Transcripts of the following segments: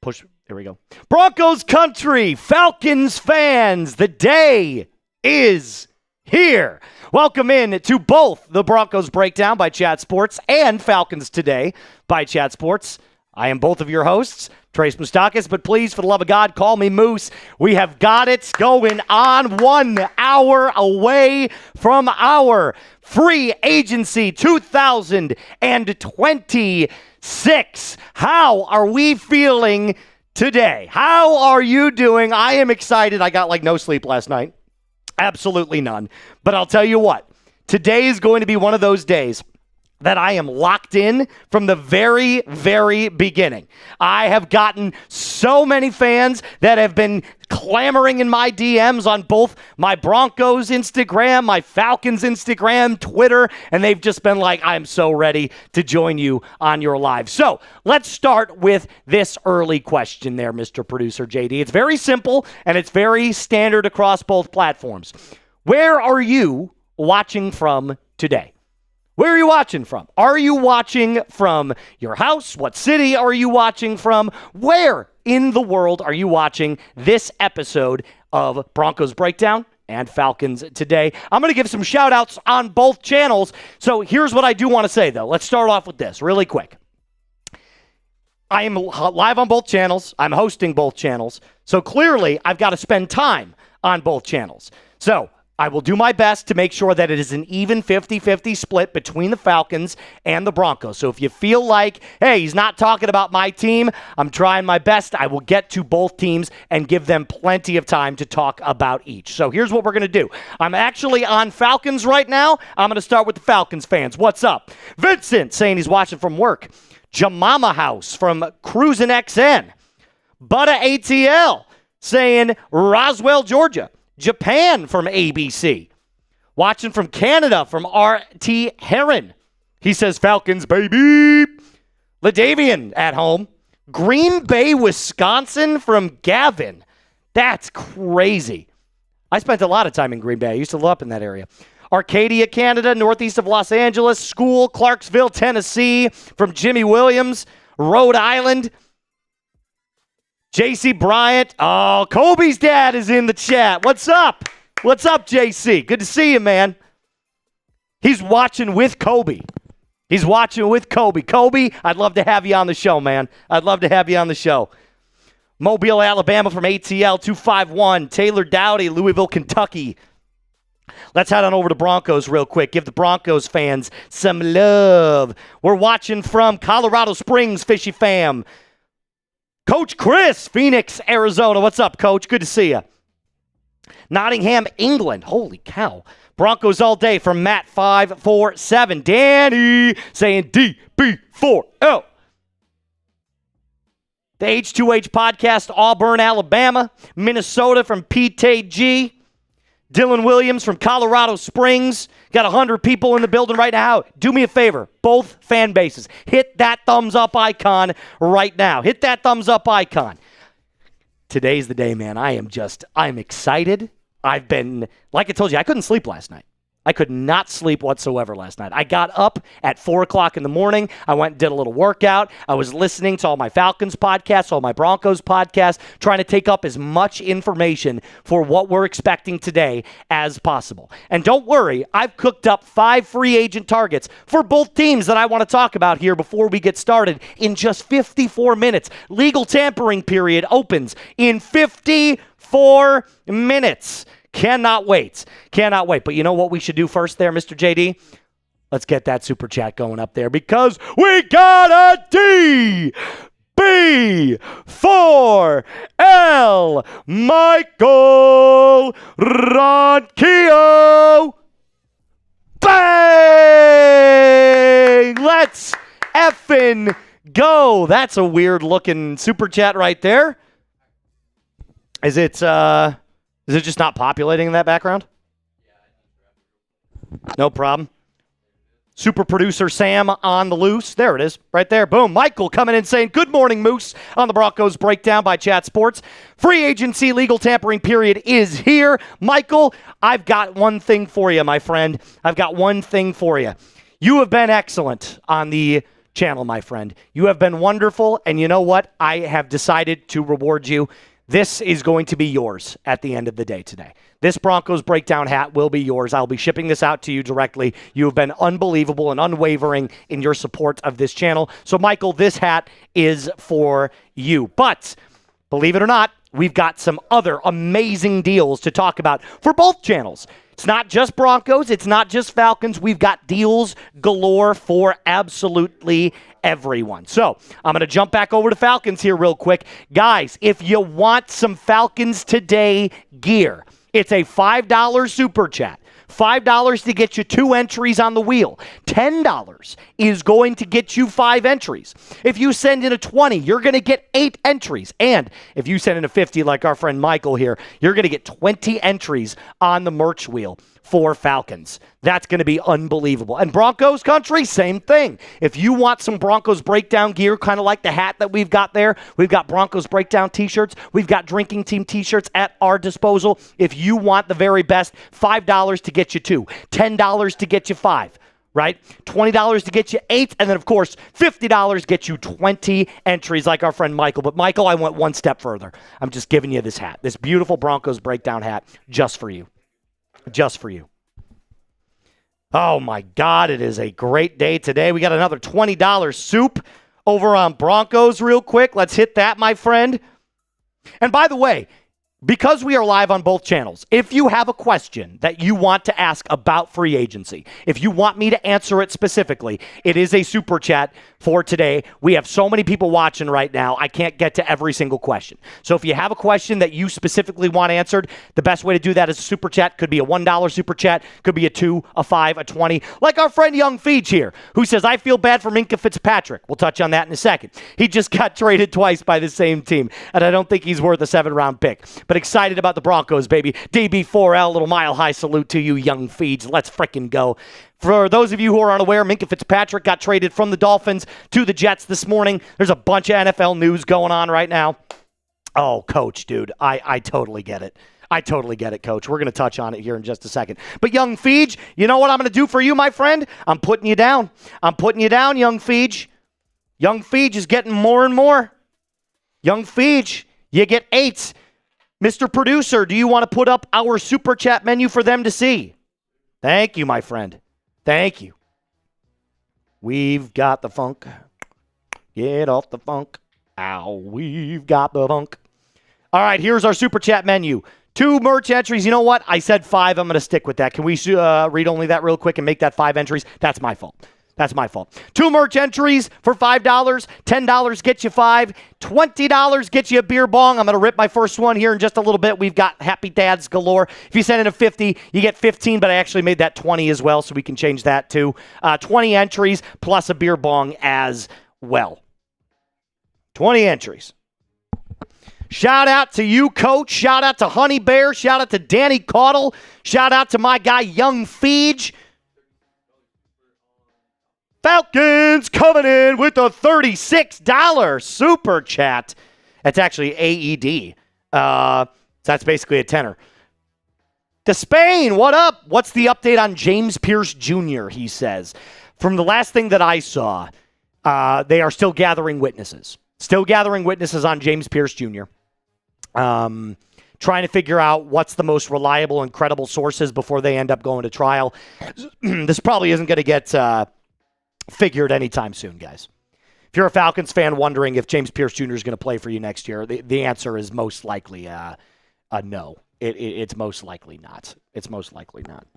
There we go. Broncos country, Falcons fans, the day is here. Welcome in to both the Broncos Breakdown by Chat Sports and Falcons Today by Chat Sports. I am both of your hosts, Trace Moustakis, but please, for the love of God, call me Moose. We have got it going on 1 hour away from our free agency 2026. How are we feeling today? How are you doing? I am excited. I got no sleep last night. Absolutely none. But I'll tell you what, today is going to be one of those days that I am locked in from the very, very beginning. I have gotten so many fans that have been clamoring in my DMs on both my Broncos Instagram, my Falcons Instagram, Twitter, and they've just been like, I'm so ready to join you on your live. So let's start with this early question there, Mr. Producer JD. It's very simple, and it's very standard across both platforms. Where are you watching from today? Where are you watching from? Are you watching from your house? What city are you watching from? Where in the world are you watching this episode of Broncos Breakdown and Falcons Today? I'm going to give some shout-outs on both channels. So here's what I do want to say, though. Let's start off with this really quick. I am live on both channels. I'm hosting both channels. So clearly, I've got to spend time on both channels. So I will do my best to make sure that it is an even 50-50 split between the Falcons and the Broncos. So if you feel like, hey, he's not talking about my team, I'm trying my best. I will get to both teams and give them plenty of time to talk about each. So here's what we're going to do. I'm actually on Falcons right now. I'm going to start with the Falcons fans. What's up? Vincent saying he's watching from work. Jamama House from Cruisin' XN. Butta ATL saying Roswell, Georgia. Japan from ABC. Watching from Canada from RT Heron. He says Falcons, baby. Ladavian at home. Green Bay, Wisconsin from Gavin. That's crazy. I spent a lot of time in Green Bay. I used to live up in that area. Arcadia, Canada, northeast of Los Angeles. School, Clarksville, Tennessee from Jimmy Williams. Rhode Island. JC Bryant. Oh, Kobe's dad is in the chat. What's up? What's up, JC? Good to see you, man. He's watching with Kobe. He's watching with Kobe. Kobe, I'd love to have you on the show, man. I'd love to have you on the show. Mobile, Alabama from ATL 251. Taylor Dowdy, Louisville, Kentucky. Let's head on over to Broncos real quick. Give the Broncos fans some love. We're watching from Colorado Springs, Fishy Fam. Coach Chris, Phoenix, Arizona. What's up, Coach? Good to see you. Nottingham, England. Holy cow. Broncos all day from Matt 547. Danny saying DB4L. The H2H podcast, Auburn, Alabama. Minnesota from PTG. Dylan Williams from Colorado Springs. Got 100 people in the building right now. Do me a favor, both fan bases. Hit that thumbs up icon right now. Hit that thumbs up icon. Today's the day, man. I'm excited. I've been, like I told you, I couldn't sleep last night. I could not sleep whatsoever last night. I got up at 4 o'clock in the morning. I went and did a little workout. I was listening to all my Falcons podcasts, all my Broncos podcasts, trying to take up as much information for what we're expecting today as possible. And don't worry, I've cooked up 5 free agent targets for both teams that I want to talk about here before we get started in just 54 minutes. Legal tampering period opens in 54 minutes. Cannot wait. Cannot wait. But you know what we should do first there, Mr. JD? Let's get that super chat going up there because we got a DB4L Michael Ronquillo. Bang! Let's effing go. That's a weird looking super chat right there. Is it just not populating in that background? No problem. Super producer Sam on the loose. There it is, right there. Boom. Michael coming in saying, good morning, Moose, on the Broncos Breakdown by Chat Sports. Free agency legal tampering period is here. Michael, I've got one thing for you, my friend. I've got one thing for you. You have been excellent on the channel, my friend. You have been wonderful, and you know what? I have decided to reward you. This is going to be yours at the end of the day today. This Broncos Breakdown hat will be yours. I'll be shipping this out to you directly. You have been unbelievable and unwavering in your support of this channel. So, Michael, this hat is for you. But, believe it or not, we've got some other amazing deals to talk about for both channels. It's not just Broncos. It's not just Falcons. We've got deals galore for absolutely everyone. So I'm going to jump back over to Falcons here real quick. Guys, if you want some Falcons Today gear, it's a $5 super chat. $5 to get you 2 entries on the wheel. $10 is going to get you 5 entries. If you send in a 20, you're going to get 8 entries. And if you send in a 50 like our friend Michael here, you're going to get 20 entries on the merch wheel for Falcons. That's going to be unbelievable. And Broncos country, same thing. If you want some Broncos breakdown gear, kind of like the hat that we've got there, we've got Broncos breakdown t-shirts. We've got drinking team t-shirts at our disposal. If you want the very best, $5 to get you 2, $10 to get you 5. Right? $20 to get you 8, and then, of course, $50 get you 20 entries like our friend Michael. But, Michael, I went one step further. I'm just giving you this hat, this beautiful Broncos breakdown hat just for you. Just for you. Oh, my God, it is a great day today. We got another $20 soup over on Broncos real quick. Let's hit that, my friend. And by the way, because we are live on both channels, if you have a question that you want to ask about free agency, if you want me to answer it specifically, it is a super chat for today. We have so many people watching right now, I can't get to every single question. So if you have a question that you specifically want answered, the best way to do that is a super chat. Could be a $1 super chat, could be a 2, a 5, a 20. Like our friend Young Feej here, who says, I feel bad for Minkah Fitzpatrick. We'll touch on that in a second. He just got traded twice by the same team, and I don't think he's worth a 7th-round pick. But excited about the Broncos, baby. DB4L, little mile-high salute to you, Young Feeds. Let's frickin' go. For those of you who are unaware, Minkah Fitzpatrick got traded from the Dolphins to the Jets this morning. There's a bunch of NFL news going on right now. Oh, Coach, dude, I totally get it. I totally get it, Coach. We're going to touch on it here in just a second. But, Young Feej, you know what I'm going to do for you, my friend? I'm putting you down. I'm putting you down, Young Feej. Young Feej is getting more and more. Young Feej, you get 8. Mr. Producer, do you want to put up our super chat menu for them to see? Thank you, my friend. Thank you. We've got the funk. Get off the funk. Ow, we've got the funk. All right, here's our super chat menu. 2 merch entries. You know what? I said 5. I'm going to stick with that. Can we read only that real quick and make that 5 entries? That's my fault. That's my fault. 2 merch entries for $5. $10 gets you 5. $20 gets you a beer bong. I'm going to rip my first one here in just a little bit. We've got Happy Dads galore. If you send in a 50, you get 15, but I actually made that 20 as well, so we can change that too. 20 entries plus a beer bong as well. 20 entries. Shout out to you, Coach. Shout out to Honey Bear. Shout out to Danny Caudle. Shout out to my guy, Young Feej. Falcons coming in with a $36 super chat. That's actually AED. So that's basically a tenner. To Spain, what up? What's the update on James Pearce Jr., he says. From the last thing that I saw, they are still gathering witnesses. Still gathering witnesses on James Pearce Jr. Trying to figure out what's the most reliable and credible sources before they end up going to trial. This probably isn't going to get figured anytime soon, guys. If you're a Falcons fan wondering if James Pearce Jr. is going to play for you next year, the answer is most likely a no. It's most likely not. It's most likely not.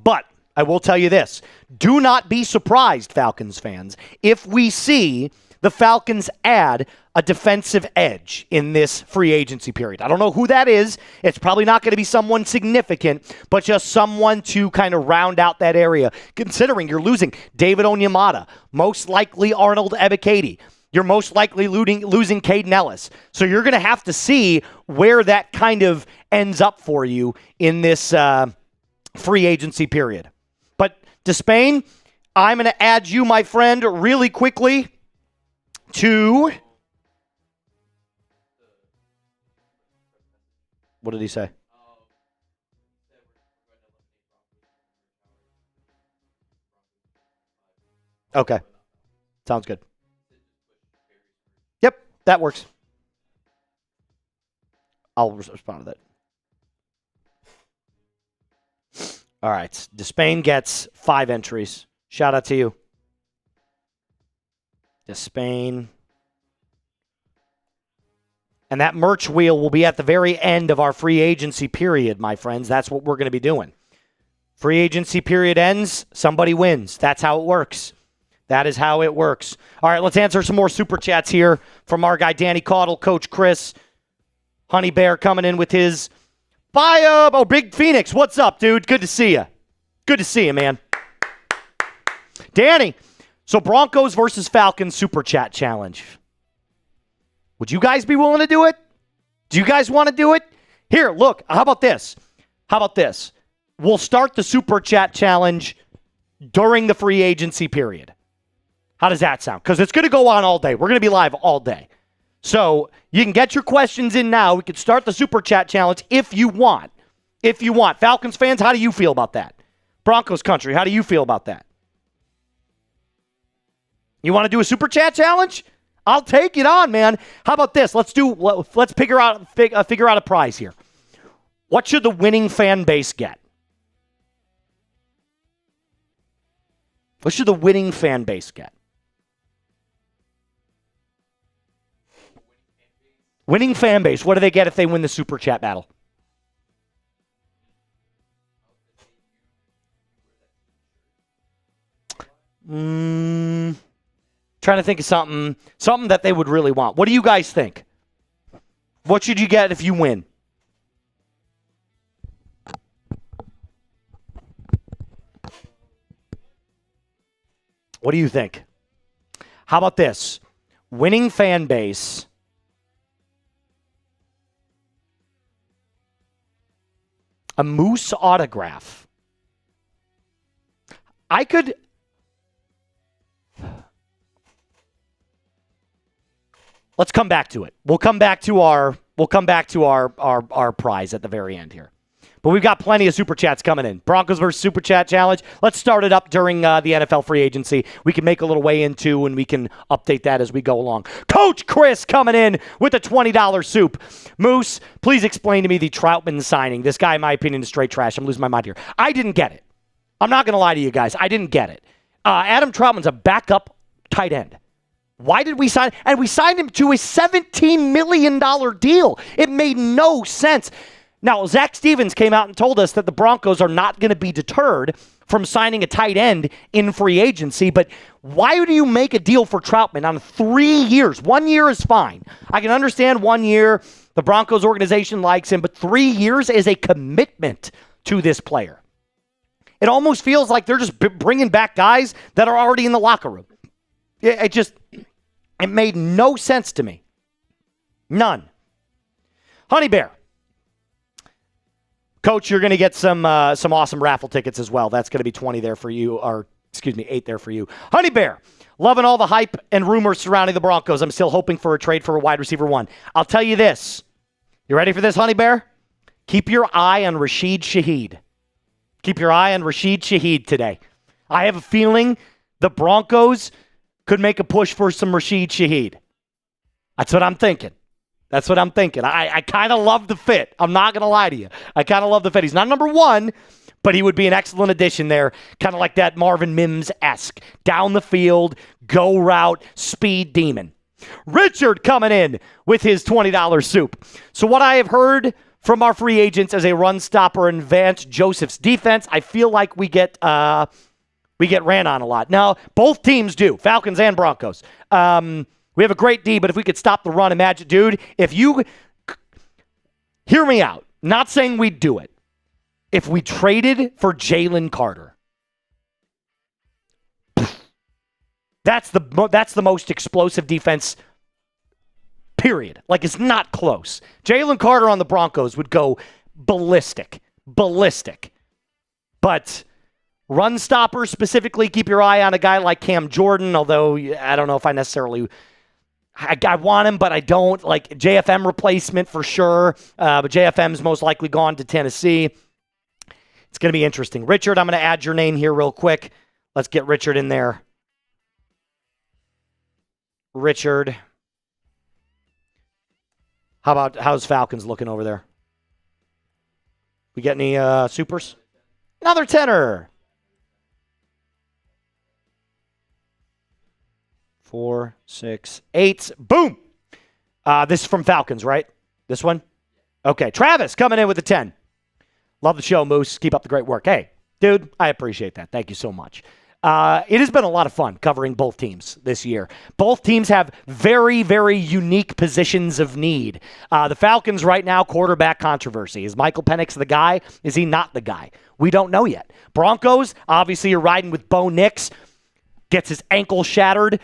But I will tell you this. Do not be surprised, Falcons fans, if we see the Falcons add a defensive edge in this free agency period. I don't know who that is. It's probably not going to be someone significant, but just someone to kind of round out that area, considering you're losing David Onyemata, most likely Arnold Ebiketie. You're most likely losing Caden Ellis. So you're going to have to see where that kind of ends up for you in this free agency period. But to Spain, I'm going to add you, my friend, really quickly to... What did he say? Okay. Sounds good. Yep, that works. I'll respond to that. All right. Despain gets 5 entries. Shout out to you. Despain. And that merch wheel will be at the very end of our free agency period, my friends. That's what we're going to be doing. Free agency period ends, somebody wins. That's how it works. That is how it works. All right, let's answer some more super chats here from our guy Danny Caudle, Coach Chris. Honey Bear coming in with his bio. Oh, Big Phoenix, what's up, dude? Good to see you. Good to see you, man. Danny, so Broncos versus Falcons super chat challenge. Would you guys be willing to do it? Do you guys want to do it? Here, look, how about this? We'll start the super chat challenge during the free agency period. How does that sound? Because it's going to go on all day. We're going to be live all day. So you can get your questions in now. We could start the super chat challenge if you want. If you want. Falcons fans, how do you feel about that? Broncos country, how do you feel about that? You want to do a super chat challenge? I'll take it on, man. How about this? Let's figure out a prize here. What should the winning fan base get? What should the winning fan base get? Winning fan base. What do they get if they win the super chat battle? Trying to think of something that they would really want. What do you guys think? What should you get if you win? What do you think? How about this? Winning fan base. A Moose autograph. Let's come back to it. We'll come back to our prize at the very end here. But we've got plenty of super chats coming in. Broncos versus super chat challenge. Let's start it up during the NFL free agency. We can make a little way into, and we can update that as we go along. Coach Chris coming in with a $20 soup. Moose, please explain to me the Troutman signing. This guy, in my opinion, is straight trash. I'm losing my mind here. I didn't get it. I'm not going to lie to you guys. I didn't get it. Adam Troutman's a backup tight end. Why did we sign? And we signed him to a $17 million deal. It made no sense. Now, Zach Stevens came out and told us that the Broncos are not going to be deterred from signing a tight end in free agency, but why do you make a deal for Troutman on 3 years? 1 year is fine. I can understand 1 year. The Broncos organization likes him, but 3 years is a commitment to this player. It almost feels like they're just bringing back guys that are already in the locker room. It made no sense to me. None. Honey Bear. Coach, you're going to get some awesome raffle tickets as well. That's going to be 20 there for you, or 8 there for you. Honey Bear, loving all the hype and rumors surrounding the Broncos. I'm still hoping for a trade for a wide receiver 1. I'll tell you this. You ready for this, Honey Bear? Keep your eye on Rashid Shaheed. Keep your eye on Rashid Shaheed today. I have a feeling the Broncos could make a push for some Rashid Shaheed. That's what I'm thinking. I kind of love the fit. I'm not going to lie to you. I kind of love the fit. He's not number 1, but he would be an excellent addition there. Kind of like that Marvin Mims-esque. Down the field, go route, speed demon. Richard coming in with his $20 soup. So what I have heard from our free agents as a run stopper in Vance Joseph's defense, I feel like we get ran on a lot. Now, both teams do, Falcons and Broncos. We have a great D, but if we could stop the run, imagine, dude, if you, hear me out, not saying we'd do it. If we traded for Jalen Carter, that's the most explosive defense, period. Like, it's not close. Jalen Carter on the Broncos would go ballistic. But run stoppers specifically, keep your eye on a guy like Cam Jordan, although I don't know if I necessarily... I want him, but I don't. Like, JFM replacement for sure. But JFM's most likely gone to Tennessee. It's going to be interesting. Richard, I'm going to add your name here real quick. Let's get Richard in there. Richard. How's Falcons looking over there? We get any supers? Another tenner. 4, 6, 8. Boom. This is from Falcons, right? This one? Okay. Travis coming in with a 10. Love the show, Moose. Keep up the great work. Hey, dude, I appreciate that. Thank you so much. It has been a lot of fun covering both teams this year. Both teams have very, very unique positions of need. The Falcons right now, quarterback controversy. Is Michael Penix the guy? Is he not the guy? We don't know yet. Broncos, obviously you're riding with Bo Nix. Gets his ankle shattered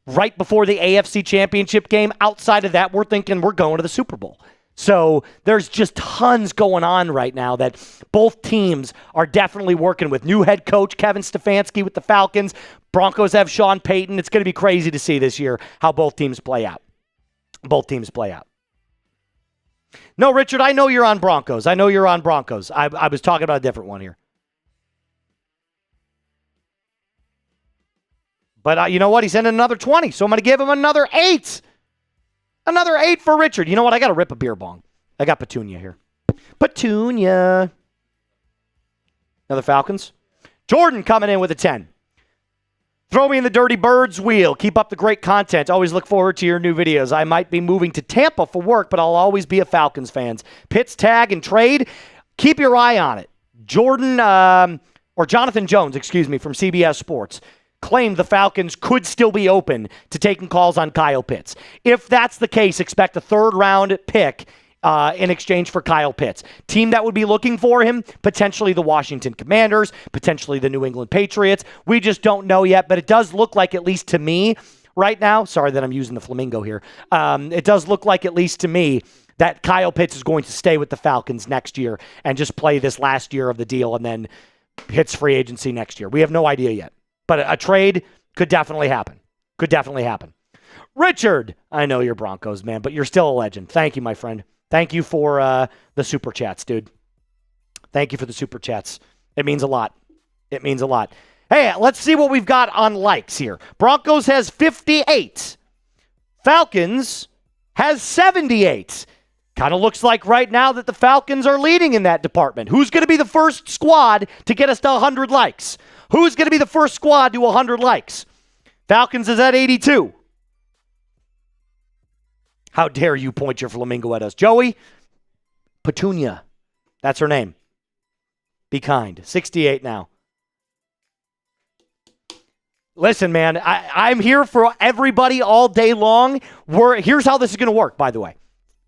right before the AFC Championship game. Outside of that, we're thinking we're going to the Super Bowl. So there's just tons going on right now that both teams are definitely working with. New head coach Kevin Stefanski with the Falcons. Broncos have Sean Payton. It's going to be crazy to see this year how both teams play out. Both teams play out. No, Richard, I know you're on Broncos. I was talking about a different one here. But you know what? He's in another 20, so I'm going to give him another 8. Another 8 for Richard. You know what? I got to rip a beer bong. I got Petunia here. Petunia. Another Falcons. Jordan coming in with a 10. Throw me in the Dirty Birds wheel. Keep up the great content. Always look forward to your new videos. I might be moving to Tampa for work, but I'll always be a Falcons fan. Pitts tag and trade. Keep your eye on it. Jonathan Jones, from CBS Sports, claimed the Falcons could still be open to taking calls on Kyle Pitts. If that's the case, expect a third-round pick in exchange for Kyle Pitts. Team that would be looking for him, potentially the Washington Commanders, potentially the New England Patriots. We just don't know yet, but it does look like, at least to me right now, sorry that I'm using the flamingo here, it does look like, at least to me, that Kyle Pitts is going to stay with the Falcons next year and just play this last year of the deal and then hits free agency next year. We have no idea yet. But a trade could definitely happen. Richard, I know you're Broncos, man, but you're still a legend. Thank you, my friend. Thank you for the super chats, dude. Thank you for the super chats. It means a lot. Hey, let's see what we've got on likes here. Broncos has 58. Falcons has 78. Kind of looks like right now that the Falcons are leading in that department. Who's going to be the first squad to get us to 100 likes? Who's going to be the first squad to 100 likes? Falcons is at 82. How dare you point your flamingo at us? Joey, Petunia. That's her name. Be kind. 68 now. Listen, man, I'm here for everybody all day long. Here's how this is going to work, by the way.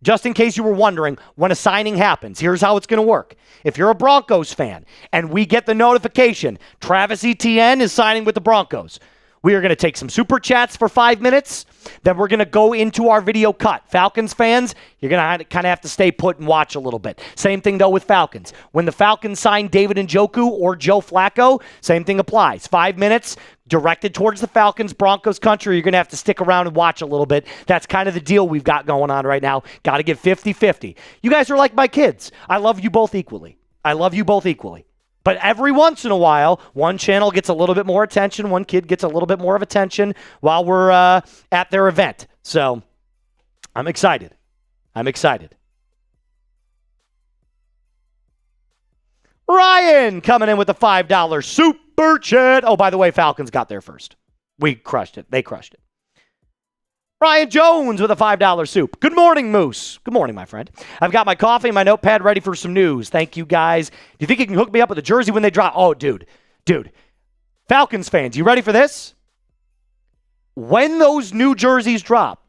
Just in case you were wondering, when a signing happens, here's how it's going to work. If you're a Broncos fan and we get the notification, Travis Etienne is signing with the Broncos, we are going to take some super chats for 5 minutes. Then we're going to go into our video cut. Falcons fans, you're going to kind of have to stay put and watch a little bit. Same thing, though, with Falcons. When the Falcons sign David Njoku or Joe Flacco, same thing applies. 5 minutes directed towards the Falcons, Broncos country. You're going to have to stick around and watch a little bit. That's kind of the deal we've got going on right now. Got to give 50-50. You guys are like my kids. I love you both equally. But every once in a while, one channel gets a little bit more attention, one kid gets a little bit more of attention while we're at their event. So I'm excited. Ryan coming in with a $5 super chat. Oh, by the way, Falcons got there first. We crushed it. They crushed it. Ryan Jones with a $5 soup. Good morning, Moose. Good morning, my friend. I've got my coffee and my notepad ready for some news. Thank you, guys. Do you think you can hook me up with a jersey when they drop? Oh, dude. Falcons fans, you ready for this? When those new jerseys drop,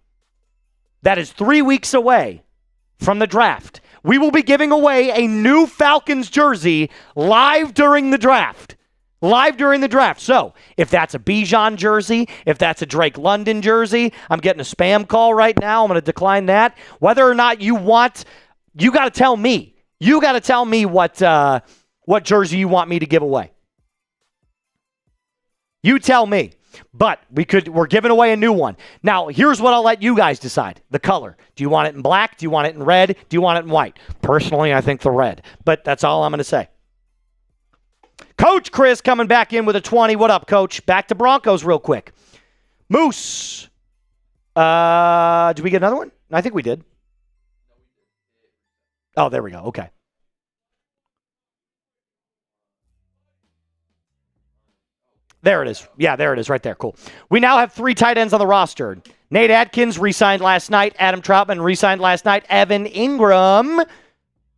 that is 3 weeks away from the draft. We will be giving away a new Falcons jersey live during the draft. So, if that's a Bijan jersey, if that's a Drake London jersey, I'm getting a spam call right now. I'm going to decline that. Whether or not you want, you got to tell me. You got to tell me what jersey you want me to give away. You tell me. But we're giving away a new one. Now, here's what I'll let you guys decide. The color. Do you want it in black? Do you want it in red? Do you want it in white? Personally, I think the red. But that's all I'm going to say. Coach Chris coming back in with a 20. What up, Coach? Back to Broncos real quick. Moose. Did we get another one? I think we did. Oh, there we go. Okay. There it is. Yeah, there it is right there. Cool. We now have 3 tight ends on the roster. Nate Atkins re-signed last night. Adam Troutman re-signed last night. Evan Ingram,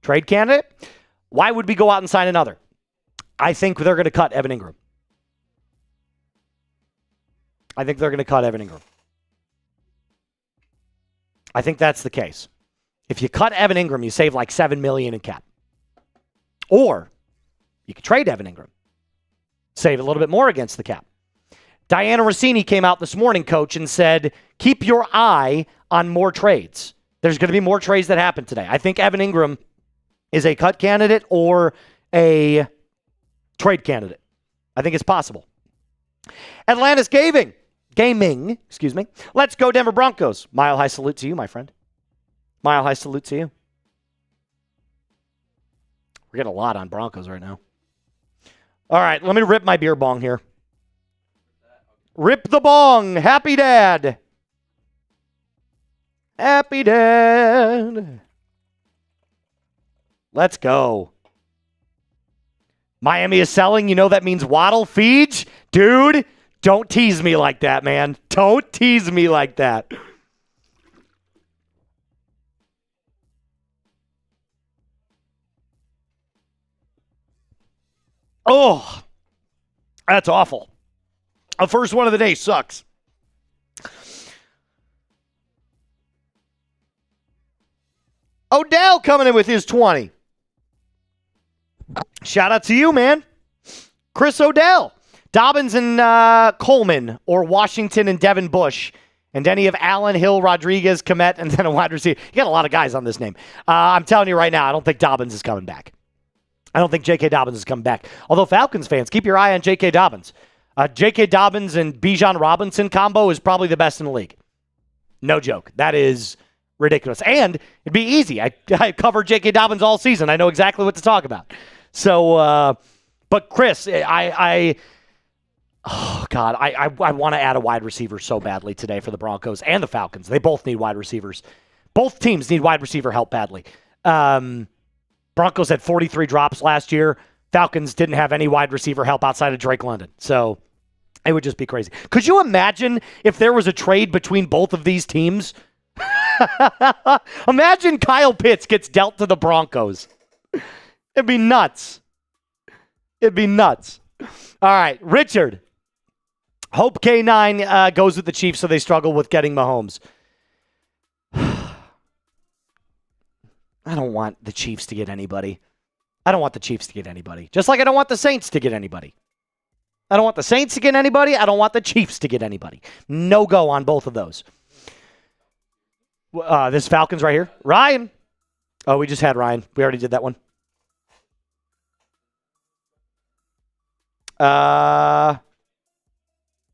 trade candidate. Why would we go out and sign another? I think they're going to cut Evan Ingram. I think that's the case. If you cut Evan Ingram, you save like $7 million in cap. Or you could trade Evan Ingram. Save a little bit more against the cap. Diana Rossini came out this morning, coach, and said, keep your eye on more trades. There's going to be more trades that happen today. I think Evan Ingram is a cut candidate or a trade candidate. I think it's possible. Atlanta's gaming. Let's go Denver Broncos. Mile high salute to you, my friend. Mile high salute to you. We're getting a lot on Broncos right now. All right, let me rip my beer bong here. Rip the bong. Happy dad. Happy dad. Let's go. Miami is selling. You know that means Waddle feeds? Dude, don't tease me like that, man. Don't tease me like that. Oh, that's awful. The first one of the day sucks. Odell coming in with his 20. Shout out to you, man. Chris Odell. Dobbins and Coleman, or Washington and Devin Bush. And any of Allen, Hill, Rodriguez, Komet, and then a wide receiver. You got a lot of guys on this name. I'm telling you right now, I don't think Dobbins is coming back. I don't think J.K. Dobbins is coming back. Although Falcons fans, keep your eye on J.K. Dobbins. J.K. Dobbins and Bijan Robinson combo is probably the best in the league. No joke. That is ridiculous. And it'd be easy. I covered J.K. Dobbins all season. I know exactly what to talk about. So, but Chris, oh God, I want to add a wide receiver so badly today for the Broncos and the Falcons. They both need wide receivers. Both teams need wide receiver help badly. Broncos had 43 drops last year. Falcons didn't have any wide receiver help outside of Drake London. So it would just be crazy. Could you imagine if there was a trade between both of these teams? Imagine Kyle Pitts gets dealt to the Broncos. It'd be nuts. It'd be nuts. All right, Richard. Hope K9 goes with the Chiefs, so they struggle with getting Mahomes. I don't want the Chiefs to get anybody. Just like I don't want the Saints to get anybody. I don't want the Saints to get anybody. I don't want the Chiefs to get anybody. No go on both of those. This Falcons right here. Ryan. Oh, we just had Ryan. We already did that one.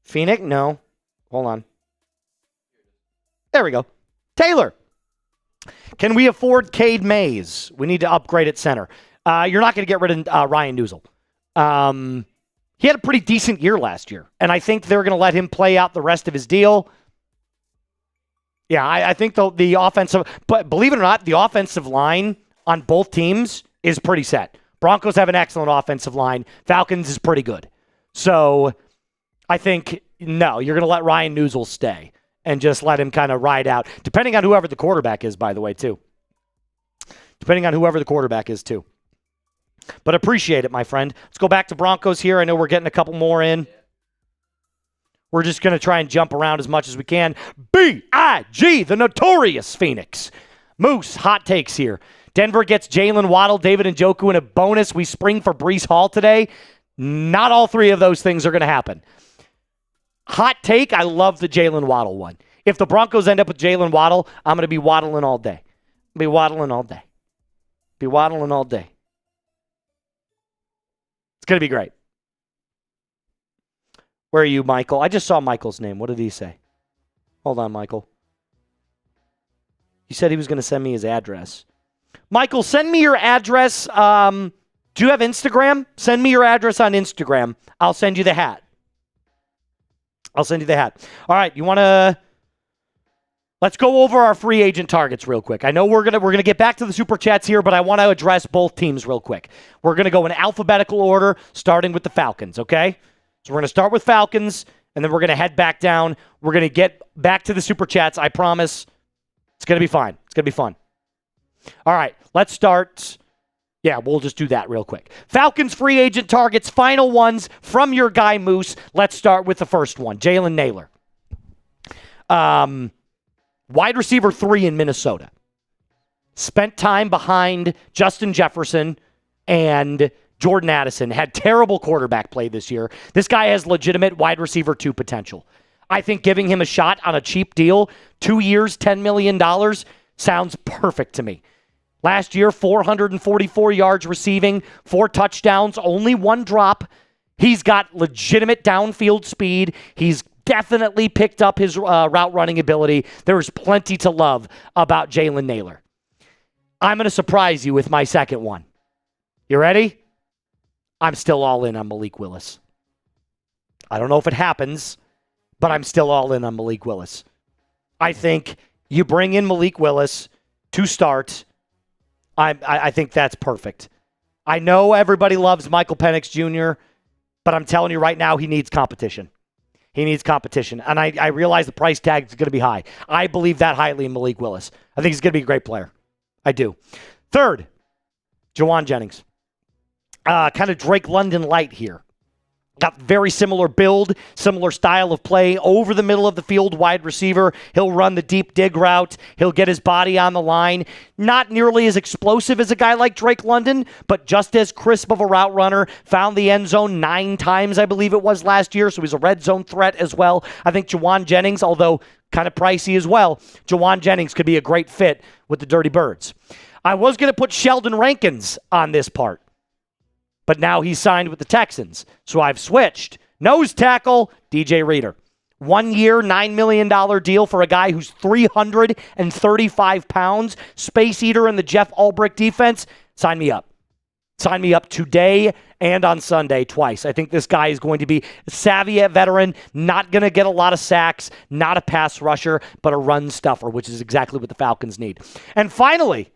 Phoenix? No. Hold on. There we go. Taylor. Can we afford Cade Mays? We need to upgrade at center. You're not going to get rid of Ryan Newsel. He had a pretty decent year last year, and I think they're going to let him play out the rest of his deal. Yeah, I think the offensive, but believe it or not, the offensive line on both teams is pretty set. Broncos have an excellent offensive line. Falcons is pretty good. So I think, no, you're going to let Ryan Newsel stay and just let him kind of ride out, depending on whoever the quarterback is, by the way, too. But appreciate it, my friend. Let's go back to Broncos here. I know we're getting a couple more in. We're just going to try and jump around as much as we can. B.I.G., the notorious Phoenix. Moose, hot takes here. Denver gets Jalen Waddle, David Njoku, and a bonus. We spring for Breece Hall today. Not all three of those things are going to happen. Hot take, I love the Jalen Waddle one. If the Broncos end up with Jalen Waddle, I'm going to be waddling all day. Be waddling all day. It's going to be great. Where are you, Michael? I just saw Michael's name. What did he say? Hold on, Michael. He said he was going to send me his address. Michael, send me your address. Do you have Instagram? Send me your address on Instagram. I'll send you the hat. All right, you want to Let's go over our free agent targets real quick. I know we're gonna get back to the super chats here, but I want to address both teams real quick. We're gonna go in alphabetical order, starting with the Falcons. Okay, so we're gonna start with Falcons, and then we're gonna head back down. We're gonna get back to the super chats. I promise. It's gonna be fine. It's gonna be fun. All right, let's start. Yeah, we'll just do that real quick. Falcons free agent targets, final ones from your guy Moose. Let's start with the first one, Jalen Nailor. Wide receiver 3 in Minnesota. Spent time behind Justin Jefferson and Jordan Addison. Had terrible quarterback play this year. This guy has legitimate wide receiver 2 potential. I think giving him a shot on a cheap deal, 2 years, $10 million, sounds perfect to me. Last year, 444 yards receiving, 4 touchdowns, only 1 drop. He's got legitimate downfield speed. He's definitely picked up his route running ability. There is plenty to love about Jalen Nailor. I'm going to surprise you with my second one. You ready? I'm still all in on Malik Willis. I don't know if it happens, but I'm still all in on Malik Willis. I think you bring in Malik Willis to start. I think that's perfect. I know everybody loves Michael Penix Jr., but I'm telling you right now, he needs competition. He needs competition. And I realize the price tag is going to be high. I believe that highly in Malik Willis. I think he's going to be a great player. I do. Third, Jauan Jennings. Kind of Drake London light here. Got very similar build, similar style of play, over the middle of the field wide receiver. He'll run the deep dig route. He'll get his body on the line. Not nearly as explosive as a guy like Drake London, but just as crisp of a route runner. Found the end zone 9 times, I believe it was last year, so he's a red zone threat as well. I think Jauan Jennings, although kind of pricey as well, Jauan Jennings could be a great fit with the Dirty Birds. I was going to put Sheldon Rankins on this part, but now he's signed with the Texans. So I've switched. Nose tackle, DJ Reader. 1 year, $9 million deal for a guy who's 335 pounds. Space eater in the Jeff Ulbrich defense. Sign me up. Sign me up today and on Sunday twice. I think this guy is going to be a savvy veteran, not going to get a lot of sacks, not a pass rusher, but a run stuffer, which is exactly what the Falcons need. And finally,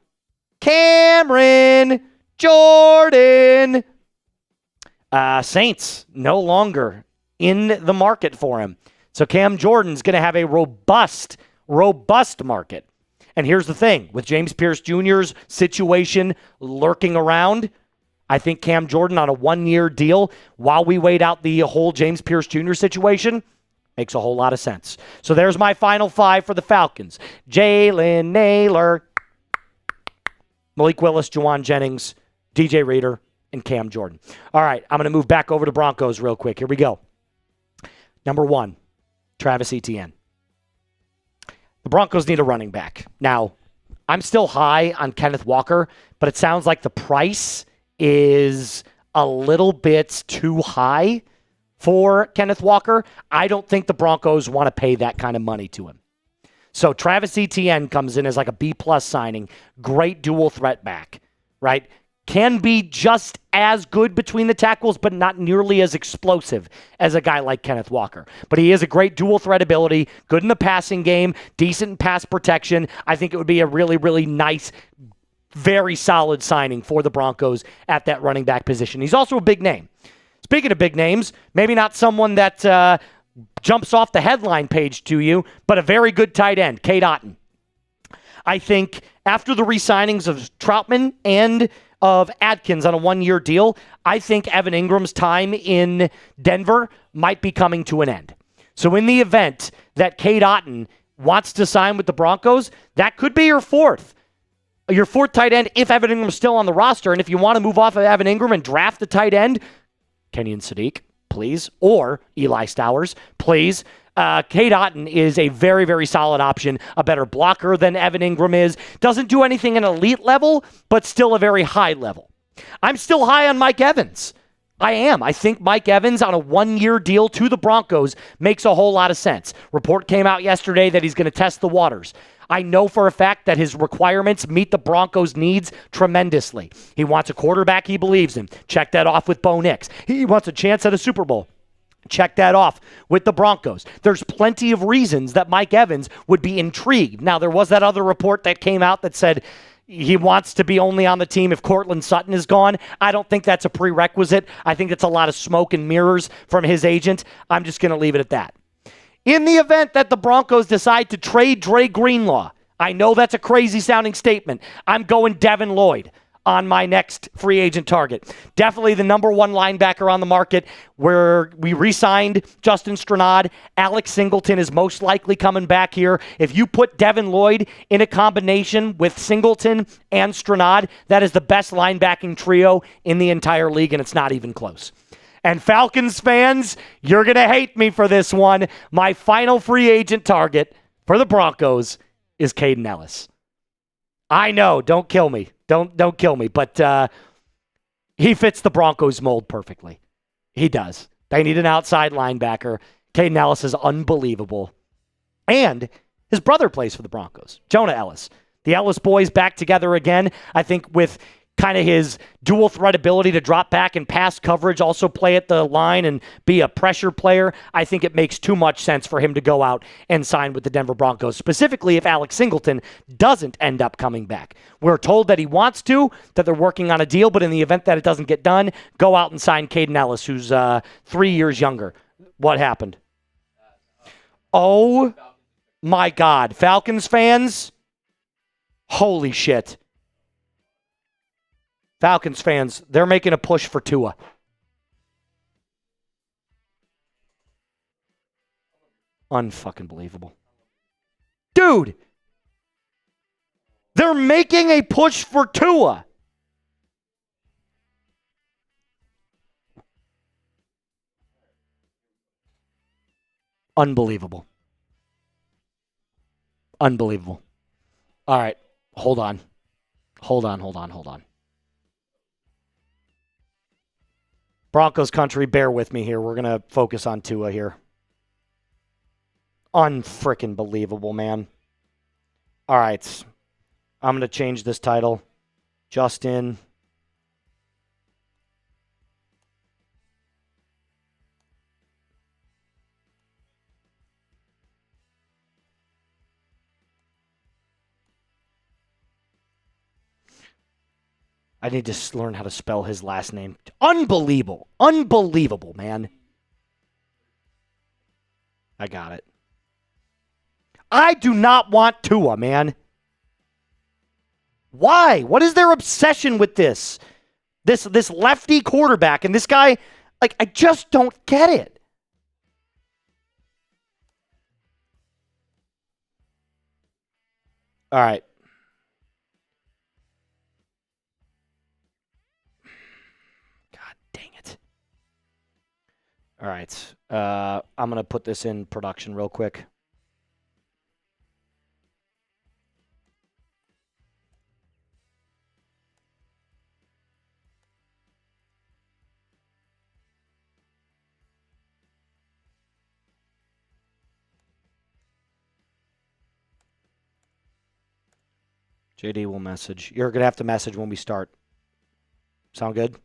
Cameron Jordan. Saints no longer in the market for him. So Cam Jordan's going to have a robust market. And here's the thing. With James Pearce Jr.'s situation lurking around, I think Cam Jordan on a 1-year deal while we wait out the whole James Pearce Jr. situation makes a whole lot of sense. So there's my final 5 for the Falcons. Jalen Nailor, Malik Willis, Jauan Jennings, DJ Reader, and Cam Jordan. All right, I'm going to move back over to Broncos real quick. Here we go. Number 1, Travis Etienne. The Broncos need a running back. Now, I'm still high on Kenneth Walker, but it sounds like the price is a little bit too high for Kenneth Walker. I don't think the Broncos want to pay that kind of money to him. So Travis Etienne comes in as like a B-plus signing. Great dual threat back, right? Can be just as good between the tackles, but not nearly as explosive as a guy like Kenneth Walker. But he has a great dual threat ability, good in the passing game, decent in pass protection. I think it would be a really, really nice, very solid signing for the Broncos at that running back position. He's also a big name. Speaking of big names, maybe not someone that jumps off the headline page to you, but a very good tight end, Cade Otton. I think after the re-signings of Troutman and of Adkins on a 1-year deal, I think Evan Ingram's time in Denver might be coming to an end. So in the event that Cade Otton wants to sign with the Broncos, that could be your fourth tight end if Evan Ingram's still on the roster. And if you want to move off of Evan Ingram and draft the tight end, Kenyon Sadiq, please, or Eli Stowers, please. Cade Otton is a very, very solid option, a better blocker than Evan Ingram is. Doesn't do anything at an elite level, but still a very high level. I'm still high on Mike Evans. I am. I think Mike Evans on a 1-year deal to the Broncos makes a whole lot of sense. Report came out yesterday that he's going to test the waters. I know for a fact that his requirements meet the Broncos' needs tremendously. He wants a quarterback he believes in. Check that off with Bo Nix. He wants a chance at a Super Bowl. Check that off with the Broncos. There's plenty of reasons that Mike Evans would be intrigued. Now, there was that other report that came out that said he wants to be only on the team if Courtland Sutton is gone. I don't think that's a prerequisite. I think it's a lot of smoke and mirrors from his agent. I'm just going to leave it at that. In the event that the Broncos decide to trade Dre Greenlaw, I know that's a crazy sounding statement. I'm going Devin Lloyd on my next free agent target. Definitely the number one linebacker on the market, where we re-signed Justin Stranad. Alex Singleton is most likely coming back here. If you put Devin Lloyd in a combination with Singleton and Stranad, that is the best linebacking trio in the entire league, and it's not even close. And Falcons fans, you're going to hate me for this one. My final free agent target for the Broncos is Caden Ellis. I know, don't kill me. Don't kill me, but he fits the Broncos mold perfectly. He does. They need an outside linebacker. Caden Ellis is unbelievable. And his brother plays for the Broncos, Jonah Ellis. The Ellis boys back together again, I think, with kind of his dual threat ability to drop back and pass coverage, also play at the line and be a pressure player. I think it makes too much sense for him to go out and sign with the Denver Broncos, specifically if Alex Singleton doesn't end up coming back. We're told that he wants to, that they're working on a deal, but in the event that it doesn't get done, go out and sign Caden Ellis, who's 3 years younger. What happened? Oh my God. Falcons fans, holy shit. Falcons fans, they're making a push for Tua. Unfucking believable. Dude, they're making a push for Tua. Unbelievable. Unbelievable. All right, hold on. Hold on. Broncos country, bear with me here. We're going to focus on Tua here. Unfrickin' believable, man. All right. I'm going to change this title. Justin. I need to learn how to spell his last name. Unbelievable. Unbelievable, man. I got it. I do not want Tua, man. Why? What is their obsession with this? This lefty quarterback and this guy, like, I just don't get it. All right. All right, I'm going to put this in production real quick. JD will message. You're going to have to message when we start. Sound good?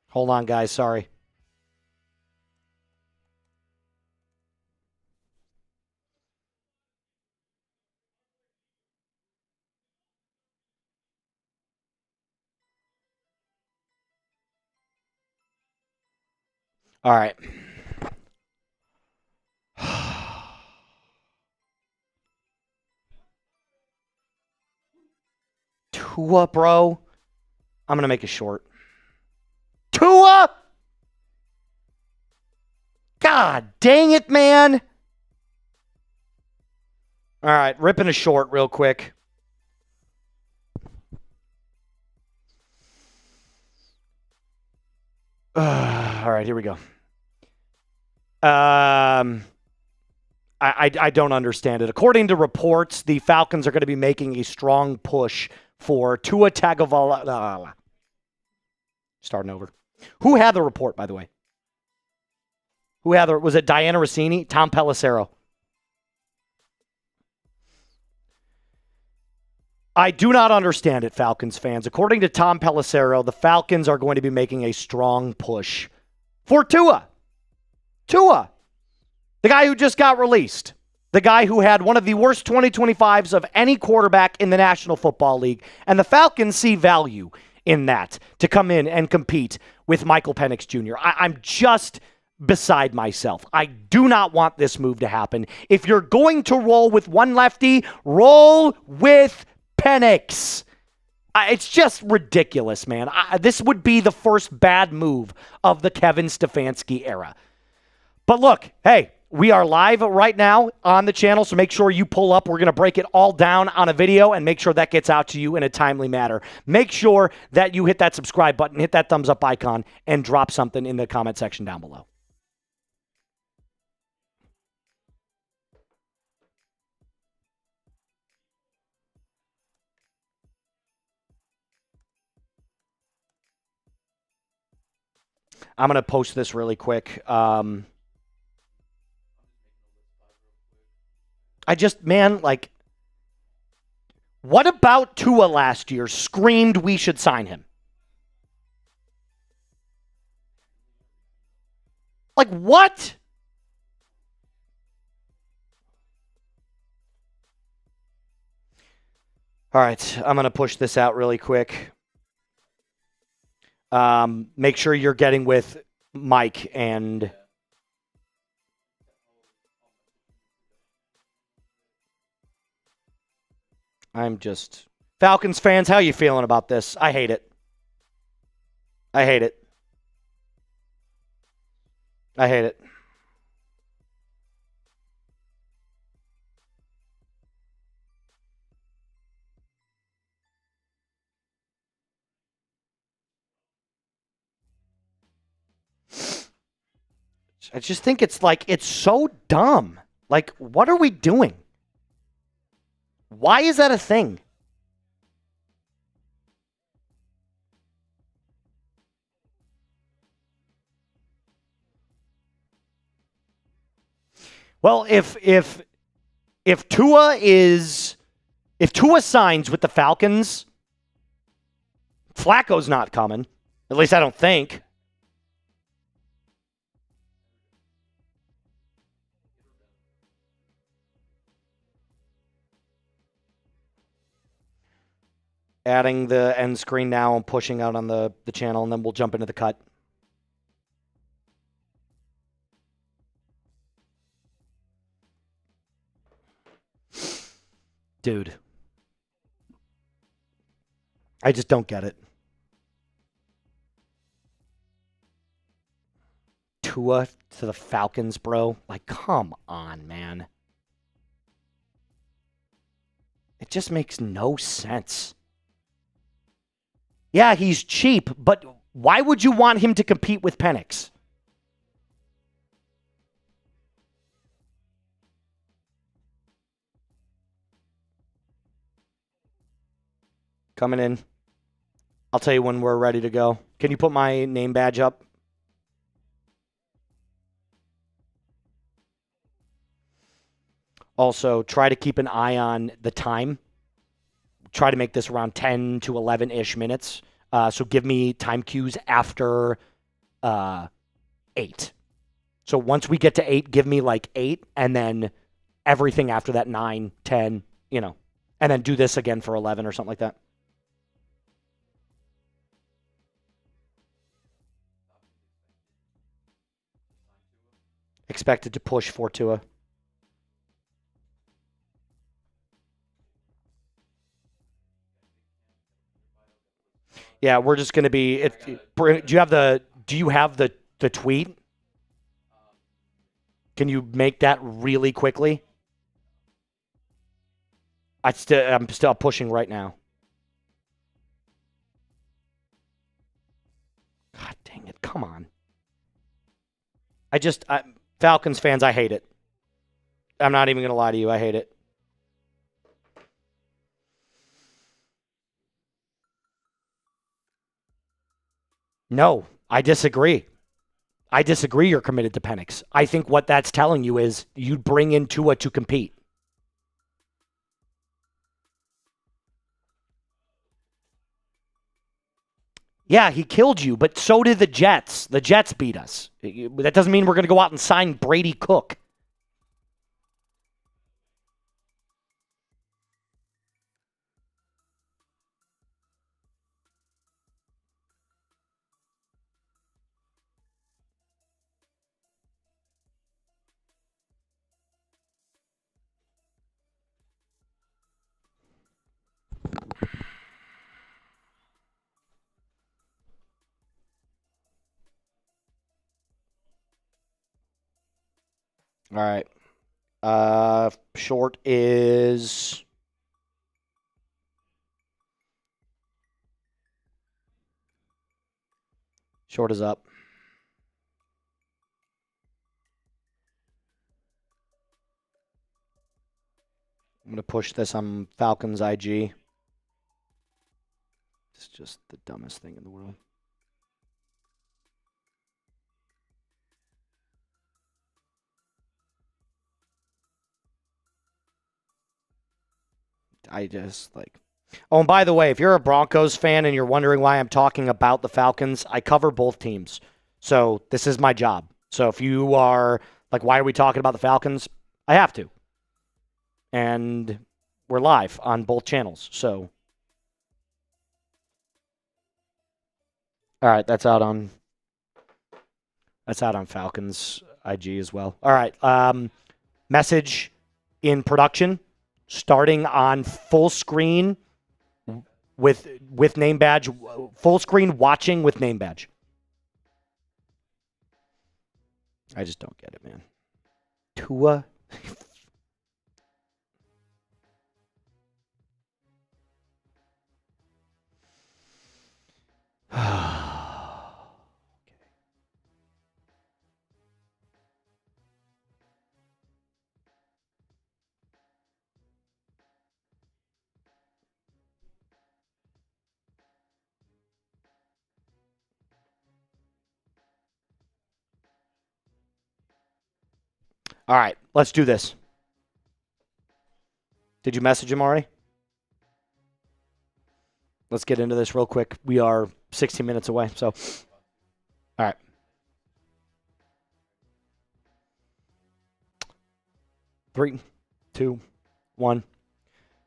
Hold on, guys. Sorry. All right. Tua, bro. I'm going to make it short. Tua? God dang it, man. All right, ripping a short real quick. All right, here we go. I don't understand it. According to reports, the Falcons are going to be making a strong push for Tua Tagovailoa. Starting over. Who had the report, by the way? Was it Diana Rossini? Tom Pelissero. I do not understand it, Falcons fans. According to Tom Pelissero, the Falcons are going to be making a strong push for Tua. Tua, the guy who just got released. The guy who had one of the worst 2025s of any quarterback in the National Football League. And the Falcons see value in that to come in and compete with Michael Penix Jr. I'm just beside myself. I do not want this move to happen. If you're going to roll with one lefty, roll with Penix. It's just ridiculous, man. This would be the first bad move of the Kevin Stefanski era. But look, hey, we are live right now on the channel, so make sure you pull up. We're going to break it all down on a video and make sure that gets out to you in a timely manner. Make sure that you hit that subscribe button, hit that thumbs up icon, and drop something in the comment section down below. I'm going to post this really quick. What about Tua last year screamed we should sign him? Like, what? All right, I'm going to push this out really quick. Make sure you're getting with Mike and... Falcons fans, how you feeling about this? I hate it. I hate it. I hate it. I just think it's so dumb. Like, what are we doing? Why is that a thing? Well, if Tua signs with the Falcons, Flacco's not coming. At least I don't think. Adding the end screen now and pushing out on the channel, and then we'll jump into the cut. Dude. I just don't get it. Tua to the Falcons, bro. Like, come on, man. It just makes no sense. Yeah, he's cheap, but why would you want him to compete with Penix? Coming in. I'll tell you when we're ready to go. Can you put my name badge up? Also, try to keep an eye on the time. Try to make this around 10 to 11-ish minutes. So give me time cues after 8. So once we get to 8, give me like 8, and then everything after that, 9, 10, and then do this again for 11 or something like that. Expected to push for Tua. Yeah, we're just going to be. Do you have the tweet? Can you make that really quickly? I'm still pushing right now. God dang it! Come on. Falcons fans, I hate it. I'm not even going to lie to you. I hate it. No, I disagree. I disagree you're committed to Penix. I think what that's telling you is you bring in Tua to compete. Yeah, he killed you, but so did the Jets. The Jets beat us. That doesn't mean we're going to go out and sign Brady Cook. All right. Short is... Short is up. I'm going to push this on Falcons IG. It's just the dumbest thing in the world. I just like... Oh, and by the way, if you're a Broncos fan and you're wondering why I'm talking about the Falcons, I cover both teams. So this is my job. So if you are like, why are we talking about the Falcons? I have to. And we're live on both channels. So, all right, that's out on Falcons IG as well. All right, message in production, starting on full screen with name badge, full screen watching with name badge. I just don't get it, man. Tua. All right, let's do this. Did you message him already? Let's get into this real quick. We are 16 minutes away, so. All right. Three, two, one.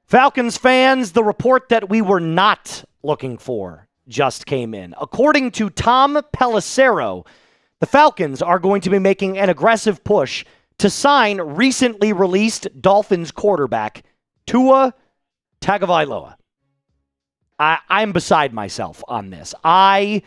Falcons fans, the report that we were not looking for just came in. According to Tom Pelissero, the Falcons are going to be making an aggressive push to sign recently released Dolphins quarterback Tua Tagovailoa. I'm beside myself on this. I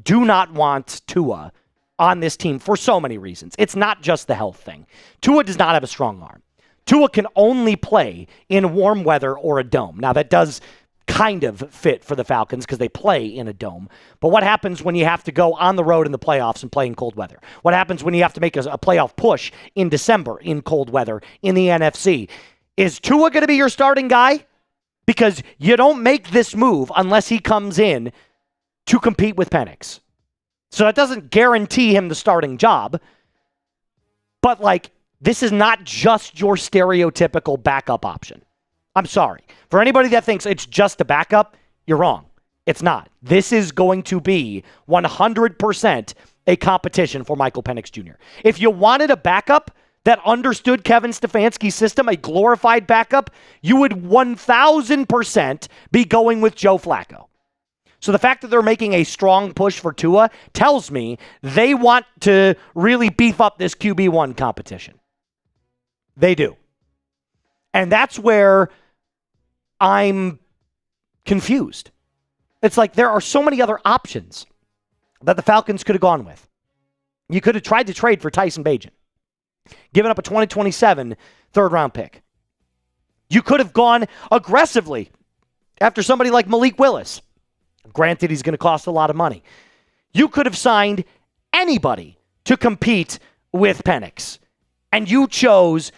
do not want Tua on this team for so many reasons. It's not just the health thing. Tua does not have a strong arm. Tua can only play in warm weather or a dome. Now, that does kind of fit for the Falcons because they play in a dome. But what happens when you have to go on the road in the playoffs and play in cold weather? What happens when you have to make a playoff push in December in cold weather in the NFC? Is Tua going to be your starting guy? Because you don't make this move unless he comes in to compete with Penix. So that doesn't guarantee him the starting job. But, like, this is not just your stereotypical backup option. I'm sorry. For anybody that thinks it's just a backup, you're wrong. It's not. This is going to be 100% a competition for Michael Penix Jr. If you wanted a backup that understood Kevin Stefanski's system, a glorified backup, you would 1,000% be going with Joe Flacco. So the fact that they're making a strong push for Tua tells me they want to really beef up this QB1 competition. They do. And that's where I'm confused. It's like there are so many other options that the Falcons could have gone with. You could have tried to trade for Tyson Bagent, given up a 2027 third-round pick. You could have gone aggressively after somebody like Malik Willis. Granted, he's going to cost a lot of money. You could have signed anybody to compete with Penix, and you chose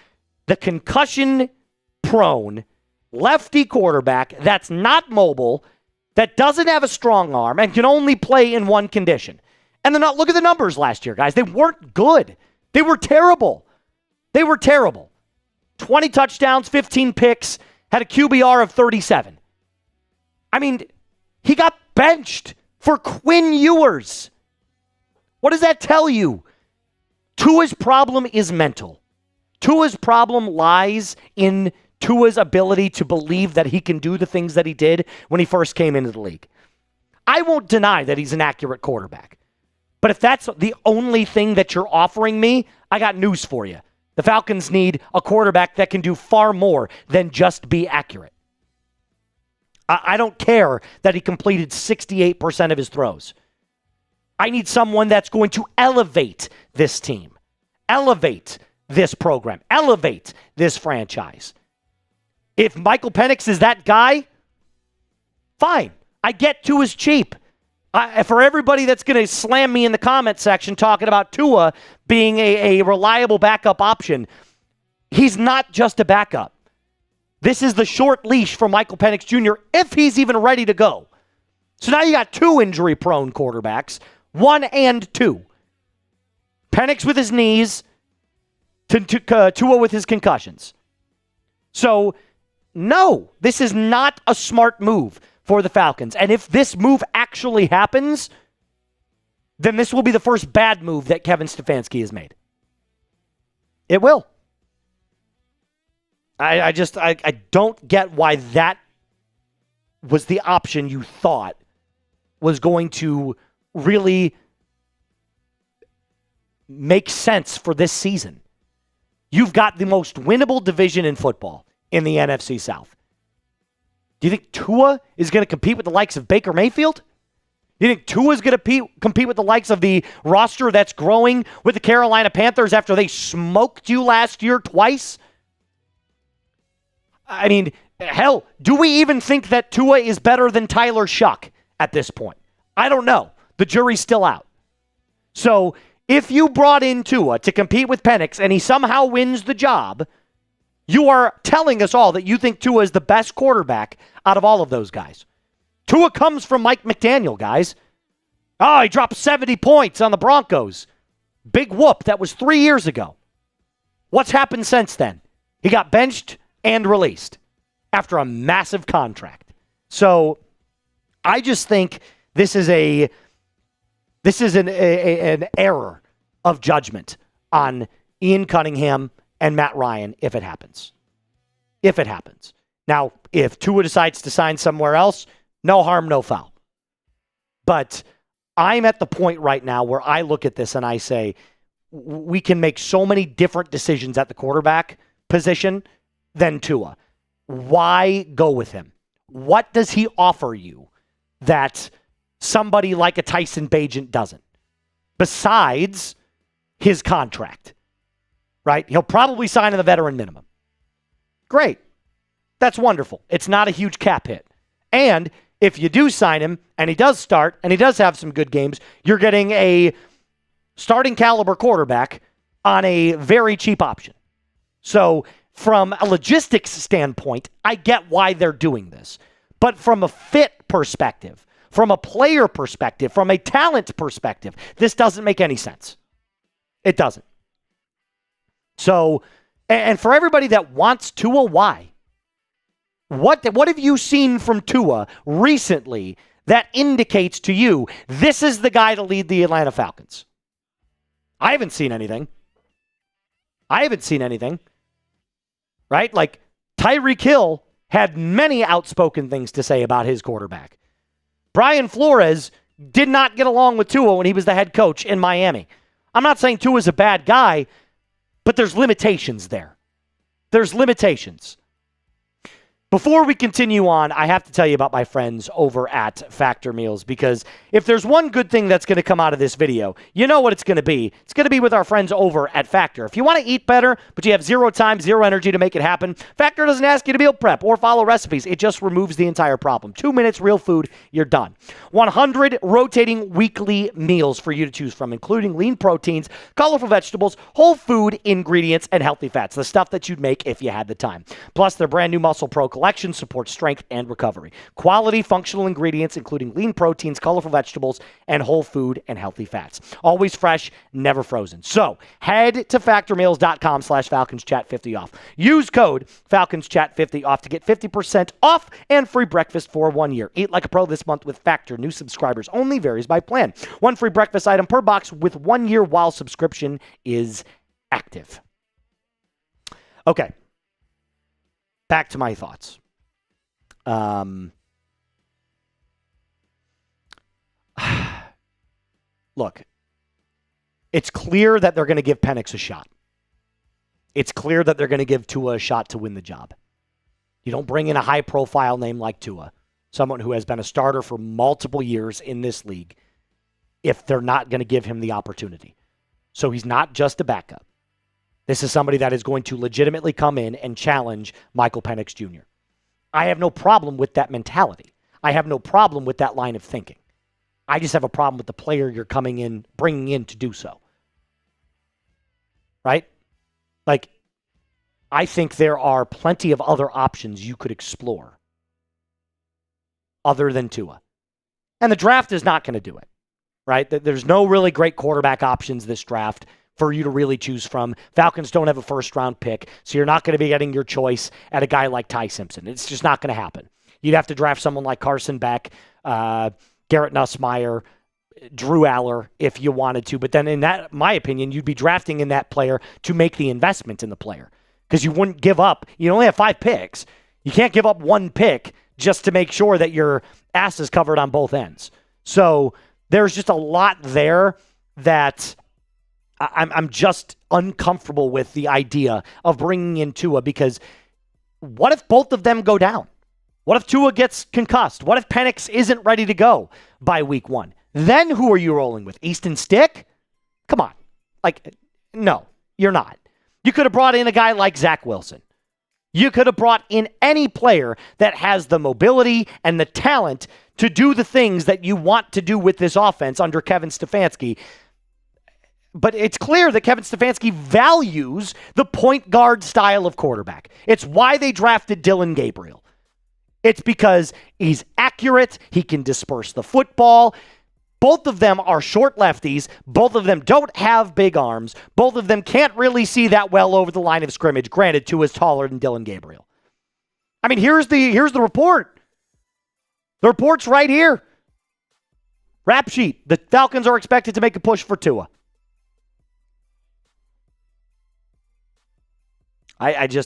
the concussion-prone lefty quarterback that's not mobile, that doesn't have a strong arm and can only play in one condition. And they're not, look at the numbers last year, guys. They weren't good. They were terrible. They were terrible. 20 touchdowns, 15 picks, had a QBR of 37. I mean, he got benched for Quinn Ewers. What does that tell you? Tua's problem is mental. Tua's problem lies in Tua's ability to believe that he can do the things that he did when he first came into the league. I won't deny that he's an accurate quarterback. But if that's the only thing that you're offering me, I got news for you. The Falcons need a quarterback that can do far more than just be accurate. I don't care that he completed 68% of his throws. I need someone that's going to elevate this team, elevate this program, elevate this franchise. If Michael Penix is that guy, fine. I get Tua's cheap. For everybody that's going to slam me in the comment section talking about Tua being a reliable backup option, he's not just a backup. This is the short leash for Michael Penix Jr. if he's even ready to go. So now you got two injury-prone quarterbacks, 1 and 2. Penix with his knees, Tua with his concussions. So, no, this is not a smart move for the Falcons. And if this move actually happens, then this will be the first bad move that Kevin Stefanski has made. It will. I don't get why that was the option you thought was going to really make sense for this season. You've got the most winnable division in football in the NFC South. Do you think Tua is going to compete with the likes of Baker Mayfield? Do you think Tua is going to compete with the likes of the roster that's growing with the Carolina Panthers after they smoked you last year twice? I mean, hell, do we even think that Tua is better than Tyler Shuck at this point? I don't know. The jury's still out. So if you brought in Tua to compete with Penix and he somehow wins the job, you are telling us all that you think Tua is the best quarterback out of all of those guys. Tua comes from Mike McDaniel, guys. Oh, he dropped 70 points on the Broncos. Big whoop. That was 3 years ago. What's happened since then? He got benched and released after a massive contract. So I just think this is an error of judgment on Ian Cunningham and Matt Ryan if it happens. If it happens. Now, if Tua decides to sign somewhere else, no harm, no foul. But I'm at the point right now where I look at this and I say, we can make so many different decisions at the quarterback position than Tua. Why go with him? What does he offer you that somebody like a Tyson Bagent doesn't? Besides his contract, right? He'll probably sign in the veteran minimum. Great. That's wonderful. It's not a huge cap hit. And if you do sign him and he does start and he does have some good games, you're getting a starting caliber quarterback on a very cheap option. So from a logistics standpoint, I get why they're doing this. But from a fit perspective, from a player perspective, from a talent perspective, this doesn't make any sense. It doesn't. So, and for everybody that wants Tua, why? What have you seen from Tua recently that indicates to you this is the guy to lead the Atlanta Falcons? I haven't seen anything. Right? Like, Tyreek Hill had many outspoken things to say about his quarterback. Brian Flores did not get along with Tua when he was the head coach in Miami. I'm not saying Tua's a bad guy, but there's limitations there. There's limitations. Before we continue on, I have to tell you about my friends over at Factor Meals, because if there's one good thing that's going to come out of this video, you know what it's going to be. It's going to be with our friends over at Factor. If you want to eat better, but you have zero time, zero energy to make it happen, Factor doesn't ask you to meal prep or follow recipes. It just removes the entire problem. 2 minutes, real food, you're done. 100 rotating weekly meals for you to choose from, including lean proteins, colorful vegetables, whole food ingredients, and healthy fats, the stuff that you'd make if you had the time. Plus, their brand new Muscle Pro Collagen selection supports strength and recovery. Quality functional ingredients, including lean proteins, colorful vegetables, and whole food and healthy fats. Always fresh, never frozen. So head to factormeals.com/FalconsChat50 off. Use code FalconsChat50 off to get 50% off and free breakfast for 1 year. Eat like a pro this month with Factor. New subscribers only, varies by plan. One free breakfast item per box with 1 year while subscription is active. Okay. Back to my thoughts. Look, it's clear that they're going to give Penix a shot. It's clear that they're going to give Tua a shot to win the job. You don't bring in a high-profile name like Tua, someone who has been a starter for multiple years in this league, if they're not going to give him the opportunity. So he's not just a backup. This is somebody that is going to legitimately come in and challenge Michael Penix Jr. I have no problem with that mentality. I have no problem with that line of thinking. I just have a problem with the player you're bringing in to do so. Right? Like, I think there are plenty of other options you could explore other than Tua. And the draft is not going to do it. Right? There's no really great quarterback options this draft for you to really choose from. Falcons don't have a first-round pick, so you're not going to be getting your choice at a guy like Ty Simpson. It's just not going to happen. You'd have to draft someone like Carson Beck, Garrett Nussmeier, Drew Aller if you wanted to. But then in that, my opinion, you'd be drafting in that player to make the investment in the player because you wouldn't give up. You only have 5 picks. You can't give up 1 pick just to make sure that your ass is covered on both ends. So there's just a lot there that I'm just uncomfortable with the idea of bringing in Tua, because what if both of them go down? What if Tua gets concussed? What if Penix isn't ready to go by week 1? Then who are you rolling with? Easton Stick? Come on. No, you're not. You could have brought in a guy like Zach Wilson. You could have brought in any player that has the mobility and the talent to do the things that you want to do with this offense under Kevin Stefanski. But it's clear that Kevin Stefanski values the point guard style of quarterback. It's why they drafted Dillon Gabriel. It's because he's accurate. He can disperse the football. Both of them are short lefties. Both of them don't have big arms. Both of them can't really see that well over the line of scrimmage. Granted, Tua is taller than Dillon Gabriel. I mean, here's the report. The report's right here. Rap sheet. The Falcons are expected to make a push for Tua.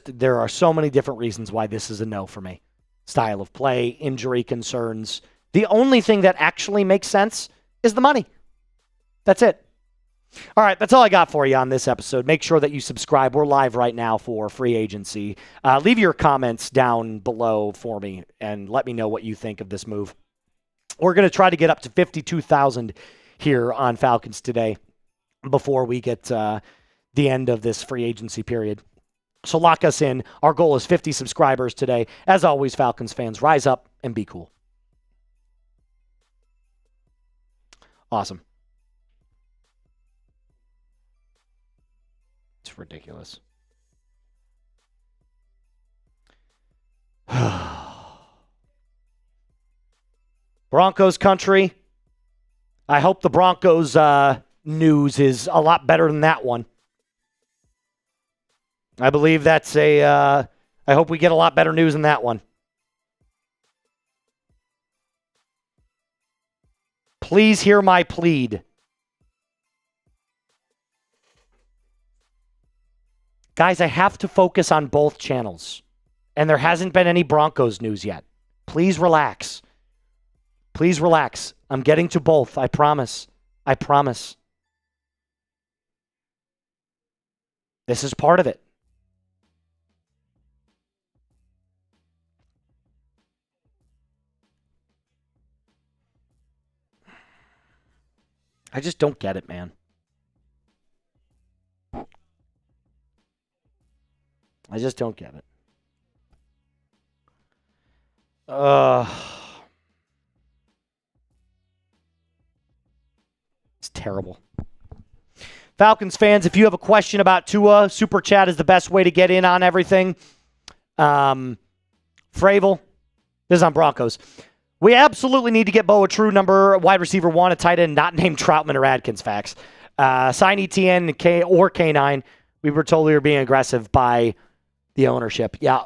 There are so many different reasons why this is a no for me. Style of play, injury concerns. The only thing that actually makes sense is the money. That's it. All right, that's all I got for you on this episode. Make sure that you subscribe. We're live right now for free agency. Leave your comments down below for me and let me know what you think of this move. We're going to try to get up to 52,000 here on Falcons Today before we get the end of this free agency period. So lock us in. Our goal is 50 subscribers today. As always, Falcons fans, rise up and be cool. Awesome. It's ridiculous. Broncos country. I hope the Broncos news is a lot better than that one. I believe that's I hope we get a lot better news than that one. Please hear my plead. Guys, I have to focus on both channels. And there hasn't been any Broncos news yet. Please relax. Please relax. I'm getting to both. I promise. I promise. This is part of it. I just don't get it, man. I just don't get it. It's terrible. Falcons fans, if you have a question about Tua, Super Chat is the best way to get in on everything. Fravel. This is on Broncos. We absolutely need to get Bo a true number wide receiver 1, a tight end not named Troutman or Adkins. Facts. Sign ETN or K9. We were told we were being aggressive by the ownership. Yeah.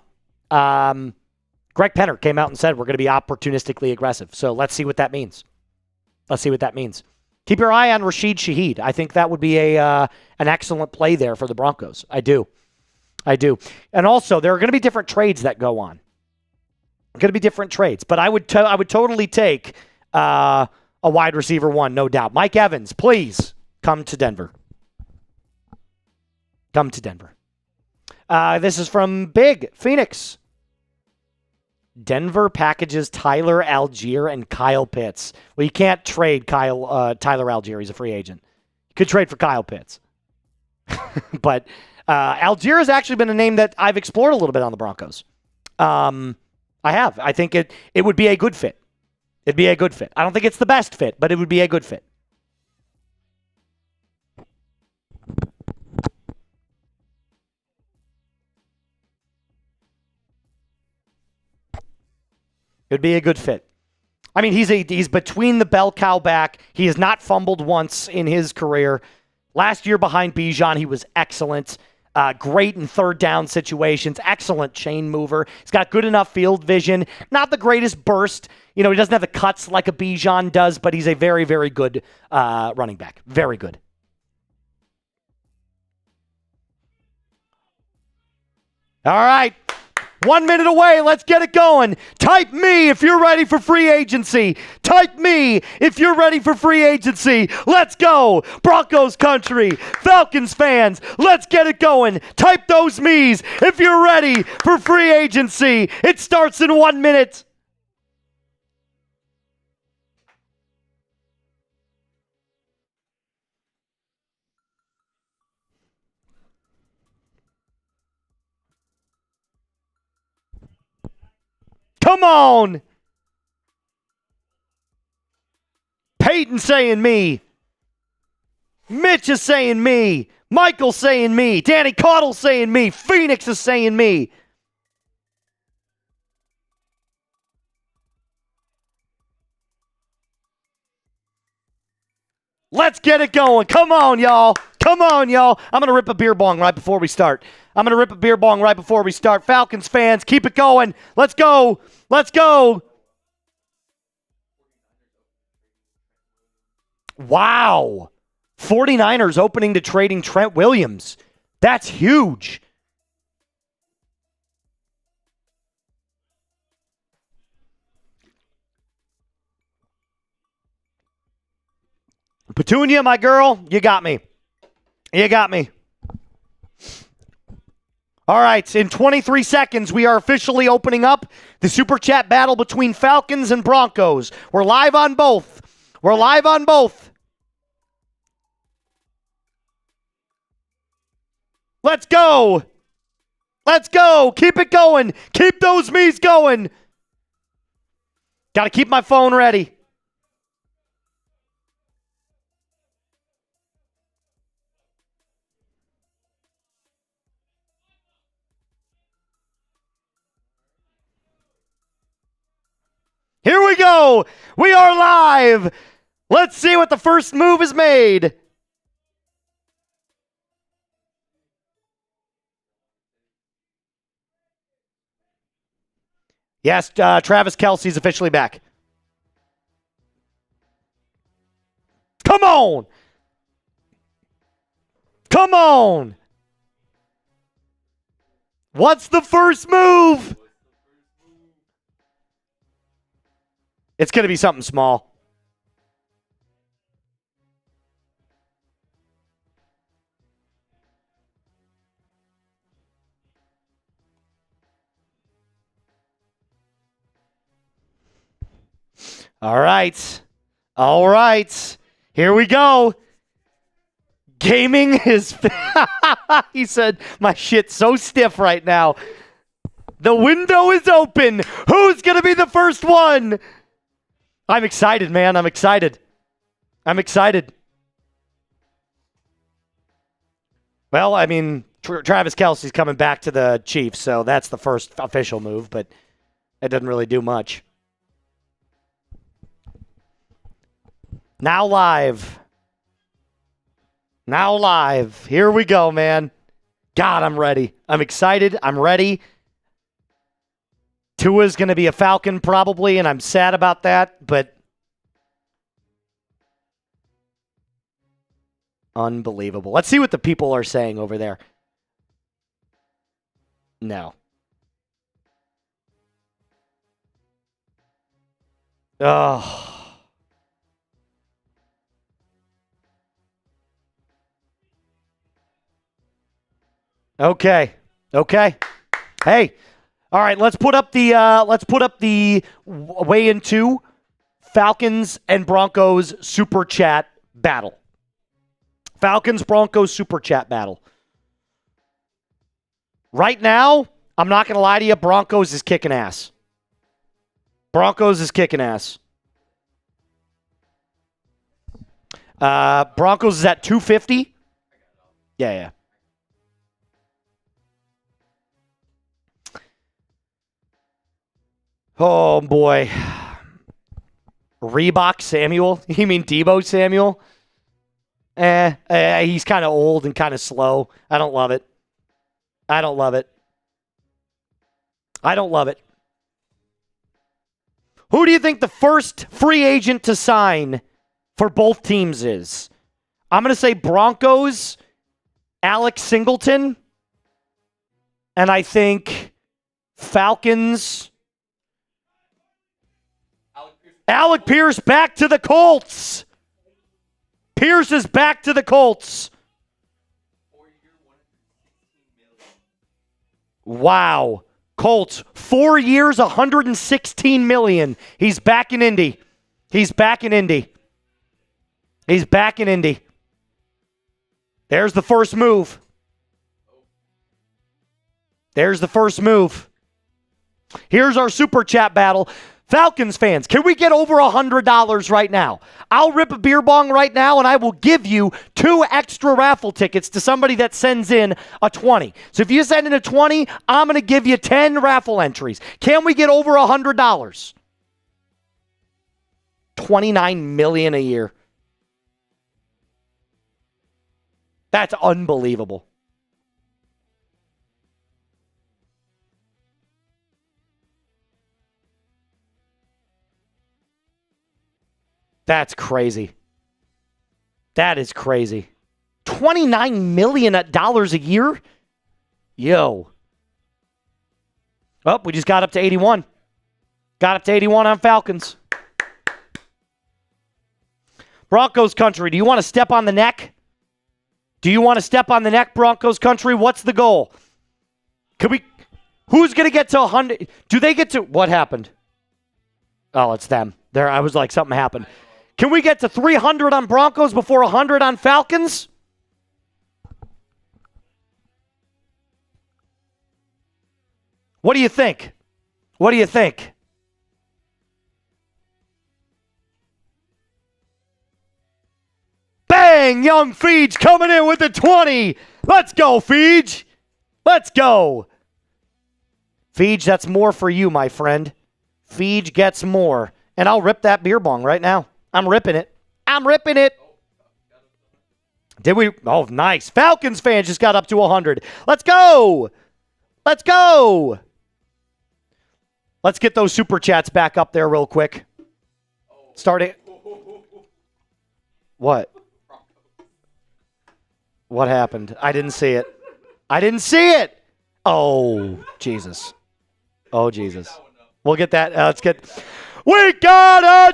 Greg Penner came out and said we're going to be opportunistically aggressive. So let's see what that means. Keep your eye on Rashid Shaheed. I think that would be an excellent play there for the Broncos. I do. And also, there are going to be different trades that go on. But I would totally take a wide receiver 1, no doubt. Mike Evans, please come to Denver. This is from Big Phoenix. Denver packages Tyler Algier and Kyle Pitts. Well, you can't trade Tyler Algier. He's a free agent. You could trade for Kyle Pitts. But Algier has actually been a name that I've explored a little bit on the Broncos. I have. I think it would be a good fit. It'd be a good fit. I don't think it's the best fit, but it would be a good fit. It'd be a good fit. I mean, he's between the bell cow back. He has not fumbled once in his career. Last year behind Bijan, he was excellent. Great in third down situations. Excellent chain mover. He's got good enough field vision. Not the greatest burst. He doesn't have the cuts like a Bijan does, but he's a very, very good running back. Very good. All right. 1 minute away. Let's get it going. Type me if you're ready for free agency. Let's go. Broncos country. Falcons fans. Let's get it going. Type those me's if you're ready for free agency. It starts in 1 minute. Come on. Peyton saying me. Mitch is saying me. Michael saying me. Danny Caudle saying me. Phoenix is saying me. Let's get it going. Come on, y'all. I'm going to rip a beer bong right before we start. Falcons fans, keep it going. Let's go. Wow. 49ers opening to trading Trent Williams. That's huge. Petunia, my girl, you got me. All right, in 23 seconds, we are officially opening up the Super Chat battle between Falcons and Broncos. We're live on both. Let's go. Keep it going. Keep those me's going. Got to keep my phone ready. Here we go. We are live. Let's see what the first move is made. Yes, Travis Kelce's officially back. Come on. What's the first move? It's going to be something small. All right. Here we go. Gaming is... He said, my shit's so stiff right now. The window is open. Who's going to be the first one? I'm excited, man. I'm excited. Well, I mean, Travis Kelce's coming back to the Chiefs, so that's the first official move, but It doesn't really do much. Now live. Here we go, man. God, I'm ready. I'm excited. I'm ready. Tua's going to be a Falcon probably, and I'm sad about that, but unbelievable. Let's see what the people are saying over there. No. Oh. Okay. Hey. All right, let's put up the weigh in 2 Falcons and Broncos super chat battle. Falcons Broncos super chat battle. Right now, I'm not going to lie to you, Broncos is kicking ass. Broncos is at 250. Yeah. Oh, boy. Reebok Samuel? You mean Debo Samuel? He's kind of old and kind of slow. I don't love it. Who do you think the first free agent to sign for both teams is? I'm going to say Broncos, Alex Singleton, and I think Falcons... Alec Pierce back to the Colts. Pierce is back to the Colts. Wow. Colts, 4 years, $116 million. He's back in Indy. There's the first move. Here's our super chat battle. Falcons fans, can we get over $100 right now? I'll rip a beer bong right now, and I will give you 2 extra raffle tickets to somebody that sends in a 20. So if you send in a 20, I'm going to give you 10 raffle entries. Can we get over $100? $29 million a year. That's unbelievable. That's crazy. That is crazy. $29 million a year? Yo. Oh, we just got up to 81. Got up to 81 on Falcons. Broncos country, do you want to step on the neck? Broncos country? What's the goal? Who's going to get to 100? Do they get to, what happened? Oh, it's them. There, I was like, something happened. Can we get to 300 on Broncos before 100 on Falcons? What do you think? Bang! Young Feege coming in with the 20. Let's go, Feege. Let's go. Feege, that's more for you, my friend. Feege gets more. And I'll rip that beer bong right now. I'm ripping it. Did we? Oh, nice. Falcons fans just got up to 100. Let's go. Let's get those super chats back up there real quick. Starting. What? What happened? I didn't see it. Oh, Jesus. We'll get that. Let's get. We got a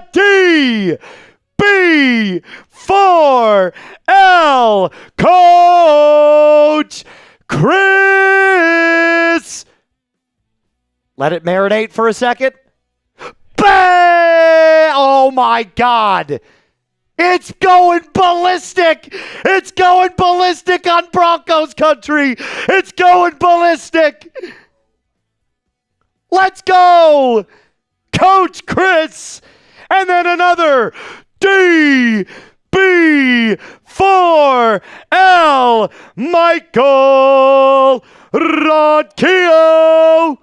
DB4L Coach Chris. Let it marinate for a second. Bang! Oh, my God. It's going ballistic. On Broncos country. It's going ballistic. Let's go. Coach Chris, and then another DB4L Michael Rodkio.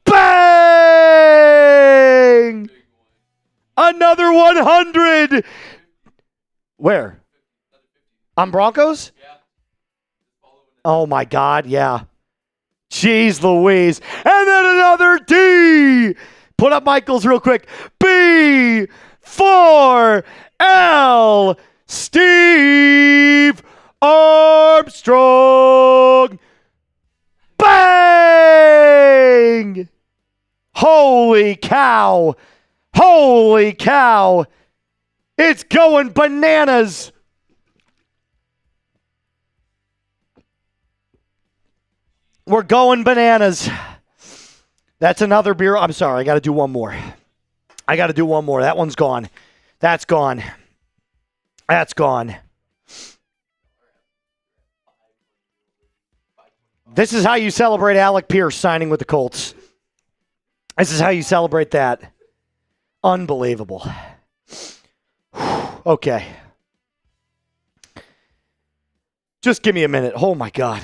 Bang! Another 100. Where? On Broncos? Oh, my God, yeah. Jeez Louise. And then another D. Put up Michaels real quick. B for L. Steve Armstrong. Bang! Holy cow. Holy cow. It's going bananas. We're going bananas. That's another beer. I'm sorry. I got to do one more. That one's gone. That's gone. That's gone. This is how you celebrate Alec Pierce signing with the Colts. This is how you celebrate that. Unbelievable. Okay. Just give me a minute. Oh, my God.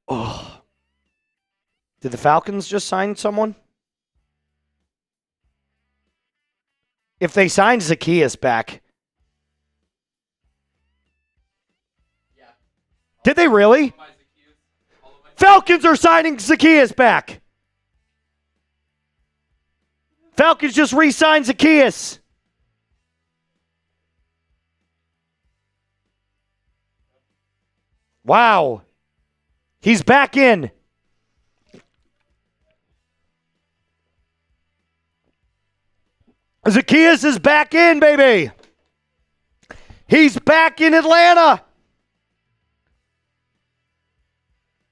Oh. Did the Falcons just sign someone? If they signed Zacchaeus back. Yeah. Did they really? Falcons are signing Zacchaeus back. Falcons just re-signed Zacchaeus. Wow. He's back in. Zacchaeus is back in, baby. He's back in Atlanta.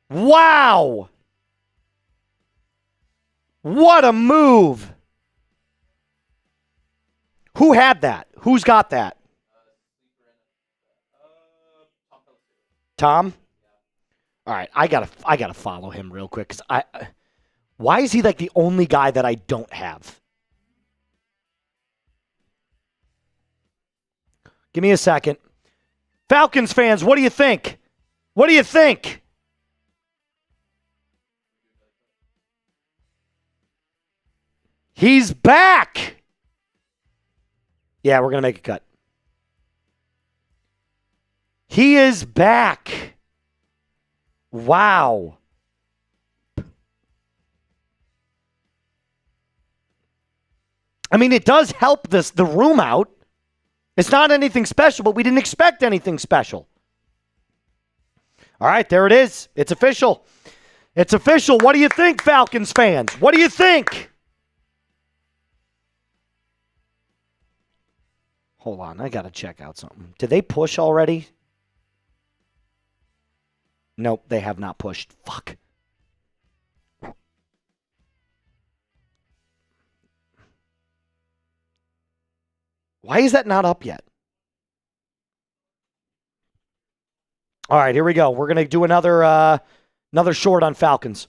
Wow. What a move. Who had that? Who's got that? Tom? All right, I gotta follow him real quick because why is he like the only guy that I don't have? Give me a second. Falcons fans, what do you think? What do you think? He's back. Yeah, we're gonna make a cut. He is back. Wow. I mean, it does help the room out. It's not anything special, but we didn't expect anything special. All right, there it is. It's official. It's official. What do you think, Falcons fans? What do you think? Hold on, I got to check out something. Did they push already? Nope, they have not pushed. Fuck. Why is that not up yet? All right, here we go. We're going to do another short on Falcons.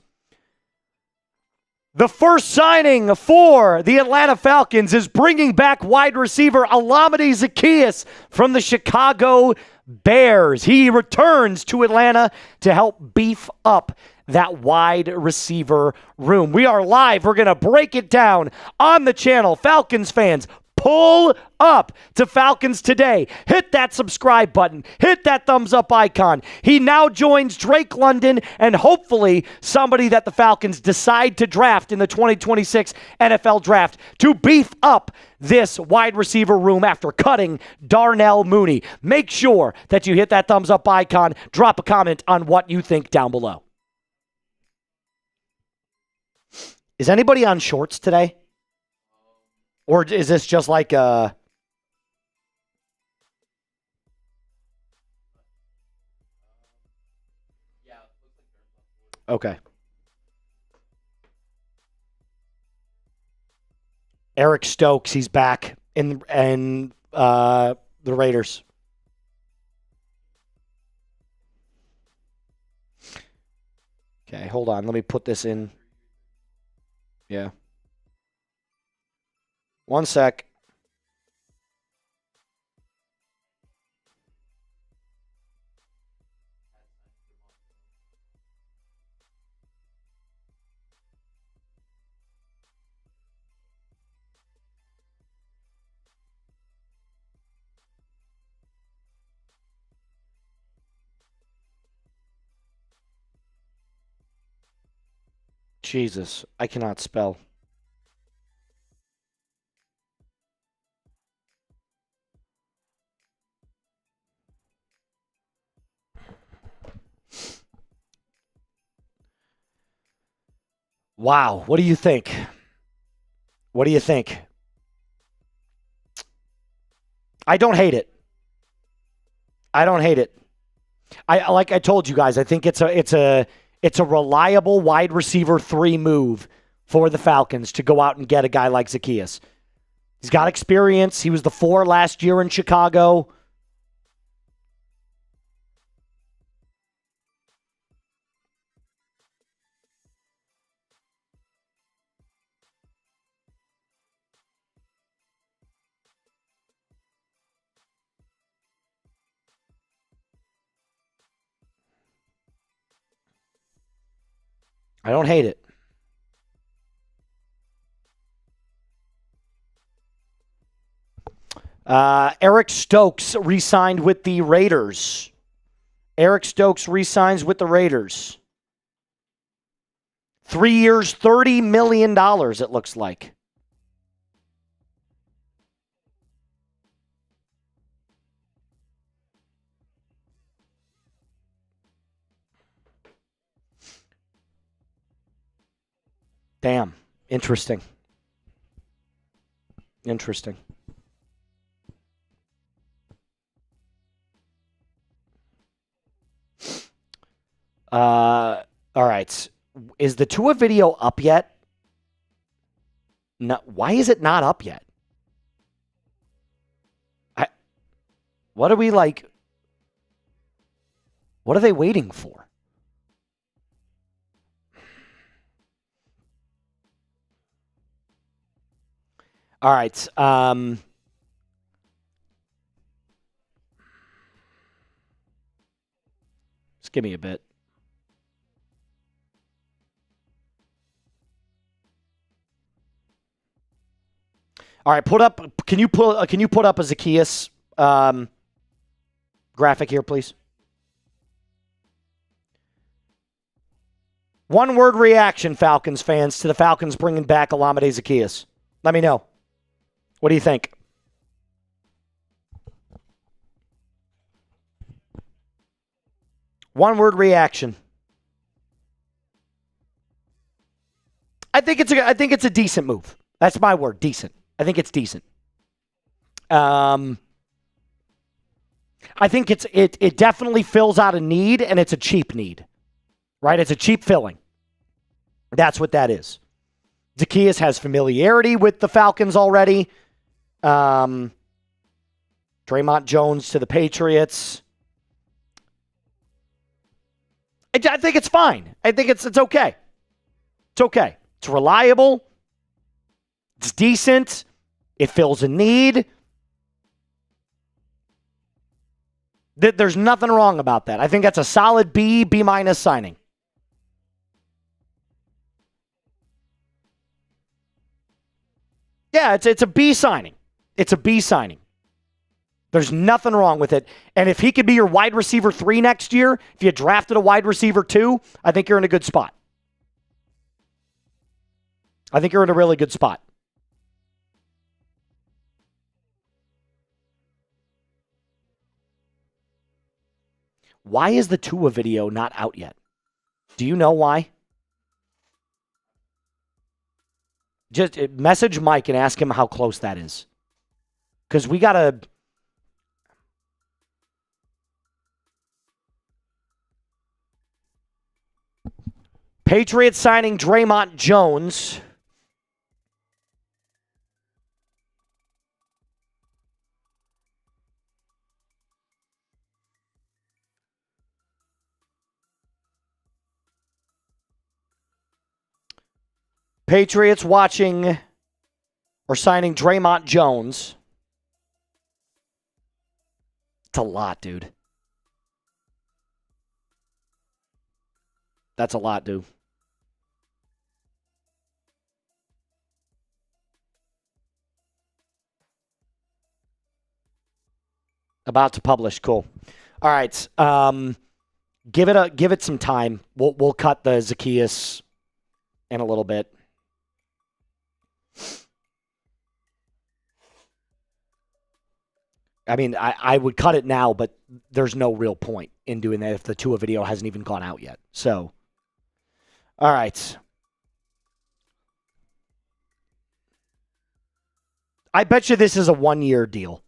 The first signing for the Atlanta Falcons is bringing back wide receiver Olamide Zacchaeus from the Chicago Bears. He returns to Atlanta to help beef up that wide receiver room. We are live. We're going to break it down on the channel. Falcons fans, pull up to Falcons Today. Hit that subscribe button. Hit that thumbs up icon. He now joins Drake London and hopefully somebody that the Falcons decide to draft in the 2026 NFL Draft to beef up this wide receiver room after cutting Darnell Mooney. Make sure that you hit that thumbs up icon. Drop a comment on what you think down below. Is anybody on shorts today? Or is this just like a... Okay. Eric Stokes, he's back in the Raiders. Okay, hold on. Let me put this in. Yeah. One sec. Jesus, I cannot spell. Wow, what do you think? What do you think? I don't hate it. I don't hate it. Like I told you guys, I think it's a reliable wide receiver 3 move for the Falcons to go out and get a guy like Zaccheaus. He's got experience. He was the 4 last year in Chicago. I don't hate it. Eric Stokes re-signed with the Raiders. Eric Stokes re-signs with the Raiders. 3 years, $30 million, it looks like. Damn. Interesting. Interesting. All right. Is the Tua video up yet? No. Why is it not up yet? What are we like? What are they waiting for? All right. Just give me a bit. All right, put up. Can you put up a Zaccheaus graphic here, please? One word reaction, Falcons fans, to the Falcons bringing back Olamide Zaccheaus. Let me know. What do you think? One word reaction. I think it's a decent move. That's my word, decent. I think it's decent. I think it definitely fills out a need, and it's a cheap need. Right? It's a cheap filling. That's what that is. Zaccheaus has familiarity with the Falcons already. Draymond Jones to the Patriots. I think it's fine. I think it's okay. It's okay. It's reliable. It's decent. It fills a need. There's nothing wrong about that. I think that's a solid B minus signing. Yeah, it's a B signing. It's a B signing. There's nothing wrong with it. And if he could be your wide receiver 3 next year, if you drafted a wide receiver 2, I think you're in a good spot. I think you're in a really good spot. Why is the Tua video not out yet? Do you know why? Just message Mike and ask him how close that is. Because we got to... Patriots signing Draymond Jones. Patriots watching or signing Draymond Jones. It's a lot, dude. That's a lot, dude. About to publish. Cool. All right. Give it some time. We'll cut the Zaccheaus in a little bit. I mean, I would cut it now, but there's no real point in doing that if the Tua video hasn't even gone out yet. So, all right. I bet you this is a 1-year deal.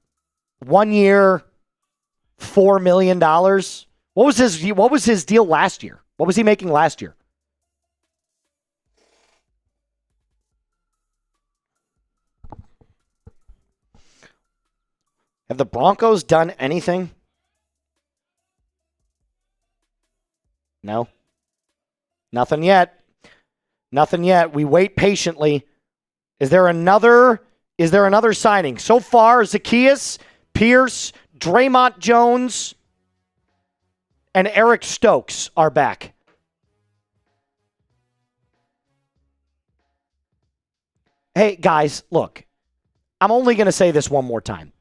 1 year, $4 million. What was his deal last year? What was he making last year? Have the Broncos done anything? No. Nothing yet. Nothing yet. We wait patiently. Is there another signing? So far, Zacchaeus, Pearce, Draymond Jones, and Eric Stokes are back. Hey, guys, look. I'm only going to say this one more time.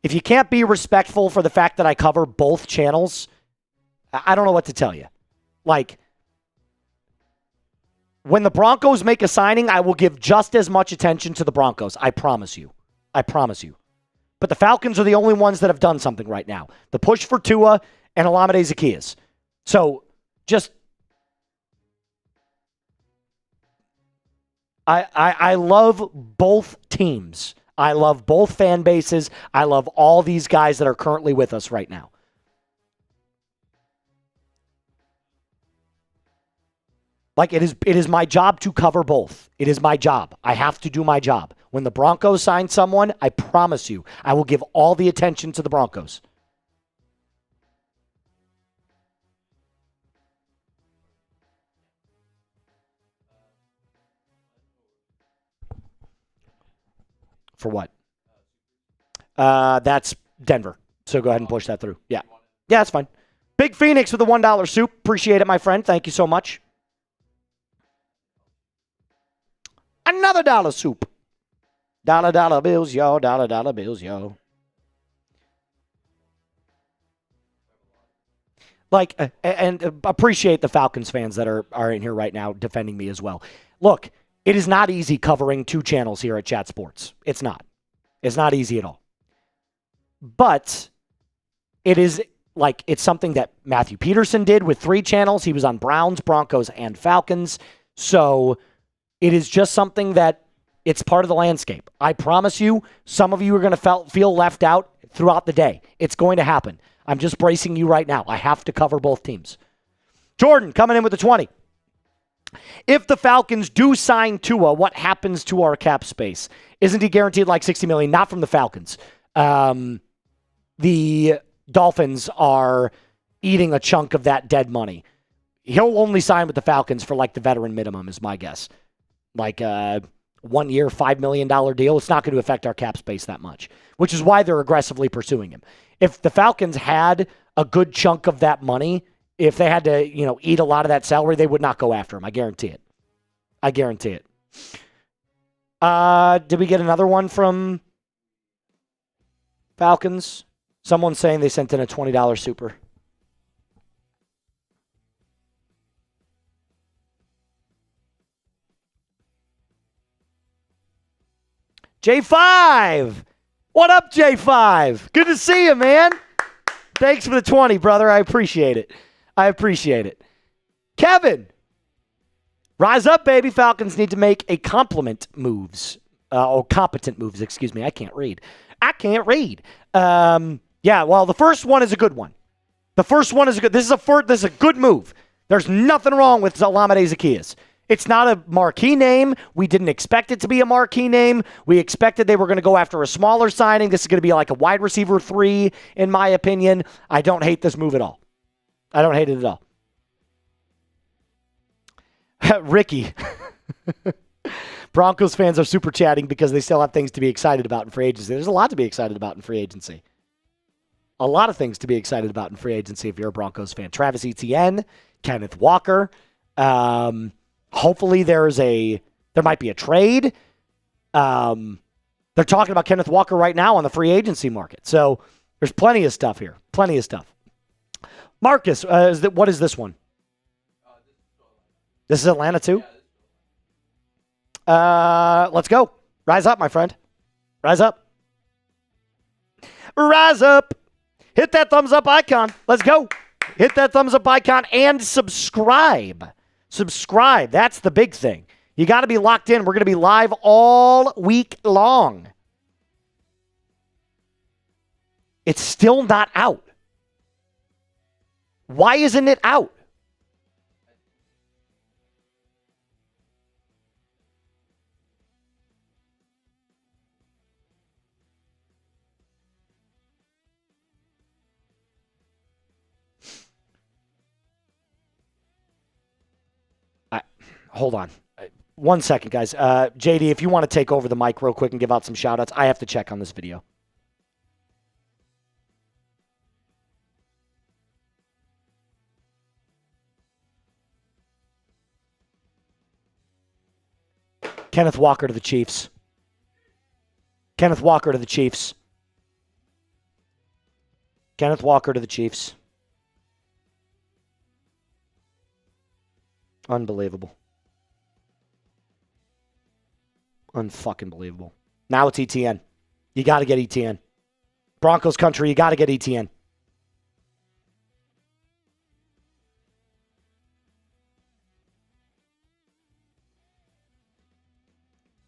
If you can't be respectful for the fact that I cover both channels, I don't know what to tell you. Like, when the Broncos make a signing, I will give just as much attention to the Broncos. I promise you. I promise you. But the Falcons are the only ones that have done something right now. The push for Tua and Olamide Zacchaeus. So, just... I love both teams. I love both fan bases. I love all these guys that are currently with us right now. Like, it is my job to cover both. It is my job. I have to do my job. When the Broncos sign someone, I promise you, I will give all the attention to the Broncos. For what? That's Denver. So go ahead and push that through. Yeah. Yeah, that's fine. Big Phoenix with the $1 soup. Appreciate it, my friend. Thank you so much. Another dollar soup. Dollar bills, yo. Dollar bills, yo. Like, and appreciate the Falcons fans that are in here right now defending me as well. Look, it is not easy covering two channels here at Chat Sports. It's not. It's not easy at all. But it is like, it's something that Matthew Peterson did with 3 channels. He was on Browns, Broncos, and Falcons. So it is just something that it's part of the landscape. I promise you, some of you are going to feel left out throughout the day. It's going to happen. I'm just bracing you right now. I have to cover both teams. Jordan coming in with the 20. If the Falcons do sign Tua, what happens to our cap space? Isn't he guaranteed like $60 million? Not from the Falcons. The Dolphins are eating a chunk of that dead money. He'll only sign with the Falcons for like the veteran minimum is my guess. Like a 1 year, $5 million deal. It's not going to affect our cap space that much, which is why they're aggressively pursuing him. If the Falcons had a good chunk of that money, if they had to, eat a lot of that salary, they would not go after him. I guarantee it. I guarantee it. Did we get another one from Falcons? Someone's saying they sent in a $20 super. J5! What up, J5? Good to see you, man. Thanks for the 20, brother. I appreciate it. Kevin, rise up, baby. Falcons need to make a competent moves, excuse me. I can't read. Yeah, well, the first one is a good one. This is a good move. There's nothing wrong with Olamide Zacchaeus. It's not a marquee name. We didn't expect it to be a marquee name. We expected they were going to go after a smaller signing. This is going to be like a wide receiver 3, in my opinion. I don't hate this move at all. I don't hate it at all. Ricky. Broncos fans are super chatting because they still have things to be excited about in free agency. There's a lot to be excited about in free agency. A lot of things to be excited about in free agency if you're a Broncos fan. Travis Etienne, Kenneth Walker. Hopefully there might be a trade. They're talking about Kenneth Walker right now on the free agency market. So there's plenty of stuff here. Plenty of stuff. Marcus, what is this one? This is Atlanta too? Let's go. Rise up, my friend. Rise up. Rise up. Hit that thumbs up icon. Let's go. Hit that thumbs up icon and subscribe. Subscribe. That's the big thing. You got to be locked in. We're going to be live all week long. It's still not out. Why isn't it out? Hold on. 1 second, guys. JD, if you want to take over the mic real quick and give out some shout-outs, I have to check on this video. Kenneth Walker to the Chiefs. Kenneth Walker to the Chiefs. Kenneth Walker to the Chiefs. Unbelievable. Unfucking believable. Now it's ETN. You got to get ETN. Broncos country, you got to get ETN.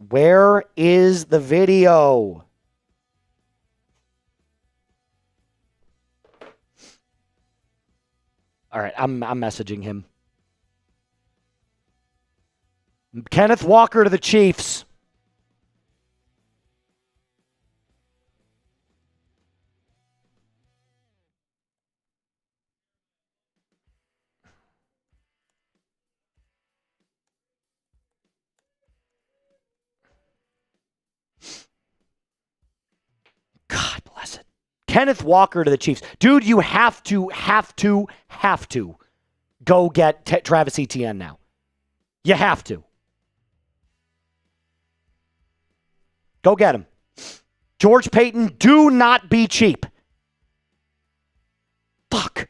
Where is the video? All right, I'm messaging him. Kenneth Walker to the Chiefs. God bless it. Kenneth Walker to the Chiefs. Dude, you have to go get Travis Etienne now. You have to. Go get him. George Payton, do not be cheap. Fuck.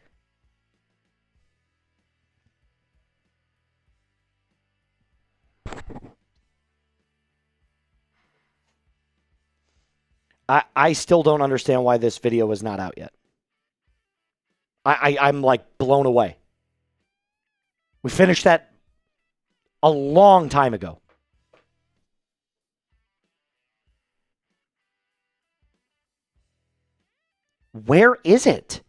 I still don't understand why this video is not out yet. I'm like blown away. We finished that a long time ago. Where is it?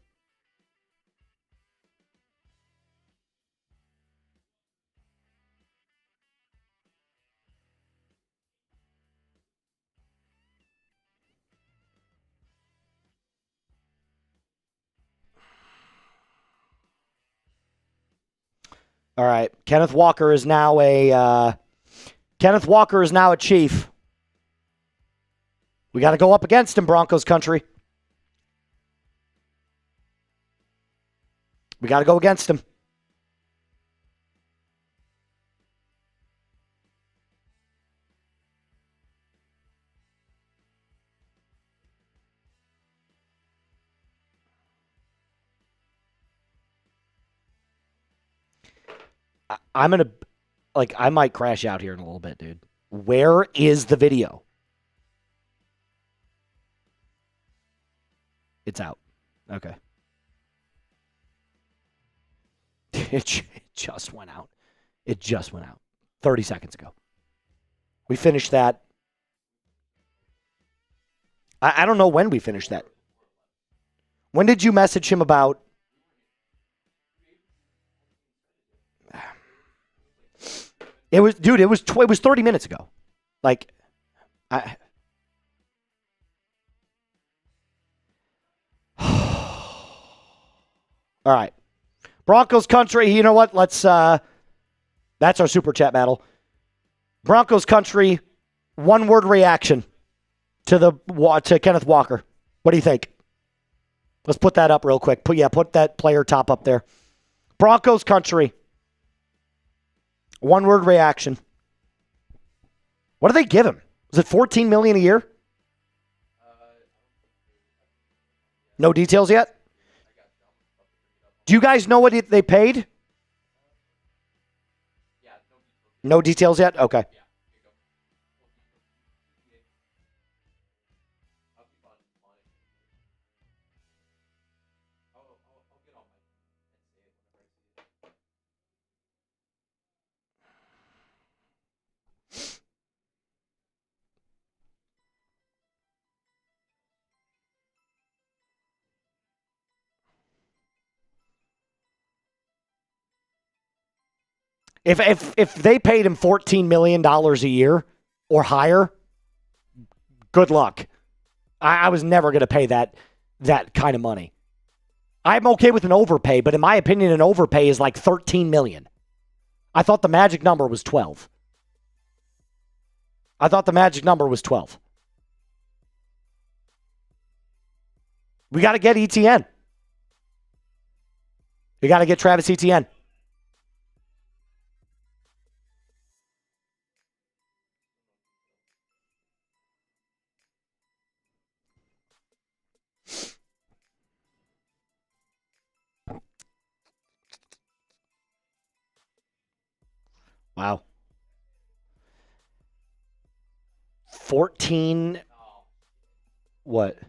All right. Kenneth Walker is now a Chief. We got to go up against him, Broncos country. We got to go against him. I'm going to, I might crash out here in a little bit, dude. Where is the video? It's out. Okay. It just went out. It just went out 30 seconds ago. We finished that. I don't know when we finished that. When did you message him about? It was 30 minutes ago. All right. Broncos country, you know what? That's our super chat battle. Broncos country, one-word reaction to Kenneth Walker. What do you think? Let's put that up real quick. Put that player top up there. Broncos country, one-word reaction. What do they give him? Was it $14 million a year? No details yet? Do you guys know what they paid? No details yet? Okay. If they paid him $14 million a year or higher, good luck. I was never going to pay that kind of money. I'm okay with an overpay, but in my opinion, an overpay is like $13 million. I thought the magic number was 12. We got to get ETN. We got to get Travis Etienne. Wow. 14. What?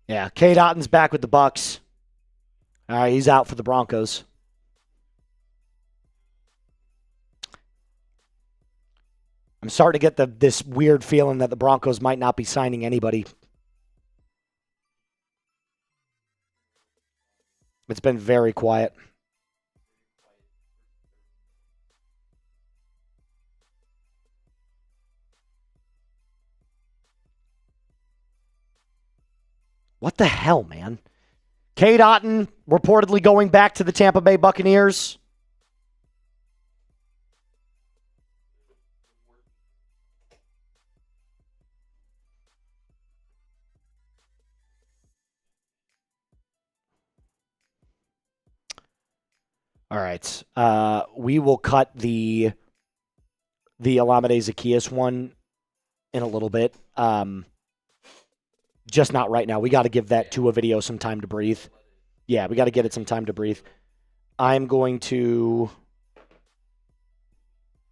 Yeah, Cade Otton's back with the Bucs. All right, he's out for the Broncos. I'm starting to get this weird feeling that the Broncos might not be signing anybody. It's been very quiet. What the hell, man? Cade Otton reportedly going back to the Tampa Bay Buccaneers. All right. We will cut the Olamide Zaccheaus one in a little bit. Just not right now. We got to give that Tua video some time to breathe. Yeah, we got to get it some time to breathe. I'm going to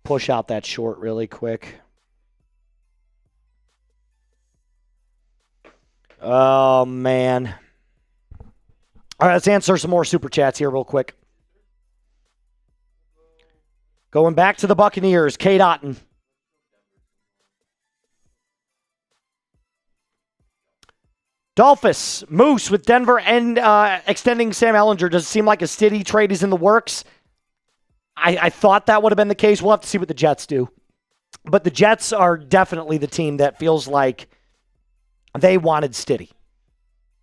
push out that short really quick. Oh, man. All right, let's answer some more Super Chats here real quick. Going back to the Buccaneers, Cade Otton. Dolphus, Moose with Denver and extending Sam Ehlinger. Does it seem like a steady trade is in the works? I thought that would have been the case. We'll have to see what the Jets do. But the Jets are definitely the team that feels like they wanted Stiddy.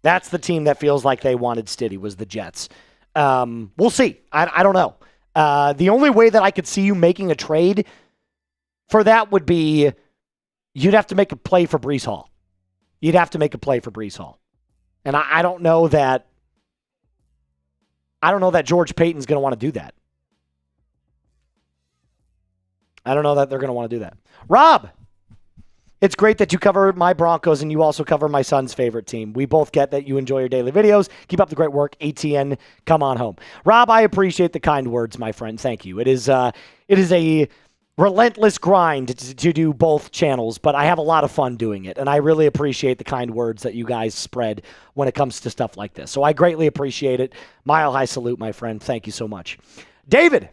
That's the team that feels like they wanted Stiddy, was the Jets. We'll see. I don't know. The only way that I could see you making a trade for that would be you'd have to make a play for Breece Hall. You'd have to make a play for Breece Hall. And I don't know that George Payton's going to want to do that. I don't know that they're going to want to do that. Rob, it's great that you cover my Broncos and you also cover my son's favorite team. We both get that you enjoy your daily videos. Keep up the great work. ATN, come on home. Rob, I appreciate the kind words, my friend. Thank you. It is a relentless grind to do both channels, but I have a lot of fun doing it, and I really appreciate the kind words that you guys spread when it comes to stuff like this. So I greatly appreciate it. Mile high salute, my friend. Thank you so much. David,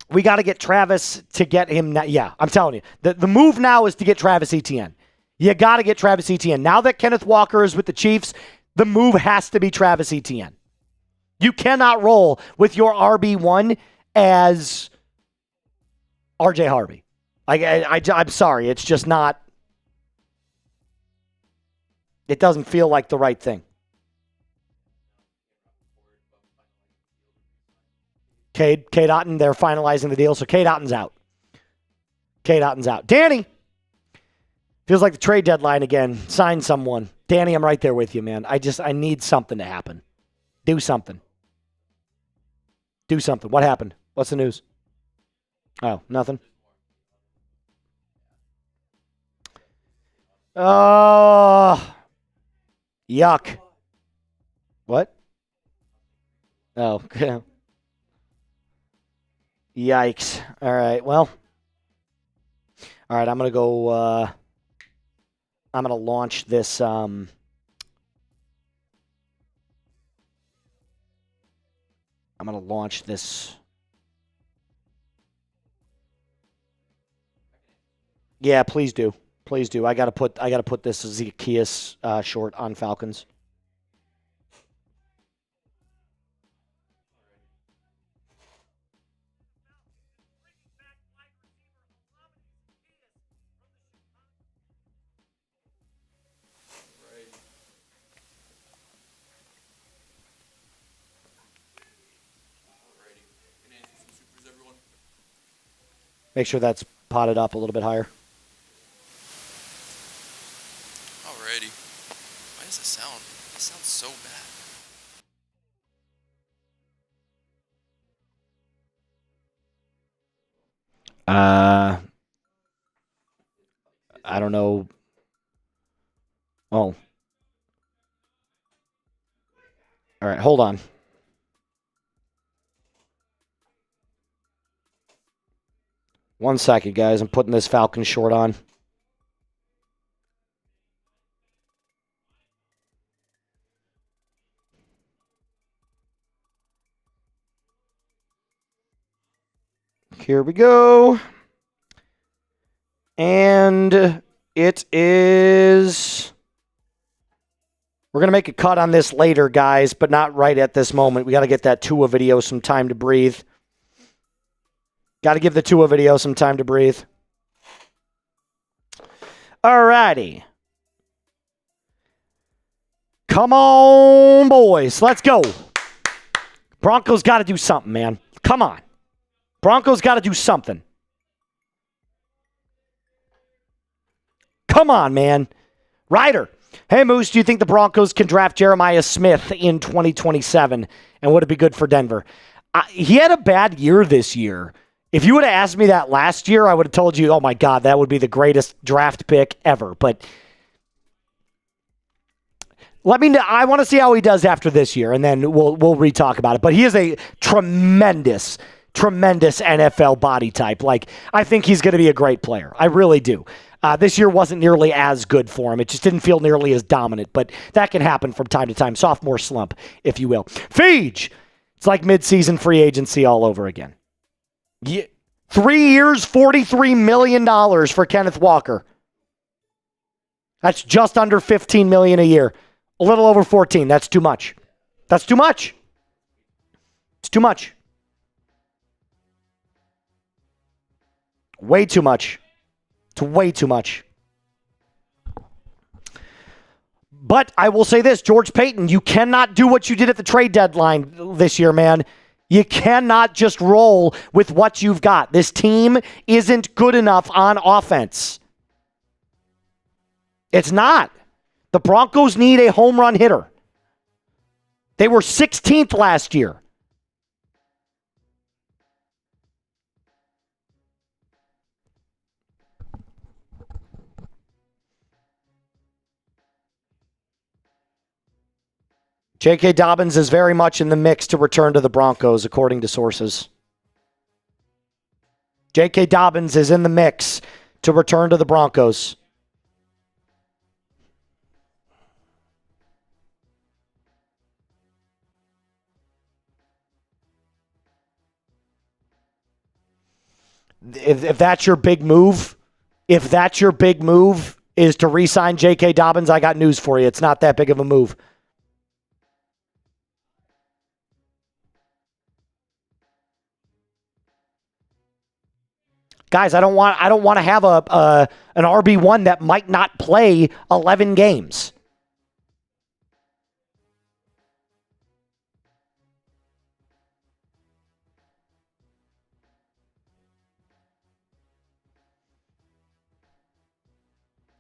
we got to get Travis to get him. Yeah, I'm telling you. The move now is to get Travis Etienne. You got to get Travis Etienne. Now that Kenneth Walker is with the Chiefs, the move has to be Travis Etienne. You cannot roll with your RB1 as RJ Harvey. I'm sorry. It's just not. It doesn't feel like the right thing. Cade Otton, they're finalizing the deal, so Cade Otton's out. Danny, feels like the trade deadline again. Sign someone. Danny, I'm right there with you, man. I need something to happen. Do something. What happened? What's the news? Oh, nothing. Oh, yuck. What? Oh, yikes. All right, well. All right, I'm going to go, I'm going to launch this, I'm going to launch this. Yeah, please do. Please do. I gotta put this Zaccheaus short on Falcons. Make sure that's potted up a little bit higher. Alrighty. Why does it sound? It sounds so bad. I don't know. Oh. All right, hold on. One second, guys. I'm putting this Falcon short on. Here we go. And it is... We're going to make a cut on this later, guys, but not right at this moment. We got to get that Tua video some time to breathe. Got to give the Tua video some time to breathe. Alrighty. Come on, boys. Let's go. Broncos got to do something, man. Come on. Broncos got to do something. Come on, man. Ryder. Hey, Moose, do you think the Broncos can draft Jeremiah Smith in 2027? And would it be good for Denver? He had a bad year this year. If you would have asked me that last year, I would have told you, oh, my God, that would be the greatest draft pick ever. But let me know. I want to see how he does after this year, and then we'll re-talk about it. But he is a tremendous NFL body type. Like, I think he's going to be a great player. I really do. This year wasn't nearly as good for him. It just didn't feel nearly as dominant, but that can happen from time to time. Sophomore slump, if you will. Feege! It's like midseason free agency all over again. 3 years, $43 million for Kenneth Walker. That's just under $15 million a year. A little over 14. That's too much. That's too much. It's too much. Way too much. It's way too much. But I will say this, George Payton, you cannot do what you did at the trade deadline this year, man. You cannot just roll with what you've got. This team isn't good enough on offense. It's not. The Broncos need a home run hitter. They were 16th last year. J.K. Dobbins is very much in the mix to return to the Broncos, according to sources. J.K. Dobbins is in the mix to return to the Broncos. If that's your big move, is to re-sign J.K. Dobbins, I got news for you. It's not that big of a move. Guys, I don't want to have an RB1 that might not play 11 games.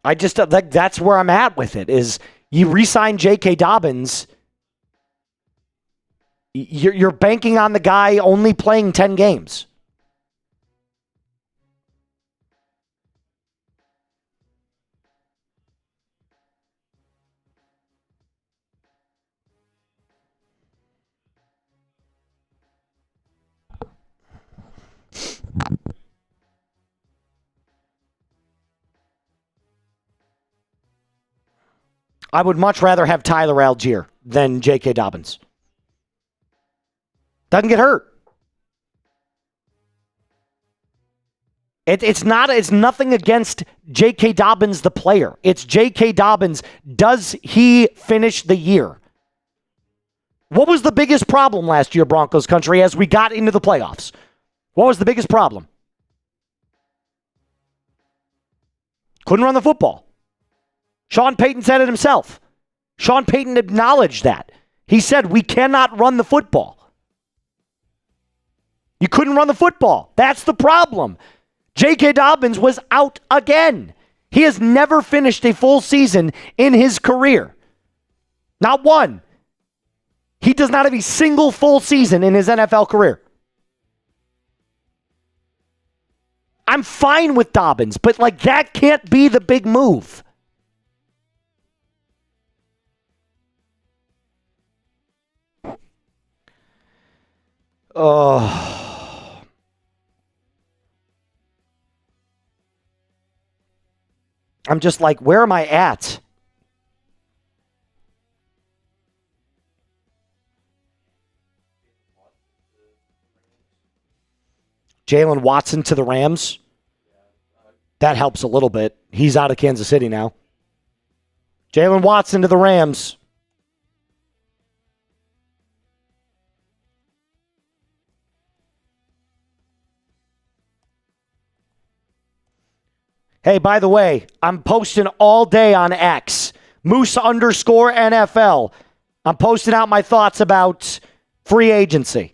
That's where I'm at with it, is you re-sign J.K. Dobbins, you're banking on the guy only playing 10 games. I would much rather have Tyler Algier than J.K. Dobbins. Doesn't get hurt. It's nothing against J.K. Dobbins, the player. It's J.K. Dobbins. Does he finish the year? What was the biggest problem last year, Broncos country, as we got into the playoffs? What was the biggest problem? Couldn't run the football. Sean Payton said it himself. Sean Payton acknowledged that. He said, we cannot run the football. You couldn't run the football. That's the problem. J.K. Dobbins was out again. He has never finished a full season in his career. Not one. He does not have a single full season in his NFL career. I'm fine with Dobbins, but like that can't be the big move. Oh. I'm just like, where am I at? Jalon Watson to the Rams. That helps a little bit. He's out of Kansas City now. Jalon Watson to the Rams. Hey, by the way, I'm posting all day on X. Moose_NFL. I'm posting out my thoughts about free agency.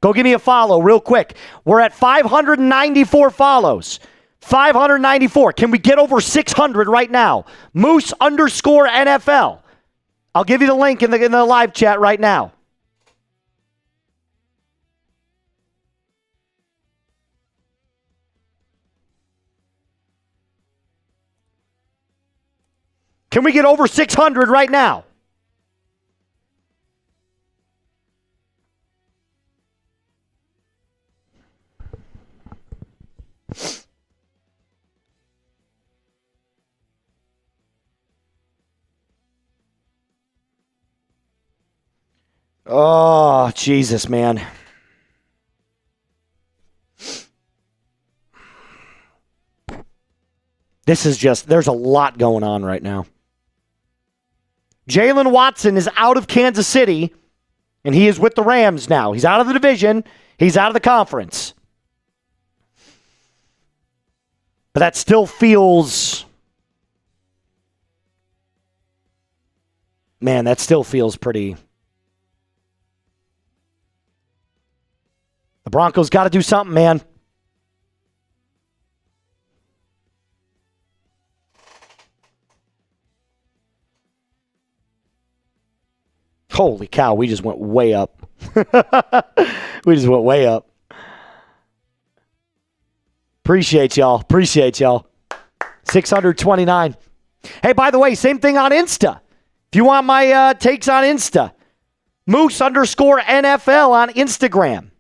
Go give me a follow real quick. We're at 594 follows. 594. Can we get over 600 right now? Moose_NFL. I'll give you the link in the live chat right now. Can we get over 600 right now? Oh, Jesus, man. This is just, there's a lot going on right now. Jalon Watson is out of Kansas City, and he is with the Rams now. He's out of the division. He's out of the conference. But that still feels... Man, that still feels pretty... The Broncos got to do something, man. Holy cow, we just went way up. We just went way up. Appreciate y'all. 629. Hey, by the way, same thing on Insta. If you want my takes on Insta, Moose_NFL on Instagram.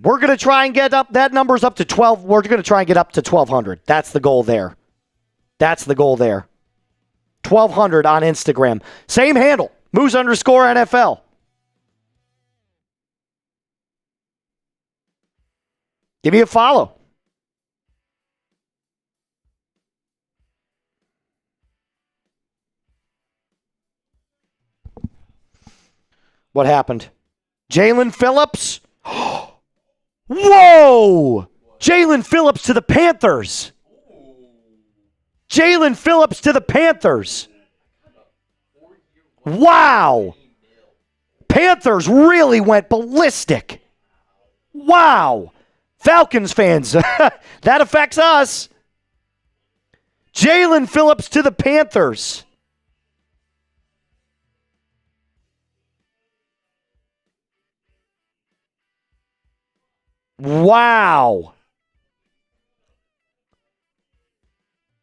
We're going to try and get up, that number's up to 12. We're going to try and get up to 1,200. That's the goal there. 1,200 on Instagram. Same handle, Moose_NFL. Give me a follow. What happened? Jalen Phillips? Whoa! Jalen Phillips to the Panthers. Jalen Phillips to the Panthers. Wow. Panthers really went ballistic. Wow. Falcons fans, that affects us. Jalen Phillips to the Panthers. Wow.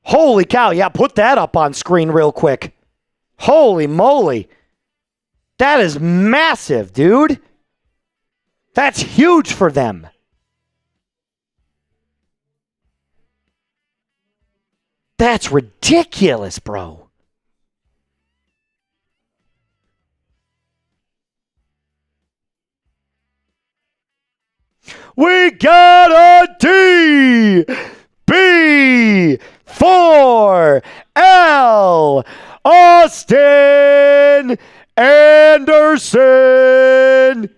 Holy cow. Yeah, put that up on screen real quick. Holy moly. That is massive, dude. That's huge for them. That's ridiculous, bro. We got a DB4L Austin Anderson.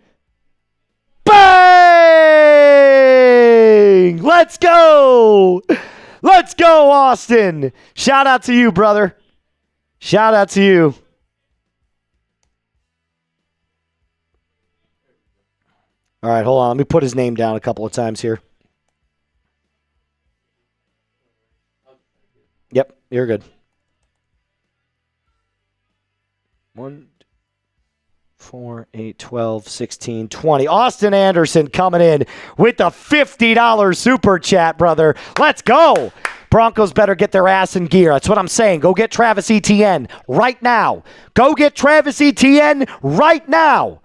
Bang! Let's go! Let's go, Austin. Shout out to you, brother. Shout out to you. All right, hold on. Let me put his name down a couple of times here. Yep, you're good. 1, 4, 8, 12, 16, 20. Austin Anderson coming in with the $50 super chat, brother. Let's go. Broncos better get their ass in gear. That's what I'm saying. Go get Travis Etienne right now. Go get Travis Etienne right now.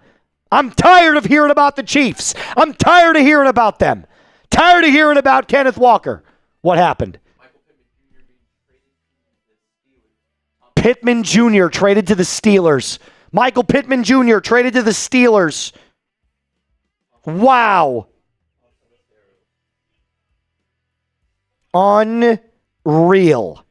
I'm tired of hearing about the Chiefs. I'm tired of hearing about them. Tired of hearing about Kenneth Walker. What happened? Pittman Jr. traded to the Steelers. Michael Pittman Jr. traded to the Steelers. Wow. Unreal.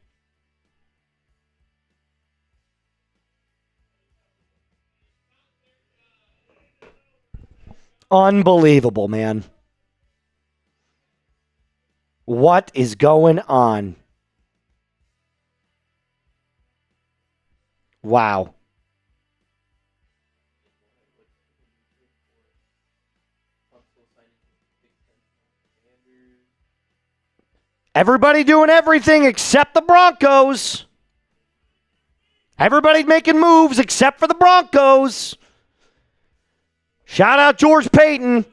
Unbelievable, man. What is going on? Wow. Everybody doing everything except the Broncos. Everybody making moves except for the Broncos. Shout out George Payton.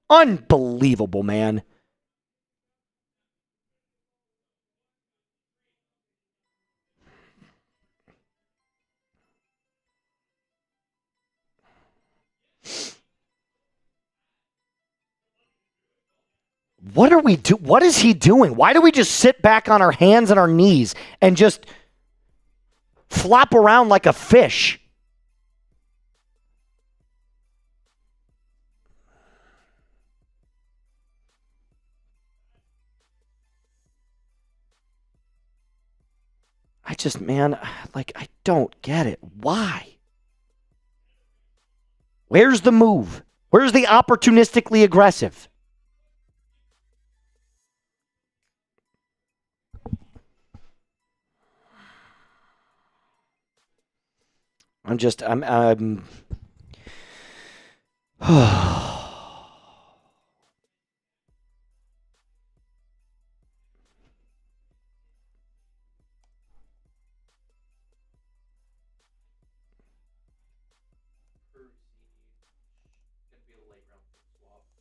Unbelievable, man. What are we do? What is he doing? Why do we just sit back on our hands and our knees and just flop around like a fish? I don't get it. Why? Where's the move? Where's the opportunistically aggressive? I'm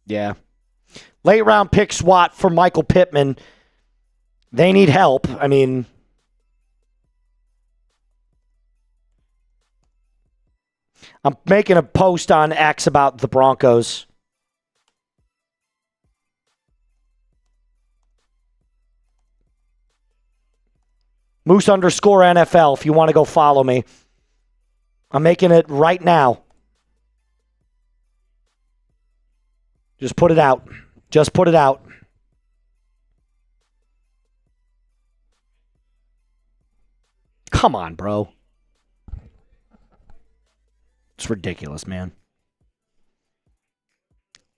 Yeah. Late round pick swat for Michael Pittman. They need help. I mean, I'm making a post on X about the Broncos. Moose _ NFL if you want to go follow me. I'm making it right now. Just put it out. Just put it out. Come on, bro. It's ridiculous, man.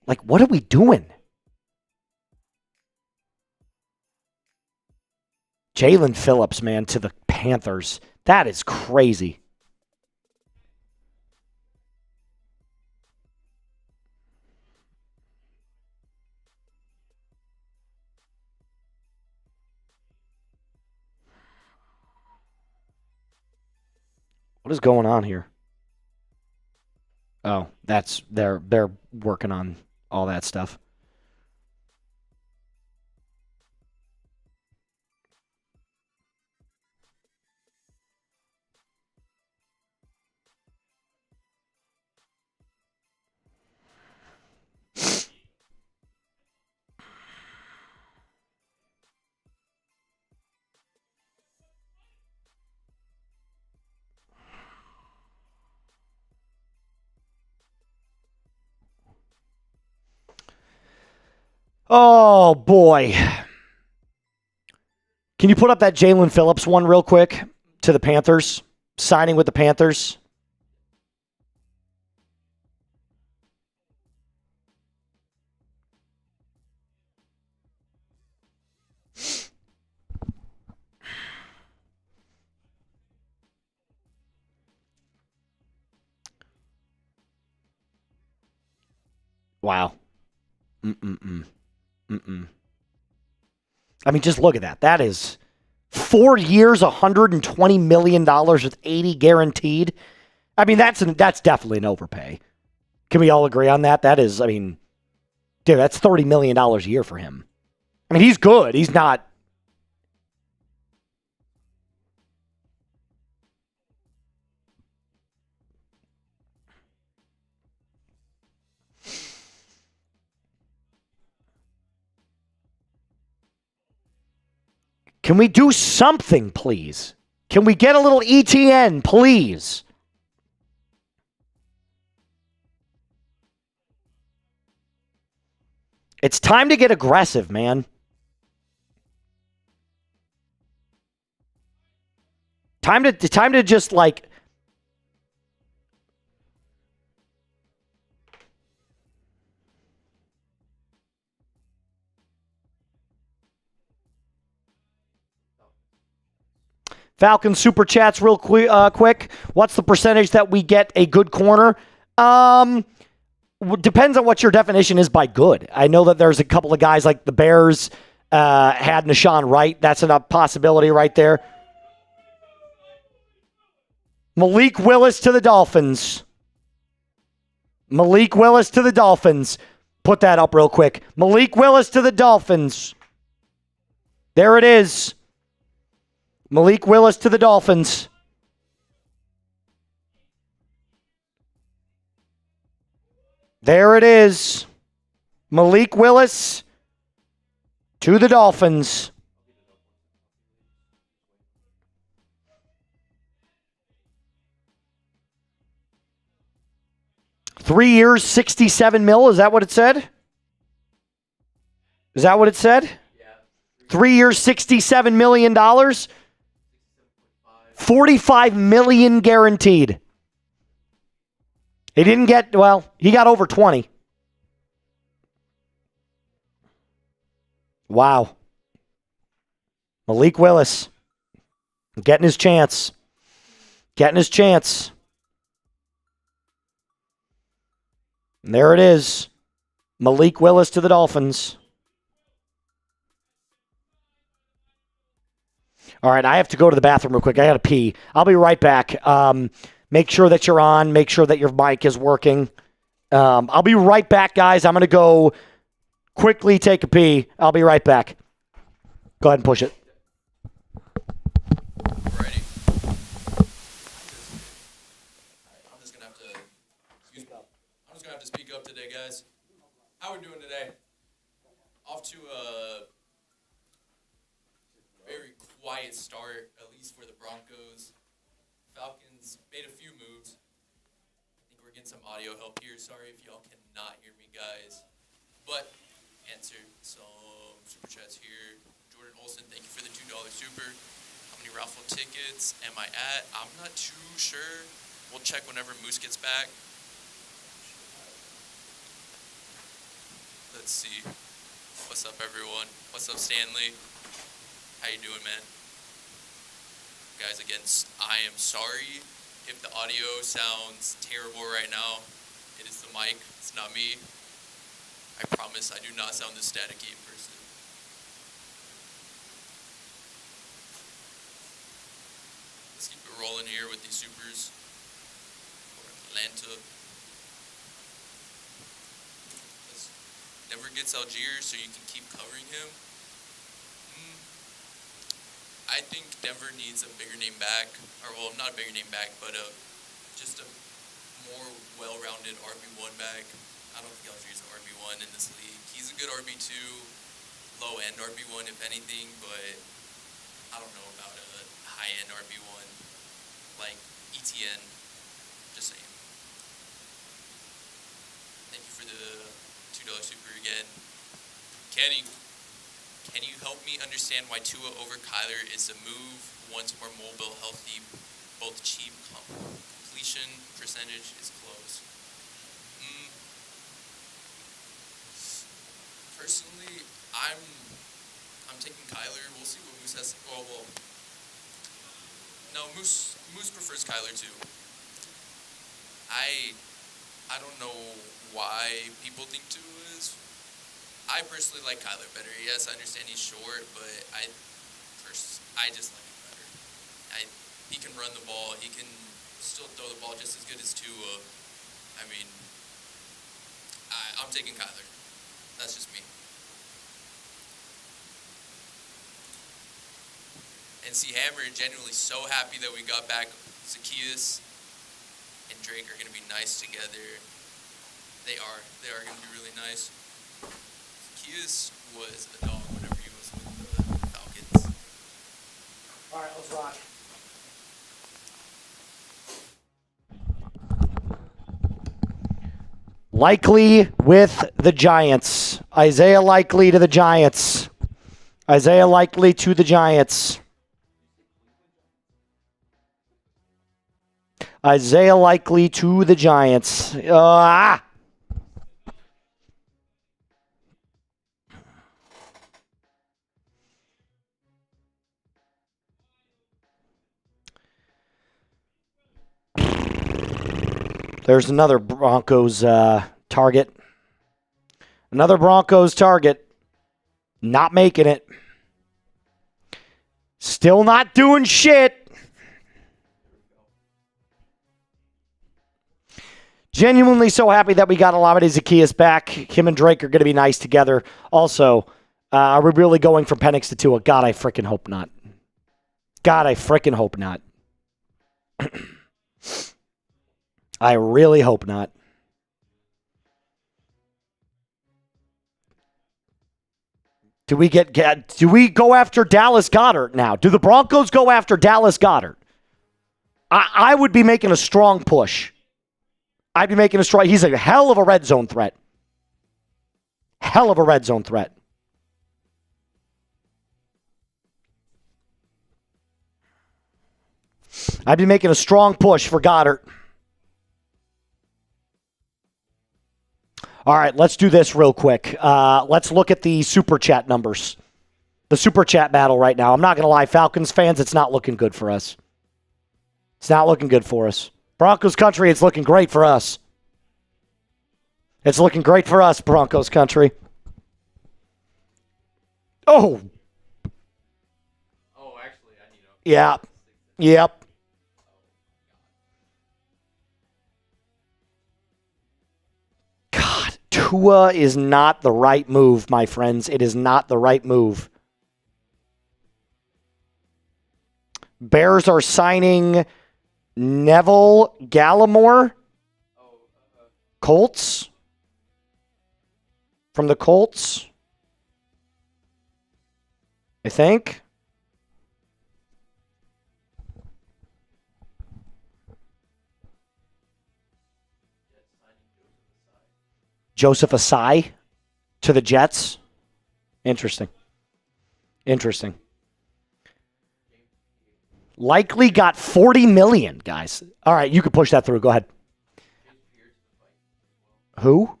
Like, what are we doing? Jalen Phillips, man, to the Panthers. That is crazy. What is going on here? Oh, that's they're working on all that stuff. Oh, boy. Can you put up that Jalen Phillips one real quick to the Panthers? Signing with the Panthers. Wow. Mm-mm-mm. Mm-mm. I mean, just look at that. That is 4 years, $120 million with 80 guaranteed. I mean, that's definitely an overpay. Can we all agree on that? That is, I mean, dude, that's $30 million a year for him. I mean, he's good. He's not. Can we do something, please? Can we get a little ETN, please? It's time to get aggressive, man. Time to just like Falcons super chats real quick. What's the percentage that we get a good corner? Depends on what your definition is by good. I know that there's a couple of guys like the Bears had Nashawn Wright. That's a possibility right there. Malik Willis to the Dolphins. Malik Willis to the Dolphins. Put that up real quick. Malik Willis to the Dolphins. There it is. Malik Willis to the Dolphins. There it is. Malik Willis to the Dolphins. $3 years, $67 million. Is that what it said? Is that what it said? Yeah. 3 years, $67 million. $45 million guaranteed. He didn't get, well, he got over 20. Wow. Malik Willis getting his chance. Getting his chance. And there it is. Malik Willis to the Dolphins. All right, I have to go to the bathroom real quick. I got to pee. I'll be right back. Make sure that you're on. Make sure that your mic is working. I'll be right back, guys. I'm going to go quickly take a pee. I'll be right back. Go ahead and push it. Alrighty. I'm just gonna have to speak up today, guys. How we doing today? Off to a very quiet start, at least for the Broncos. Falcons made a few moves. I think we're getting some audio help here. Sorry if y'all cannot hear me, guys. But answer some super chats here. Jordan Olson, thank you for the $2 super. How many raffle tickets am I at? I'm not too sure. We'll check whenever Moose gets back. Let's see. What's up, everyone? What's up, Stanley? How you doing, man? Guys, again, I am sorry if the audio sounds terrible right now. It is the mic. It's not me. I promise I do not sound this staticky in person. Let's keep it rolling here with these supers for Atlanta. Never gets Algier, so you can keep covering him. I think Denver needs a bigger name back, or well, not a bigger name back, but just a more well-rounded RB1 back. I don't think Algier's an RB1 in this league. He's a good RB2, low-end RB1 if anything, but I don't know about a high-end RB1 like ETN. Just saying. Thank you for the $2 super again. Kenny, can you help me understand why Tua over Kyler is a move? One's more mobile, healthy, both cheap. Completion percentage is close. Personally, I'm taking Kyler. We'll see what Moose has. No, Moose prefers Kyler too. I don't know why people think Tua is. I personally like Kyler better. Yes, I understand he's short, but I just like him better. He can run the ball. He can still throw the ball just as good as Tua. I mean, I'm taking Kyler. That's just me. And see, Hammer genuinely so happy that we got back. Zacchaeus and Drake are going to be nice together. They are going to be really nice. Zacchaeus was a dog whenever he was with the Falcons. All right, let's rock. Likely with the Giants. Isaiah Likely to the Giants. Isaiah Likely to the Giants. Isaiah Likely to the Giants. There's another Broncos target. Another Broncos target. Not making it. Still not doing shit. Genuinely so happy that we got Olamide Zacchaeus back. Him and Drake are going to be nice together. Also, are we really going from Penix to Tua? God, I freaking hope not. God, I freaking hope not. I really hope not. Do we go after Dallas Goedert now? Do the Broncos go after Dallas Goedert? I would be making a strong push. I'd be making a strong. He's a hell of a red zone threat. Hell of a red zone threat. I'd be making a strong push for Goddard. All right, let's do this real quick. Let's look at the Super Chat numbers. The Super Chat battle right now. I'm not going to lie, Falcons fans, it's not looking good for us. It's not looking good for us. Broncos country, it's looking great for us. It's looking great for us, Broncos country. Oh. Oh, actually, I need to. Yeah. Yep. God, Tua is not the right move, my friends. It is not the right move. Bears are signing Neville Gallimore. Colts. From the Colts. I think. Joseph Asai to the Jets. Interesting. Likely got $40 million, guys. All right, you can push that through. Go ahead. Who?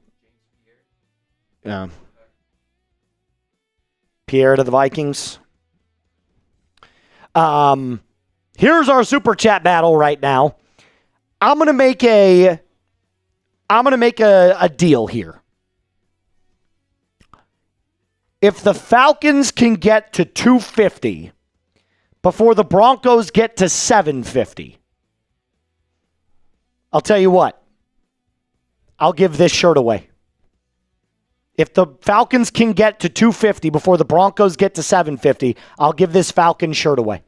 Pierre to the Vikings. Here's our Super Chat battle right now. I'm gonna make a deal here. If the Falcons can get to 250 before the Broncos get to 750, I'll tell you what. I'll give this shirt away. If the Falcons can get to 250 before the Broncos get to 750, I'll give this Falcon shirt away.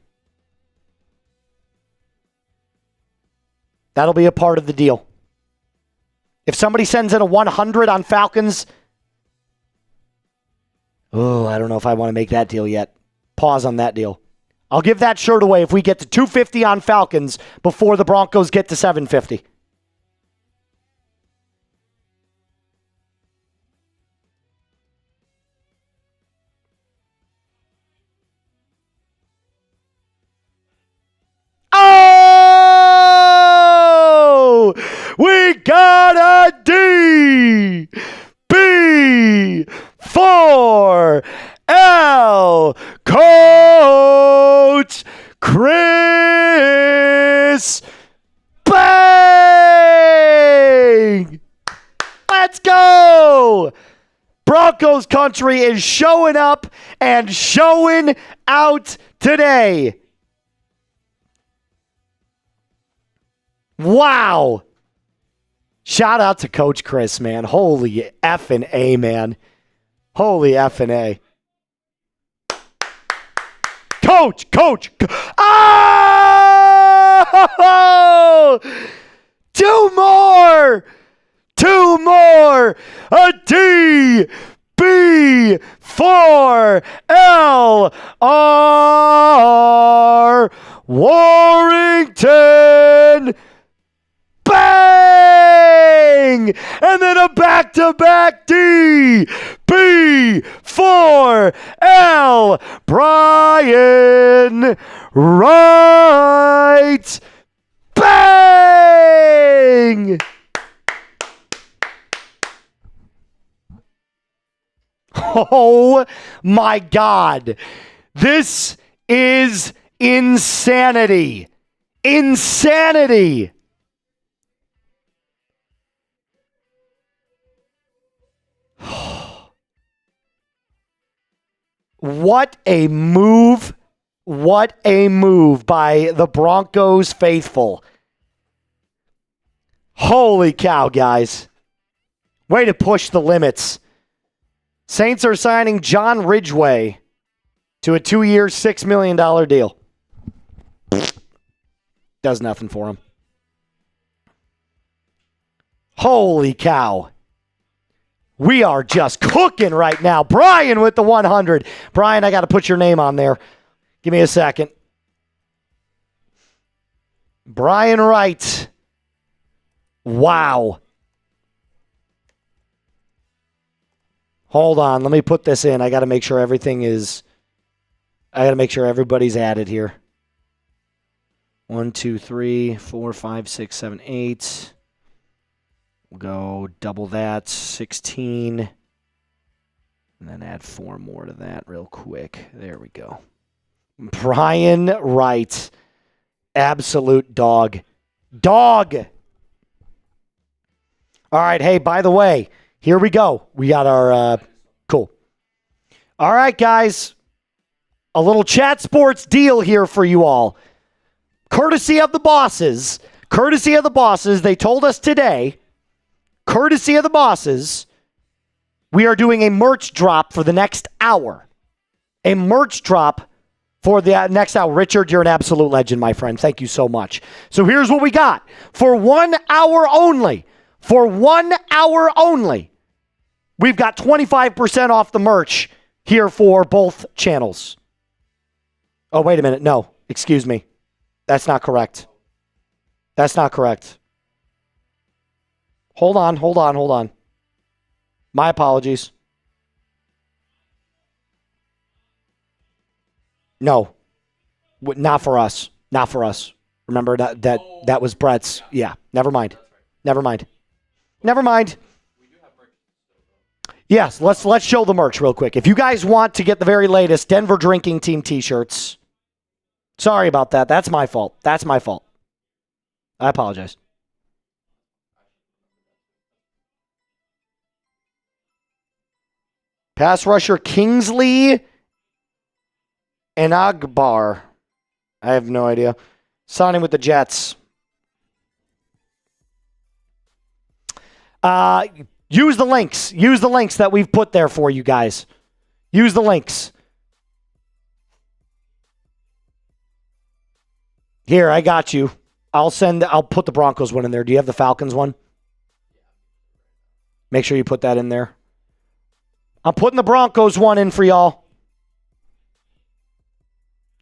That'll be a part of the deal. If somebody sends in a 100 on Falcons, I don't know if I want to make that deal yet. Pause on that deal. I'll give that shirt away if we get to 250 on Falcons before the Broncos get to 750. Oh! We got a D! B! 4! Coach Chris Bang! Let's go! Broncos country is showing up and showing out today. Wow. Shout out to Coach Chris, man. Holy effing A, man. Holy effing A. Coach. Oh! Two more. A DB4LR Warrington. Bang! And then a back-to-back DB4L Brian Wright. Bang! Oh my God. This is insanity. Insanity. What a move. What a move by the Broncos faithful. Holy cow, guys. Way to push the limits. Saints are signing John Ridgeway to a 2-year, $6 million deal. Does nothing for him. Holy cow. We are just cooking right now. Brian with the 100. Brian, I got to put your name on there. Give me a second. Brian Wright. Wow. Hold on. Let me put this in. I got to make sure everybody's added here. 1, 2, 3, 4, 5, 6, 7, 8. We'll go double that, 16. And then add 4 more to that real quick. There we go. Brian Wright. Absolute dog. Dog! All right, hey, by the way, here we go. We got our, cool. All right, guys. A little chat sports deal here for you all. Courtesy of the bosses. They told us today. Courtesy of the bosses, we are doing a merch drop for the next hour. A merch drop for the next hour. Richard, you're an absolute legend, my friend. Thank you so much. So here's what we got. For 1 hour only, we've got 25% off the merch here for both channels. Oh, wait a minute. No, excuse me. That's not correct. Hold on. My apologies. No. Not for us. Remember that was Brett's. Yeah, never mind. Yes, let's show the merch real quick. If you guys want to get the very latest Denver Drinking Team t-shirts. Sorry about that. That's my fault. I apologize. Pass rusher Kingsley and Agbar. I have no idea. Signing with the Jets. Use the links. Use the links that we've put there for you guys. Use the links. Here, I got you. I'll put the Broncos one in there. Do you have the Falcons one? Make sure you put that in there. I'm putting the Broncos one in for y'all.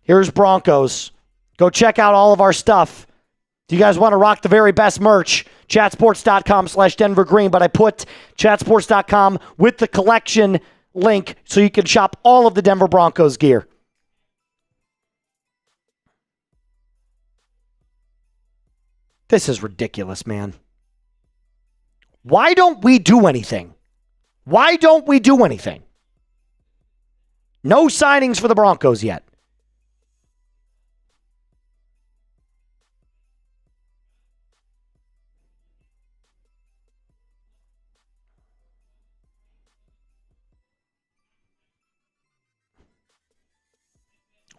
Here's Broncos. Go check out all of our stuff. Do you guys want to rock the very best merch? Chatsports.com/Denver Green, but I put chatsports.com with the collection link so you can shop all of the Denver Broncos gear. This is ridiculous, man. Why don't we do anything? No signings for the Broncos yet.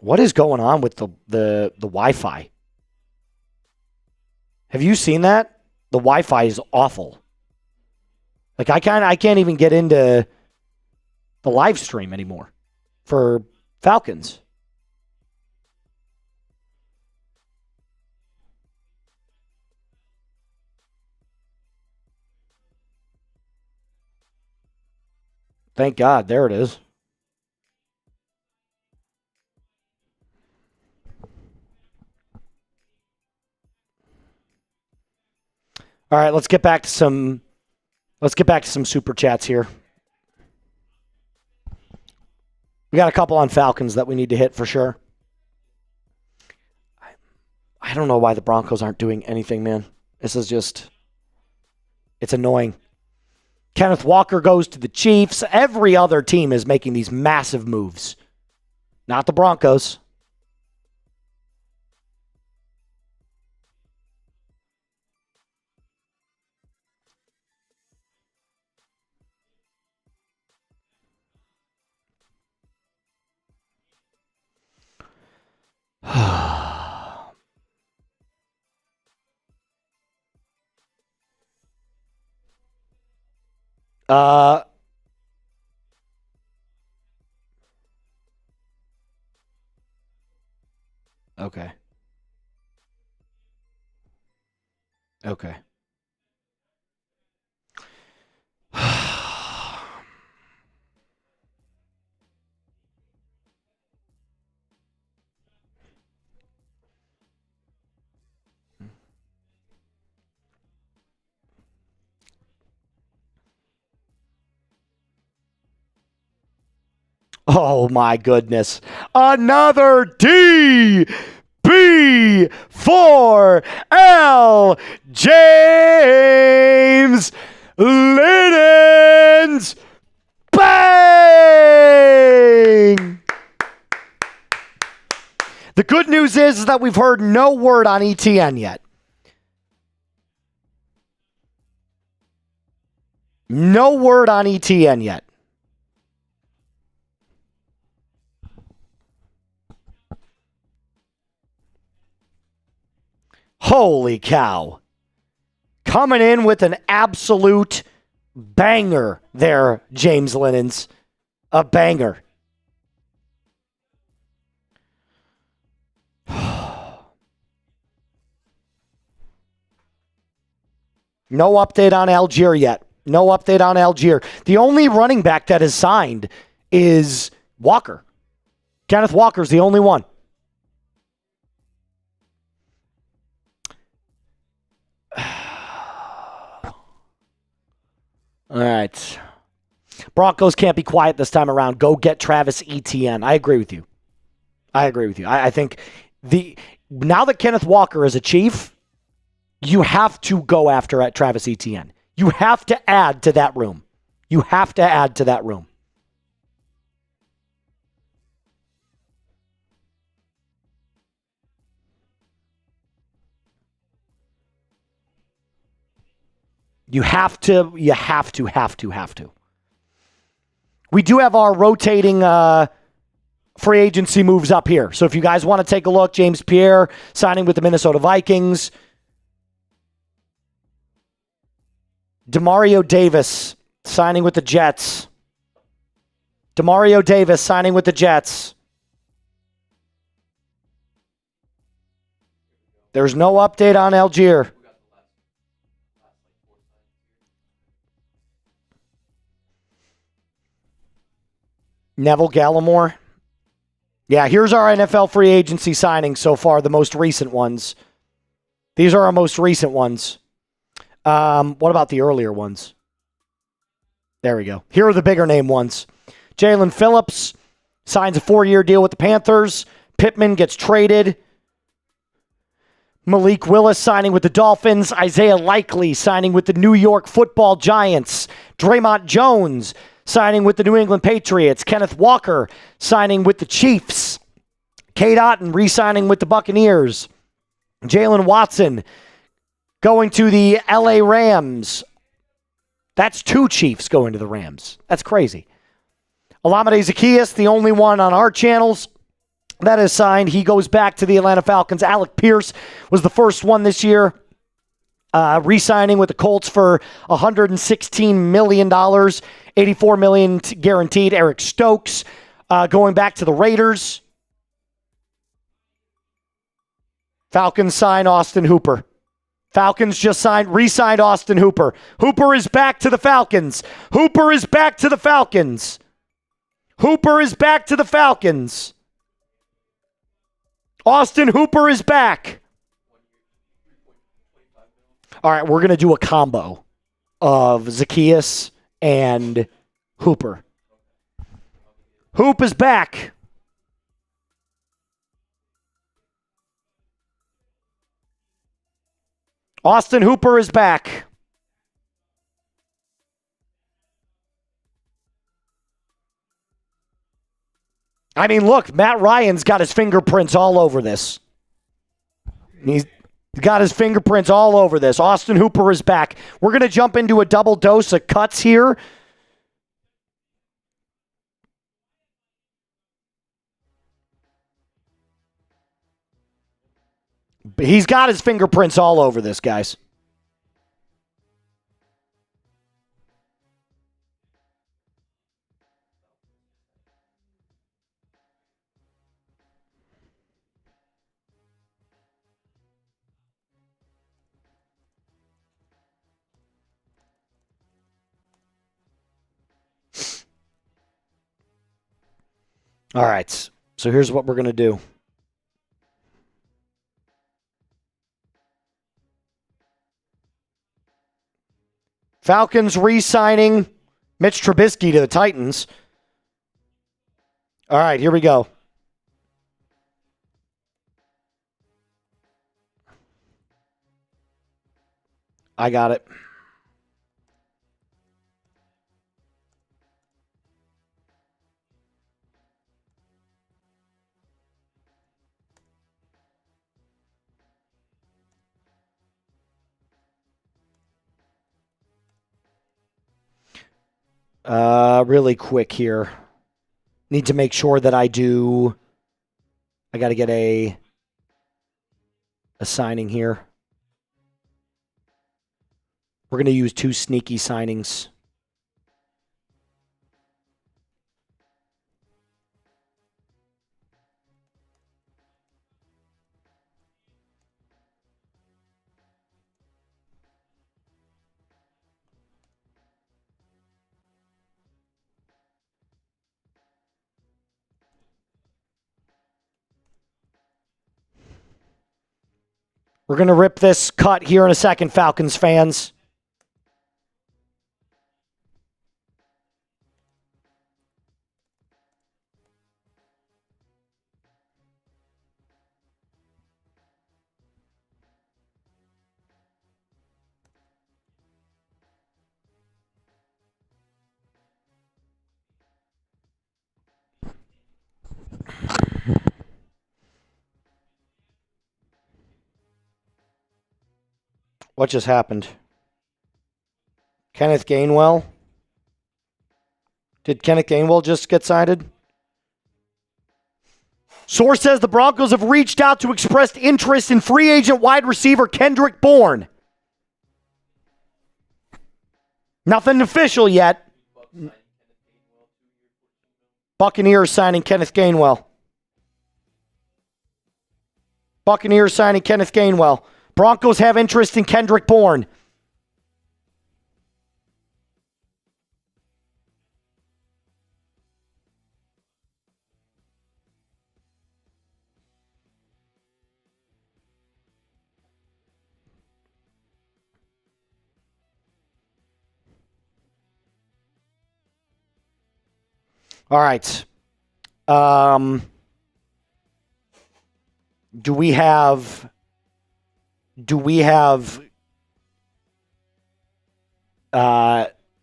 What is going on with the Wi-Fi? Have you seen that? The Wi-Fi is awful. Like I can't even get into the live stream anymore for Falcons. Thank God. There it is. All right, let's get back to some super chats here. We got a couple on Falcons that we need to hit for sure. I don't know why the Broncos aren't doing anything, man. This is just, it's annoying. Kenneth Walker goes to the Chiefs. Every other team is making these massive moves. Not the Broncos. Okay. Okay. Oh my goodness. Another DB4L James Linens. Bang! The good news is that we've heard no word on ETN yet. No word on ETN yet. Holy cow. Coming in with an absolute banger there, James Linens. A banger. No update on Algier yet. No update on Algier. The only running back that is signed is Walker. Kenneth Walker's the only one. All right. Broncos can't be quiet this time around. Go get Travis Etienne. I agree with you. I think now that Kenneth Walker is a Chief, you have to go after at Travis Etienne. You have to add to that room. You have to add to that room. You have to. We do have our rotating free agency moves up here. So if you guys want to take a look, James Pearce signing with the Minnesota Vikings. Demario Davis signing with the Jets. Demario Davis signing with the Jets. There's no update on Algier. Neville Gallimore. Yeah, here's our NFL free agency signings so far, the most recent ones. These are our most recent ones. What about the earlier ones? There we go. Here are the bigger name ones. Jalen Phillips signs a 4-year deal with the Panthers. Pittman gets traded. Malik Willis signing with the Dolphins. Isaiah Likely signing with the New York Football Giants. Draymond Jones signing with the New England Patriots. Kenneth Walker signing with the Chiefs. Cade Otton re-signing with the Buccaneers. Jalen Watson going to the LA Rams. That's 2 Chiefs going to the Rams. That's crazy. Olamide Zaccheaus, the only one on our channels, that is signed. He goes back to the Atlanta Falcons. Alec Pierce was the first one this year, re-signing with the Colts for $116 million, $84 million guaranteed. Eric Stokes going back to the Raiders. Falcons sign Austin Hooper. Falcons just re-signed Austin Hooper. Hooper is back to the Falcons. Hooper is back to the Falcons. Hooper is back to the Falcons. Austin Hooper is back. All right, we're going to do a combo of Zacchaeus and Hooper. Hoop is back. Austin Hooper is back. I mean, look, Matt Ryan's got his fingerprints all over this. He's got his fingerprints all over this. Austin Hooper is back. We're going to jump into a double dose of cuts here. He's got his fingerprints all over this, guys. All right, so here's what we're going to do. Falcons re-signing Mitch Trubisky to the Titans. All right, here we go. I got it. Really quick here. Need to make sure that I got to get a signing here. We're going to use 2 sneaky signings. We're going to rip this cut here in a second, Falcons fans. What just happened? Kenneth Gainwell? Did Kenneth Gainwell just get signed? Source says the Broncos have reached out to express interest in free agent wide receiver Kendrick Bourne. Nothing official yet. Buccaneers signing Kenneth Gainwell. Buccaneers signing Kenneth Gainwell. Broncos have interest in Kendrick Bourne. All right. Do we have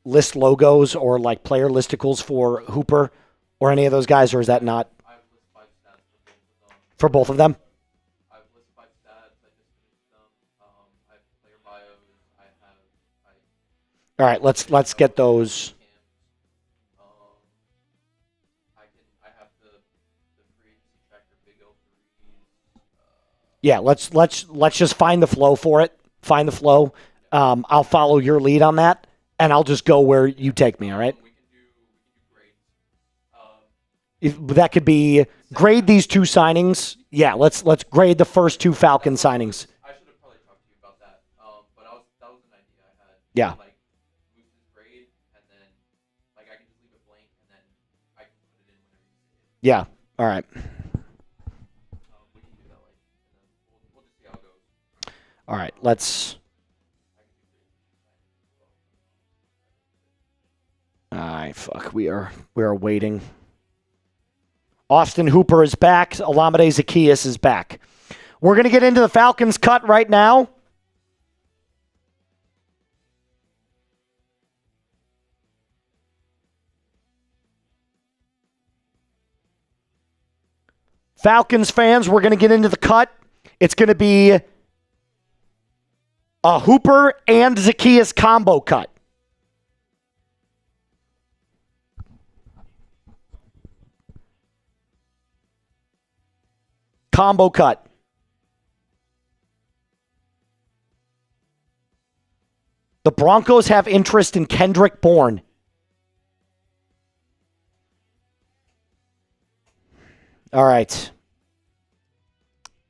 list logos or like player listicles for Hooper or any of those guys, or is that not for both of them? I have list 5 stats. I just finished them. I have player bios. All right, let's get those. I have the free agency tracker big Yeah, let's just find the flow for it. Find the flow. I'll follow your lead on that, and I'll just go where you take me, all right? We can do That could be grade these 2 signings. Yeah, let's grade the first 2 Falcon signings. I should have probably talked to you about that. But that was an idea I had. Yeah. Like Moose's grade, and then like I can just leave it blank, and then I can put it in whenever you see it. Yeah. All right. We can do that way, and then we'll just see how it goes. All right. Let's. All right. Fuck. We are waiting. Austin Hooper is back. Olamide Zaccheaus is back. We're going to get into the Falcons cut right now. Falcons fans, we're going to get into the cut. It's going to be a Hooper and Zaccheaus combo cut. Combo cut. The Broncos have interest in Kendrick Bourne. All right.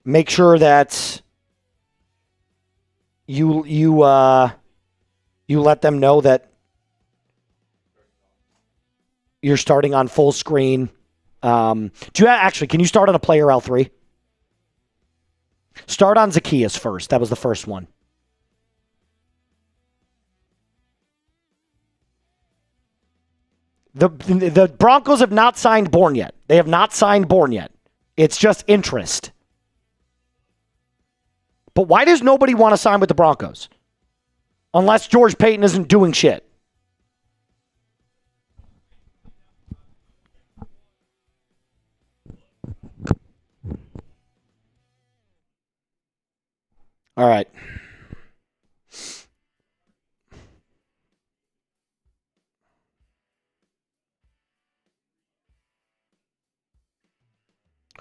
Make sure that you let them know that you're starting on full screen. Can you start on a player L3? Start on Zaccheaus first. That was the first one. The Broncos have not signed Bourne yet. They have not signed Bourne yet. It's just interest. But why does nobody want to sign with the Broncos? Unless George Payton isn't doing shit. All right.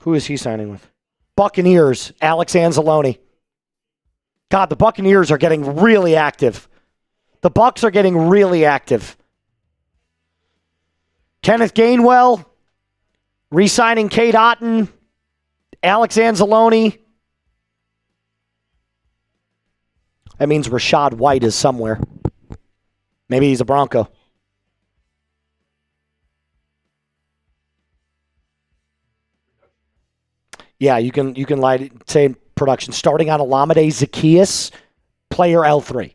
Who is he signing with? Buccaneers, Alex Anzalone. God, the Buccaneers are getting really active. The Bucs are getting really active. Kenneth Gainwell, re-signing Kate Otten, Alex Anzalone. That means Rashad White is somewhere. Maybe he's a Bronco. Yeah, you can say production. Starting on Olamide Zaccheaus, player L3.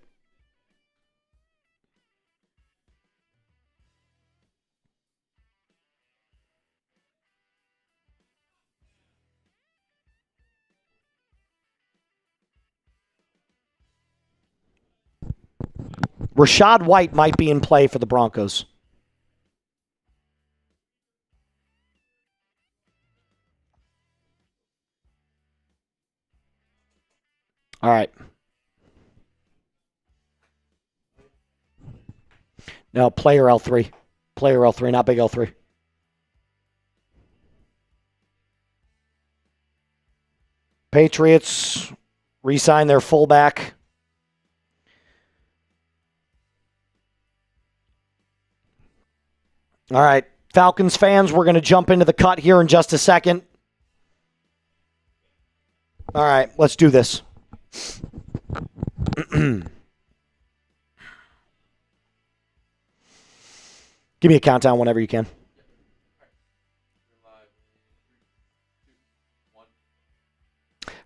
Rashad White might be in play for the Broncos. All right. No, player L3. Player L3, not big L3. Patriots re-sign their fullback. All right, Falcons fans, we're going to jump into the cut here in just a second. All right, let's do this. Give me a countdown whenever you can.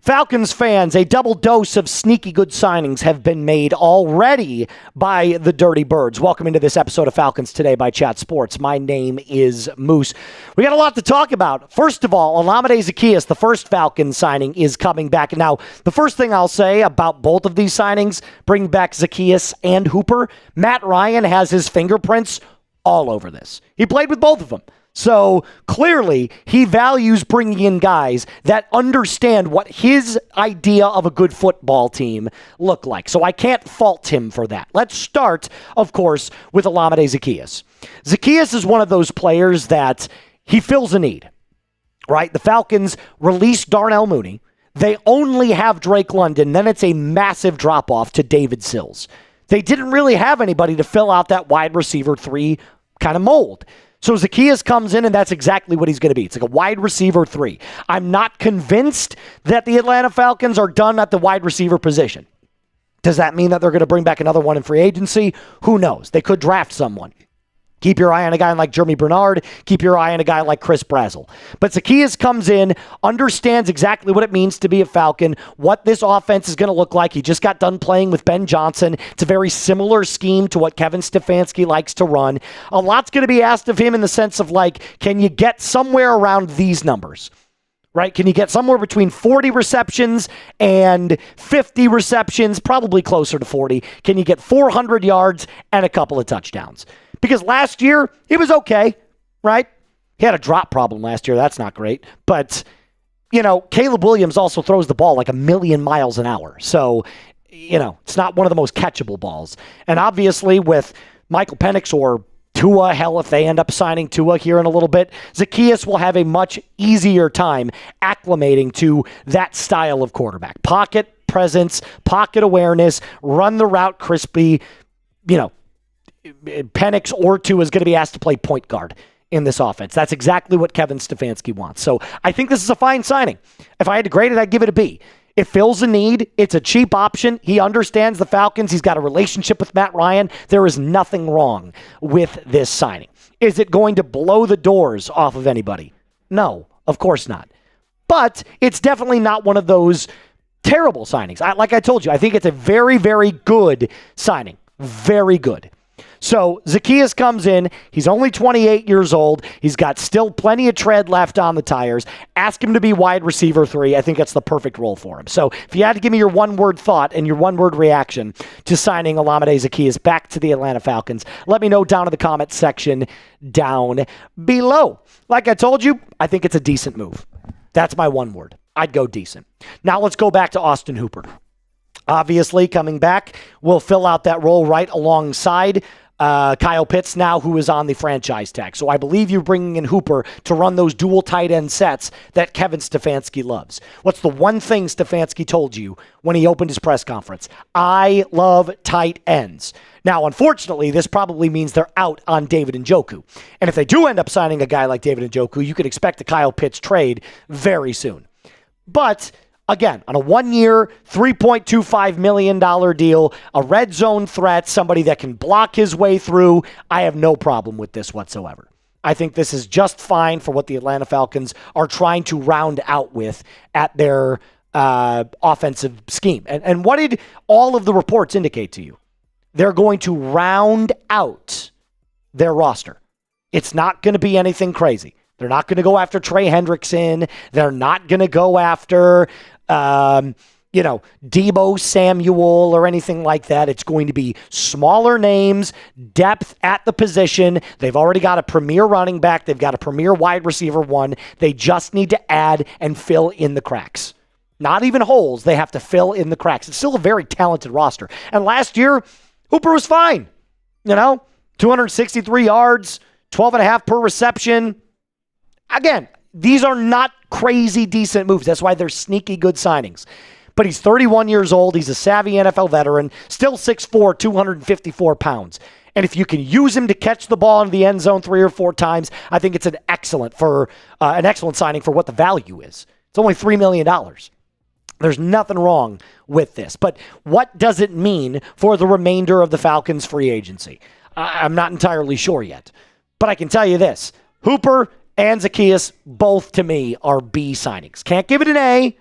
Falcons fans, a double dose of sneaky good signings have been made already by the Dirty Birds. Welcome into this episode of Falcons Today by Chat Sports. My name is Moose. We got a lot to talk about. First of all, Olamide Zaccheaus, the first Falcons signing, is coming back. Now, the first thing I'll say about both of these signings, bringing back Zaccheaus and Hooper, Matt Ryan has his fingerprints all over this. He played with both of them. So clearly, he values bringing in guys that understand what his idea of a good football team look like. So I can't fault him for that. Let's start, of course, with Olamide Zaccheaus. Zaccheaus is one of those players that he fills a need, right? The Falcons released Darnell Mooney. They only have Drake London. Then it's a massive drop-off to David Sills. They didn't really have anybody to fill out that wide receiver 3 kind of mold. So Zaccheaus comes in, and that's exactly what he's going to be. It's like a wide receiver 3. I'm not convinced that the Atlanta Falcons are done at the wide receiver position. Does that mean that they're going to bring back another one in free agency? Who knows? They could draft someone. Keep your eye on a guy like Jeremy Bernard. Keep your eye on a guy like Chris Brazzell. But Zaccheaus comes in, understands exactly what it means to be a Falcon, what this offense is going to look like. He just got done playing with Ben Johnson. It's a very similar scheme to what Kevin Stefanski likes to run. A lot's going to be asked of him in the sense of, like, can you get somewhere around these numbers? Right? Can you get somewhere between 40 receptions and 50 receptions, probably closer to 40? Can you get 400 yards and a couple of touchdowns? Because last year, he was okay, right? He had a drop problem last year. That's not great. But, Caleb Williams also throws the ball like 1,000,000 miles an hour. So, it's not one of the most catchable balls. And obviously with Michael Penix or Tua, hell, if they end up signing Tua here in a little bit, Zaccheaus will have a much easier time acclimating to that style of quarterback. Pocket presence, pocket awareness, run the route crispy, Penix or Tua is going to be asked to play point guard in this offense. That's exactly what Kevin Stefanski wants. So I think this is a fine signing. If I had to grade it, I'd give it a B. It fills a need. It's a cheap option. He understands the Falcons. He's got a relationship with Matt Ryan. There is nothing wrong with this signing. Is it going to blow the doors off of anybody? No, of course not. But it's definitely not one of those terrible signings. Like I told you, I think it's a very, very good signing. Very good. So Zaccheaus comes in. He's only 28 years old. He's got still plenty of tread left on the tires. Ask him to be wide receiver 3. I think that's the perfect role for him. So if you had to give me your one-word thought and your one-word reaction to signing Olamide Zaccheaus back to the Atlanta Falcons, let me know down in the comment section down below. Like I told you, I think it's a decent move. That's my one word. I'd go decent. Now let's go back to Austin Hooper. Obviously, coming back, will fill out that role right alongside Kyle Pitts now, who is on the franchise tag. So I believe you're bringing in Hooper to run those dual tight end sets that Kevin Stefanski loves. What's the one thing Stefanski told you when he opened his press conference? I love tight ends. Now, unfortunately, this probably means they're out on David Njoku. And if they do end up signing a guy like David Njoku, you could expect a Kyle Pitts trade very soon. But again, on a 1-year, $3.25 million deal, a red zone threat, somebody that can block his way through, I have no problem with this whatsoever. I think this is just fine for what the Atlanta Falcons are trying to round out with at their offensive scheme. And what did all of the reports indicate to you? They're going to round out their roster. It's not going to be anything crazy. They're not going to go after Trey Hendrickson. They're not going to go after, Deebo Samuel or anything like that. It's going to be smaller names, depth at the position. They've already got a premier running back. They've got a premier wide receiver 1. They just need to add and fill in the cracks. Not even holes. They have to fill in the cracks. It's still a very talented roster. And last year, Hooper was fine. 263 yards, 12.5 per reception. Again, these are not crazy decent moves. That's why they're sneaky good signings. But he's 31 years old. He's a savvy NFL veteran, still 6'4", 254 pounds. And if you can use him to catch the ball in the end zone 3 or 4 times, I think it's an excellent signing for what the value is. It's only $3 million. There's nothing wrong with this. But what does it mean for the remainder of the Falcons' free agency? I'm not entirely sure yet. But I can tell you this. Hooper and Zaccheaus, both to me, are B signings. Can't give it an A,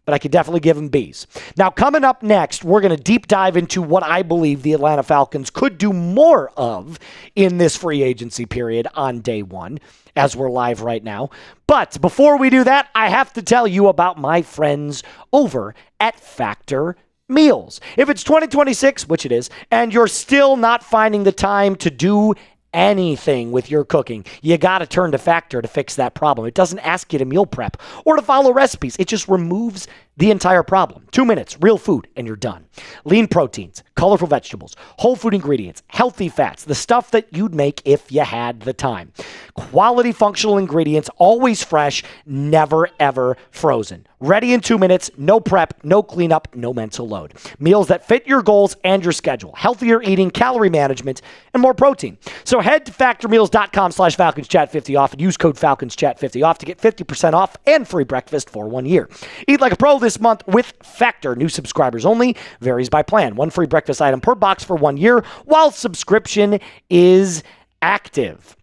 but I could definitely give them Bs. Now, coming up next, we're going to deep dive into what I believe the Atlanta Falcons could do more of in this free agency period on day 1, as we're live right now. But before we do that, I have to tell you about my friends over at Factor Meals. If it's 2026, which it is, and you're still not finding the time to do anything with your cooking, you got to turn to Factor to fix that problem. It doesn't ask you to meal prep or to follow recipes. It just removes the entire problem. 2 minutes, real food, and you're done. Lean proteins, colorful vegetables, whole food ingredients, healthy fats, the stuff that you'd make if you had the time. Quality functional ingredients, always fresh, never ever frozen. Ready in 2 minutes, no prep, no cleanup, no mental load. Meals that fit your goals and your schedule. Healthier eating, calorie management, and more protein. So head to factormeals.com/FalconsChat50 off and use code FalconsChat50 off to get 50% off and free breakfast for 1 year. Eat like a pro this month with Factor. New subscribers only. Varies by plan. One free breakfast item per box for 1 year while subscription is active.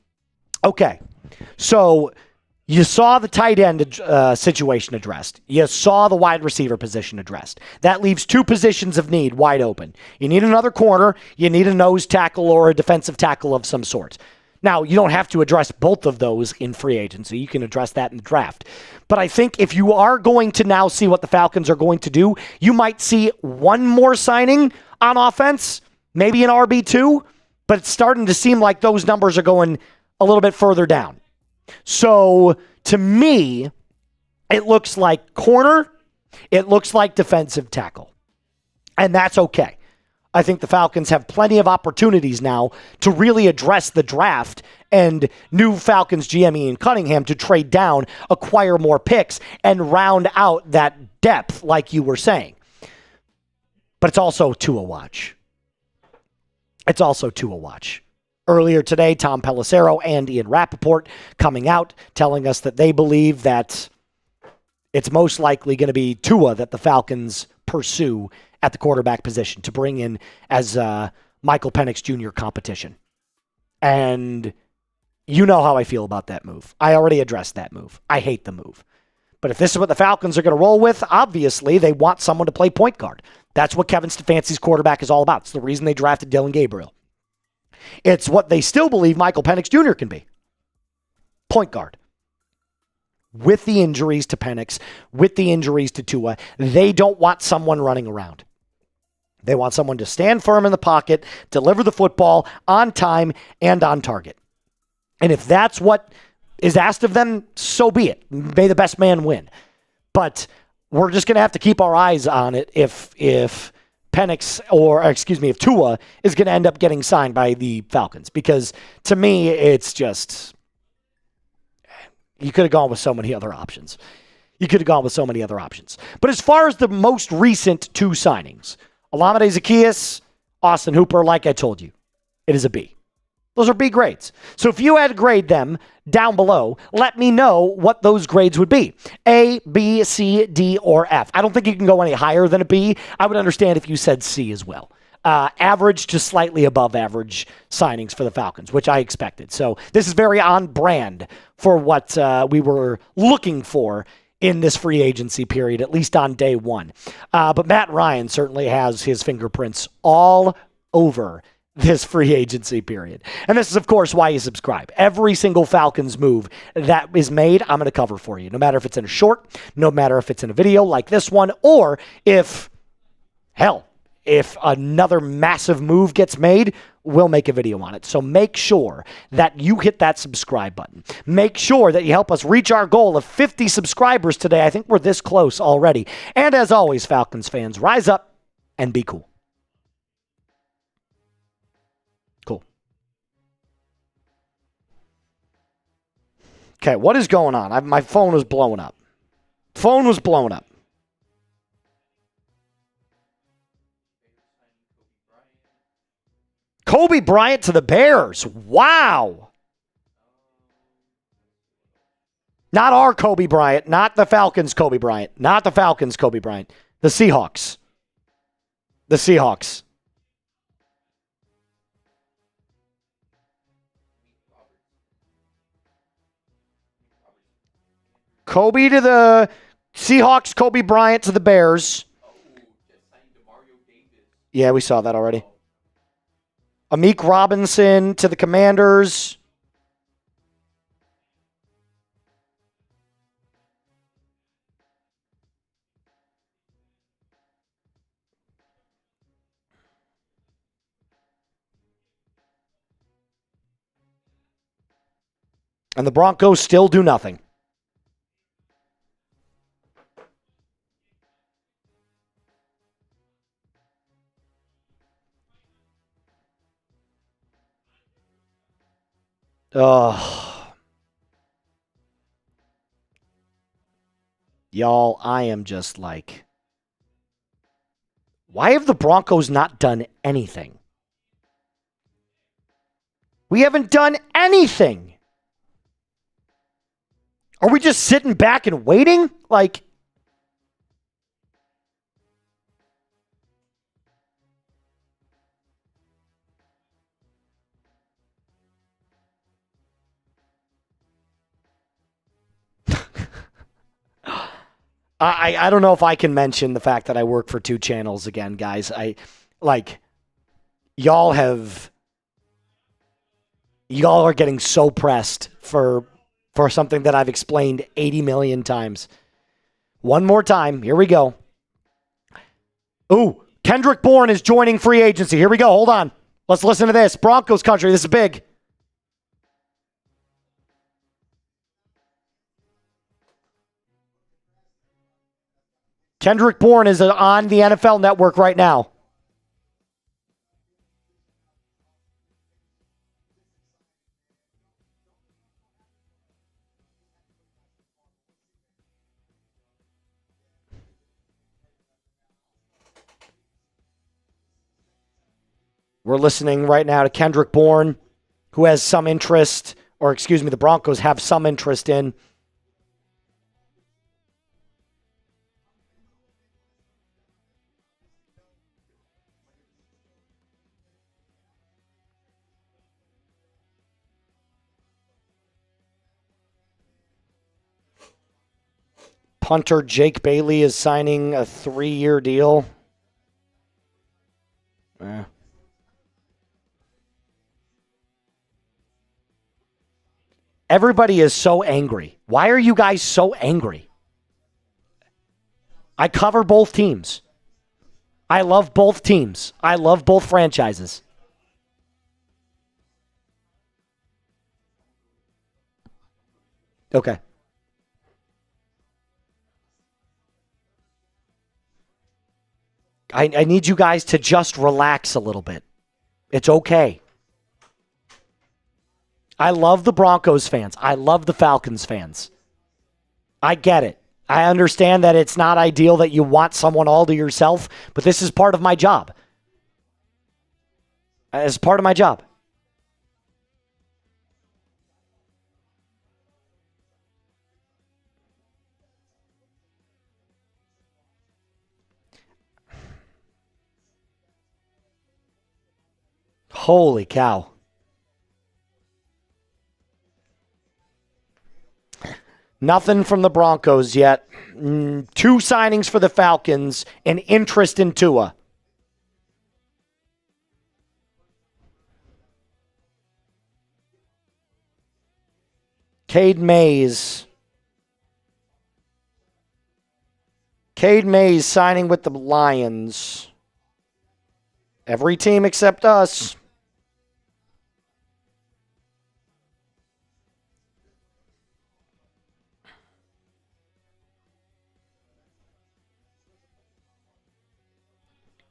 Okay, so you saw the tight end situation addressed. You saw the wide receiver position addressed. That leaves two positions of need wide open. You need another corner. You need a nose tackle or a defensive tackle of some sort. Now, you don't have to address both of those in free agency. You can address that in the draft. But I think if you are going to now see what the Falcons are going to do, you might see one more signing on offense, maybe an RB2, but it's starting to seem like those numbers are going a little bit further down. So, to me, it looks like corner, it looks like defensive tackle. And that's okay. I think the Falcons have plenty of opportunities now to really address the draft and new Falcons GM Ian Cunningham to trade down, acquire more picks, and round out that depth like you were saying. But it's also Tua watch. It's also Tua watch. Earlier today, Tom Pelissero and Ian Rappaport coming out telling us that they believe that it's most likely going to be Tua that the Falcons pursue at the quarterback position to bring in as Michael Penix Jr. competition. And you know how I feel about that move. I already addressed that move. I hate the move. But if this is what the Falcons are going to roll with, obviously they want someone to play point guard. That's what Kevin Stefanski's quarterback is all about. It's the reason they drafted Dylan Gabriel. It's what they still believe Michael Penix Jr. can be. Point guard. With the injuries to Penix, with the injuries to Tua, they don't want someone running around. They want someone to stand firm in the pocket, deliver the football on time and on target. And if that's what is asked of them, so be it. May the best man win. But we're just going to have to keep our eyes on it if Penix, if Tua is going to end up getting signed by the Falcons. Because to me, it's just, you could have gone with so many other options. But as far as the most recent two signings, Olamide Zaccheaus, Austin Hooper, like I told you, it is a B. Those are B grades. So if you had to grade them down below, let me know what those grades would be. A, B, C, D, or F. I don't think you can go any higher than a B. I would understand if you said C as well. Average to slightly above average signings for the Falcons, which I expected. So this is very on brand for what we were looking for in this free agency period, at least on day one. But Matt Ryan certainly has his fingerprints all over this free agency period. And this is, of course, why you subscribe. Every single Falcons move that is made, I'm going to cover for you. No matter if it's in a short, no matter if it's in a video like this one, or if another massive move gets made, we'll make a video on it. So make sure that you hit that subscribe button. Make sure that you help us reach our goal of 50 subscribers today. I think we're this close already. And as always, Falcons fans, rise up and be cool. Cool. Okay, what is going on? My phone was blowing up. Kobe Bryant to the Bears. Wow. Not our Kobe Bryant. Not the Falcons Kobe Bryant. The Seahawks. Kobe to the Seahawks, Kobe Bryant to the Bears. Yeah, we saw that already. Amik Robinson to the Commanders. And the Broncos still do nothing. Oh, y'all, I am just like, why have the Broncos not done anything? We haven't done anything. Are we just sitting back and waiting? Like, I don't know if I can mention the fact that I work for two channels again, guys. Y'all are getting so pressed for something that I've explained 80 million times. One more time. Here we go. Ooh, Kendrick Bourne is joining free agency. Here we go. Hold on. Let's listen to this. Broncos country. This is big. Kendrick Bourne is on the NFL Network right now. We're listening right now to Kendrick Bourne, who has some interest, or excuse me, the Broncos have some interest in. Punter Jake Bailey is signing a 3-year deal. Everybody is so angry. Why are you guys so angry? I cover both teams. I love both teams. I love both franchises. Okay. I need you guys to just relax a little bit. It's okay. I love the Broncos fans. I love the Falcons fans. I get it. I understand that it's not ideal that you want someone all to yourself, but this is part of my job. It's part of my job. Holy cow. Nothing from the Broncos yet. 2 signings for the Falcons and interest in Tua. Cade Mays. Cade Mays signing with the Lions. Every team except us.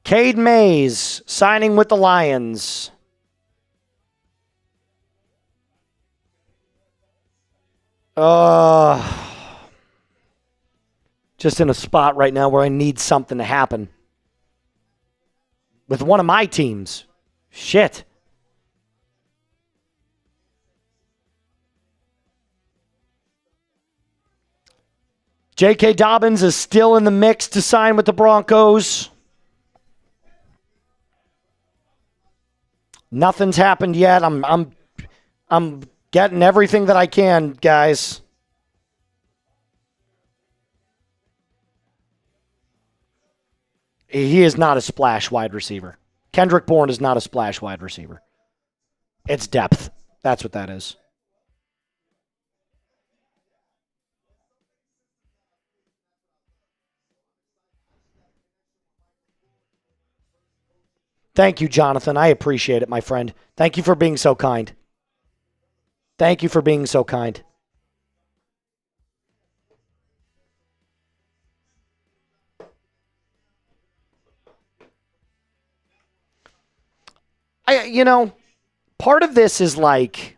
Cade Mays signing with the Lions. Just in a spot right now where I need something to happen. With one of my teams. Shit. J.K. Dobbins is still in the mix to sign with the Broncos. Nothing's happened yet. I'm getting everything that I can, guys. He is not a splash wide receiver. Kendrick Bourne is not a splash wide receiver. It's depth. That's what that is. Thank you, Jonathan. I appreciate it, my friend. Thank you for being so kind. Thank you for being so kind. Part of this is like,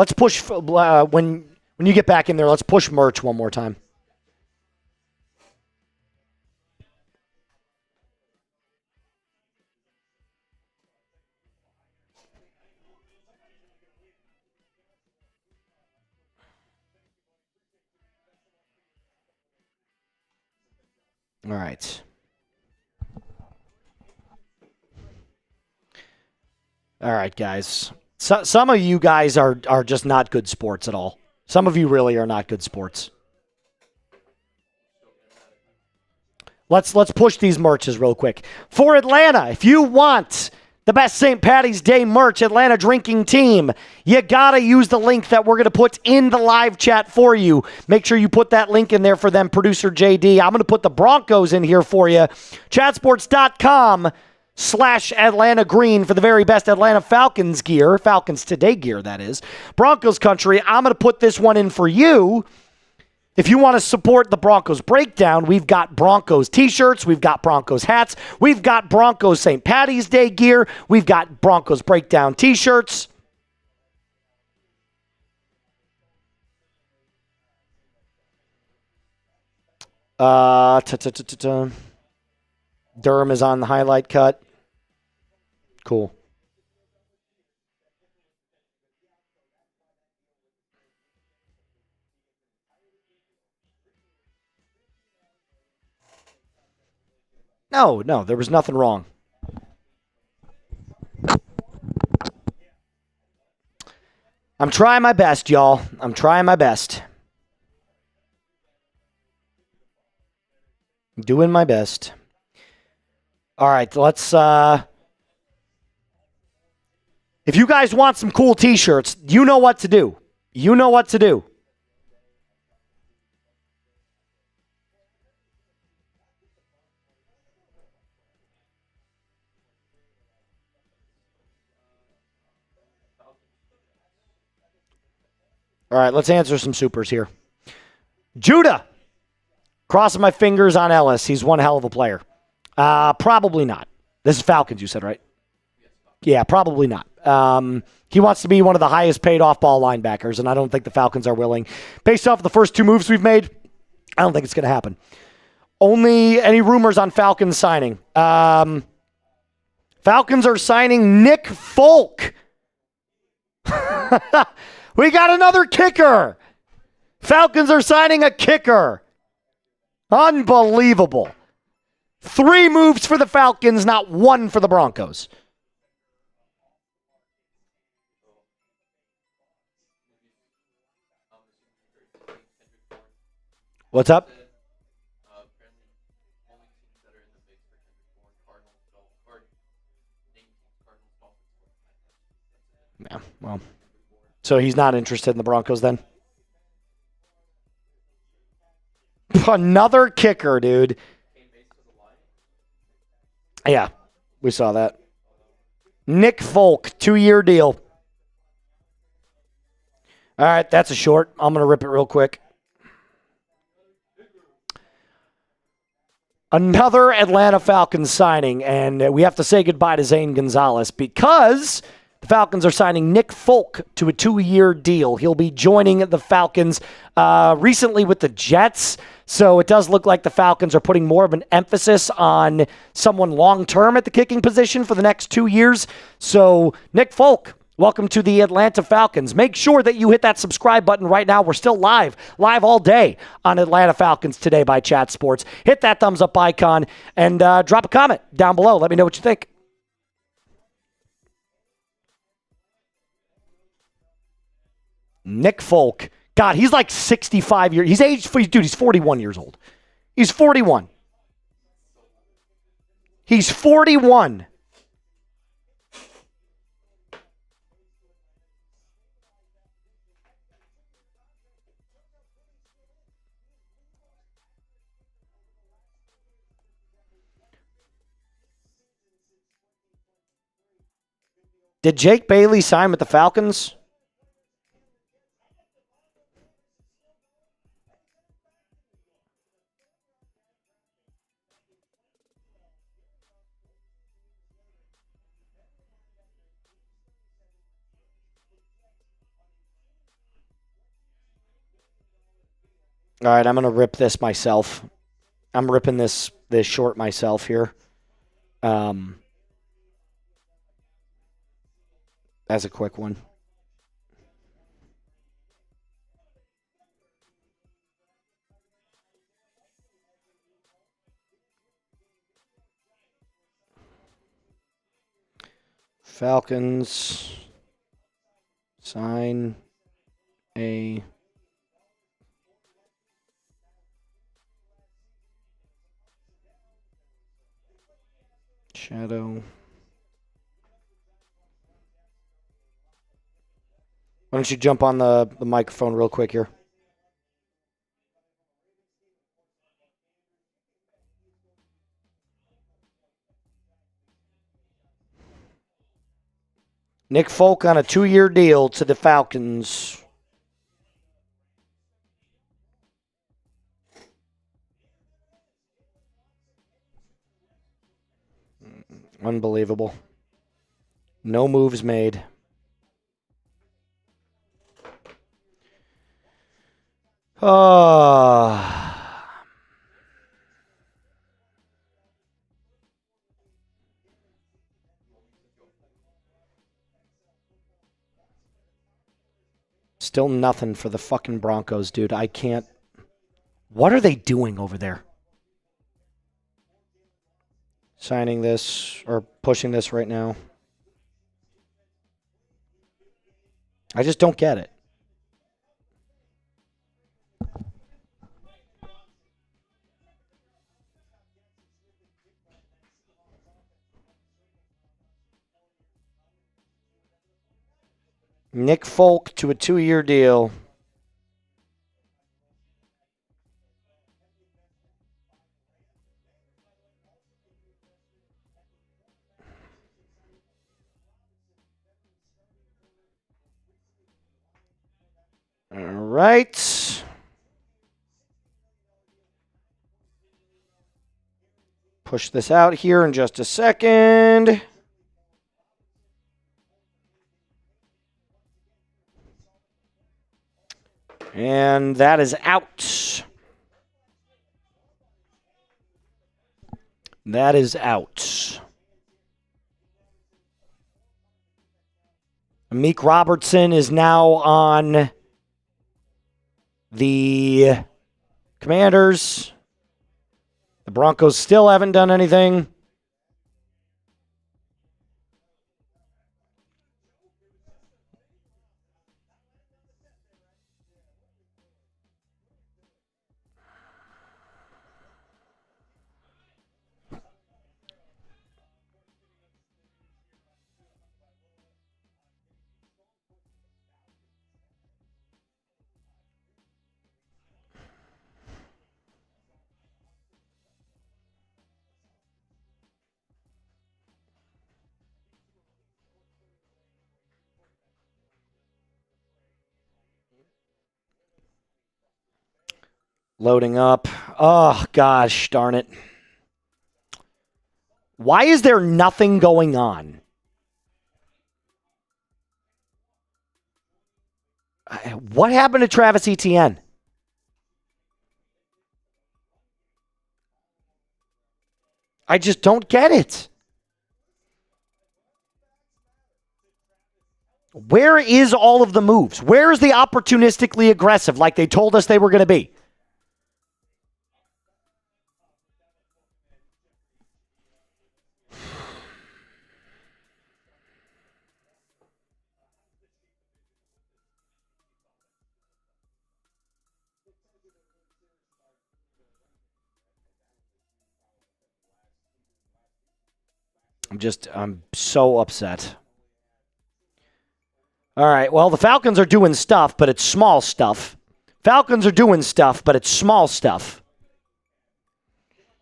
Let's push when you get back in there. Let's push merch one more time. All right. All right, guys. So, some of you guys are just not good sports at all. Some of you really are not good sports. Let's push these merches real quick. For Atlanta, if you want the best St. Patty's Day merch, Atlanta drinking team, you got to use the link that we're going to put in the live chat for you. Make sure you put that link in there for them, producer JD. I'm going to put the Broncos in here for you. Chatsports.com/Atlanta Green for the very best Atlanta Falcons gear. Falcons Today gear, that is. Broncos country, I'm going to put this one in for you. If you want to support the Broncos breakdown, we've got Broncos t-shirts, we've got Broncos hats, we've got Broncos St. Patty's Day gear, we've got Broncos breakdown t-shirts. Durham is on the highlight cut. Cool. No, there was nothing wrong. I'm trying my best, y'all. I'm trying my best. I'm doing my best. All right, let's... If you guys want some cool t-shirts, you know what to do. You know what to do. All right, let's answer some supers here. Judah. Crossing my fingers on Ellis. He's one hell of a player. Probably not. This is Falcons, you said, right? Yeah, probably not. He wants to be one of the highest paid off-ball linebackers, and I don't think the Falcons are willing. Based off the first two moves we've made, I don't think it's going to happen. Only any rumors on Falcons signing. Falcons are signing Nick Folk. We got another kicker. Falcons are signing a kicker. Unbelievable. 3 moves for the Falcons, not 1 for the Broncos. What's up? Yeah, well, so he's not interested in the Broncos then? Another kicker, dude. Yeah, we saw that. Nick Folk, 2-year deal. All right, that's a short. I'm going to rip it real quick. Another Atlanta Falcons signing, and we have to say goodbye to Zane Gonzalez because the Falcons are signing Nick Folk to a 2-year deal. He'll be joining the Falcons recently with the Jets, so it does look like the Falcons are putting more of an emphasis on someone long-term at the kicking position for the next 2 years. So Nick Folk, welcome to the Atlanta Falcons. Make sure that you hit that subscribe button right now. We're still live all day on Atlanta Falcons Today by Chat Sports. Hit that thumbs up icon and drop a comment down below. Let me know what you think. Nick Folk. God, he's like 65 years. He's aged, dude, he's 41 years old. He's 41. He's 41. Did Jake Bailey sign with the Falcons? All right, I'm going to rip this myself. I'm ripping this short myself here. As a quick one. Falcons sign a shadow. Why don't you jump on the microphone real quick here? Nick Folk on a 2-year deal to the Falcons. Unbelievable. No moves made. Still nothing for the fucking Broncos, dude. I can't. What are they doing over there? Signing this or pushing this right now. I just don't get it. Nick Folk to a 2-year deal. All right. Push this out here in just a second. And that is out. That is out. Meek Robertson is now on the Commanders. The Broncos still haven't done anything. Loading up. Oh, gosh, darn it. Why is there nothing going on? What happened to Travis Etienne? I just don't get it. Where is all of the moves? Where is the opportunistically aggressive like they told us they were going to be? I'm so upset. All right, well, the Falcons are doing stuff, but it's small stuff. Falcons are doing stuff, but it's small stuff.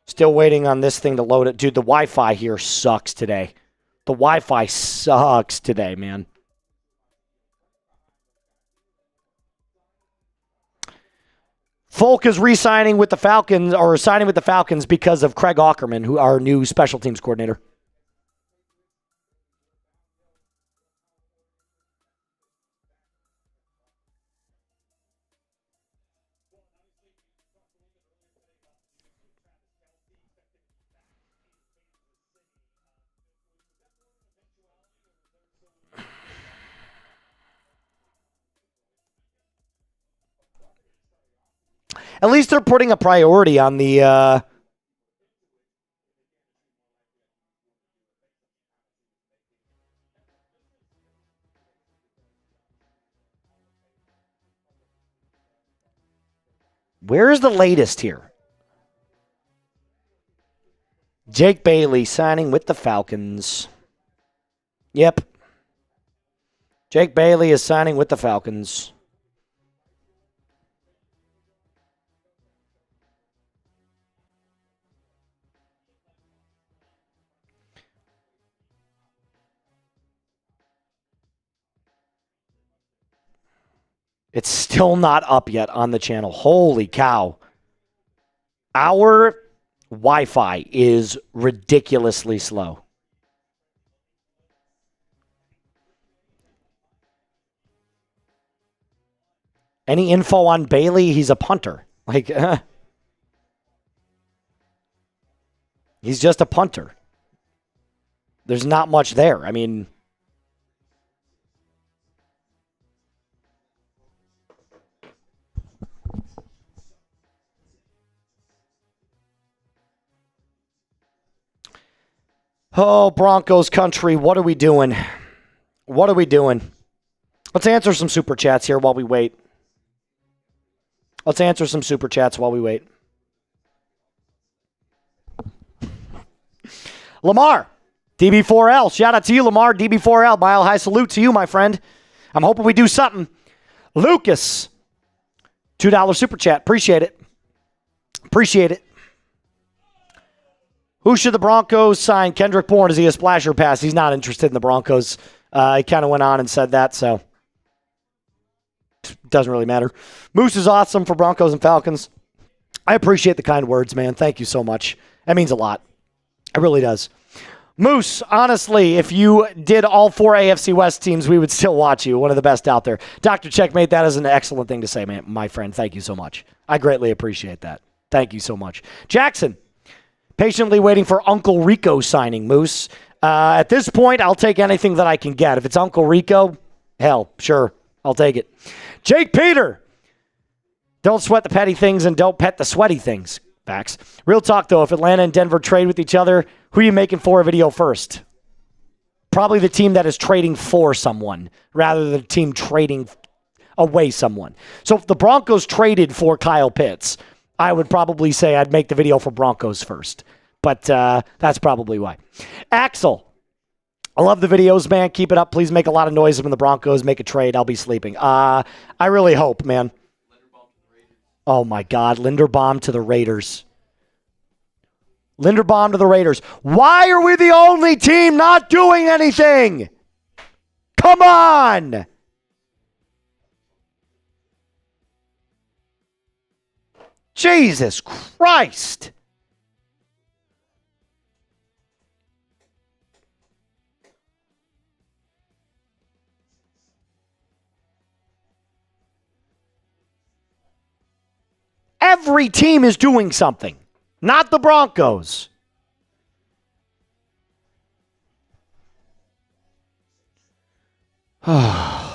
Still waiting on this thing to load it. Dude, the Wi-Fi here sucks today. The Wi-Fi sucks today, man. Folk is re-signing with the Falcons, or signing with the Falcons because of Craig Aukerman, who our new special teams coordinator. At least they're putting a priority on the... Where is the latest here? Jake Bailey signing with the Falcons. Yep. Jake Bailey is signing with the Falcons. It's still not up yet on the channel. Holy cow. Our Wi-Fi is ridiculously slow. Any info on Bailey? He's a punter. He's just a punter. There's not much there. I mean... Oh, Broncos country, what are we doing? What are we doing? Let's answer some super chats here while we wait. Let's answer some super chats while we wait. Lamar, DB4L. Shout out to you, Lamar, DB4L. Mile high salute to you, my friend. I'm hoping we do something. Lucas, $2 super chat. Appreciate it. Appreciate it. Who should the Broncos sign? Kendrick Bourne, is he a splash or pass? He's not interested in the Broncos. He kind of went on and said that, so doesn't really matter. Moose is awesome for Broncos and Falcons. I appreciate the kind words, man. Thank you so much. That means a lot. It really does. Moose, honestly, if you did all 4 AFC West teams, we would still watch you. One of the best out there. Dr. Checkmate, that is an excellent thing to say, man, my friend. Thank you so much. I greatly appreciate that. Thank you so much. Jackson, patiently waiting for Uncle Rico signing, Moose. At this point, I'll take anything that I can get. If it's Uncle Rico, hell, sure, I'll take it. Jake Peter, don't sweat the petty things and don't pet the sweaty things. Facts. Real talk, though, if Atlanta and Denver trade with each other, who are you making for a video first? Probably the team that is trading for someone rather than the team trading away someone. So if the Broncos traded for Kyle Pitts, I would probably say I'd make the video for Broncos first. But that's probably why. Axel, I love the videos, man. Keep it up. Please make a lot of noise when the Broncos make a trade. I'll be sleeping. I really hope, man. Oh, my God. Linderbaum to the Raiders. Linderbaum to the Raiders. Why are we the only team not doing anything? Come on. Jesus Christ. Every team is doing something, not the Broncos. Yeah,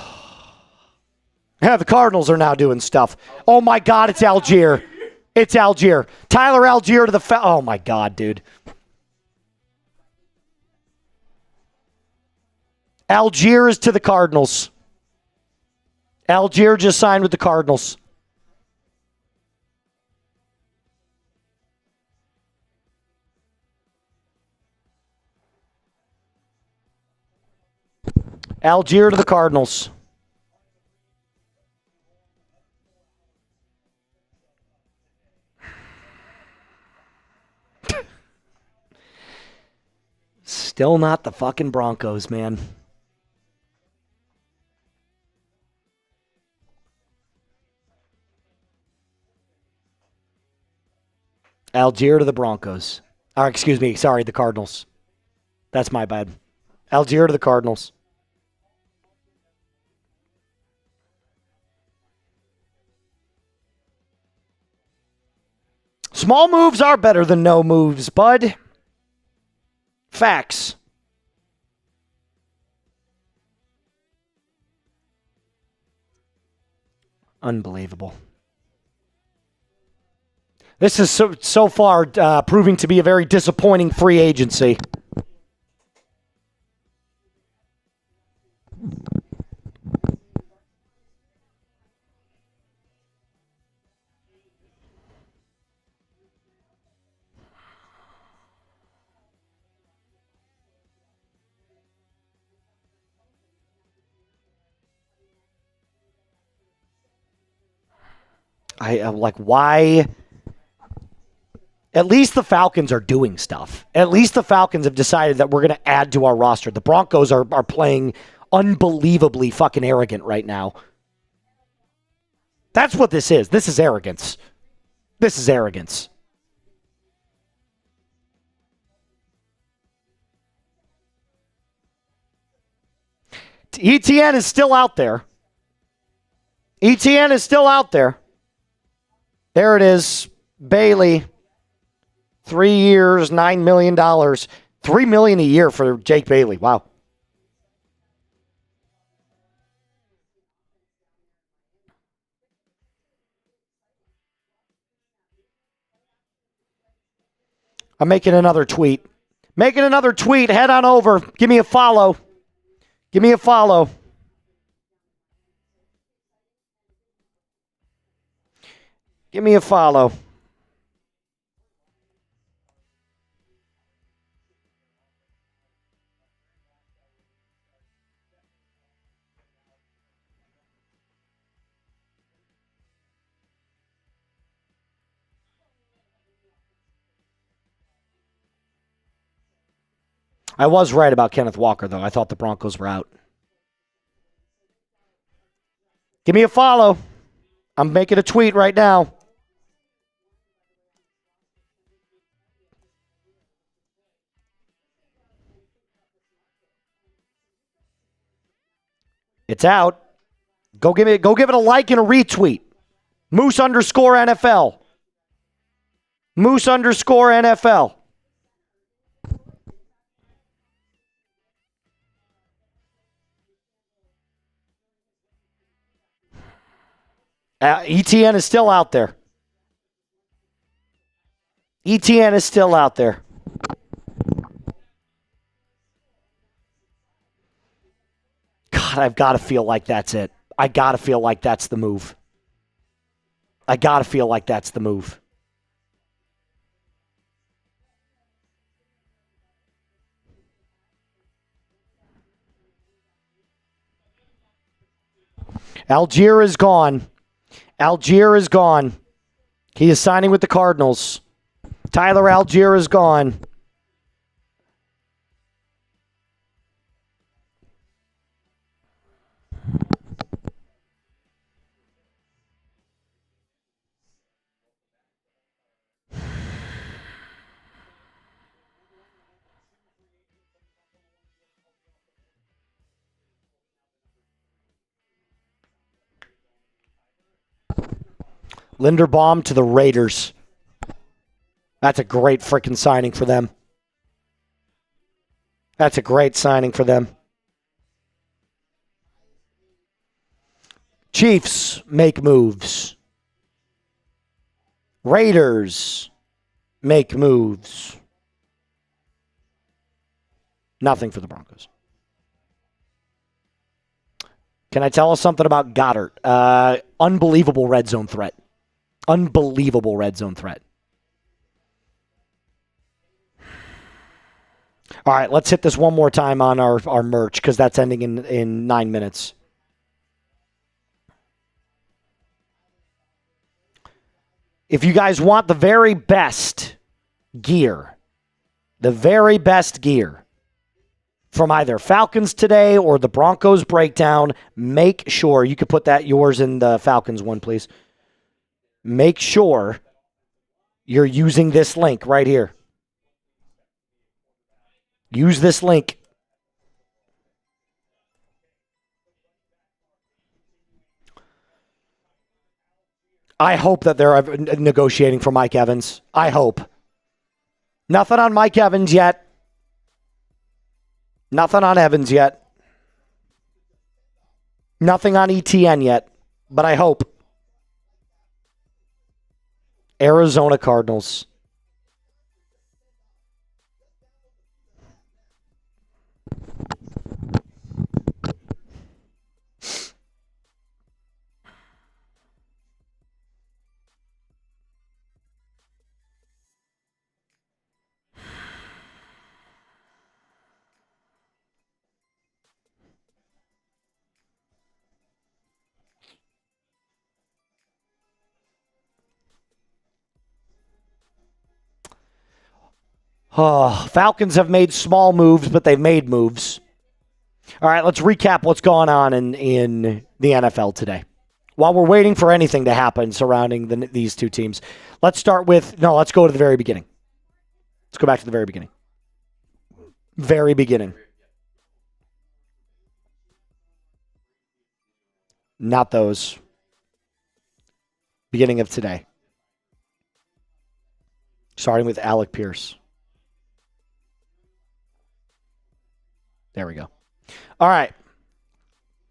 the Cardinals are now doing stuff. Oh, my God, it's Algier. It's Algier. Tyler Algier to the... Oh, my God, dude. Algier is to the Cardinals. Algier just signed with the Cardinals. Algier to the Cardinals. Still not the fucking Broncos, man. Algier to the Broncos. Or, excuse me, sorry, the Cardinals. That's my bad. Algier to the Cardinals. Small moves are better than no moves, bud. Facts. Unbelievable. This is so far proving to be a very disappointing free agency. I'm like, why? At least the Falcons are doing stuff. At least the Falcons have decided that we're going to add to our roster. The Broncos are playing unbelievably fucking arrogant right now. That's what this is. This is arrogance. This is arrogance. ETN is still out there. ETN is still out there. There it is. Bailey. 3 years, $9 million. $3 million a year for Jake Bailey. Wow. I'm making another tweet. Making another tweet. Head on over. Give me a follow. Give me a follow. Give me a follow. I was right about Kenneth Walker, though. I thought the Broncos were out. Give me a follow. I'm making a tweet right now. It's out. Go give it a like and a retweet. Moose _NFL. Moose _NFL. ETN is still out there. ETN is still out there. God, I've got to feel like that's it. I got to feel like that's the move. I got to feel like that's the move. Algier is gone. Algier is gone. He is signing with the Cardinals. Tyler Algier is gone. Linderbaum to the Raiders. That's a great freaking signing for them. That's a great signing for them. Chiefs make moves. Raiders make moves. Nothing for the Broncos. Can I tell us something about Goddard? Unbelievable red zone threat. Unbelievable red zone threat. All right, let's hit this one more time on our merch because that's ending in 9 minutes. If you guys want the very best gear from either Falcons Today or the Broncos Breakdown, make sure you could put that yours in the Falcons one, please. Make sure you're using this link right here. Use this link. I hope that they're negotiating for Mike Evans. I hope. Nothing on Mike Evans yet. Nothing on Evans yet. Nothing on ETN yet. But I hope. Arizona Cardinals. Oh, Falcons have made small moves, but they've made moves. All right, let's recap what's going on in the NFL today. While we're waiting for anything to happen surrounding these two teams, let's go to the very beginning. Let's go back to the very beginning. Very beginning. Not those. Beginning of today. Starting with Alec Pierce. There we go. All right.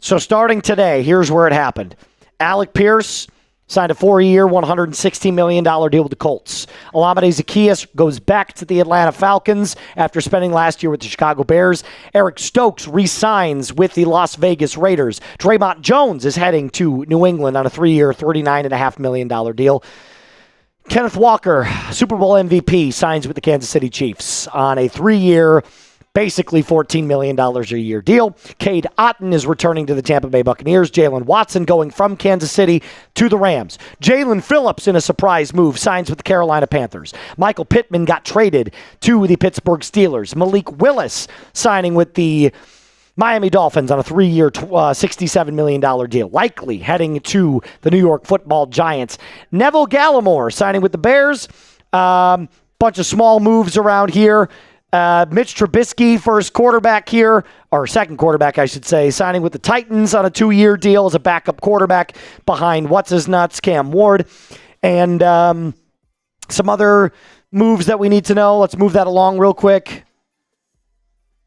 So starting today, here's where it happened. Alec Pierce signed a 4-year, $116 million deal with the Colts. Olamide Zaccheaus goes back to the Atlanta Falcons after spending last year with the Chicago Bears. Eric Stokes re-signs with the Las Vegas Raiders. Draymond Jones is heading to New England on a 3-year, $39.5 million deal. Kenneth Walker, Super Bowl MVP, signs with the Kansas City Chiefs on a 3-year, basically $14 million a year deal. Cade Otton is returning to the Tampa Bay Buccaneers. Jalen Watson going from Kansas City to the Rams. Jalen Phillips, in a surprise move, signs with the Carolina Panthers. Michael Pittman got traded to the Pittsburgh Steelers. Malik Willis signing with the Miami Dolphins on a 3-year, $67 million deal. Likely heading to the New York Football Giants. Neville Gallimore signing with the Bears. Bunch of small moves around here. Mitch Trubisky, first quarterback here, or second quarterback, I should say, signing with the Titans on a 2-year deal as a backup quarterback behind what's-his-nuts, Cam Ward. And some other moves that we need to know. Let's move that along real quick.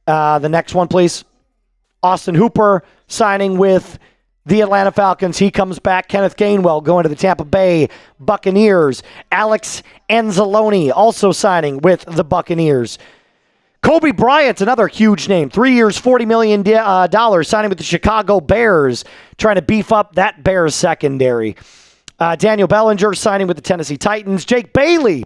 The next one, please. Austin Hooper signing with the Atlanta Falcons. He comes back. Kenneth Gainwell going to the Tampa Bay Buccaneers. Alex Anzalone also signing with the Buccaneers. Kobe Bryant's another huge name. 3 years, $40 million, signing with the Chicago Bears, trying to beef up that Bears secondary. Daniel Bellinger signing with the Tennessee Titans. Jake Bailey,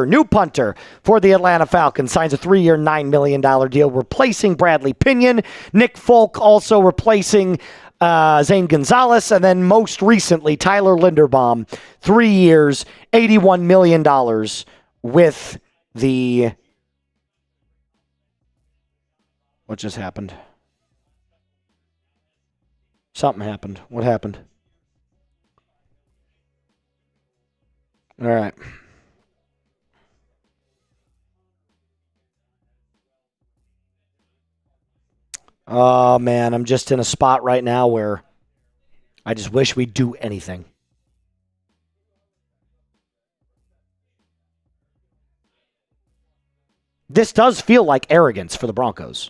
new punter for the Atlanta Falcons, signs a 3-year, $9 million deal, replacing Bradley Pinion. Nick Folk also replacing Zane Gonzalez. And then most recently, Tyler Linderbaum, 3 years, $81 million with the... What just happened? Something happened. What happened? All right. Oh, man. I'm just in a spot right now where I just wish we'd do anything. This does feel like arrogance for the Broncos.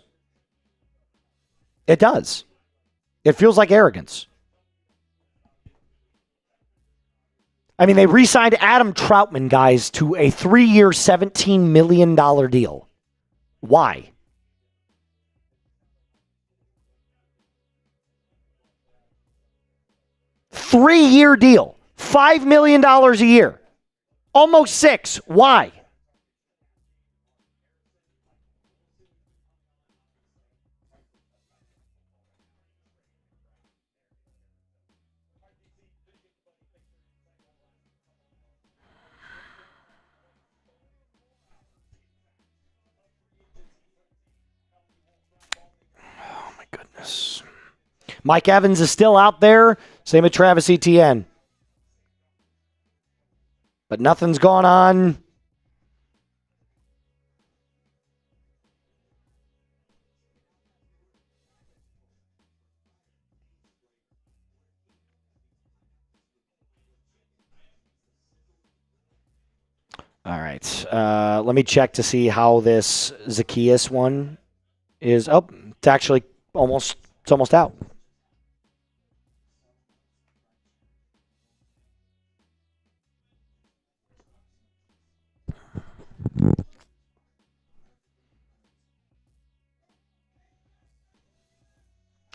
It does. It feels like arrogance. I mean, they re-signed Adam Troutman, guys, to a 3-year, $17 million deal. Why? Three-year deal. $5 million a year. Almost $6 million. Why? Goodness. Mike Evans is still out there. Same with Travis Etienne. But nothing's gone on. All right. Let me check to see how this Zaccheaus one is. Oh, it's actually almost out.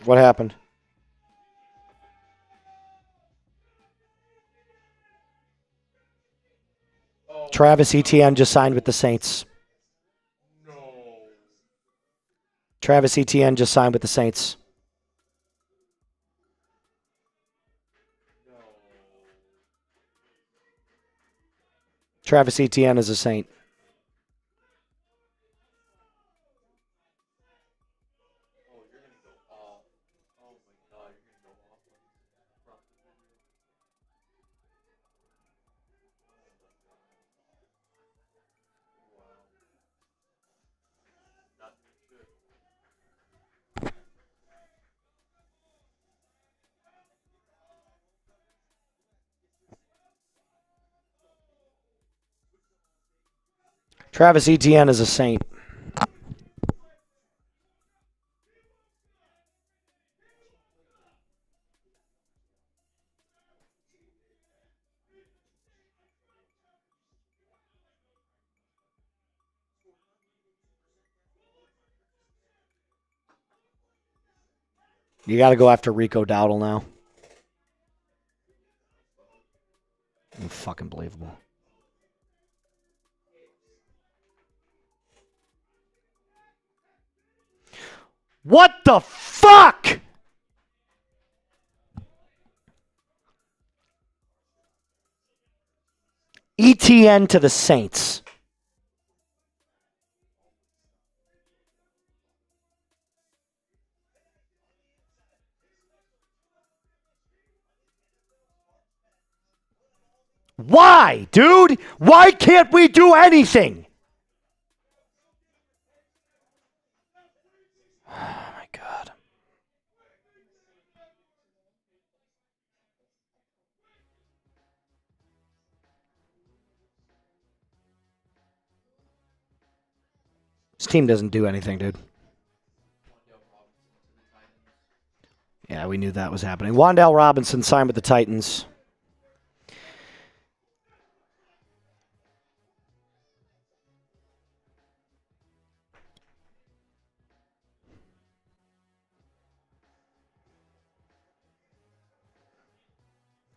What happened? Travis Etienne just signed with the Saints. Travis Etienne just signed with the Saints. Travis Etienne is a Saint. Travis Etienne is a Saint. You got to go after Rico Dowdle now. Fucking believable. What the fuck? ETN to the Saints. Why, dude? Why can't we do anything? Oh, my God. This team doesn't do anything, dude. Yeah, we knew that was happening. Wan'Dale Robinson signed with the Titans.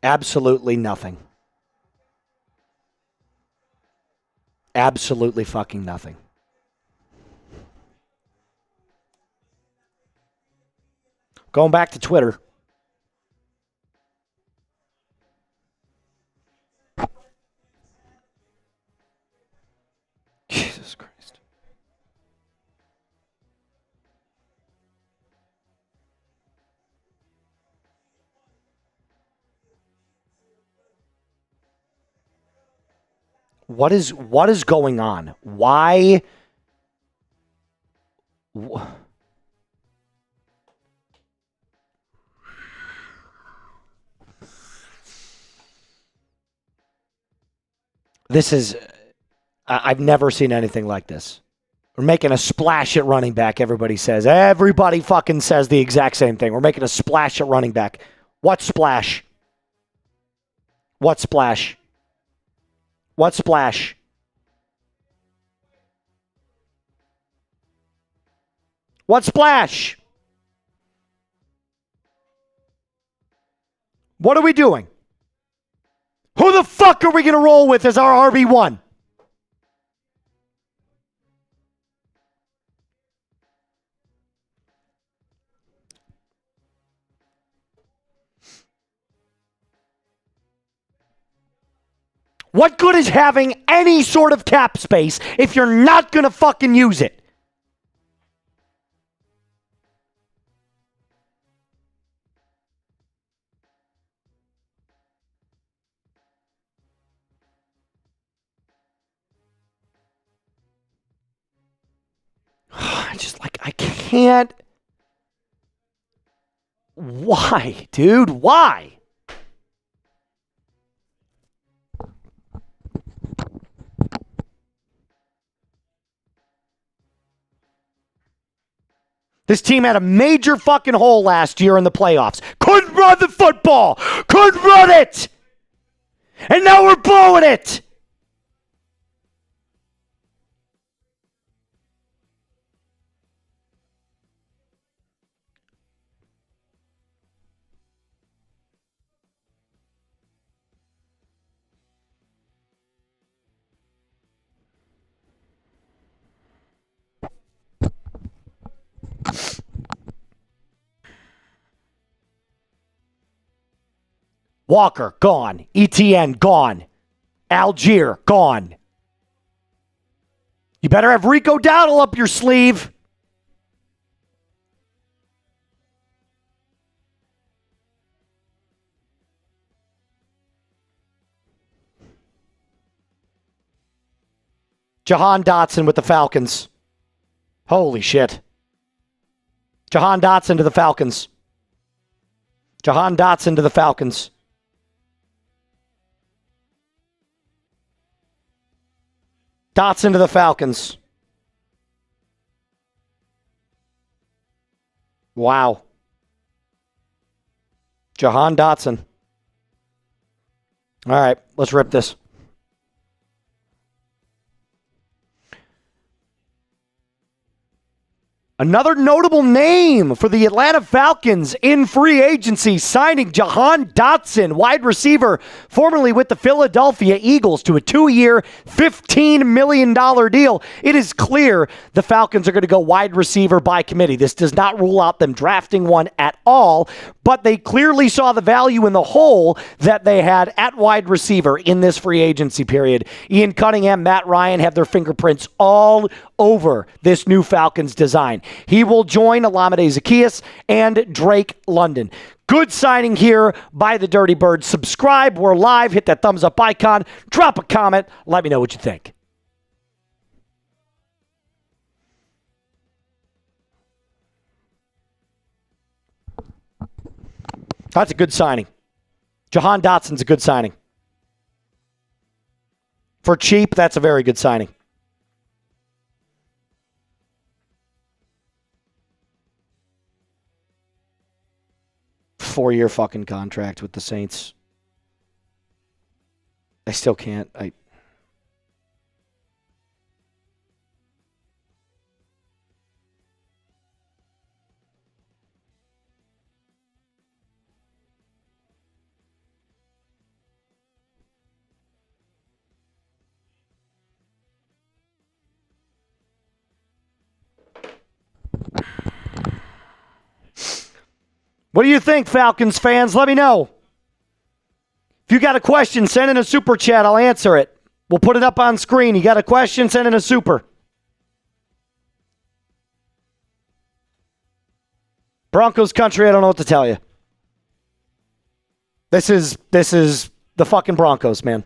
Absolutely nothing. Absolutely fucking nothing. Going back to Twitter. Jesus Christ. What is going on? Why? This is, I've never seen anything like this. We're making a splash at running back, everybody says. Everybody fucking says the exact same thing. We're making a splash at running back. What splash? What splash? What splash? What splash? What are we doing? Who the fuck are we going to roll with as our RB1? What good is having any sort of cap space if you're not going to fucking use it? I can't. Why, dude? Why? This team had a major fucking hole last year in the playoffs. Couldn't run the football. Couldn't run it. And now we're blowing it. Walker, gone. ETN, gone. Algier, gone. You better have Rico Dowdle up your sleeve. Jahan Dotson with the Falcons. Holy shit. Jahan Dotson to the Falcons. Jahan Dotson to the Falcons. Dotson to the Falcons. Wow. Jahan Dotson. All right, let's rip this. Another notable name for the Atlanta Falcons in free agency, signing Jahan Dotson, wide receiver, formerly with the Philadelphia Eagles, to a 2-year, $15 million deal. It is clear the Falcons are going to go wide receiver by committee. This does not rule out them drafting one at all, but they clearly saw the value in the hole that they had at wide receiver in this free agency period. Ian Cunningham, Matt Ryan have their fingerprints all over this new Falcons design. He will join Olamide Zaccheaus and Drake London. Good signing here by the Dirty Birds. Subscribe. We're live. Hit that thumbs up icon. Drop a comment. Let me know what you think. That's a good signing. Jahan Dotson's a good signing. For cheap, that's a very good signing. Four-year fucking contract with the Saints. I still can't. What do you think, Falcons fans? Let me know. If you got a question, send in a super chat. I'll answer it. We'll put it up on screen. You got a question, send in a super. Broncos country, I don't know what to tell you. This is the fucking Broncos, man.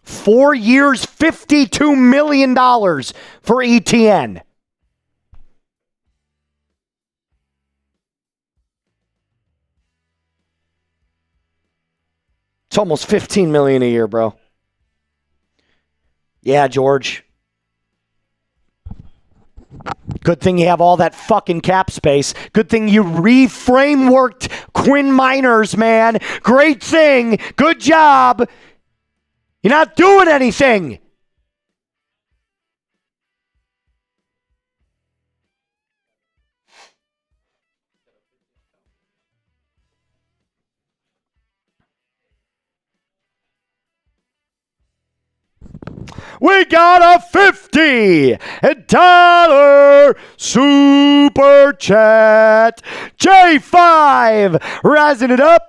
$4 years, $52 million for ETN. It's almost $15 million a year, bro. Yeah, George. Good thing you have all that fucking cap space. Good thing you reframeworked Quinn Miners, man. Great thing. Good job. You're not doing anything. We got a $50 super chat. J5 rising it up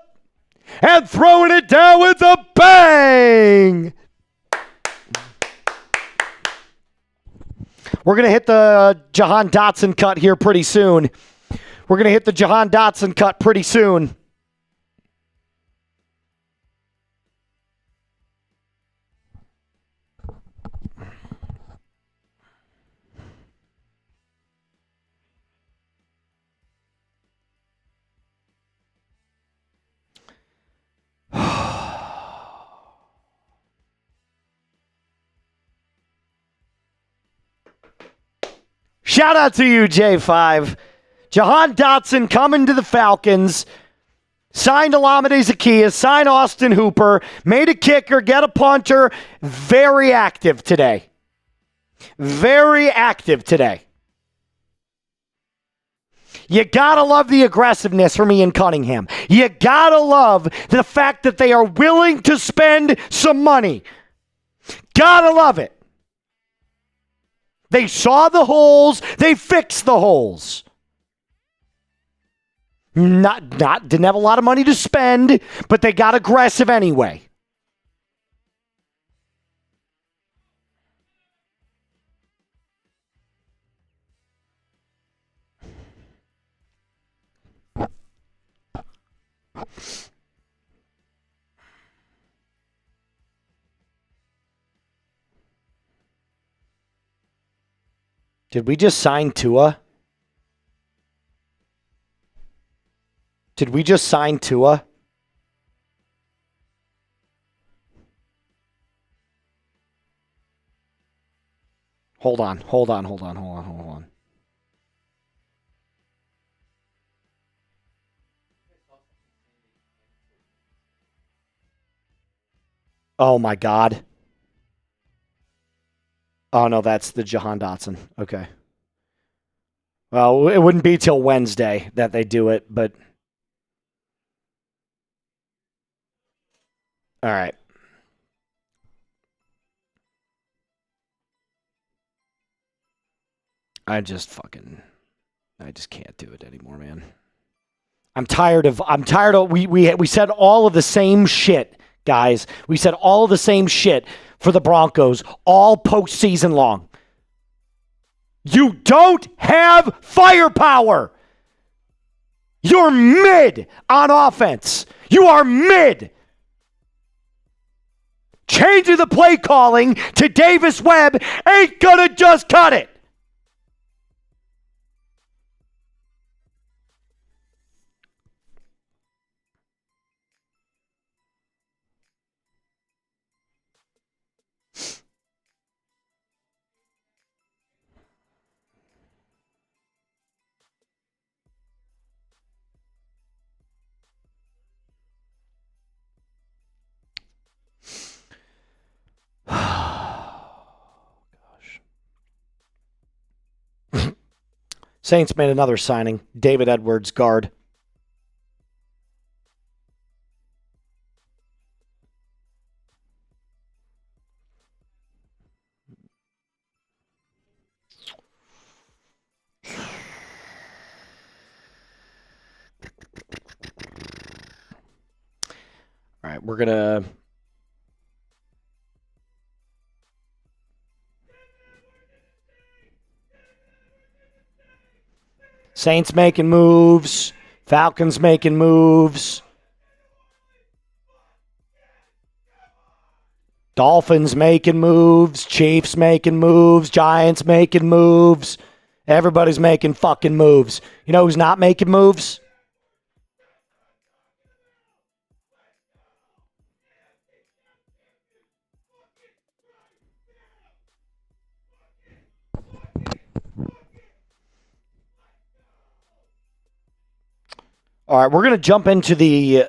and throwing it down with a bang. We're going to hit the Jahan Dotson cut here pretty soon. We're going to hit the Jahan Dotson cut pretty soon. Shout out to you, J5. Jahan Dotson coming to the Falcons. Signed Olamide Zaccheaus, signed Austin Hooper, made a kicker, get a punter. Very active today. Very active today. You gotta love the aggressiveness from Ian Cunningham. You gotta love the fact that they are willing to spend some money. Gotta love it. They saw the holes. They fixed the holes. Didn't have a lot of money to spend, but they got aggressive anyway. Did we just sign Tua? Did we just sign Tua? Hold on. Oh my God. Oh no, that's the Jahan Dotson. Okay. Well, it wouldn't be till Wednesday that they do it, but all right. I just can't do it anymore, man. I'm tired of we said all of the same shit, guys. We said all of the same shit for the Broncos all postseason long. You don't have firepower. You're mid on offense. You are mid. Changing the play calling to Davis Webb ain't gonna just cut it. Saints made another signing. David Edwards, guard. All right, we're going to... Saints making moves. Falcons making moves. Dolphins making moves. Chiefs making moves. Giants making moves. Everybody's making fucking moves. You know who's not making moves? All right, we're going to jump into the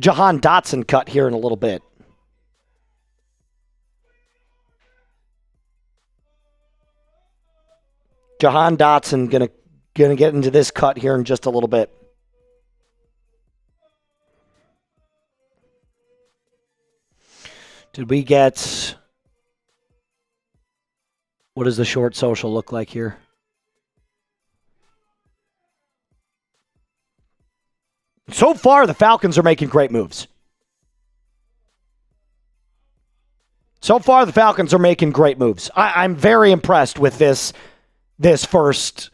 Jahan Dotson cut here in a little bit. Jahan Dotson gonna get into this cut here in just a little bit. Did we get... What does the short social look like here? So far, the Falcons are making great moves. I'm very impressed with this first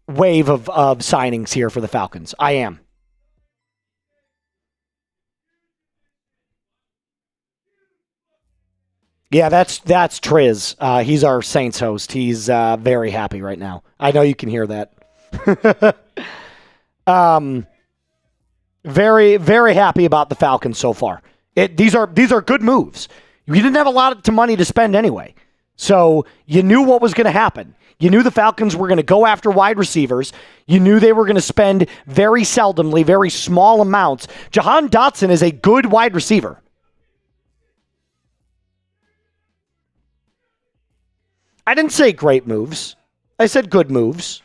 wave of signings here for the Falcons. I am. Yeah, that's Triz. He's our Saints host. He's very happy right now. I know you can hear that. Very, very happy about the Falcons so far. These are good moves. You didn't have a lot of money to spend anyway. So you knew what was going to happen. You knew the Falcons were going to go after wide receivers. You knew they were going to spend very seldomly, very small amounts. Jahan Dotson is a good wide receiver. I didn't say great moves. I said good moves.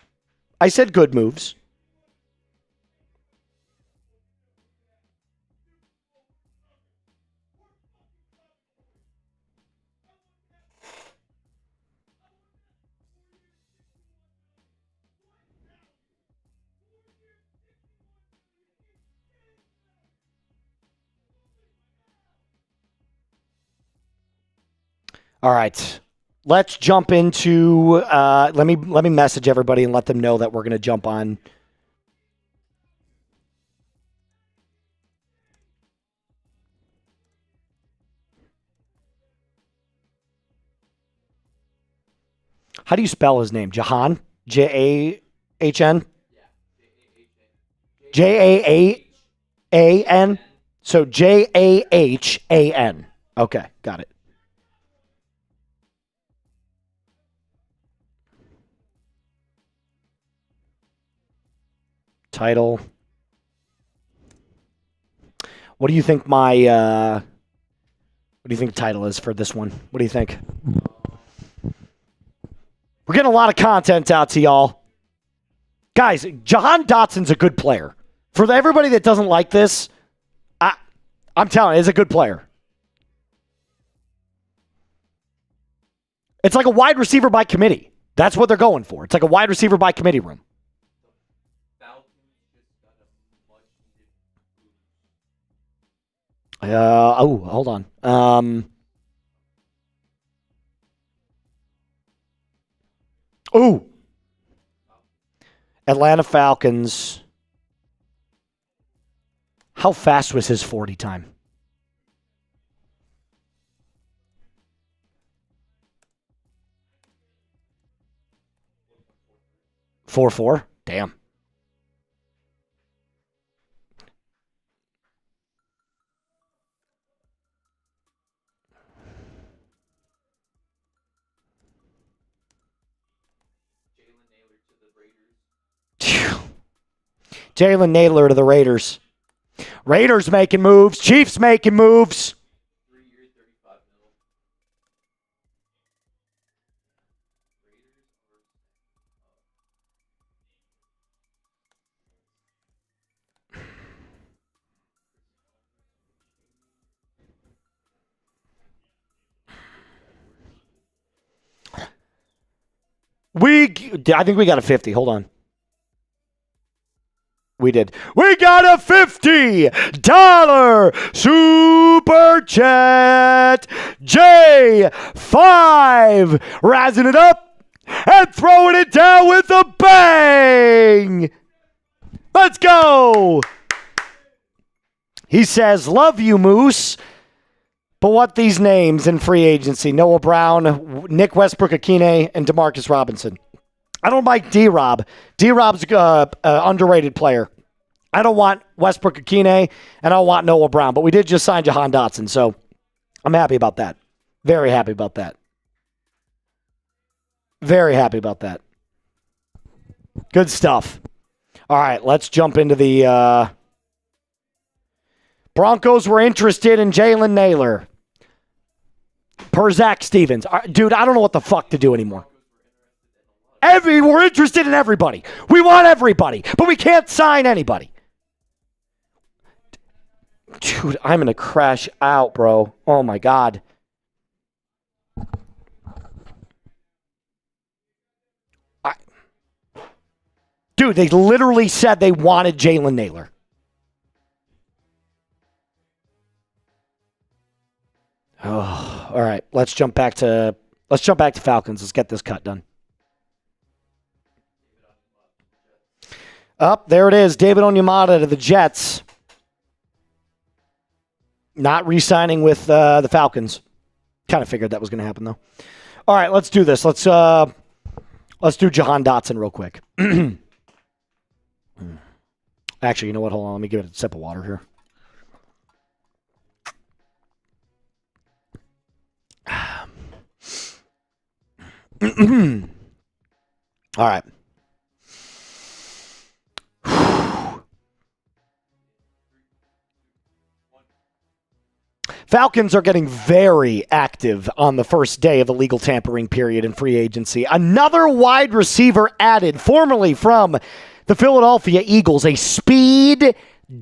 All right. Let's jump into let me message everybody and let them know that we're going to jump on. How do you spell his name? Jahan? Jahn? Jaan? So Jahan. Okay, got it. Title. What do you think the title is for this one? What do you think? We're getting a lot of content out to y'all. Guys, Jahan Dotson's a good player. For everybody that doesn't like this, I'm telling you, he's a good player. It's like a wide receiver by committee. That's what they're going for. It's like a wide receiver by committee room. Hold on. Atlanta Falcons. How fast was his 40 time? 4.4? Damn. Jalen Naylor to the Raiders. Raiders making moves. Chiefs making moves. 3 years, $35 million. I think we got a 50. Hold on. We did. We got a $50 super chat. J5 razzing it up and throwing it down with a bang. Let's go. He says, love you, Moose. But what these names in free agency? Noah Brown, Nick Westbrook-Akine, and Demarcus Robinson. I don't like D-Rob. D-Rob's an underrated player. I don't want Westbrook-Akine, and I don't want Noah Brown. But we did just sign Jahan Dotson, so I'm happy about that. Very happy about that. Very happy about that. Good stuff. All right, let's jump into the Broncos were interested in Jalen Naylor. Per Zach Stevens. Dude, I don't know what the fuck to do anymore. We're interested in everybody. We want everybody, but we can't sign anybody. Dude, I'm going to crash out, bro. Oh, my God. Dude, they literally said they wanted Jalen Naylor. Oh, all right. Let's jump back to Falcons. Let's get this cut done. Up there it is. David Onyemata to the Jets. Not re-signing with the Falcons. Kind of figured that was going to happen, though. All right, let's do this. Let's do Jahan Dotson real quick. Actually, you know what? Hold on. Let me give it a sip of water here. All right. Falcons are getting very active on the first day of the legal tampering period in free agency. Another wide receiver added, formerly from the Philadelphia Eagles, a speed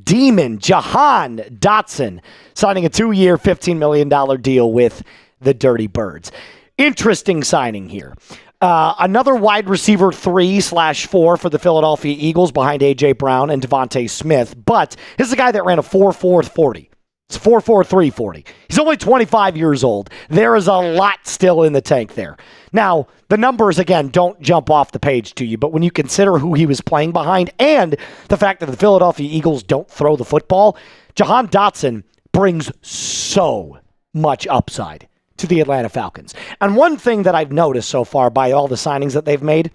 demon, Jahan Dotson, signing a 2-year, $15 million deal with the Dirty Birds. Interesting signing here. Another wide receiver 3/4 for the Philadelphia Eagles behind A.J. Brown and Devontae Smith, but this is a guy that ran a 4.4 40. It's 4.4 340. He's only 25 years old. There is a lot still in the tank there. Now, the numbers, again, don't jump off the page to you, but when you consider who he was playing behind and the fact that the Philadelphia Eagles don't throw the football, Jahan Dotson brings so much upside to the Atlanta Falcons. And one thing that I've noticed so far by all the signings that they've made,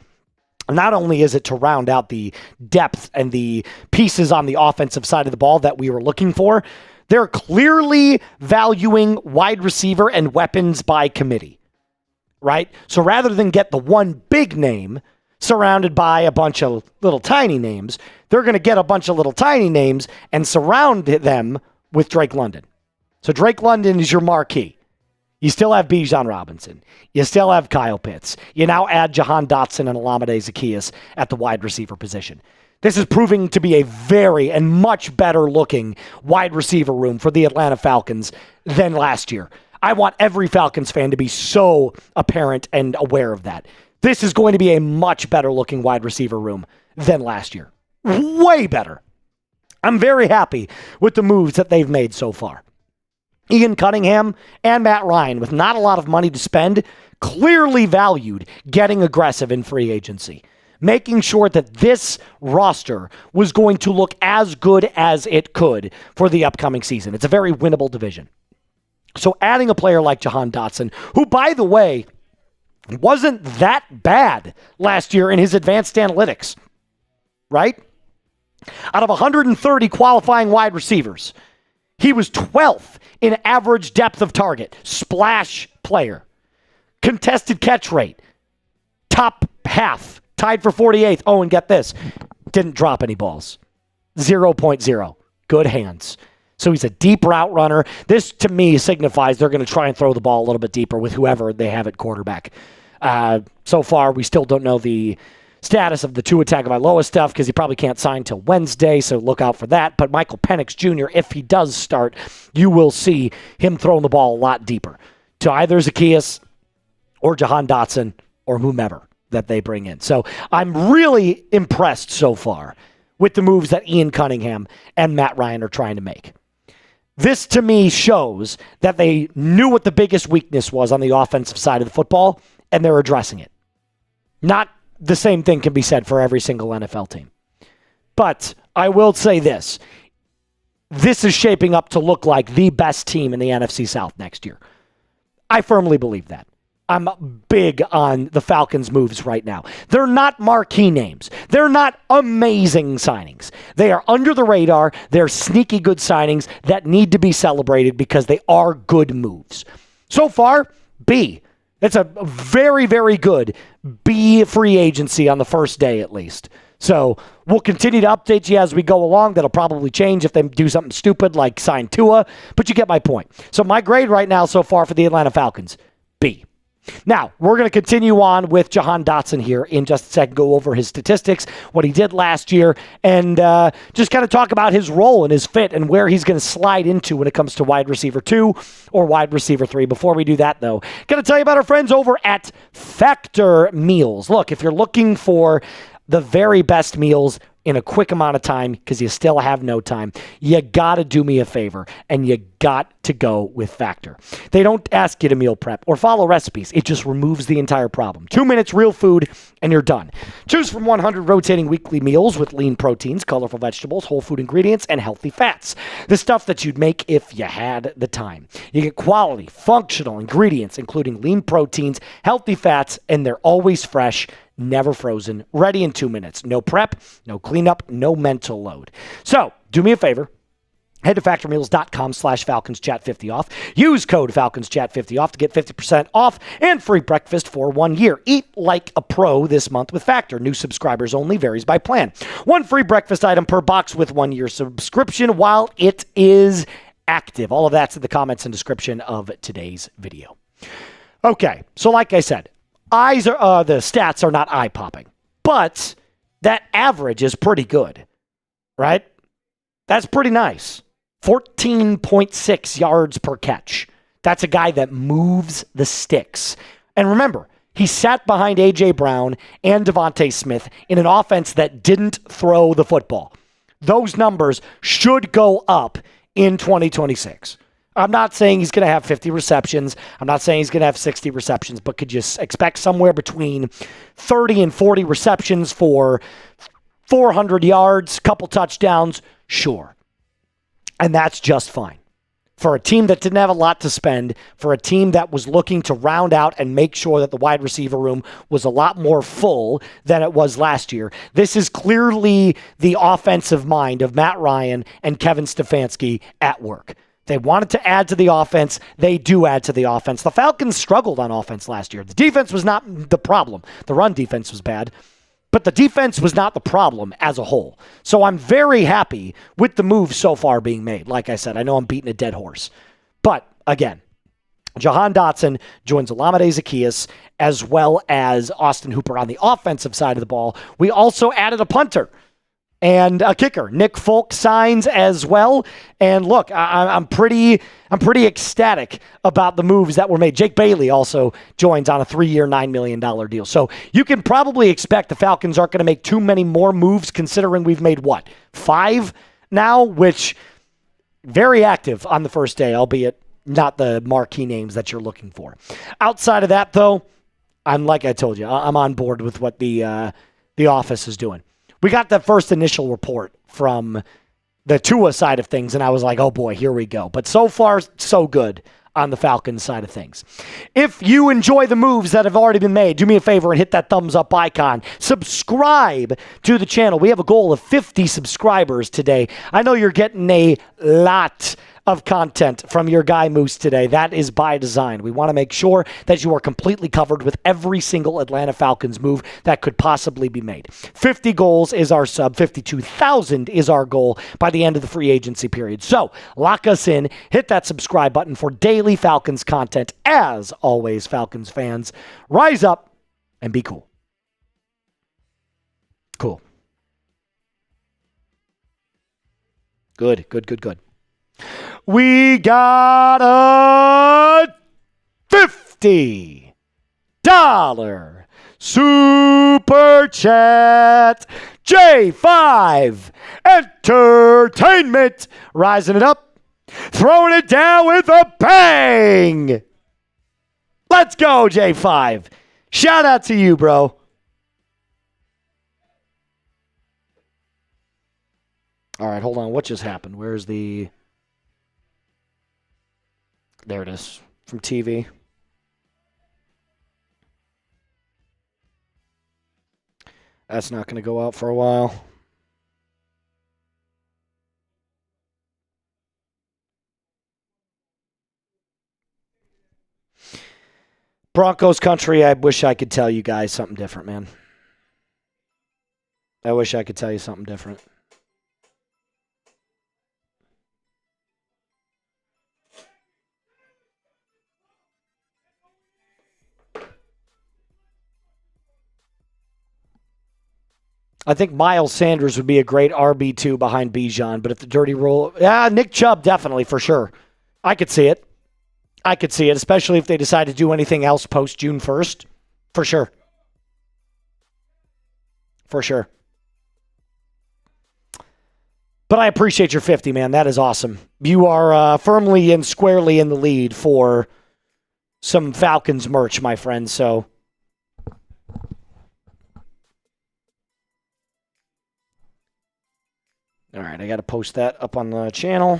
not only is it to round out the depth and the pieces on the offensive side of the ball that we were looking for, they're clearly valuing wide receiver and weapons by committee, right? So rather than get the one big name surrounded by a bunch of little tiny names, they're going to get a bunch of little tiny names and surround them with Drake London. So Drake London is your marquee. You still have Bijan Robinson. You still have Kyle Pitts. You now add Jahan Dotson and Olamide Zaccheaus at the wide receiver position. This is proving to be a very and much better looking wide receiver room for the Atlanta Falcons than last year. I want every Falcons fan to be so apparent and aware of that. This is going to be a much better looking wide receiver room than last year. Way better. I'm very happy with the moves that they've made so far. Ian Cunningham and Matt Ryan, with not a lot of money to spend, clearly valued getting aggressive in free agency, making sure that this roster was going to look as good as it could for the upcoming season. It's a very winnable division. So adding a player like Jahan Dotson, who, by the way, wasn't that bad last year in his advanced analytics, right? Out of 130 qualifying wide receivers, he was 12th in average depth of target, splash player, contested catch rate, top half, tied for 48th. Oh, and get this, didn't drop any balls. 0.0. Good hands. So he's a deep route runner. This, to me, signifies they're going to try and throw the ball a little bit deeper with whoever they have at quarterback. So far, we still don't know the status of the Tua Tagovailoa stuff because he probably can't sign till Wednesday, so look out for that. But Michael Penix Jr., if he does start, you will see him throwing the ball a lot deeper to either Zaccheaus or Jahan Dotson or whomever that they bring in. So I'm really impressed so far with the moves that Ian Cunningham and Matt Ryan are trying to make. This, to me, shows that they knew what the biggest weakness was on the offensive side of the football, and they're addressing it. Not the same thing can be said for every single NFL team. But I will say this. This is shaping up to look like the best team in the NFC South next year. I firmly believe that. I'm big on the Falcons' moves right now. They're not marquee names. They're not amazing signings. They are under the radar. They're sneaky good signings that need to be celebrated because they are good moves. So far, B. It's a very, very good B free agency on the first day at least. So we'll continue to update you as we go along. That'll probably change if they do something stupid like sign Tua, but you get my point. So my grade right now so far for the Atlanta Falcons, B. Now, we're going to continue on with Jahan Dotson here in just a second, go over his statistics, what he did last year, and just kind of talk about his role and his fit and where he's going to slide into when it comes to wide receiver 2 or wide receiver 3. Before we do that, though, going to tell you about our friends over at Factor Meals. Look, if you're looking for the very best meals in a quick amount of time because you still have no time, you got to do me a favor and you got to go with Factor. They don't ask you to meal prep or follow recipes. It just removes the entire problem. 2 minutes, real food, and you're done. Choose from 100 rotating weekly meals with lean proteins, colorful vegetables, whole food ingredients, and healthy fats. The stuff that you'd make if you had the time. You get quality, functional ingredients, including lean proteins, healthy fats, and they're always fresh, never frozen, ready in 2 minutes. No prep, no cleanup, no mental load. So, do me a favor. Head to factormeals.com/FalconsChat50off. Use code FalconsChat50off to get 50% off and free breakfast for 1 year. Eat like a pro this month with Factor. New subscribers only, varies by plan. One free breakfast item per box with 1 year subscription while it is active. All of that's in the comments and description of today's video. Okay, so like I said, the stats are not eye-popping, but that average is pretty good, right? That's pretty nice. 14.6 yards per catch. That's a guy that moves the sticks. And remember, he sat behind A.J. Brown and Devontae Smith in an offense that didn't throw the football. Those numbers should go up in 2026. I'm not saying he's going to have 50 receptions. I'm not saying he's going to have 60 receptions, but could you expect somewhere between 30 and 40 receptions for 400 yards, couple touchdowns? Sure. And that's just fine. For a team that didn't have a lot to spend, for a team that was looking to round out and make sure that the wide receiver room was a lot more full than it was last year, this is clearly the offensive mind of Matt Ryan and Kevin Stefanski at work. They wanted to add to the offense. They do add to the offense. The Falcons struggled on offense last year. The defense was not the problem. The run defense was bad, but the defense was not the problem as a whole. So I'm very happy with the moves so far being made. Like I said, I know I'm beating a dead horse. But again, Jahan Dotson joins Olamide Zaccheaus as well as Austin Hooper on the offensive side of the ball. We also added a punter and a kicker. Nick Folk signs as well. And look, I'm pretty ecstatic about the moves that were made. Jake Bailey also joins on a 3-year, $9 million deal. So you can probably expect the Falcons aren't going to make too many more moves, considering we've made, 5 now, which very active on the first day, albeit not the marquee names that you're looking for. Outside of that, though, like I told you, I'm on board with what the office is doing. We got the first initial report from the Tua side of things, and I was like, oh boy, here we go. But so far, so good on the Falcons side of things. If you enjoy the moves that have already been made, do me a favor and hit that thumbs up icon. Subscribe to the channel. We have a goal of 50 subscribers today. I know you're getting a lot of content from your guy Moose today. That is by design. We want to make sure that you are completely covered with every single Atlanta Falcons move that could possibly be made. 50 goals is our sub. 52,000 is our goal by the end of the free agency period. So lock us in. Hit that subscribe button for daily Falcons content. As always, Falcons fans, rise up and be cool. Cool. Good. We got a $50 super chat. J5 Entertainment rising it up, throwing it down with a bang. Let's go, J5. Shout out to you, bro. All right, hold on. What just happened? Where's the... There it is, from TV. That's not going to go out for a while. Broncos country, I wish I could tell you guys something different, man. I wish I could tell you something different. I think Miles Sanders would be a great RB2 behind Bijan, but if the dirty roll... Yeah, Nick Chubb, definitely, for sure. I could see it. Especially if they decide to do anything else post-June 1st. For sure. But I appreciate your 50, man. That is awesome. You are firmly and squarely in the lead for some Falcons merch, my friend, so... All right, I got to post that up on the channel.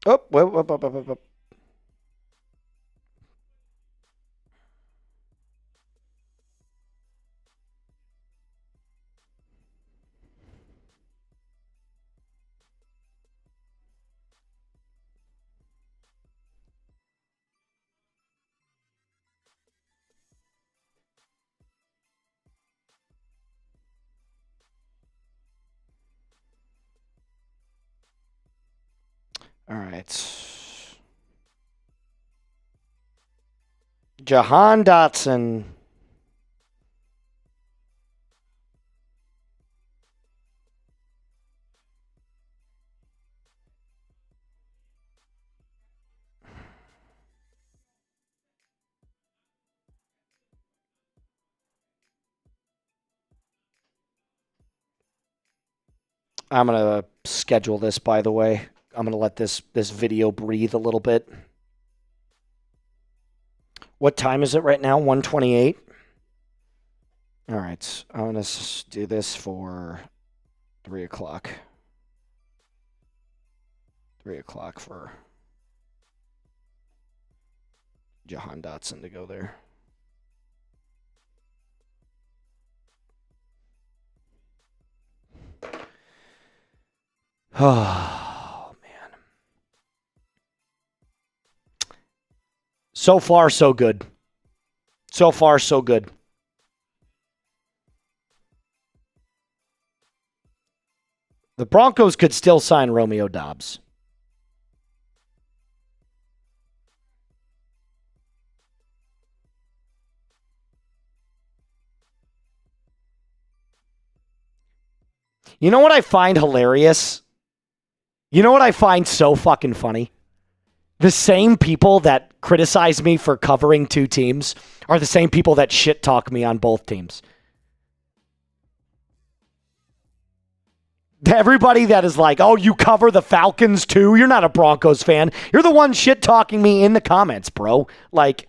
Up. All right. Jahan Dotson. I'm going to schedule this, by the way. I'm going to let this video breathe a little bit. What time is it right now? 1:28? All right. I'm going to do this for 3 o'clock. 3 o'clock for Jahan Dotson to go there. Oh, man. So far, so good. So far, so good. The Broncos could still sign Romeo Doubs. You know what I find hilarious? You know what I find so fucking funny? The same people that criticize me for covering two teams are the same people that shit talk me on both teams. Everybody that is like, oh, you cover the Falcons too? You're not a Broncos fan. You're the one shit talking me in the comments, bro. Like,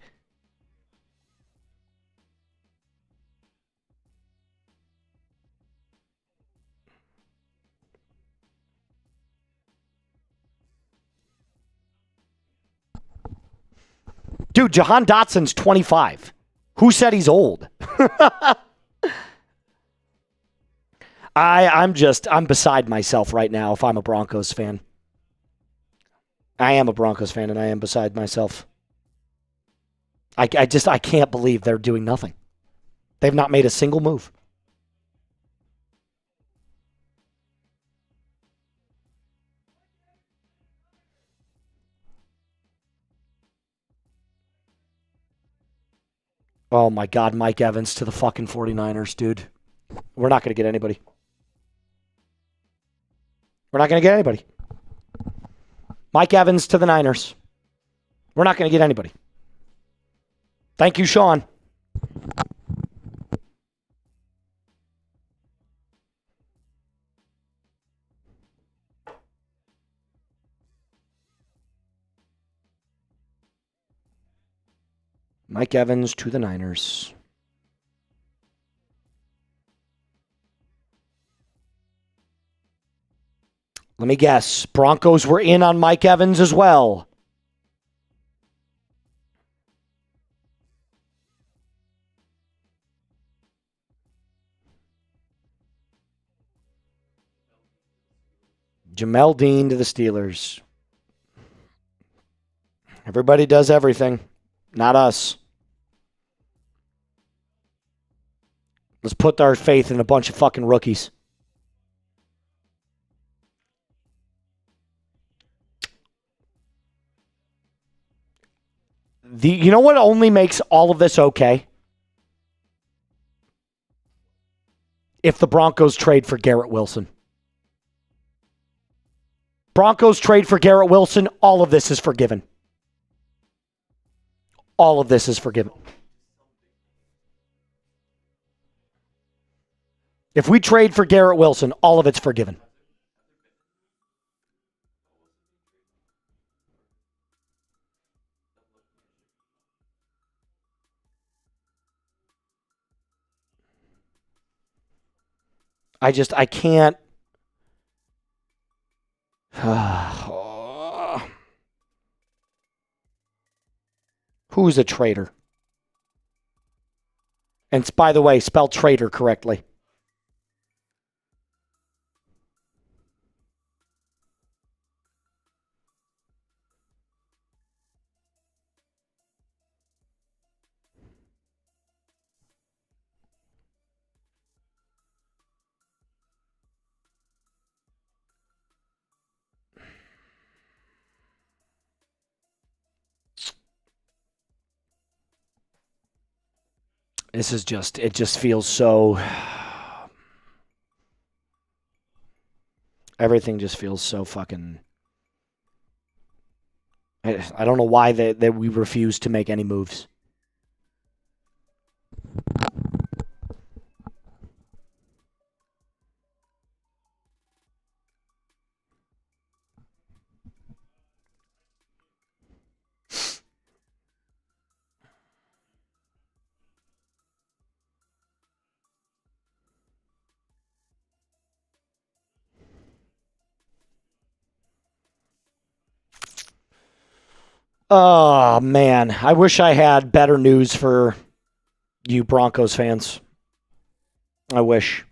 dude, Jahan Dotson's 25. Who said he's old? I'm beside myself right now if I'm a Broncos fan. I am a Broncos fan and I am beside myself. I can't believe they're doing nothing. They've not made a single move. Oh my God, Mike Evans to the fucking 49ers, dude. We're not going to get anybody. We're not going to get anybody. Mike Evans to the Niners. We're not going to get anybody. Thank you, Sean. Mike Evans to the Niners. Let me guess. Broncos were in on Mike Evans as well. Jamel Dean to the Steelers. Everybody does everything. Not us. Let's put our faith in a bunch of fucking rookies. You know what only makes all of this okay? If the Broncos trade for Garrett Wilson. Broncos trade for Garrett Wilson, all of this is forgiven. All of this is forgiven. If we trade for Garrett Wilson, all of it's forgiven. I can't. Who's a traitor? And by the way, spell traitor correctly. This is just, it just feels so, everything just feels so fucking, I don't know why that we refuse to make any moves. Oh, man. I wish I had better news for you Broncos fans. I wish.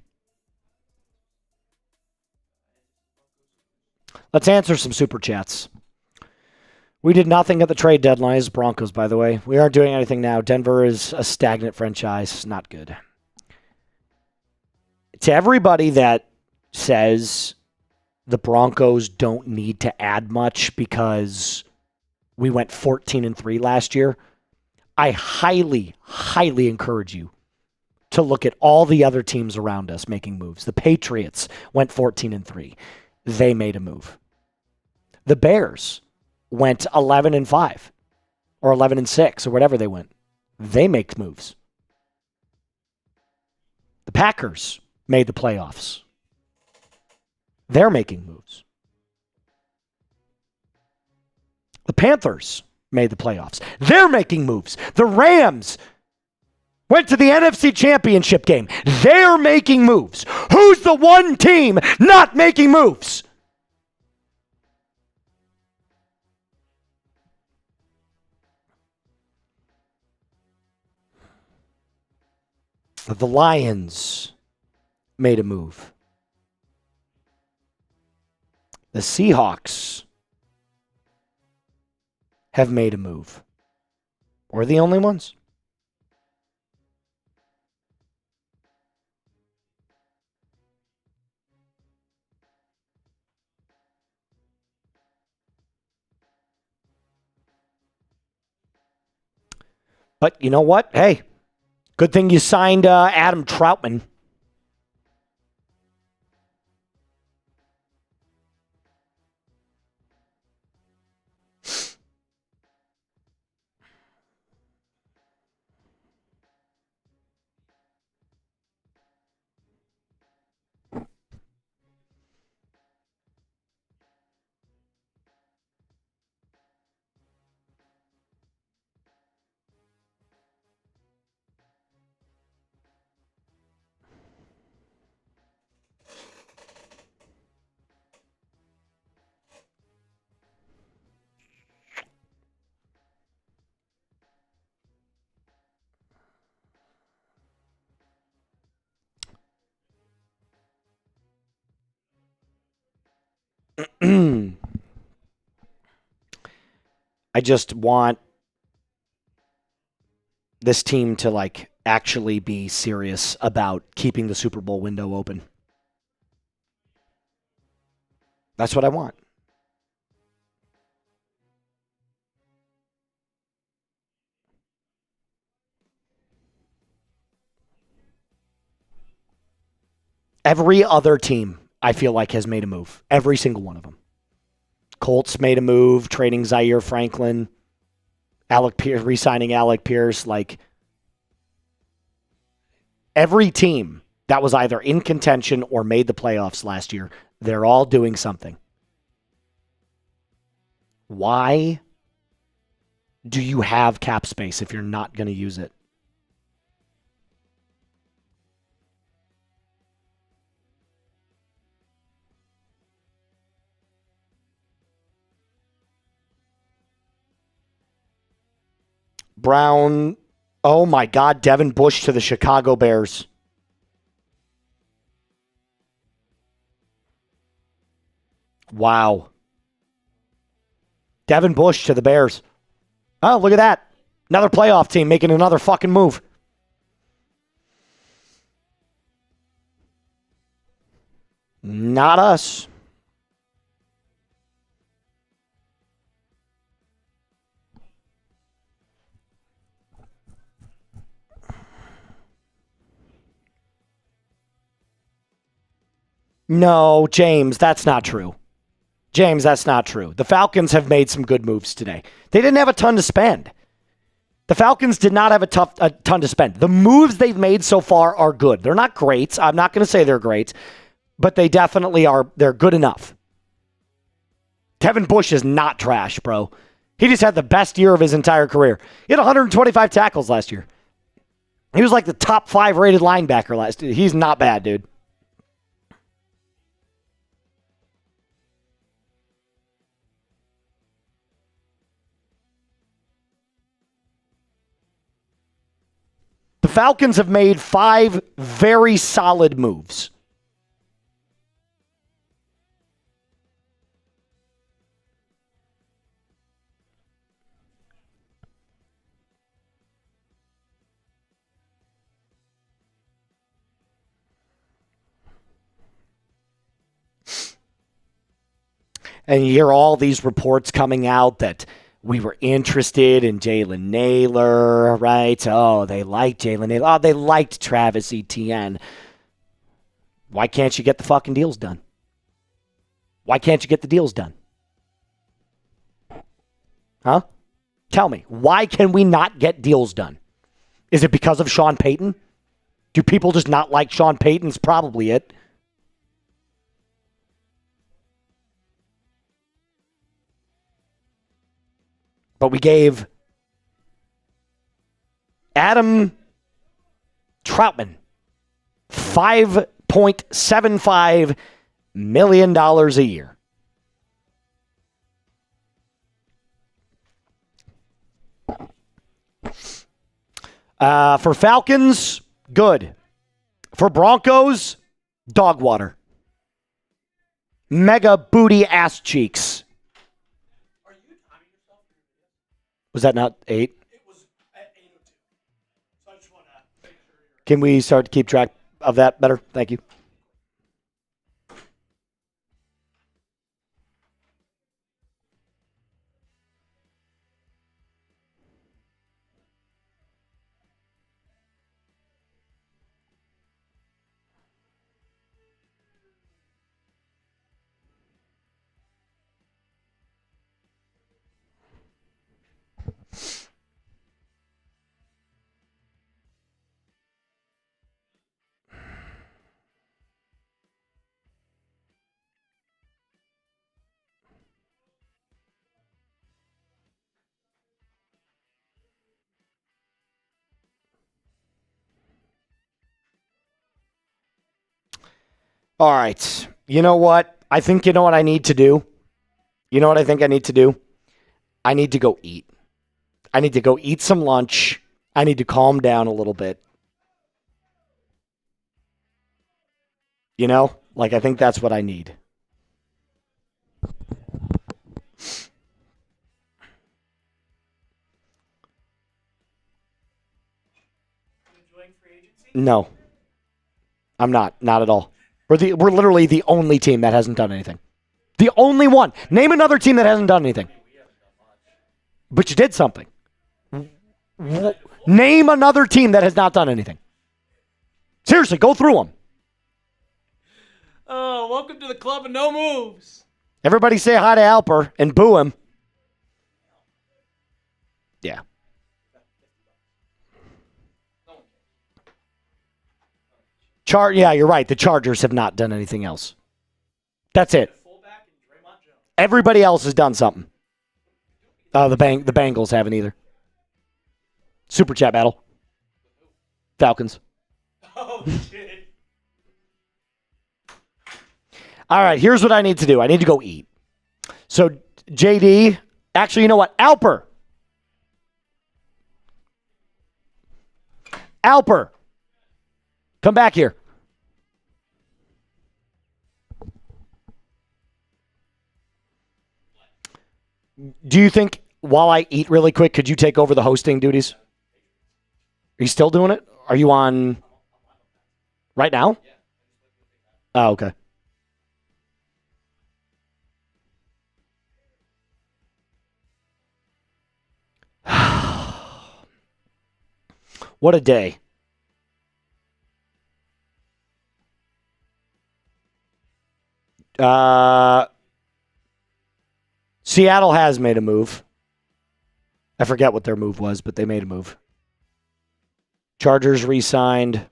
Let's answer some super chats. We did nothing at the trade deadline as Broncos, by the way. We aren't doing anything now. Denver is a stagnant franchise. Not good. To everybody that says the Broncos don't need to add much because we went 14-3 last year, I highly, highly encourage you to look at all the other teams around us making moves. The Patriots went 14-3. They made a move. The Bears went 11-5 or 11-6 or whatever they went. They make moves. The Packers made the playoffs. They're making moves. The Panthers made the playoffs. They're making moves. The Rams went to the NFC Championship game. They're making moves. Who's the one team not making moves? The Lions made a move. The Seahawks have made a move. We're the only ones. But you know what? Hey, good thing you signed Adam Troutman. I just want this team to actually be serious about keeping the Super Bowl window open. That's what I want. Every other team, I feel like, has made a move. Every single one of them. Colts made a move, trading Zaire Franklin, Alec Pierce, re-signing Alec Pierce. Every team that was either in contention or made the playoffs last year, they're all doing something. Why do you have cap space if you're not going to use it? Brown, oh my God, Devin Bush to the Chicago Bears. Wow. Devin Bush to the Bears. Oh, look at that. Another playoff team making another fucking move. Not us. No, James, that's not true. James, that's not true. The Falcons have made some good moves today. They didn't have a ton to spend. The Falcons did not have a ton to spend. The moves they've made so far are good. They're not great. I'm not going to say they're great, but they definitely are. They're good enough. Devin Bush is not trash, bro. He just had the best year of his entire career. He had 125 tackles last year. He was like the top 5 rated linebacker last year. He's not bad, dude. Falcons have made 5 very solid moves. And you hear all these reports coming out that we were interested in Jalen Naylor, right? Oh, they liked Jalen Naylor. Oh, they liked Travis Etienne. Why can't you get the fucking deals done? Why can't you get the deals done? Huh? Tell me, why can we not get deals done? Is it because of Sean Payton? Do people just not like Sean Payton? It's probably it. But we gave Adam Troutman $5.75 million a year. For Falcons, good. For Broncos, dog water. Mega booty ass cheeks. Was that not 8? It was at 8:02. So I just want to make sure you're... Can we start to keep track of that better? Thank you. All right. You know what? I think you know what I need to do? You know what I think I need to do? I need to go eat. I need to go eat some lunch. I need to calm down a little bit. You know? Like, I think that's what I need. Enjoying free agency? No. I'm not. Not at all. We're literally the only team that hasn't done anything. The only one. Name another team that hasn't done anything. But you did something. Name another team that has not done anything. Seriously, go through them. Oh, welcome to the club of no moves. Everybody say hi to Alper and boo him. Yeah. Yeah, you're right. The Chargers have not done anything else. That's it. Everybody else has done something. The Bengals haven't either. Super chat battle. Falcons. Oh, shit. All right, here's what I need to do. I need to go eat. So, JD, actually, you know what? Alper. Come back here. Do you think, while I eat really quick, could you take over the hosting duties? Are you still doing it? Are you on right now? Oh, okay. What a day. Seattle has made a move. I forget what their move was, but they made a move. Chargers re-signed.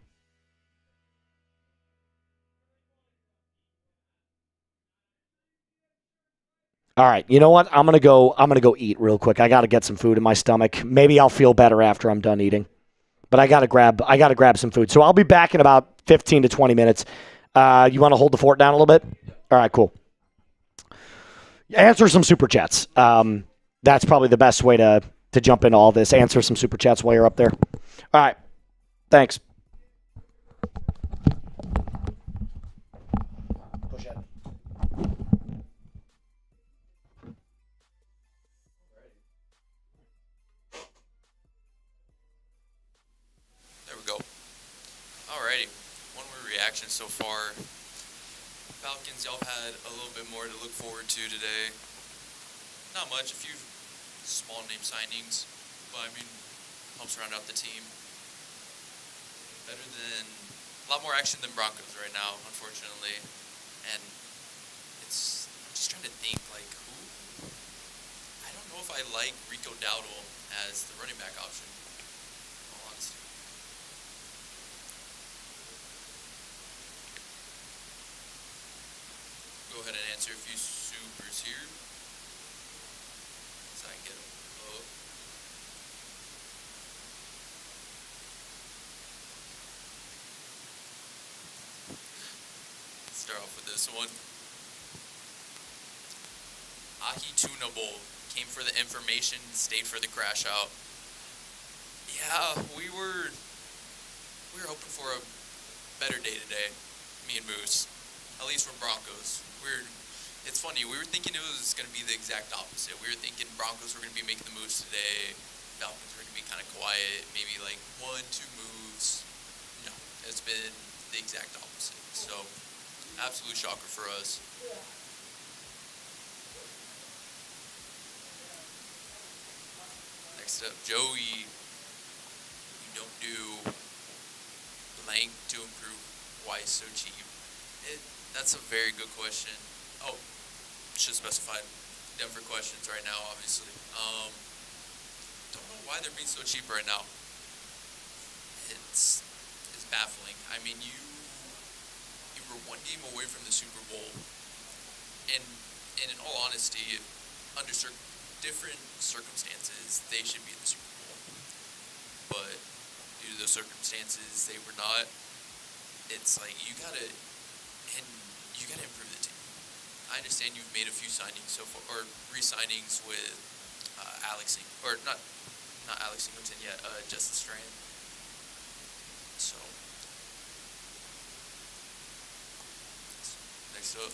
All right, you know what? I'm gonna go eat real quick. I gotta get some food in my stomach. Maybe I'll feel better after I'm done eating. But I gotta grab some food. So I'll be back in about 15 to 20 minutes. You want to hold the fort down a little bit? All right, cool. Answer some super chats. That's probably the best way to jump into all this. Answer some super chats while you're up there. All right. Thanks. Push it. There we go. Alrighty. One more reaction so far. Falcons, y'all had a little bit more to look forward to today. Not much, a few small name signings, but I mean, helps round out the team. Better than, a lot more action than Broncos right now, unfortunately. And I'm just trying to think, like, who? I don't know if I like Rico Dowdle as the running back option, in all honesty. Go ahead and answer a few supers here. So I can get them up. Start off with this one. Ahi Tunable came for the information, stayed for the crash out. Yeah, we were hoping for a better day today, me and Moose. At least from Broncos. It's funny, we were thinking it was going to be the exact opposite. We were thinking Broncos were going to be making the moves today. Falcons were going to be kind of quiet, maybe like 1-2 moves. No, it's been the exact opposite. So, absolute shocker for us. Next up, Joey. You don't do blank to improve. Why so cheap? That's a very good question. Oh, should specify Denver questions right now, obviously. Don't know why they're being so cheap right now. It's baffling. I mean, you were one game away from the Super Bowl, and in all honesty, under different circumstances, they should be in the Super Bowl. But due to those circumstances, they were not. It's like you gotta improve the team. I understand you've made a few signings so far, or re-signings with not Alex Singleton yet, Justin Strand. So, next up,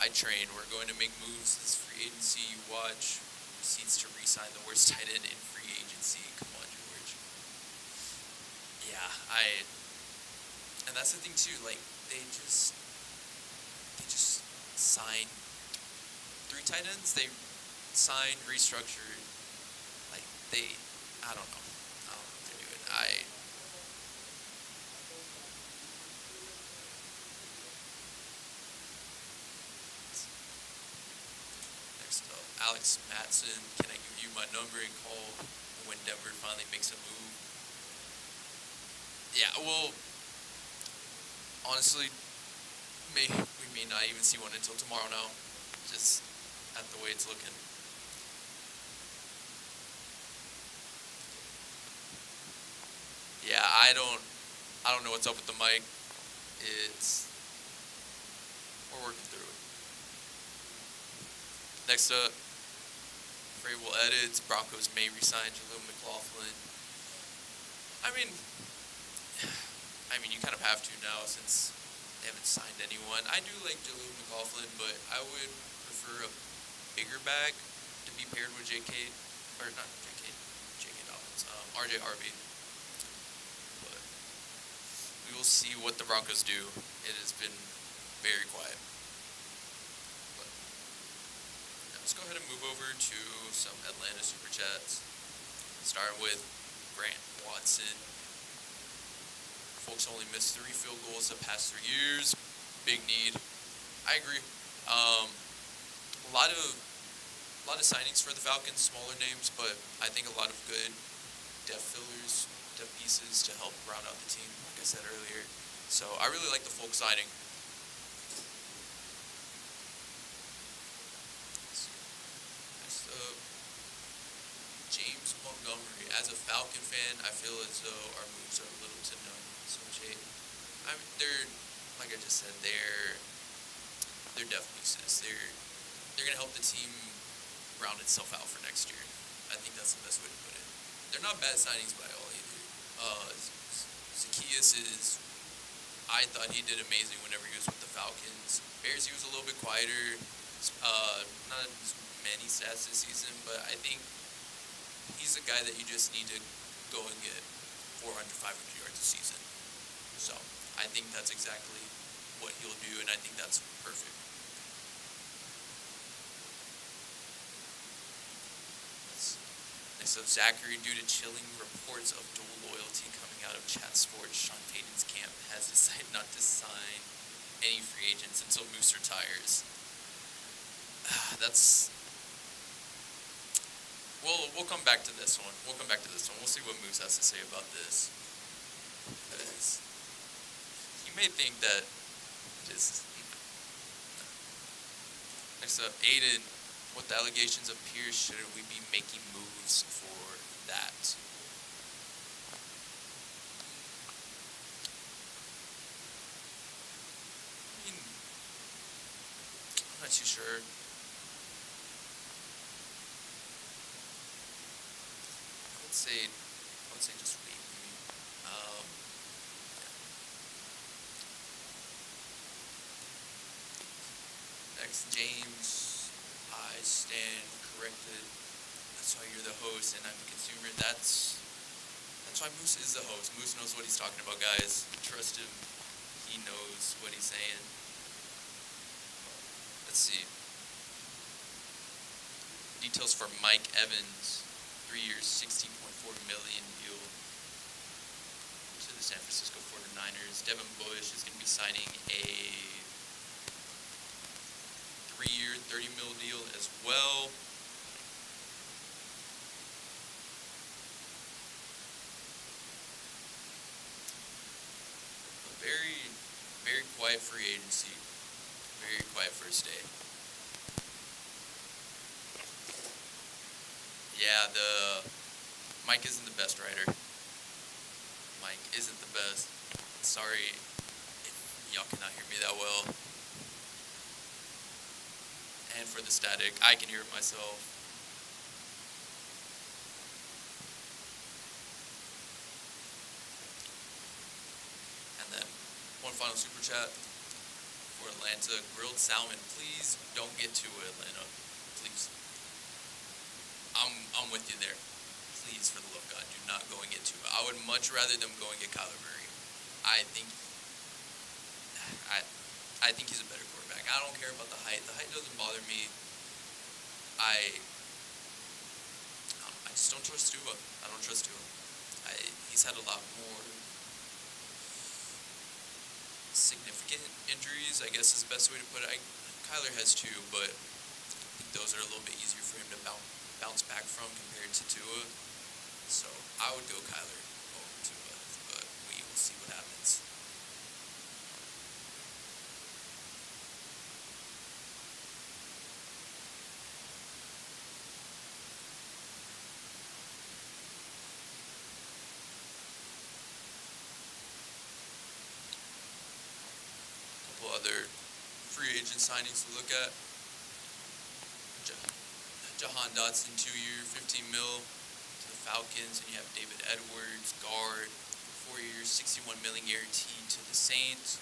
we're going to make moves this free agency. You watch receipts to re-sign the worst tight end in free agency. Come on, George. Yeah, and that's the thing too, like, they just signed 3 tight ends. They signed, restructured, like, I don't know what they're doing. Next up, Alex Matson, can I give you my number and call when Denver finally makes a move? Yeah, well, honestly, we may not even see one until tomorrow now, just at the way it's looking. Yeah, I don't know what's up with the mic. We're working through it. Next up, Vrabel edits. Broncos may resign Jalon McLaughlin. I mean, you kind of have to now since they haven't signed anyone. I do like Jalon McLaughlin, but I would prefer a bigger back to be paired with J.K. Dobbins, RJ Harvey. But we will see what the Broncos do. It has been very quiet. But now let's go ahead and move over to some Atlanta Super Chats. Starting with Grant Watson. Folks only missed 3 field goals the past 3 years. Big need. I agree. A lot of signings for the Falcons, smaller names, but I think a lot of good depth fillers, depth pieces to help round out the team, like I said earlier. So I really like the Folk signing. Next up, James Montgomery. As a Falcon fan, I feel as though our moves are little to none. So they're, like I just said, they're depth pieces. They're gonna help the team round itself out for next year. I think that's the best way to put it. They're not bad signings by all Zacchaeus is, I thought he did amazing whenever he was with the Falcons. Bears, he was a little bit quieter. Not as many stats this season, but I think he's a guy that you just need to go and get 400, 500 yards a season. So I think that's exactly what he'll do, and I think that's perfect. So Zachary, due to chilling reports of dual loyalty coming out of Chat Sports, Sean Payton's camp has decided not to sign any free agents until Moose retires. That's... We'll come back to this one. We'll see what Moose has to say about this. Because you may think that just... Next up, Aiden. With the allegations of Pearce, shouldn't we be making moves for that? I mean, I'm not too sure. I would say just wait. Next, James. I stand corrected. That's why you're the host and I'm a consumer. That's why Moose is the host. Moose knows what he's talking about, guys. Trust him. He knows what he's saying. Let's see. Details for Mike Evans. 3 years, $16.4 million deal to the San Francisco 49ers. Devin Bush is going to be signing a 3-year, $30 million deal as well. A very, very quiet free agency. Very quiet first day. Yeah, Mike isn't the best writer. Mike isn't the best. Sorry if y'all cannot hear me that well. And for the static, I can hear it myself. And then one final super chat for Atlanta. Grilled salmon. Please don't get to Atlanta. Please. I'm with you there. Please, for the love of God, do not go and get Tua. I would much rather them go and get Kyler Murray. I think he's a better quarterback. I don't care about the height. The height doesn't bother me. I just don't trust Tua. I don't trust Tua. He's had a lot more significant injuries, I guess is the best way to put it. Kyler has too, but I think those are a little bit easier for him to bounce back from compared to Tua. So I would go Kyler over Tua, but we will see what happens. Other free agent signings to look at. Jahan Dotson, 2-year, $15 million to the Falcons, and you have David Edwards, guard, 4 years, $61 million guaranteed to the Saints.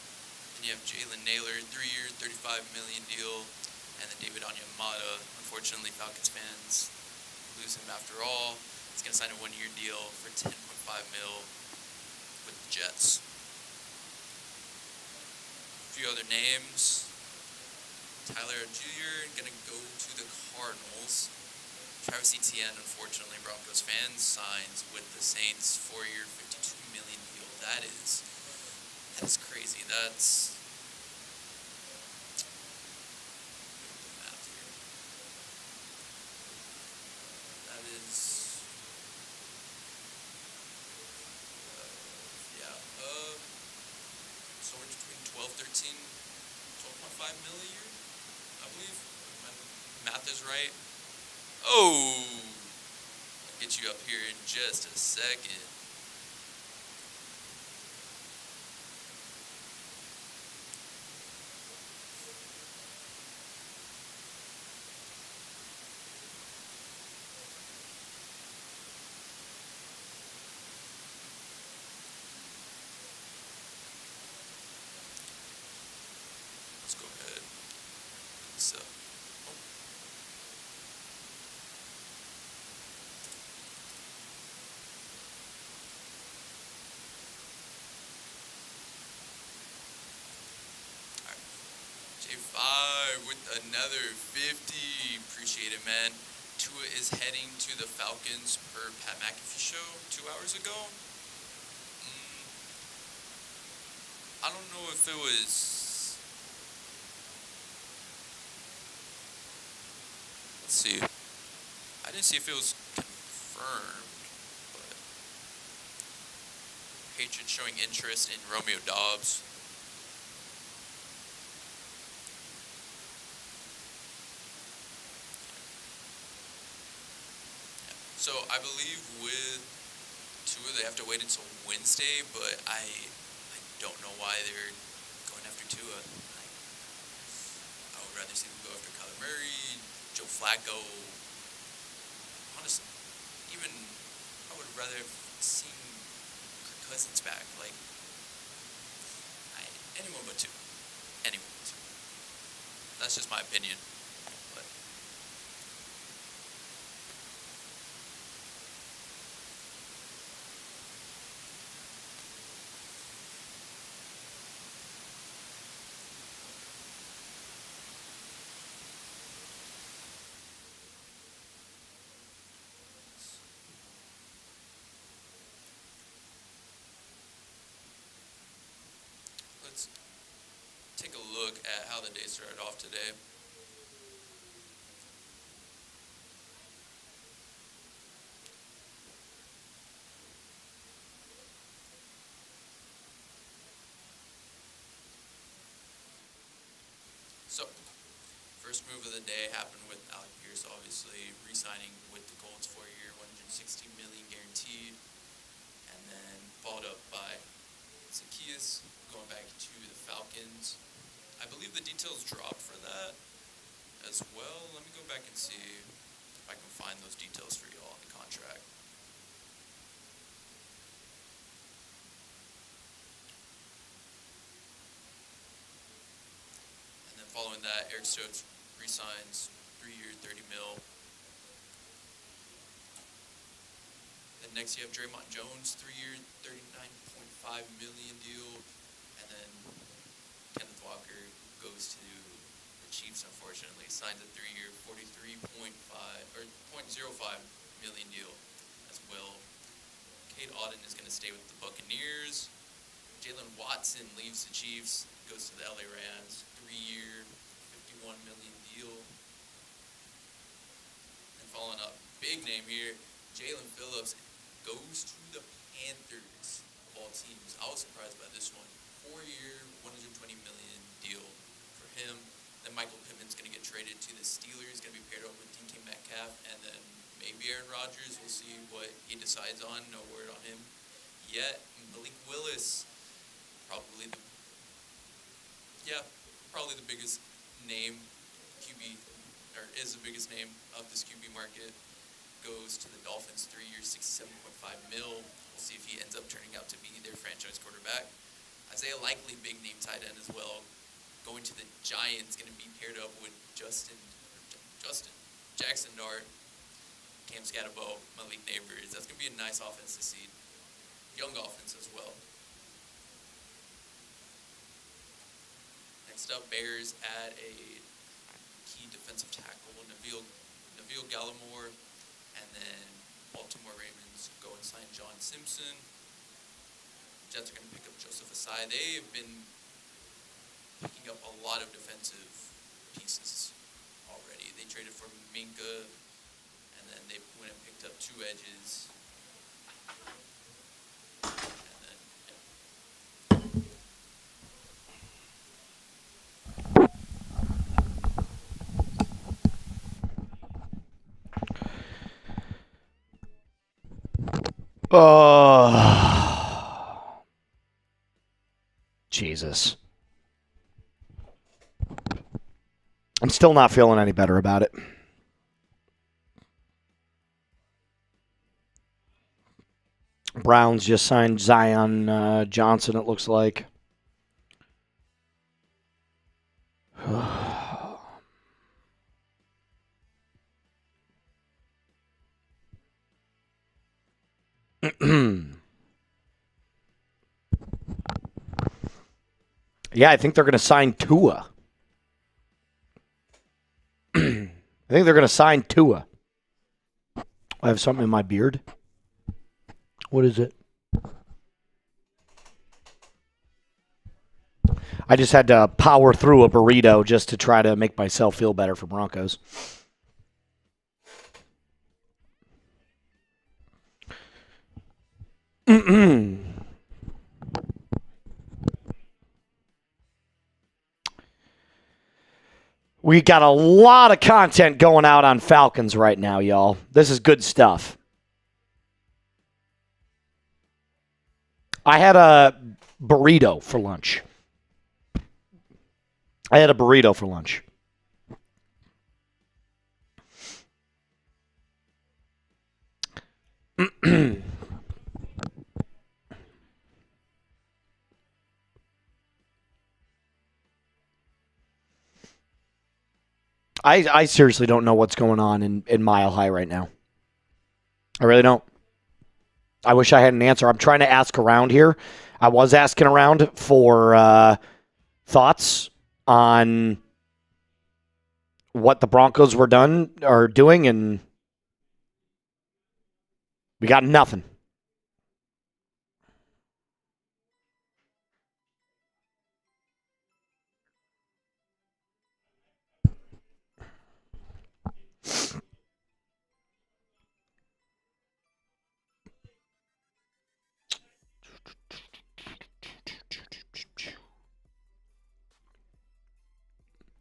And you have Jalen Naylor, 3-year, $35 million deal, and then David Onyemata. Unfortunately, Falcons fans lose him after all. He's going to sign a 1-year deal for $10.5 million with the Jets. Few other names. Tyler Jr. gonna go to the Cardinals. Travis Etienne, unfortunately, Broncos fans, signs with the Saints, 4-year, $52 million deal. That is crazy. That's math here. That is somewhere between 12.5 mil a year, I believe. My math is right. Oh! I'll get you up here in just a second. another 50. Appreciate it, man. Tua is heading to the Falcons per Pat McAfee show 2 hours ago. I don't know if it was... Let's see. I didn't see if it was confirmed, but Patriots showing interest in Romeo Doubs. So I believe with Tua they have to wait until Wednesday, but I don't know why they're going after Tua. I would rather see them go after Kyler Murray, Joe Flacco. Honestly, even I would rather have seen Kirk Cousins back. Anyone but Tua. Anyone but Tua. That's just my opinion. But let's take a look at how the day started off today. So, first move of the day happened with Alec Pierce, obviously re-signing with the Colts for a year, $160 million guaranteed, and then followed up by Zacchaeus going back to the Falcons. I believe the details dropped for that as well. Let me go back and see if I can find those details for y'all on the contract. And then following that, Eric Stokes re-signs 3-year, $30 million. Then next you have Draymond Jones, 3-year, $39.5 million deal. And then Kenneth Walker goes to the Chiefs, unfortunately, signs a 3-year, $43.5 or $0.05 million deal as well. Cade Otton is going to stay with the Buccaneers. Jalon Watson leaves the Chiefs, goes to the LA Rams, 3-year, $51 million deal. And following up, big name here, Jalen Phillips goes to the Panthers of all teams. I was surprised by this one. 4-year, $120 million deal for him. Then Michael Pittman's going to get traded to the Steelers, going to be paired up with DK Metcalf, and then maybe Aaron Rodgers. We'll see what he decides on. No word on him yet. Malik Willis, probably the biggest name QB, or is the biggest name of this QB market. Goes to the Dolphins, 3-year, $67.5 million. We'll see if he ends up turning out to be their franchise quarterback. Isaiah Likely, big name tight end as well. Going to the Giants, going to be paired up with Jackson Dart, Cam Scatterbo, Malik Neighbors. That's going to be a nice offense to see. Young offense as well. Next up, Bears add a key defensive tackle, Nabil Gallimore. And then Baltimore Ravens go and sign John Simpson. Jets are going to pick up Joseph Asai. They have been picking up a lot of defensive pieces already. They traded for Minka, and then they went and picked up 2 edges. And then, Jesus. I'm still not feeling any better about it. Browns just signed Zion Johnson, it looks like. Yeah, I think they're going to sign Tua. think they're going to sign Tua. I have something in my beard. What is it? I just had to power through a burrito just to try to make myself feel better for Broncos. We got a lot of content going out on Falcons right now, y'all. This is good stuff. I had a burrito for lunch. I seriously don't know what's going on in Mile High right now. I really don't. I wish I had an answer. I'm trying to ask around here. I was asking around for thoughts on what the Broncos were doing, and we got nothing.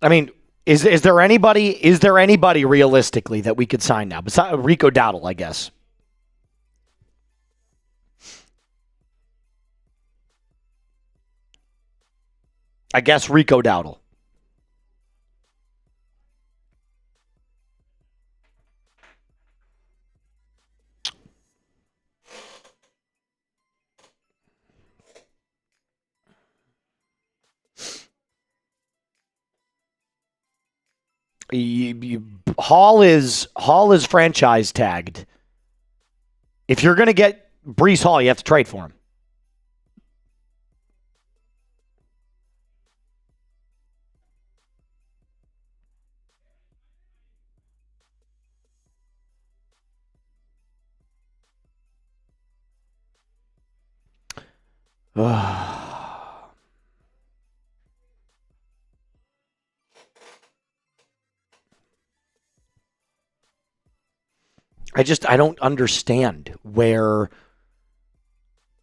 I mean, is there anybody realistically that we could sign now? Besides Rico Dowdle, I guess. Rico Dowdle. Hall is franchise tagged. If you're going to get Breece Hall, you have to trade for him. I don't understand where,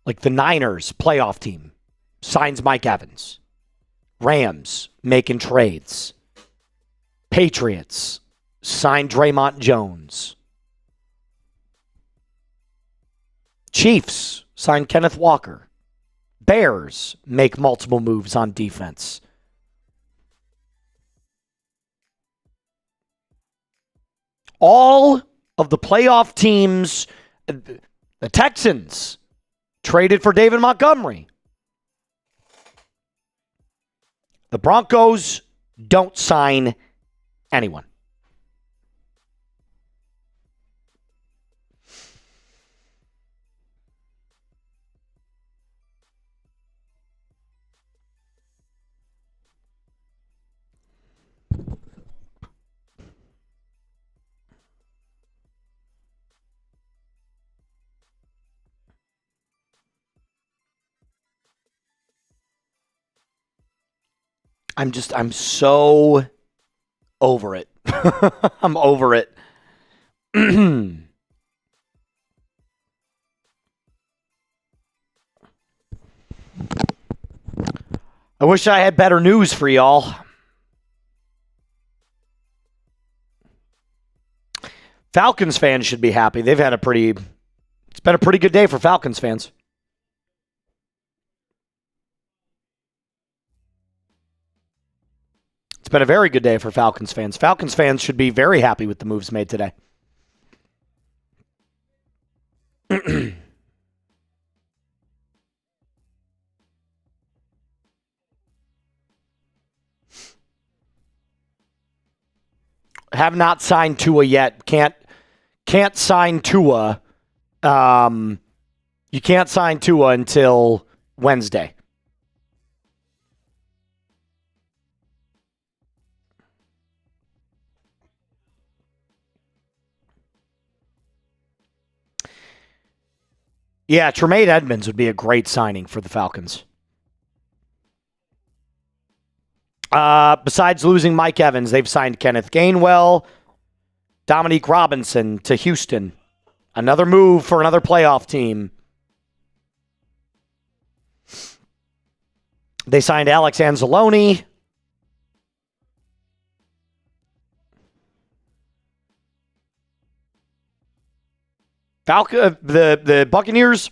like, the Niners playoff team signs Mike Evans. Rams making trades. Patriots sign Draymond Jones. Chiefs sign Kenneth Walker. Bears make multiple moves on defense. All of the playoff teams, the Texans traded for David Montgomery. The Broncos don't sign anyone. I'm so over it. I'm over it. I wish I had better news for y'all. Falcons fans should be happy. It's been a pretty good day for Falcons fans. It's been a very good day for Falcons fans. Falcons fans should be very happy with the moves made today. Have not signed Tua yet. Can't sign Tua. You can't sign Tua until Wednesday. Yeah, Tremaine Edmonds would be a great signing for the Falcons. Besides losing Mike Evans, they've signed Kenneth Gainwell, Dominique Robinson to Houston. Another move for another playoff team. They signed Alex Anzalone. The Buccaneers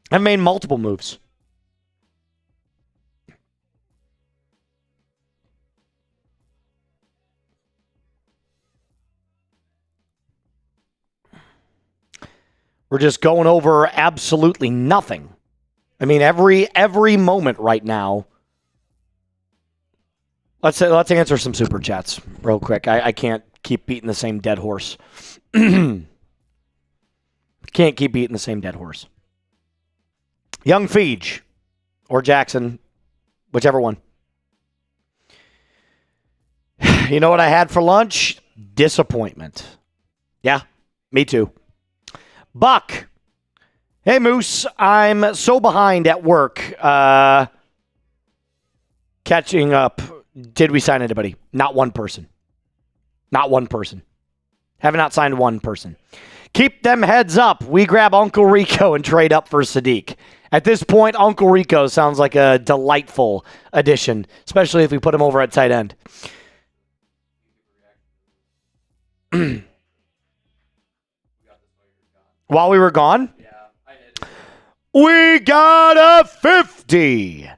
have made multiple moves. We're just going over absolutely nothing. I mean, every moment right now. Let's answer some super chats real quick. I can't keep beating the same dead horse. Can't keep beating the same dead horse. Young Feege or Jackson, whichever one. You know what I had for lunch? Disappointment. Yeah, me too. Buck. Hey, Moose. I'm so behind at work. Catching up. Did we sign anybody? Not one person. Not one person. Have not signed one person. Keep them heads up. We grab Uncle Rico and trade up for Sadiq. At this point, Uncle Rico sounds like a delightful addition, especially if we put him over at tight end. While we were gone? Yeah, I hit it. We got a $50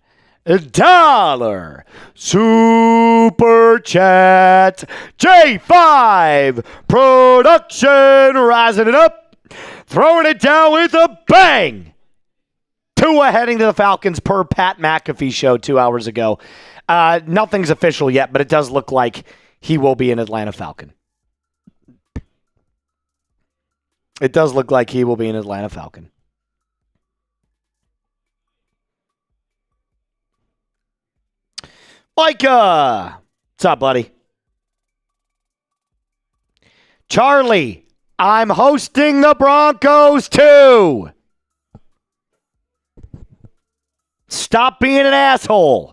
super chat. J5 production rising it up, throwing it down with a bang. Tua heading to the Falcons per Pat McAfee show 2 hours ago. Nothing's official yet, but it does look like he will be an Atlanta Falcon. It does look like he will be an Atlanta Falcon. Micah! What's up, buddy? Charlie, I'm hosting the Broncos too. Stop being an asshole.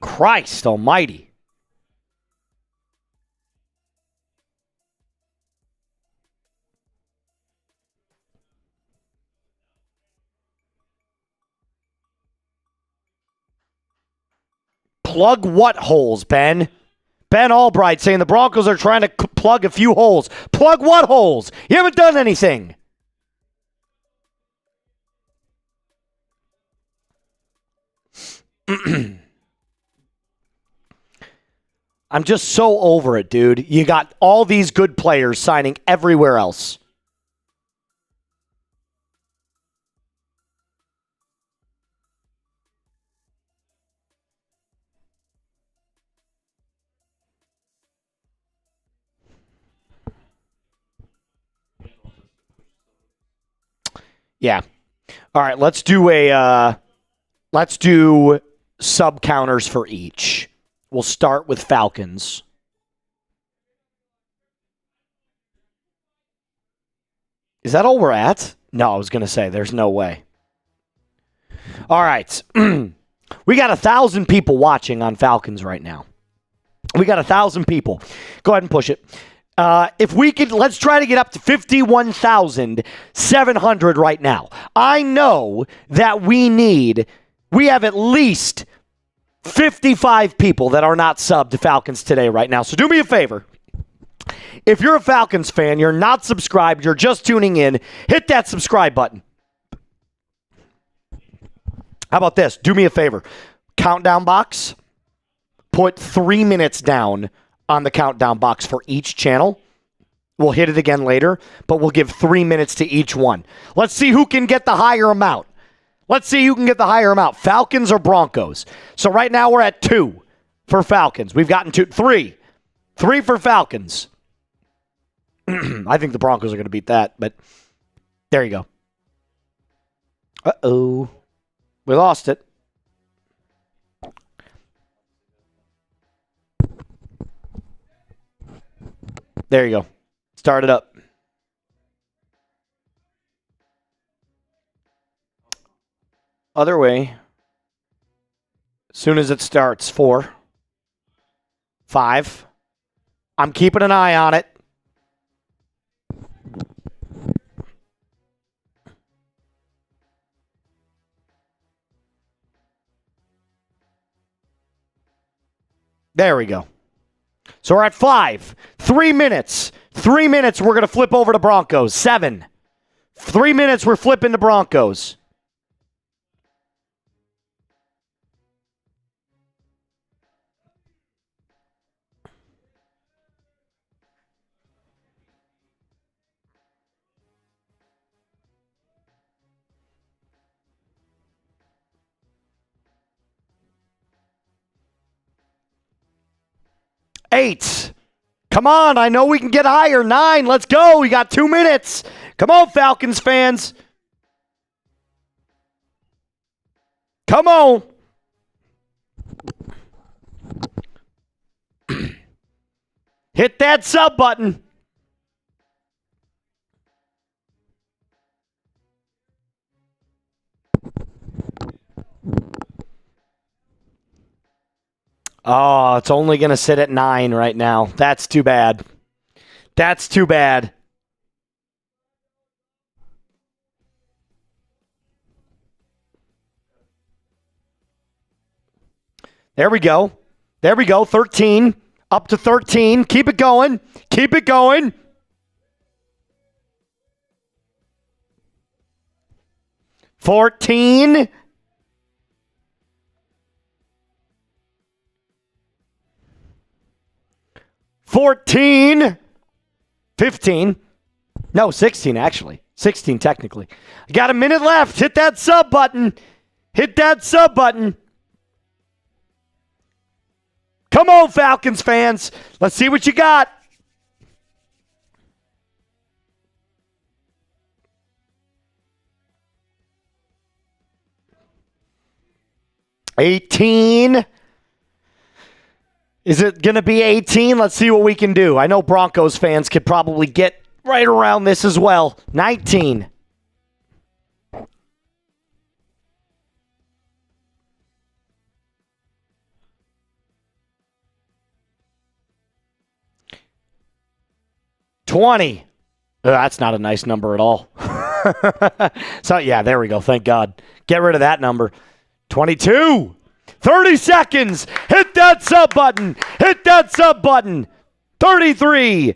Christ almighty. Plug what holes, Ben? Ben Albright saying the Broncos are trying to plug a few holes. Plug what holes? You haven't done anything. I'm just so over it, dude. You got all these good players signing everywhere else. Yeah. All right, let's do sub counters for each. We'll start with Falcons. Is that all we're at? No, I was going to say there's no way. All right. We got 1,000 people watching on Falcons right now. We got 1,000 people. Go ahead and push it. If we could, let's try to get up to 51,700 right now. I know that we have at least 55 people that are not subbed to Falcons Today right now. So do me a favor. If you're a Falcons fan, you're not subscribed, you're just tuning in, hit that subscribe button. How about this? Do me a favor. Countdown box. Put 3 minutes down on the countdown box for each channel. We'll hit it again later, but we'll give 3 minutes to each one. Let's see who can get the higher amount. Falcons or Broncos? So right now we're at 2 for Falcons. We've gotten 2, 3. 3 for Falcons. I think the Broncos are going to beat that, but there you go. Uh-oh. We lost it. There you go. Start it up. Other way. As soon as it starts. 4. 5. I'm keeping an eye on it. There we go. So we're at 5. 3 minutes. 3 minutes, we're going to flip over to Broncos. 7. 3 minutes, we're flipping to Broncos. Eight. Come on, I know we can get higher. 9, let's go. We got 2 minutes. Come on, Falcons fans. Come on. Hit that sub button. Oh, it's only going to sit at 9 right now. That's too bad. That's too bad. There we go. There we go. 13. Up to 13. Keep it going. Keep it going. $14. 14. 15. No, 16 actually. 16 technically. Got a minute left. Hit that sub button. Hit that sub button. Come on, Falcons fans. Let's see what you got. $18. Is it going to be 18? Let's see what we can do. I know Broncos fans could probably get right around this as well. 19. $20. That's not a nice number at all. So, yeah, there we go. Thank God. Get rid of that number. 22. 30 seconds. Hit that sub button. Hit that sub button. 33.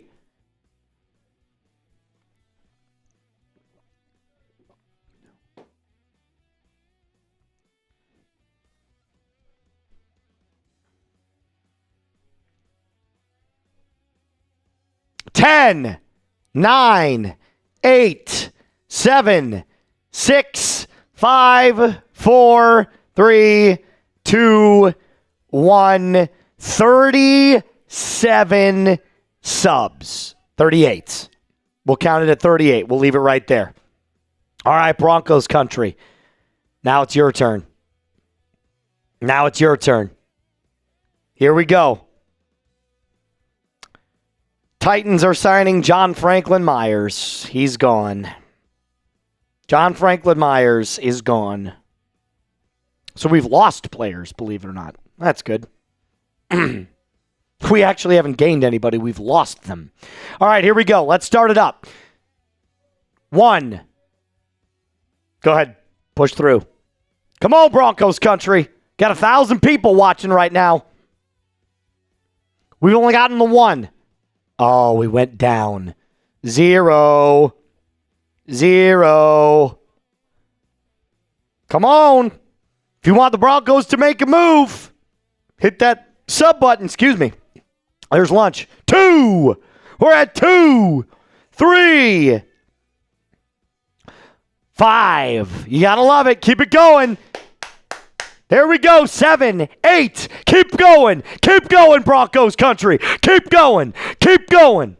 Ten, 9, 8, 7, 6, 5, 4, 3, 2, 1. 37 subs. 38. We'll count it at 38. We'll leave it right there. All right, Broncos country. Now it's your turn. Now it's your turn. Here we go. Titans are signing John Franklin Myers. He's gone. John Franklin Myers is gone. So we've lost players, believe it or not. That's good. We actually haven't gained anybody. We've lost them. All right, here we go. Let's start it up. 1. Go ahead. Push through. Come on, Broncos country. Got 1,000 people watching right now. We've only gotten the 1. Oh, we went down. 0. 0. Come on. If you want the Broncos to make a move, hit that sub button. Excuse me. There's lunch. 2. We're at 2. 3. 5. You got to love it. Keep it going. There we go. 7, 8. Keep going. Keep going, Broncos country. Keep going. Keep going.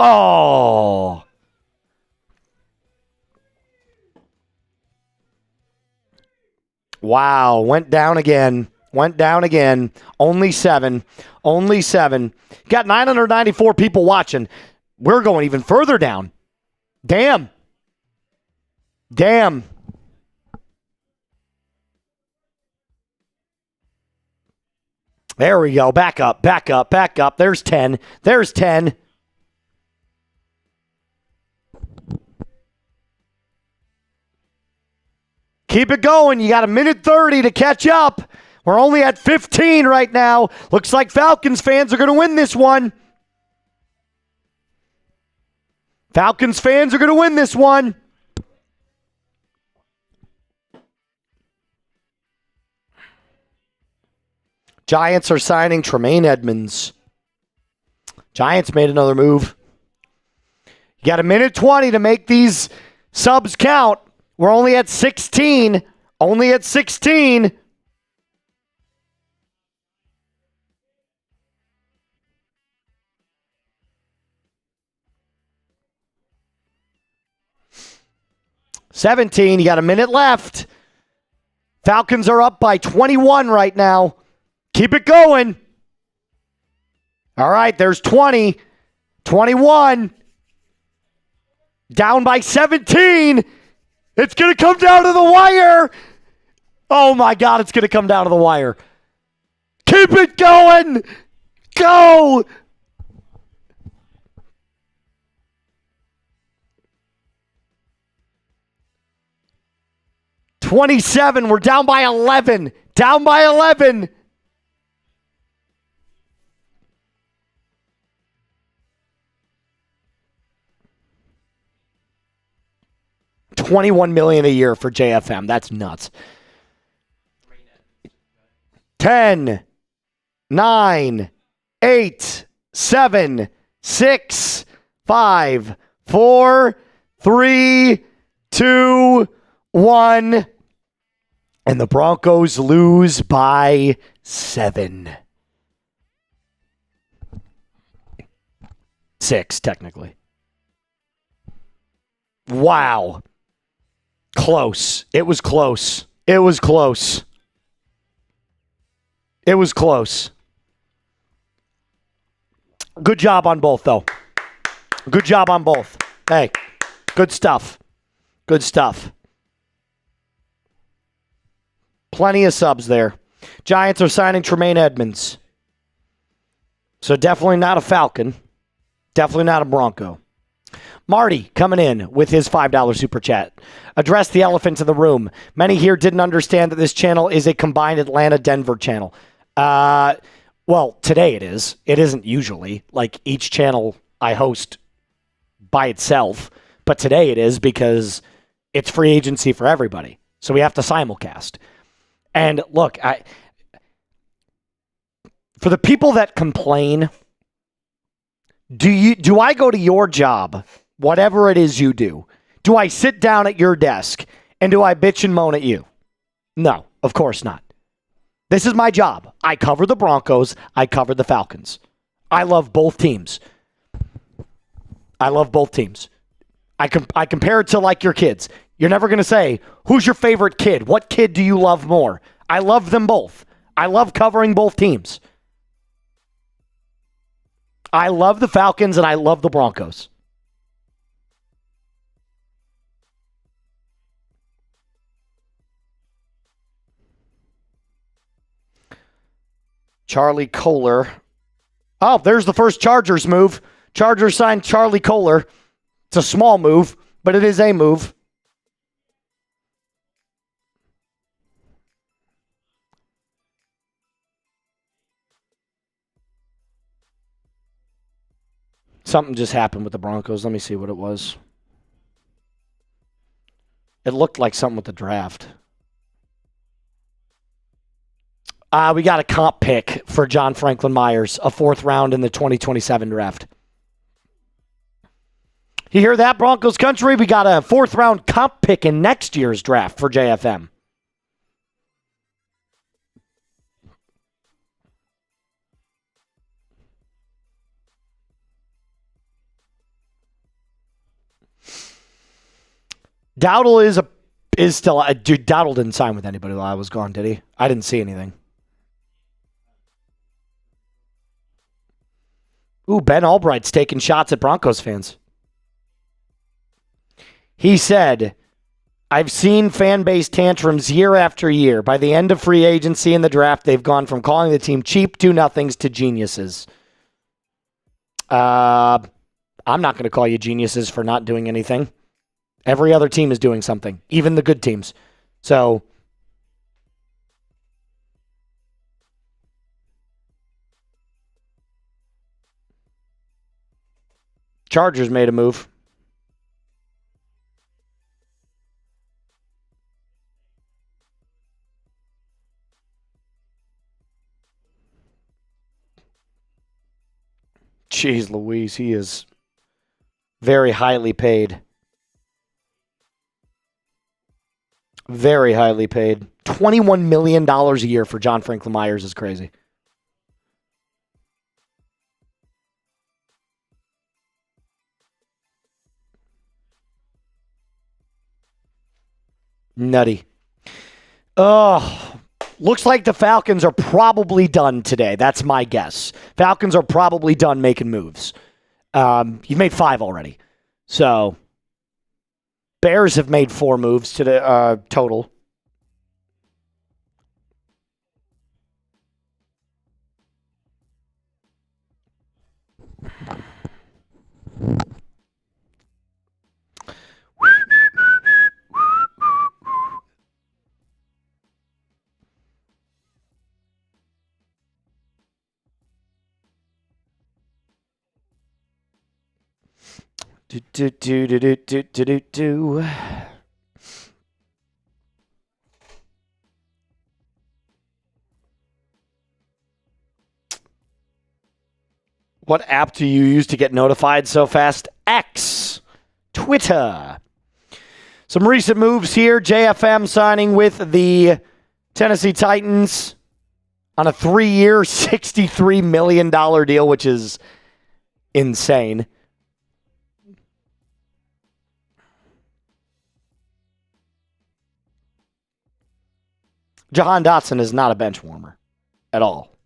Oh. Wow. Went down again. Went down again. Only 7. Only 7. Got 994 people watching. We're going even further down. Damn. Damn. There we go. Back up, back up, back up. There's 10. There's 10. Keep it going. You got a minute 30 to catch up. We're only at 15 right now. Looks like Falcons fans are going to win this one. Falcons fans are going to win this one. Giants are signing Tremaine Edmonds. Giants made another move. You got a minute 20 to make these subs count. We're only at 16. Only at 16. $17. You got a minute left. Falcons are up by 21 right now. Keep it going. All right, there's 20. 21. Down by 17. It's going to come down to the wire. Oh, my God, it's going to come down to the wire. Keep it going. Go. $27. We're down by 11. Down by 11. $21 million a year for JFM. That's nuts. 10, 9, 8, 7, 6, 5, 4, 3, 2, 1. And the Broncos lose by 7. 6, technically. Wow. Close. It was close. It was close. It was close. Good job on both, though. Good job on both. Hey, good stuff. Good stuff. Plenty of subs there. Giants are signing Tremaine Edmonds. So definitely not a Falcon. Definitely not a Bronco. Marty coming in with his $5 super chat. Address the elephant in the room. Many here didn't understand that this channel is a combined Atlanta-Denver channel. Well, today it is. It isn't usually. Like each channel I host by itself. But today it is because it's free agency for everybody. So we have to simulcast. And look, for the people that complain, do I go to your job, whatever it is you do? Do I sit down at your desk and do I bitch and moan at you? No, of course not. This is my job. I cover the Broncos. I cover the Falcons. I love both teams. I love both teams. I compare it to like your kids. You're never going to say, who's your favorite kid? What kid do you love more? I love them both. I love covering both teams. I love the Falcons and I love the Broncos. Charlie Kohler. Oh, there's the first Chargers move. Chargers signed Charlie Kohler. It's a small move, but it is a move. Something just happened with the Broncos. Let me see what it was. It looked like something with the draft. We got a comp pick for John Franklin Myers, a 4th round in the 2027 draft. You hear that, Broncos country? We got a 4th round comp pick in next year's draft for JFM. Dowdle is still... Dude, Dowdle didn't sign with anybody while I was gone, did he? I didn't see anything. Ooh, Ben Ulbricht's taking shots at Broncos fans. He said, I've seen fan base tantrums year after year. By the end of free agency and the draft, they've gone from calling the team cheap do-nothings to geniuses. I'm not going to call you geniuses for not doing anything. Every other team is doing something, even the good teams. So, Chargers made a move. Jeez Louise, he is very highly paid. Very highly paid. $21 million a year for John Franklin Myers is crazy. Nutty. Oh, looks like the Falcons are probably done today. That's my guess. Falcons are probably done making moves. You've made 5 already. So, Bears have made 4 moves to the total. Do. What app do you use to get notified so fast? X. Twitter. Some recent moves here. JFM signing with the Tennessee Titans on a 3-year, $63 million deal, which is insane. Jahan Dotson is not a bench warmer at all.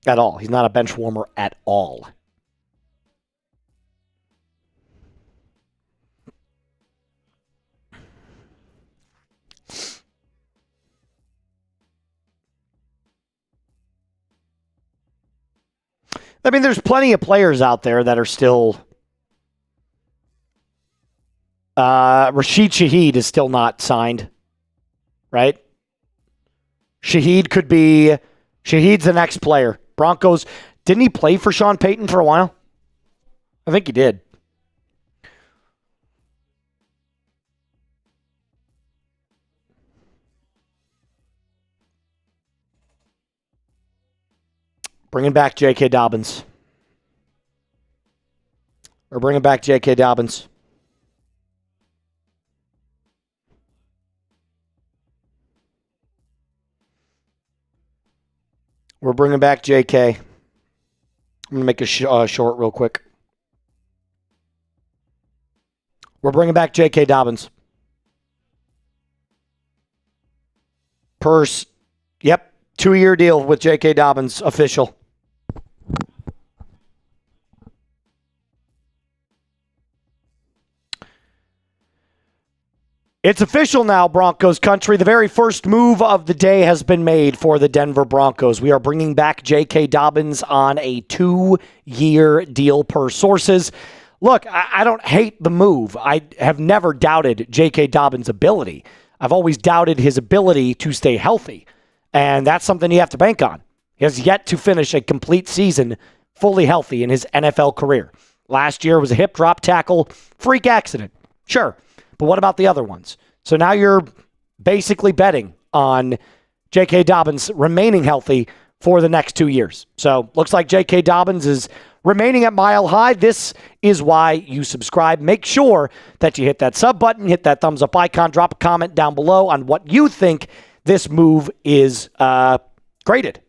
At all. He's not a bench warmer at all. I mean, there's plenty of players out there that are still... Rashid Shaheed is still not signed, right? Shaheed's the next player. Broncos, didn't he play for Sean Payton for a while? I think he did. Bringing back J.K. Dobbins. We're bringing back J.K. Dobbins. We're bringing back J.K. I'm going to make a short real quick. We're bringing back J.K. Dobbins. Pearce. Yep. 2-year deal with J.K. Dobbins. Official. It's official now, Broncos country. The very first move of the day has been made for the Denver Broncos. We are bringing back J.K. Dobbins on a 2-year deal per sources. Look, I don't hate the move. I have never doubted J.K. Dobbins' ability. I've always doubted his ability to stay healthy. And that's something you have to bank on. He has yet to finish a complete season fully healthy in his NFL career. Last year was a hip drop tackle, freak accident. Sure. But what about the other ones? So now you're basically betting on J.K. Dobbins remaining healthy for the next 2 years. So looks like J.K. Dobbins is remaining at Mile High. This is why you subscribe. Make sure that you hit that sub button, hit that thumbs up icon, drop a comment down below on what you think this move is graded.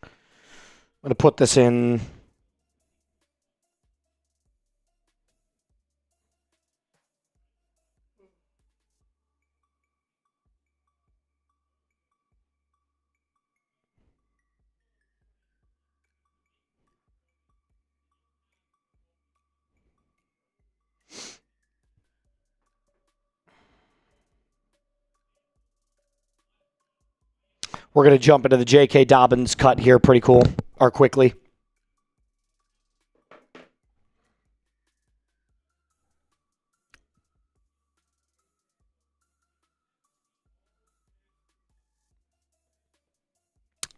I'm going to put this in... We're going to jump into the J.K. Dobbins cut here pretty cool, or quickly.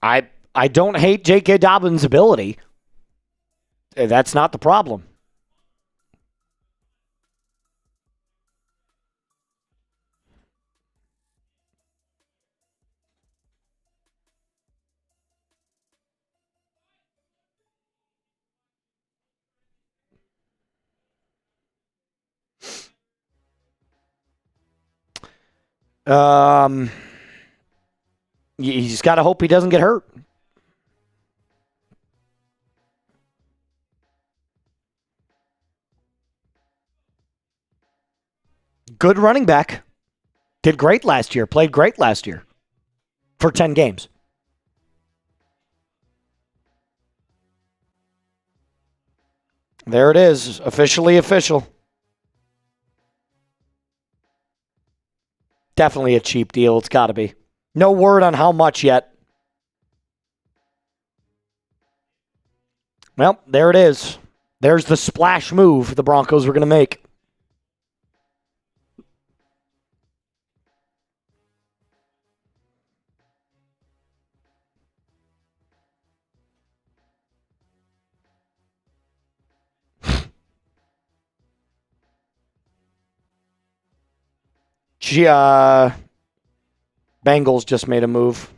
I don't hate J.K. Dobbins' ability. That's not the problem. You just got to hope he doesn't get hurt. Good running back. Did great last year. Played great last year for 10 games. There it is. Officially official. Definitely a cheap deal. It's got to be. No word on how much yet. Well, there it is. There's the splash move the Broncos were going to make. Bengals just made a move.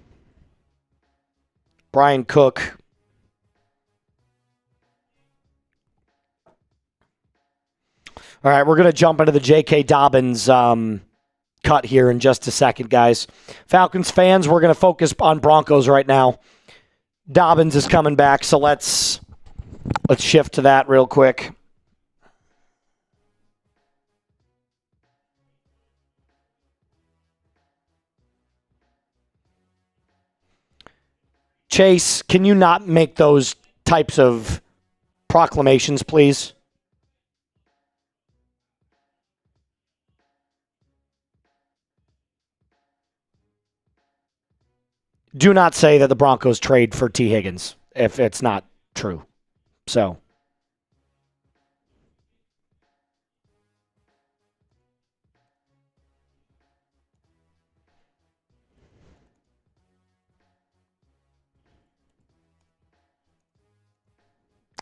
Brian Cook. All right, we're going to jump into the J.K. Dobbins cut here in just a second, guys. Falcons fans, we're going to focus on Broncos right now. Dobbins is coming back, so let's shift to that real quick. Chase, can you not make those types of proclamations, please? Do not say that the Broncos trade for T. Higgins if it's not true. So,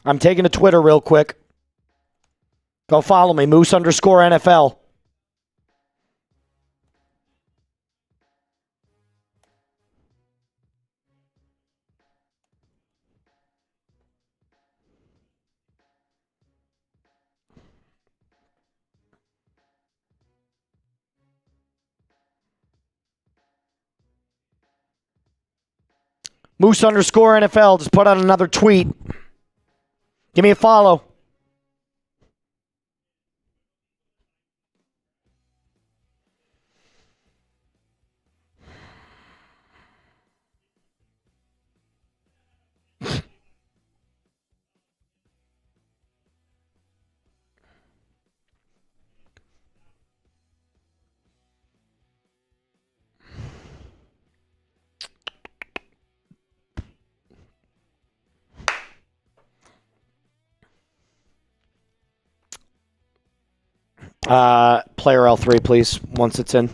I'm taking to Twitter real quick. Go follow me, Moose_NFL. Moose_NFL just put out another tweet. Give me a follow. Player L3, please, once it's in.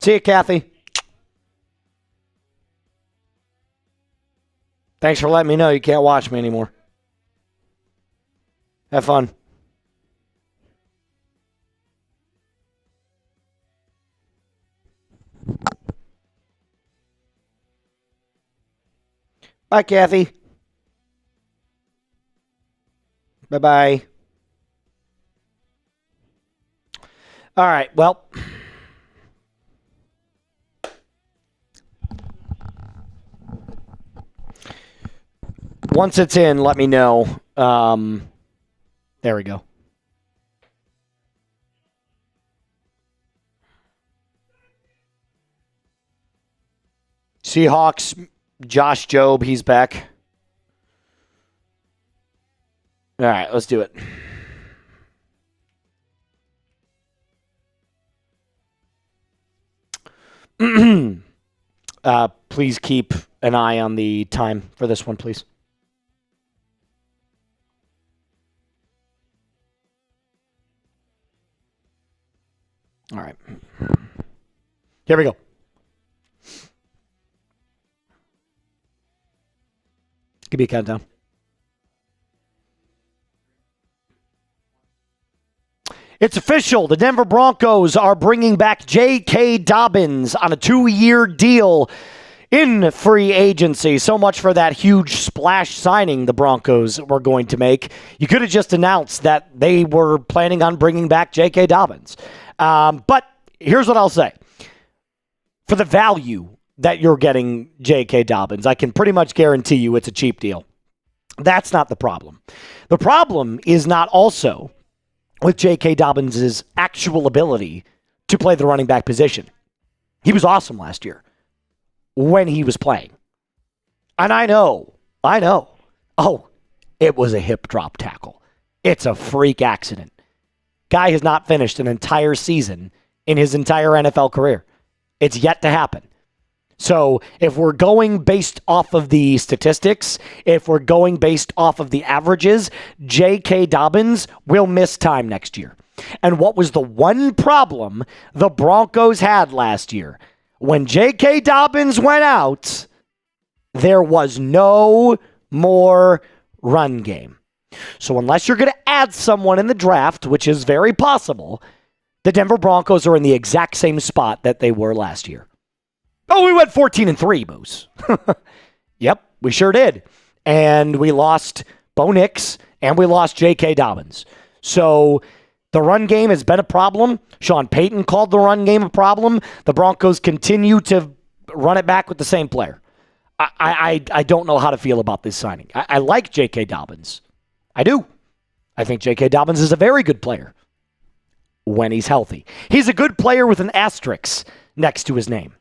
See you, Kathy. Thanks for letting me know you can't watch me anymore. Have fun. Bye, Kathy. Bye-bye. All right, well. Once it's in, let me know. There we go. Seahawks, Josh Jobe, he's back. All right, let's do it. Please keep an eye on the time for this one, please. All right. Here we go. Give me a countdown. It's official. The Denver Broncos are bringing back J.K. Dobbins on a 2-year deal in free agency. So much for that huge splash signing the Broncos were going to make. You could have just announced that they were planning on bringing back J.K. Dobbins. But here's what I'll say. For the value that you're getting J.K. Dobbins, I can pretty much guarantee you it's a cheap deal. That's not the problem. The problem is not also with J.K. Dobbins' actual ability to play the running back position. He was awesome last year when he was playing. And I know. Oh, it was a hip drop tackle. It's a freak accident. Guy has not finished an entire season in his entire NFL career. It's yet to happen. So if we're going based off of the statistics, if we're going based off of the averages, J.K. Dobbins will miss time next year. And what was the one problem the Broncos had last year? When J.K. Dobbins went out, there was no more run game. So unless you're going to add someone in the draft, which is very possible, the Denver Broncos are in the exact same spot that they were last year. Oh, we went 14-3, Moose. Yep, we sure did. And we lost Bo Nix, and we lost J.K. Dobbins. So the run game has been a problem. Sean Payton called the run game a problem. The Broncos continue to run it back with the same player. I don't know how to feel about this signing. I like J.K. Dobbins. I do. I think J.K. Dobbins is a very good player when he's healthy. He's a good player with an asterisk next to his name.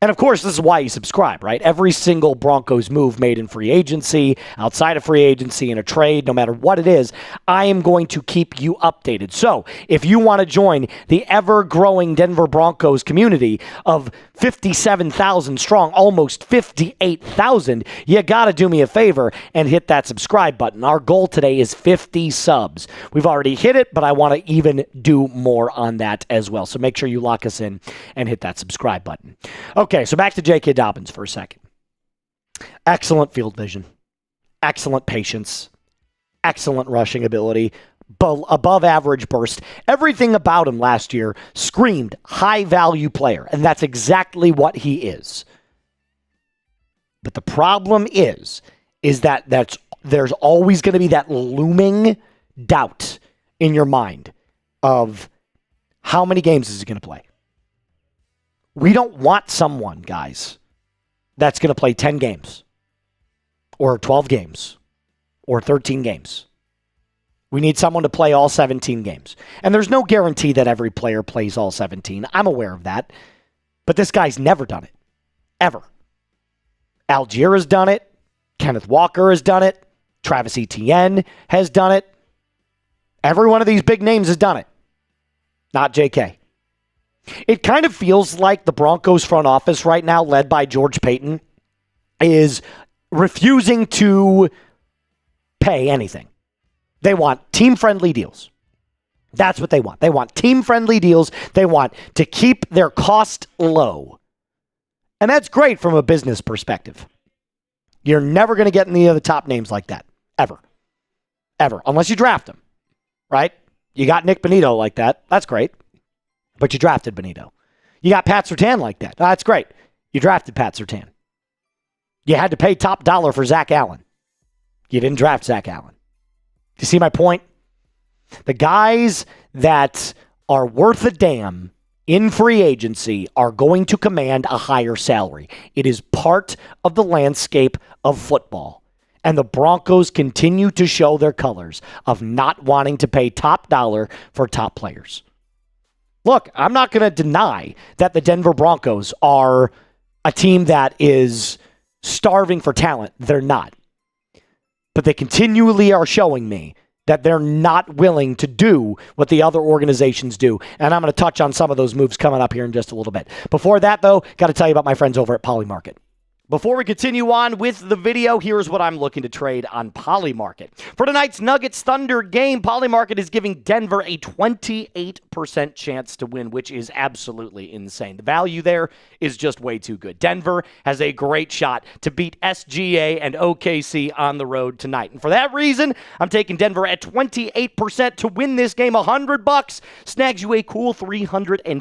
And of course, this is why you subscribe, right? Every single Broncos move made in free agency, outside of free agency, in a trade, no matter what it is, I am going to keep you updated. So if you want to join the ever-growing Denver Broncos community of 57,000 strong, almost 58,000, you got to do me a favor and hit that subscribe button. Our goal today is 50 subs. We've already hit it, but I want to even do more on that as well. So make sure you lock us in and hit that subscribe button. Okay, so back to J.K. Dobbins for a second. Excellent field vision, excellent patience, excellent rushing ability, above average burst. Everything about him last year screamed high value player, and that's exactly what he is. But the problem is that there's always going to be that looming doubt in your mind of how many games is he going to play. We don't want someone, guys, that's going to play 10 games or 12 games or 13 games. We need someone to play all 17 games. And there's no guarantee that every player plays all 17. I'm aware of that. But this guy's never done it. Ever. Algier has done it. Kenneth Walker has done it. Travis Etienne has done it. Every one of these big names has done it. Not JK. It kind of feels like the Broncos front office right now, led by George Paton, is refusing to pay anything. They want team-friendly deals. That's what they want. They want team-friendly deals. They want to keep their cost low. And that's great from a business perspective. You're never going to get any of the top names like that. Ever. Ever. Unless you draft them. Right? You got Nick Bonito like that. That's great. But you drafted Bonito. You got Pat Surtain like that. That's great. You drafted Pat Surtain. You had to pay top dollar for Zach Allen. You didn't draft Zach Allen. Do you see my point? The guys that are worth a damn in free agency are going to command a higher salary. It is part of the landscape of football. And the Broncos continue to show their colors of not wanting to pay top dollar for top players. Look, I'm not going to deny that the Denver Broncos are a team that is starving for talent. They're not. But they continually are showing me that they're not willing to do what the other organizations do. And I'm going to touch on some of those moves coming up here in just a little bit. Before that, though, got to tell you about my friends over at Polymarket. Before we continue on with the video, here's what I'm looking to trade on Polymarket. For tonight's Nuggets Thunder game, Polymarket is giving Denver a 28% chance to win, which is absolutely insane. The value there is just way too good. Denver has a great shot to beat SGA and OKC on the road tonight. And for that reason, I'm taking Denver at 28% to win this game. $100 snags you a cool $357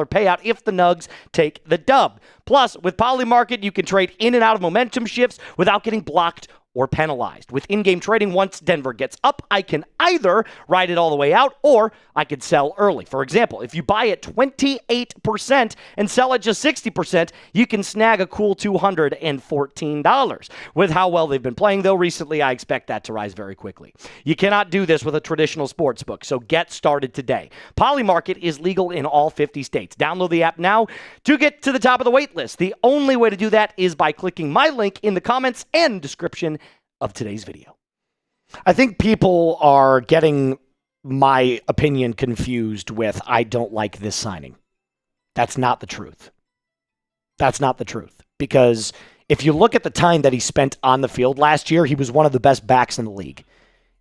payout if the Nugs take the dub. Plus, with Polymarket, you can trade in and out of momentum shifts without getting blocked or penalized. With in-game trading, once Denver gets up, I can either ride it all the way out or I could sell early. For example, if you buy at 28% and sell at just 60%, you can snag a cool $214. With how well they've been playing, though, recently, I expect that to rise very quickly. You cannot do this with a traditional sports book, so get started today. Polymarket is legal in all 50 states. Download the app now to get to the top of the wait list. The only way to do that is by clicking my link in the comments and description of today's video. I think people are getting my opinion confused with I don't like this signing. That's not the truth. That's not the truth. Because if you look at the time that he spent on the field last year, he was one of the best backs in the league.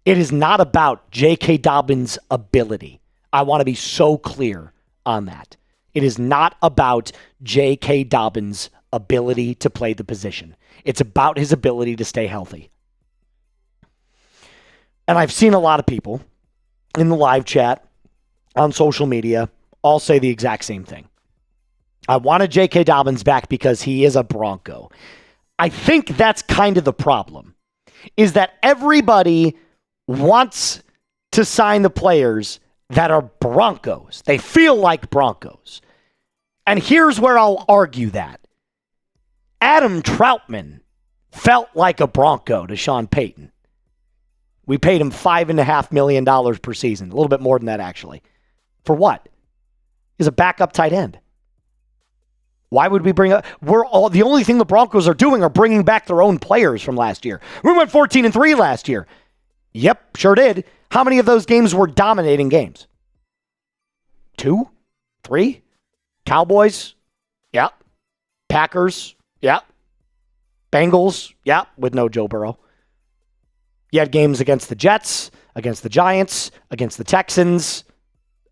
It is not about J.K. Dobbins' ability. I want to be so clear on that. It is not about J.K. Dobbins' ability to play the position. It's about his ability to stay healthy. And I've seen a lot of people in the live chat, on social media, all say the exact same thing. I wanted J.K. Dobbins back because he is a Bronco. I think that's kind of the problem, is that everybody wants to sign the players that are Broncos. They feel like Broncos. And here's where I'll argue that. Adam Troutman felt like a Bronco to Sean Payton. We paid him $5.5 million per season. A little bit more than that, actually. For what? He's a backup tight end. Why would we bring up? The only thing the Broncos are doing are bringing back their own players from last year. We went 14-3 last year. Yep, sure did. How many of those games were dominating games? 2? 3? Cowboys? Yeah. Packers? Yeah. Bengals? Yeah, with no Joe Burrow. You had games against the Jets, against the Giants, against the Texans,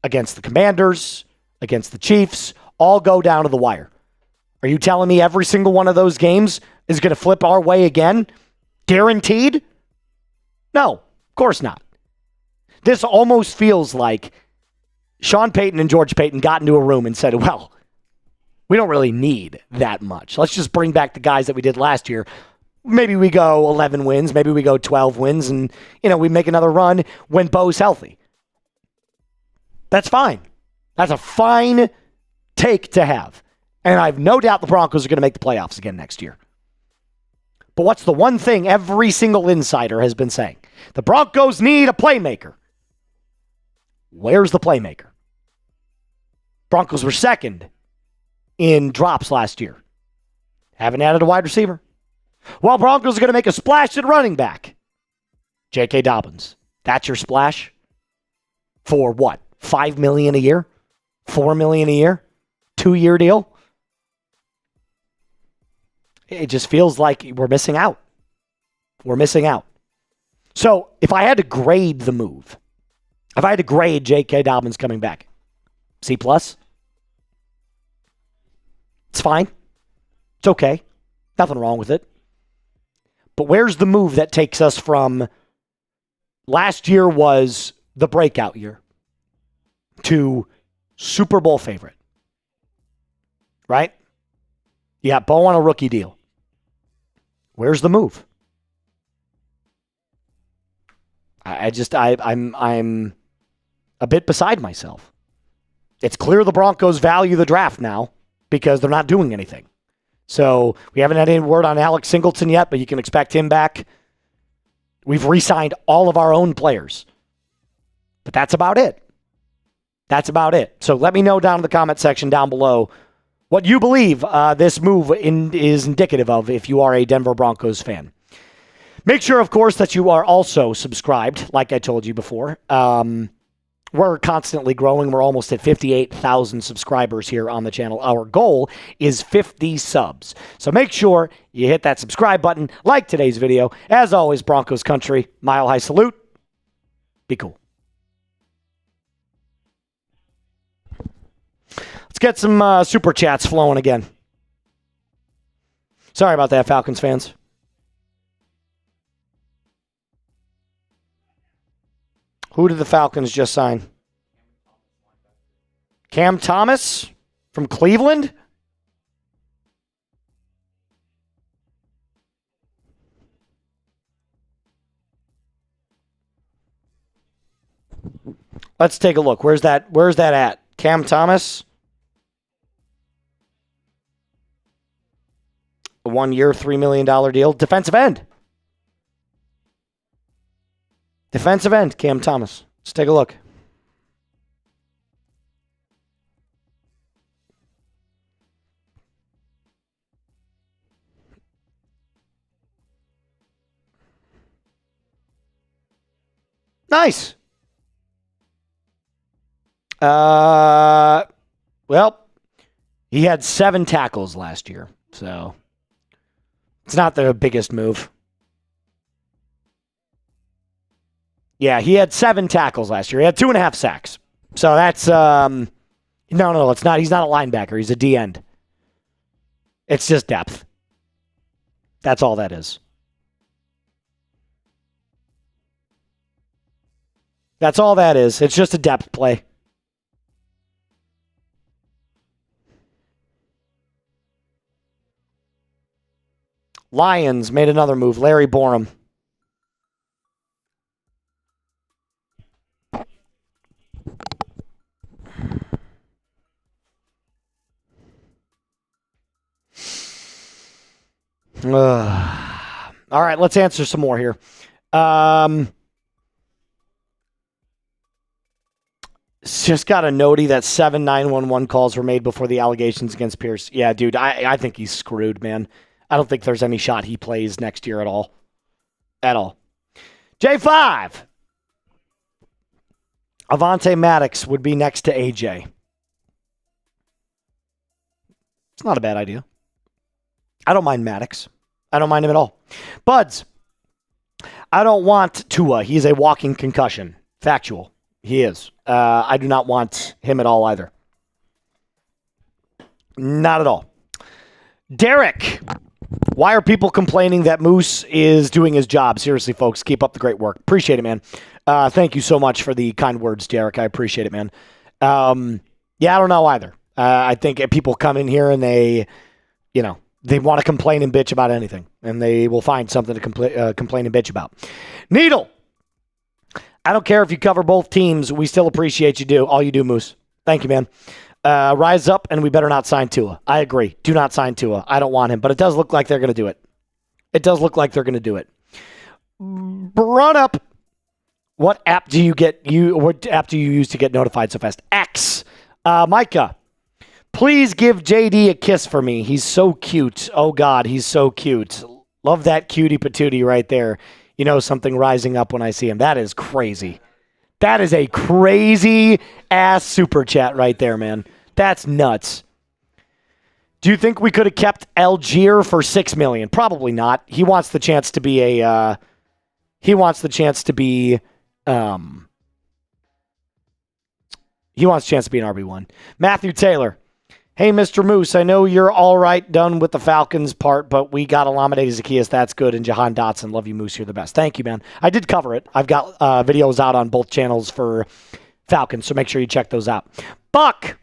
against the Commanders, against the Chiefs, all go down to the wire. Are you telling me every single one of those games is going to flip our way again? Guaranteed? No, of course not. This almost feels like Sean Payton and George Payton got into a room and said, well, we don't really need that much. Let's just bring back the guys that we did last year. Maybe we go 11 wins. Maybe we go 12 wins. And, we make another run when Bo's healthy. That's fine. That's a fine take to have. And I have no doubt the Broncos are going to make the playoffs again next year. But what's the one thing every single insider has been saying? The Broncos need a playmaker. Where's the playmaker? Broncos were second in drops last year. Haven't added a wide receiver. Well, Broncos are going to make a splash at running back. J.K. Dobbins. That's your splash? For what? $5 million a year? $4 million a year? 2-year deal? It just feels like we're missing out. We're missing out. So if I had to grade the move If I had to grade J.K. Dobbins coming back, C+. It's fine. It's okay. Nothing wrong with it. But where's the move that takes us from last year was the breakout year to Super Bowl favorite? Right? You got Bo on a rookie deal. Where's the move? I'm a bit beside myself. It's clear the Broncos value the draft now because they're not doing anything. So we haven't had any word on Alex Singleton yet, but you can expect him back. We've re-signed all of our own players. But that's about it. That's about it. So let me know down in the comment section down below what you believe this move is indicative of if you are a Denver Broncos fan. Make sure, of course, that you are also subscribed, like I told you before. We're constantly growing. We're almost at 58,000 subscribers here on the channel. Our goal is 50 subs. So make sure you hit that subscribe button, like today's video. As always, Broncos country, mile high salute. Be cool. Let's get some super chats flowing again. Sorry about that, Falcons fans. Who did the Falcons just sign? Cam Thomas from Cleveland? Let's take a look. Where's that at? Cam Thomas? A 1-year, $3 million deal. Defensive end. Defensive end, Cam Thomas. Let's take a look. Nice. Well, he had 7 tackles last year, so it's not the biggest move. Yeah, he had 7 tackles last year. He had 2.5 sacks. So that's no, it's not. He's not a linebacker. He's a D end. It's just depth. That's all that is. That's all that is. It's just a depth play. Lions made another move. Larry Borum. All right, let's answer some more here. Just got a notey that 7 911 calls were made before the allegations against Pearce. Yeah, dude, I think he's screwed, man. I don't think there's any shot he plays next year at all. At all. J5. Avonte Maddox would be next to AJ. It's not a bad idea. I don't mind Maddox. I don't mind him at all. Buds. I don't want Tua. He's a walking concussion. Factual. He is. I do not want him at all either. Not at all. Derek. Why are people complaining that Moose is doing his job? Seriously, folks, keep up the great work. Appreciate it, man. Thank you so much for the kind words, Derek. I appreciate it, man. Yeah, I don't know either. I think people come in here and they want to complain and bitch about anything, and they will find something to complain and bitch about. Needle. I don't care if you cover both teams. We still appreciate all you do, Moose. Thank you, man. Rise up, and we better not sign Tua. I agree. Do not sign Tua. I don't want him, but it does look like they're going to do it. It does look like they're going to do it. Run up. What app do you use to get notified so fast? X. Micah. Please give JD a kiss for me. He's so cute. Oh, God, he's so cute. Love that cutie patootie right there. You know something rising up when I see him. That is crazy. That is a crazy-ass super chat right there, man. That's nuts. Do you think we could have kept Algier for $6 million? Probably not. He wants the chance to be He wants a chance to be an RB1. Matthew Taylor. Hey, Mr. Moose, I know you're all right done with the Falcons part, but we got Olamide Zaccheaus. That's good. And Jahan Dotson. Love you, Moose. You're the best. Thank you, man. I did cover it. I've got videos out on both channels for Falcons, so make sure you check those out. Buck.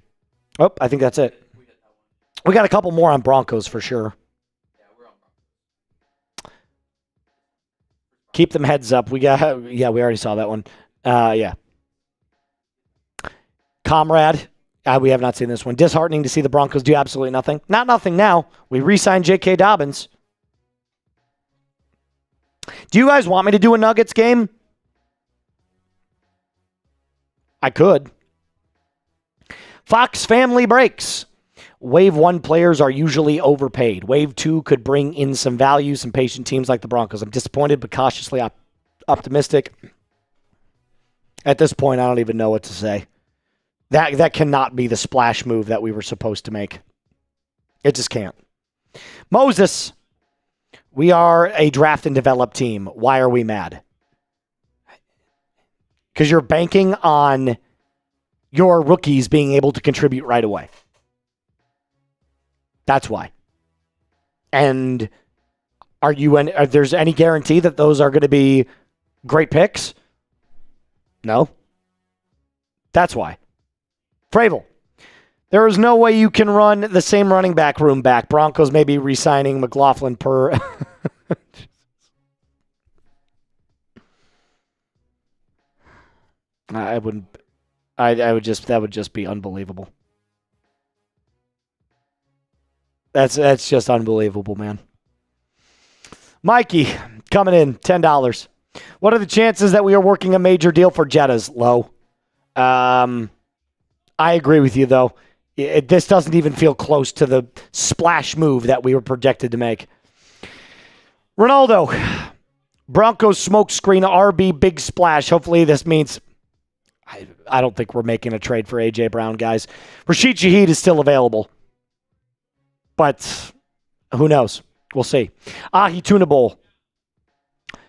Oh, I think that's it. We got a couple more on Broncos for sure. Keep them heads up. We already saw that one. Yeah. Comrade. We have not seen this one. Disheartening to see the Broncos do absolutely nothing. Not nothing now. We re-signed J.K. Dobbins. Do you guys want me to do a Nuggets game? I could. Fox family breaks. Wave 1 players are usually overpaid. Wave 2 could bring in some value, some patient teams like the Broncos. I'm disappointed but cautiously optimistic. At this point, I don't even know what to say. That cannot be the splash move that we were supposed to make. It just can't. Moses, we are a draft and develop team. Why are we mad? Because you're banking on your rookies being able to contribute right away. That's why. And there's any guarantee that those are going to be great picks? No. That's why. Fravel. There is no way you can run the same running back room back. Broncos may be re-signing McLaughlin per... I wouldn't... I would just... That would just be unbelievable. That's just unbelievable, man. Mikey, coming in, $10. What are the chances that we are working a major deal for Jettas? Low. I agree with you, though. This doesn't even feel close to the splash move that we were projected to make. Ronaldo, Broncos smoke screen RB big splash. Hopefully this means... I don't think we're making a trade for A.J. Brown, guys. Rashid Shaheed is still available. But who knows? We'll see. Ahi Tuna Bowl.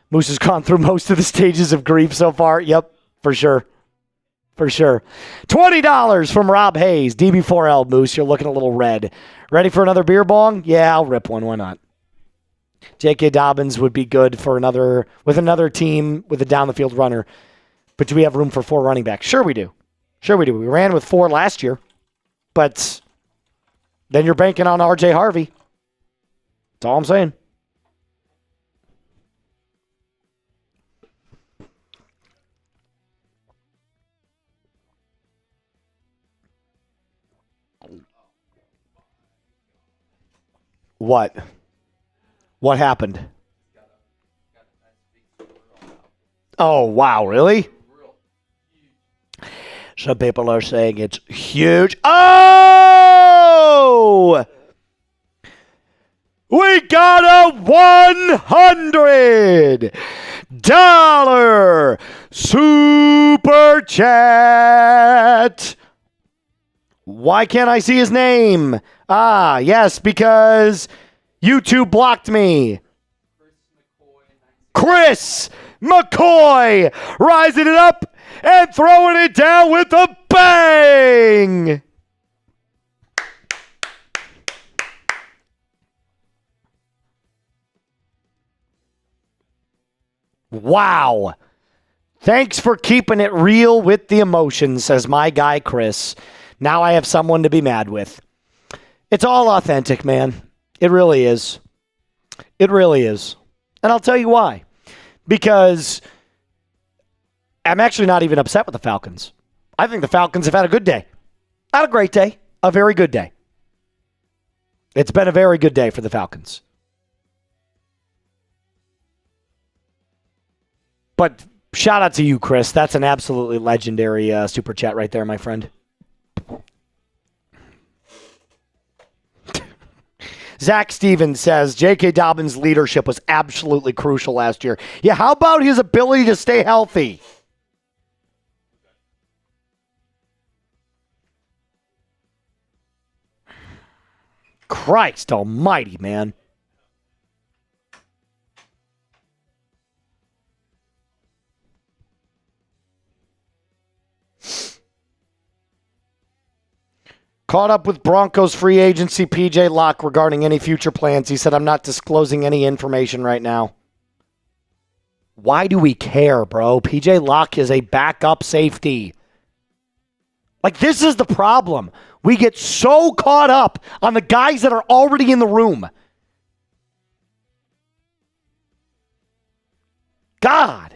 Moose has gone through most of the stages of grief so far. Yep, for sure. For sure. $20 from Rob Hayes. DB4L, Moose. You're looking a little red. Ready for another beer bong? Yeah, I'll rip one. Why not? J.K. Dobbins would be good for another team with a down-the-field runner. But do we have room for 4 running backs? Sure we do. Sure we do. We ran with 4 last year. But then you're banking on R.J. Harvey. That's all I'm saying. What? What happened? Oh, wow, really? Some people are saying it's huge. Oh! We got a $100 super chat. Why can't I see his name? Ah, yes, because YouTube blocked me. Chris McCoy rising it up and throwing it down with a bang. Wow. Thanks for keeping it real with the emotions, says my guy Chris. Now I have someone to be mad with. It's all authentic, man. It really is. It really is. And I'll tell you why. Because I'm actually not even upset with the Falcons. I think the Falcons have had a good day. Not a great day. A very good day. It's been a very good day for the Falcons. But shout out to you, Chris. That's an absolutely legendary super chat right there, my friend. Zach Stevens says, J.K. Dobbins' leadership was absolutely crucial last year. Yeah, how about his ability to stay healthy? Christ almighty, man. Caught up with Broncos free agency PJ Locke regarding any future plans. He said, I'm not disclosing any information right now. Why do we care, bro? PJ Locke is a backup safety. Like, this is the problem. We get so caught up on the guys that are already in the room. God.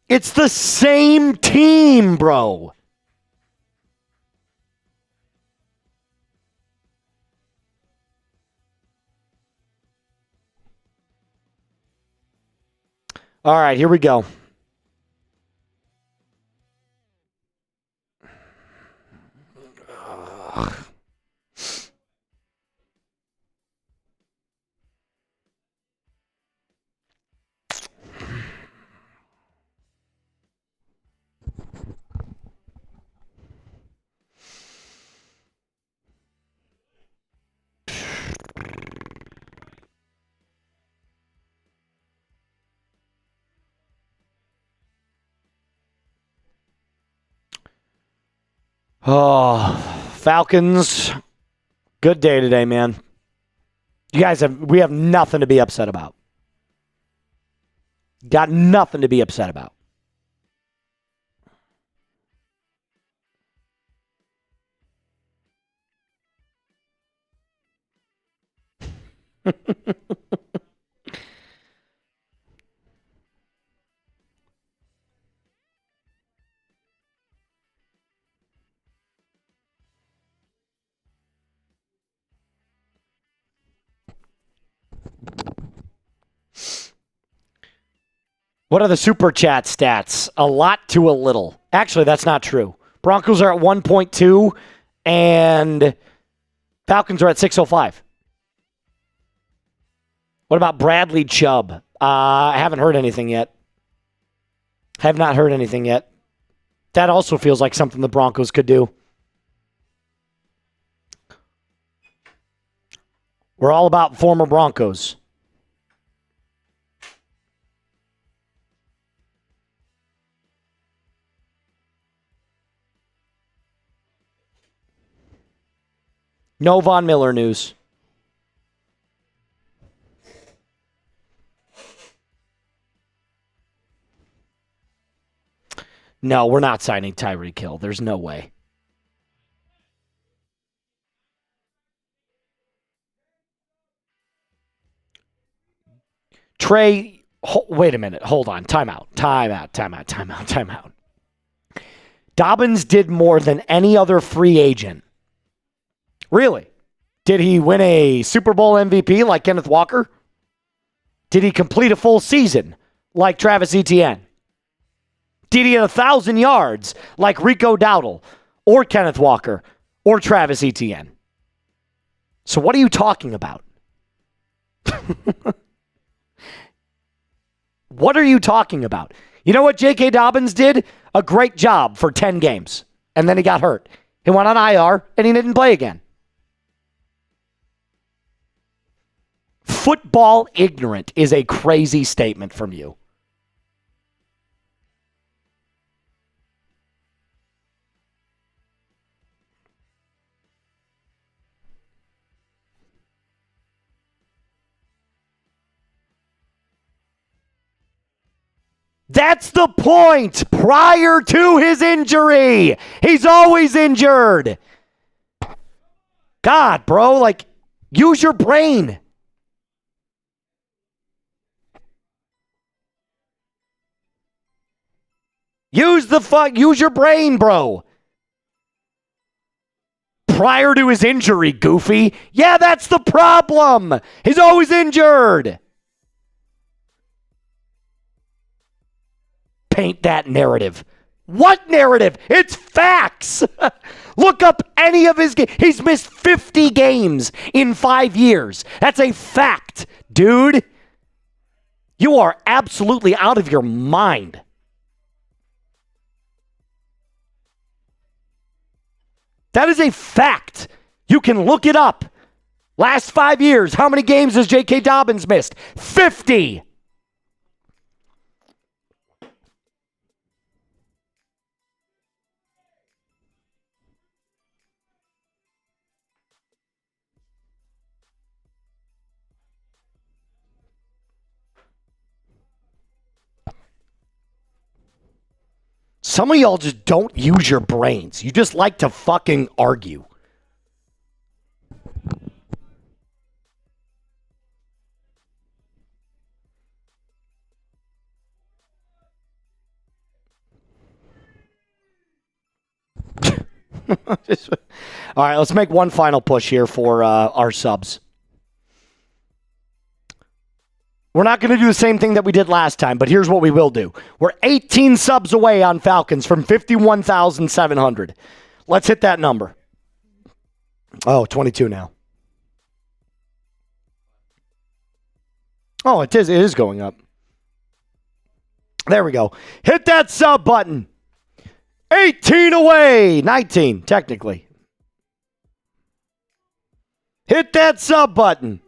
It's the same team, bro. All right, here we go. Oh, Falcons. Good day today, man. We have nothing to be upset about. Got nothing to be upset about. What are the super chat stats? A lot to a little. Actually, that's not true. Broncos are at 1.2 and Falcons are at 605. What about Bradley Chubb? I haven't heard anything yet. Have not heard anything yet. That also feels like something the Broncos could do. We're all about former Broncos. No Von Miller news. No, we're not signing Tyreek Hill. There's no way. Trey, wait a minute. Hold on. Timeout. Dobbins did more than any other free agent. Really? Did he win a Super Bowl MVP like Kenneth Walker? Did he complete a full season like Travis Etienne? Did he hit 1,000 yards like Rico Dowdle or Kenneth Walker or Travis Etienne? So what are you talking about? What are you talking about? You know what J.K. Dobbins did? A great job for 10 games. And then he got hurt. He went on IR and he didn't play again. Football ignorant is a crazy statement from you. That's the point. Prior to his injury, he's always injured. God, bro, like, use your brain. Use your brain, bro. Prior to his injury, goofy. Yeah, that's the problem. He's always injured. Paint that narrative. What narrative? It's facts. Look up any of his games. He's missed 50 games in 5 years. That's a fact, dude. You are absolutely out of your mind. That is a fact. You can look it up. Last 5 years, how many games has J.K. Dobbins missed? 50. Some of y'all just don't use your brains. You just like to fucking argue. All right, let's make one final push here for our subs. We're not going to do the same thing that we did last time, but here's what we will do. We're 18 subs away on Falcons from 51,700. Let's hit that number. Oh, 22 now. Oh, it is going up. There we go. Hit that sub button. 18 away. 19, technically. Hit that sub button.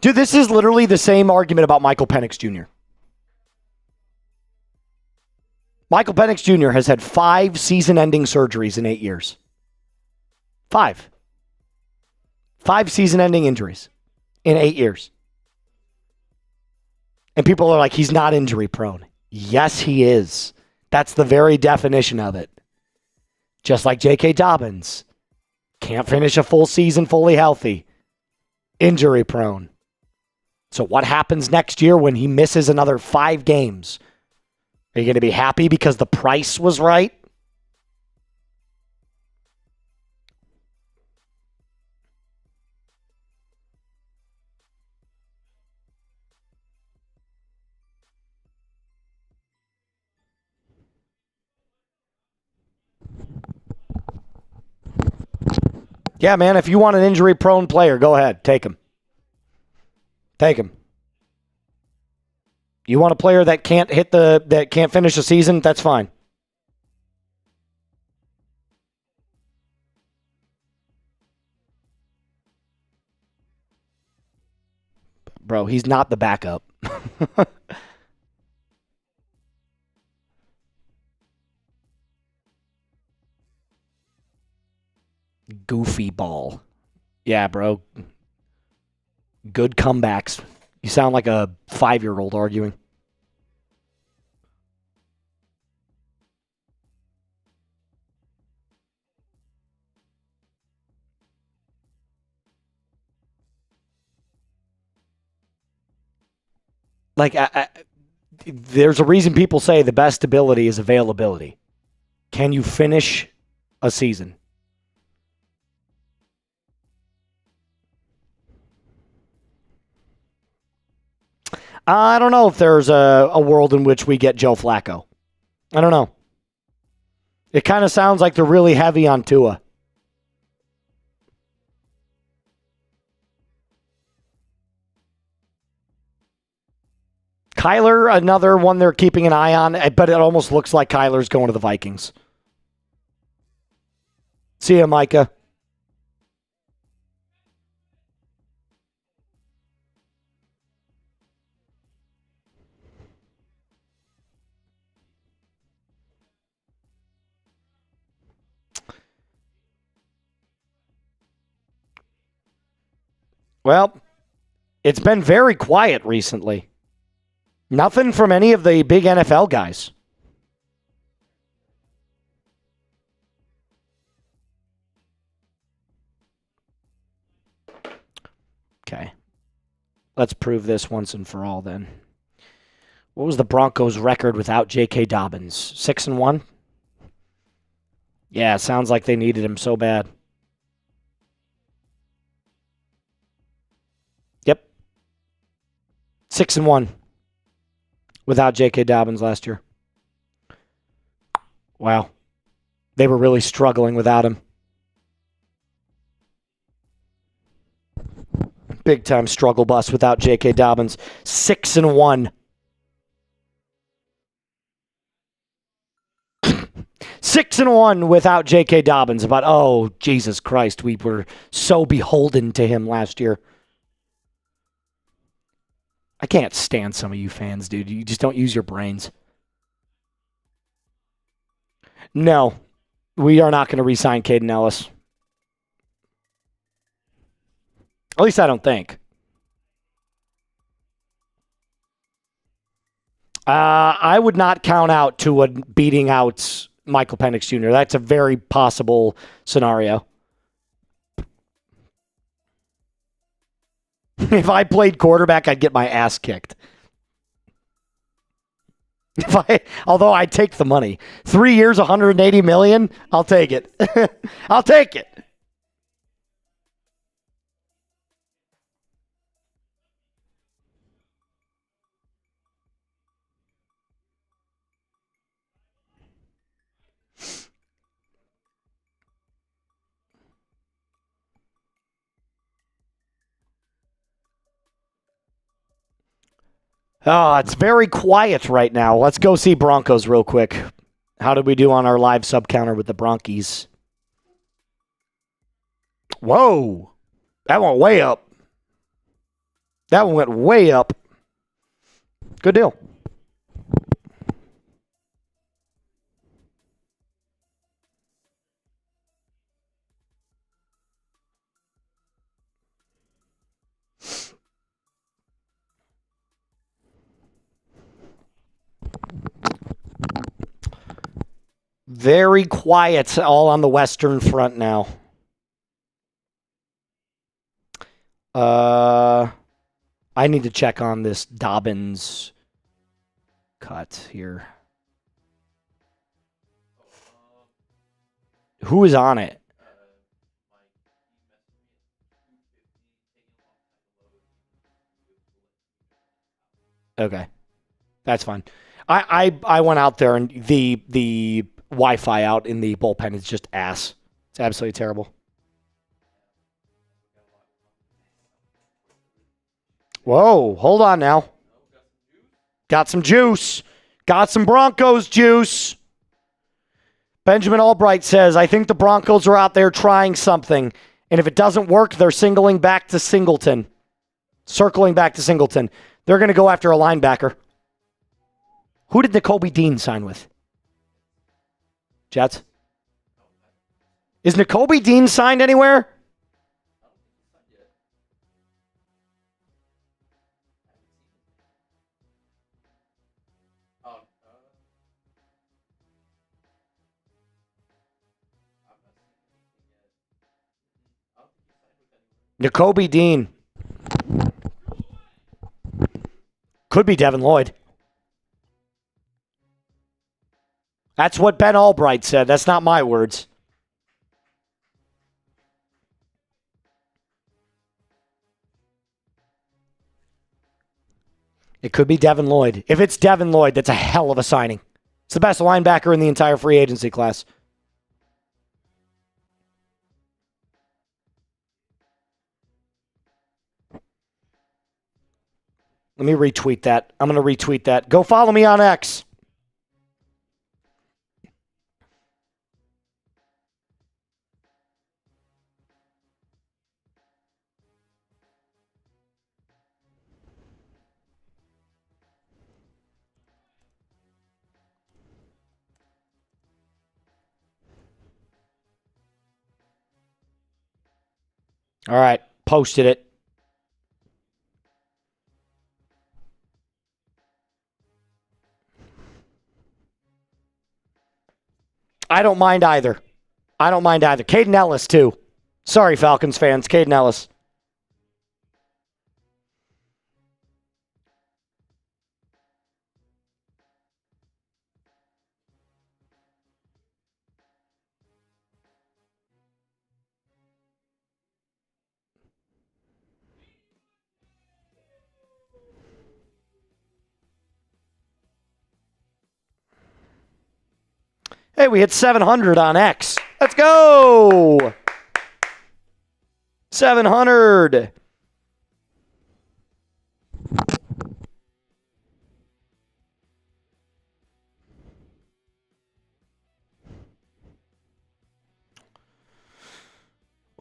Dude, this is literally the same argument about Michael Penix Jr. Michael Penix Jr. has had 5 season-ending surgeries in 8 years. 5. 5 season-ending injuries in 8 years. And people are like, he's not injury-prone. Yes, he is. That's the very definition of it. Just like J.K. Dobbins. Can't finish a full season fully healthy. Injury-prone. So what happens next year when he misses another 5 games? Are you going to be happy because the price was right? Yeah, man, if you want an injury-prone player, go ahead. Take him. Take him. You want a player that can't finish a season? That's fine. Bro, he's not the backup. Goofy ball. Yeah, bro. Good comebacks. You sound like a 5-year-old arguing. Like, there's a reason people say the best ability is availability. Can you finish a season? I don't know if there's a world in which we get Joe Flacco. I don't know. It kind of sounds like they're really heavy on Tua. Kyler, another one they're keeping an eye on, but it almost looks like Kyler's going to the Vikings. See ya, Micah. Well, it's been very quiet recently. Nothing from any of the big NFL guys. Okay. Let's prove this once and for all then. What was the Broncos' record without J.K. Dobbins? 6-1? Yeah, sounds like they needed him so bad. Yep. 6-1 without J.K. Dobbins last year. Wow. They were really struggling without him. Big time struggle bus without J.K. Dobbins. 6-1. 6-1 without J.K. Dobbins. But, oh, Jesus Christ, we were so beholden to him last year. I can't stand some of you fans, dude. You just don't use your brains. No, we are not going to re-sign Caden Ellis. At least I don't think. I would not count out Tua beating out Michael Penix Jr. That's a very possible scenario. If I played quarterback, I'd get my ass kicked. Although I'd take the money. 3 years, $180 million, I'll take it. I'll take it. Oh, it's very quiet right now. Let's go see Broncos real quick. How did we do on our live sub counter with the Bronkies? Whoa. That went way up. That one went way up. Good deal. Very quiet all on the Western Front now. I need to check on this Dobbins cut here. Who is on it? Okay. That's fine. I went out there and the Wi-Fi out in the bullpen is just ass. It's absolutely terrible. Whoa, hold on now. Got some juice. Got some Broncos juice. Benjamin Ulbrich says, I think the Broncos are out there trying something. And if it doesn't work, they're singling back to Singleton. Circling back to Singleton. They're going to go after a linebacker. Who did Nakobe Dean sign with? Jets? Is Nakobe Dean signed anywhere? Nakobe Dean. Could be Devin Lloyd. That's what Ben Ulbrich said. That's not my words. It could be Devin Lloyd. If it's Devin Lloyd, that's a hell of a signing. It's the best linebacker in the entire free agency class. Let me retweet that. I'm going to retweet that. Go follow me on X. All right. Posted it. I don't mind either. Caden Ellis, too. Sorry, Falcons fans. Caden Ellis. Hey, we hit 700 on X. Let's go. 700.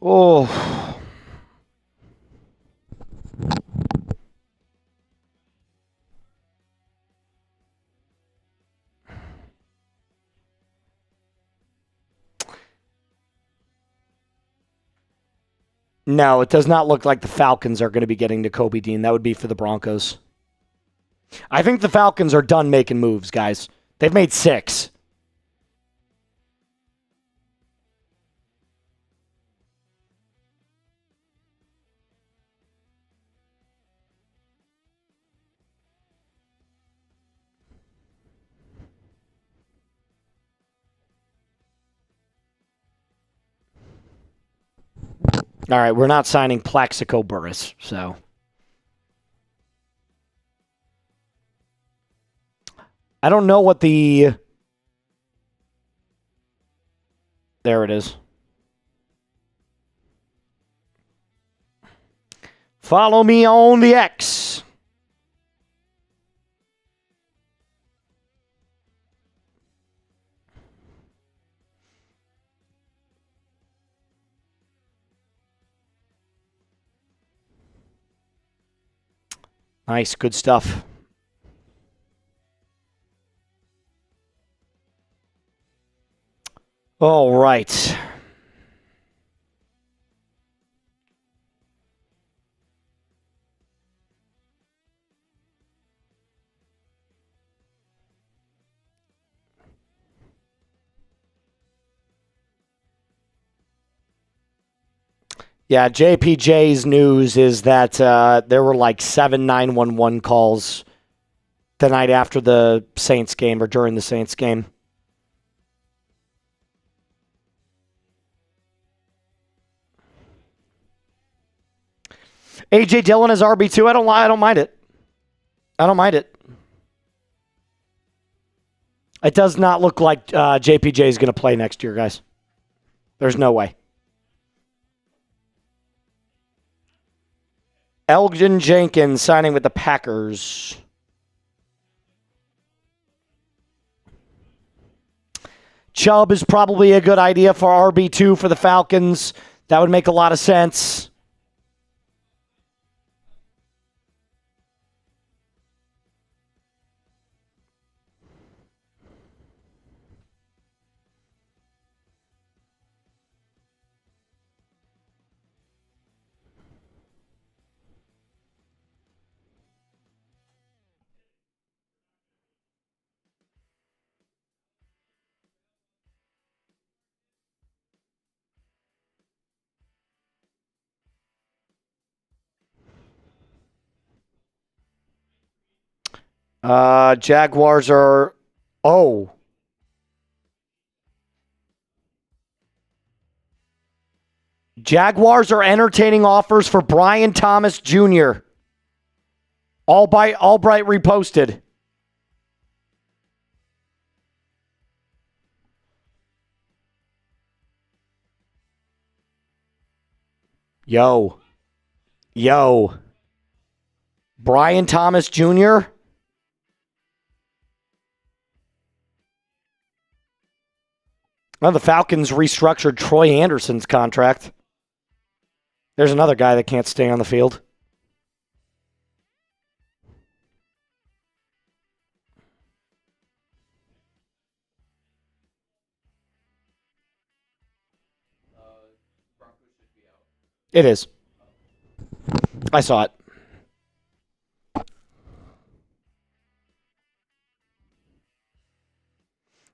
Oh. No, it does not look like the Falcons are going to be getting to Kobe Dean. That would be for the Broncos. I think the Falcons are done making moves, guys. They've made 6. All right, we're not signing Plaxico Burress, so. I don't know what the... There it is. Follow me on the X. Nice, good stuff. All right. Yeah, JPJ's news is that there were like 7 911 calls the night after the Saints game or during the Saints game. AJ Dillon is RB2. I don't mind it. I don't mind it. It does not look like JPJ is going to play next year, guys. There's no way. Elgin Jenkins signing with the Packers. Chubb is probably a good idea for RB2 for the Falcons. That would make a lot of sense. Jaguars are... Oh. Jaguars are entertaining offers for Brian Thomas Jr. Albright reposted. Yo. Brian Thomas Jr.? Well, the Falcons restructured Troy Anderson's contract. There's another guy that can't stay on the field. It is. I saw it.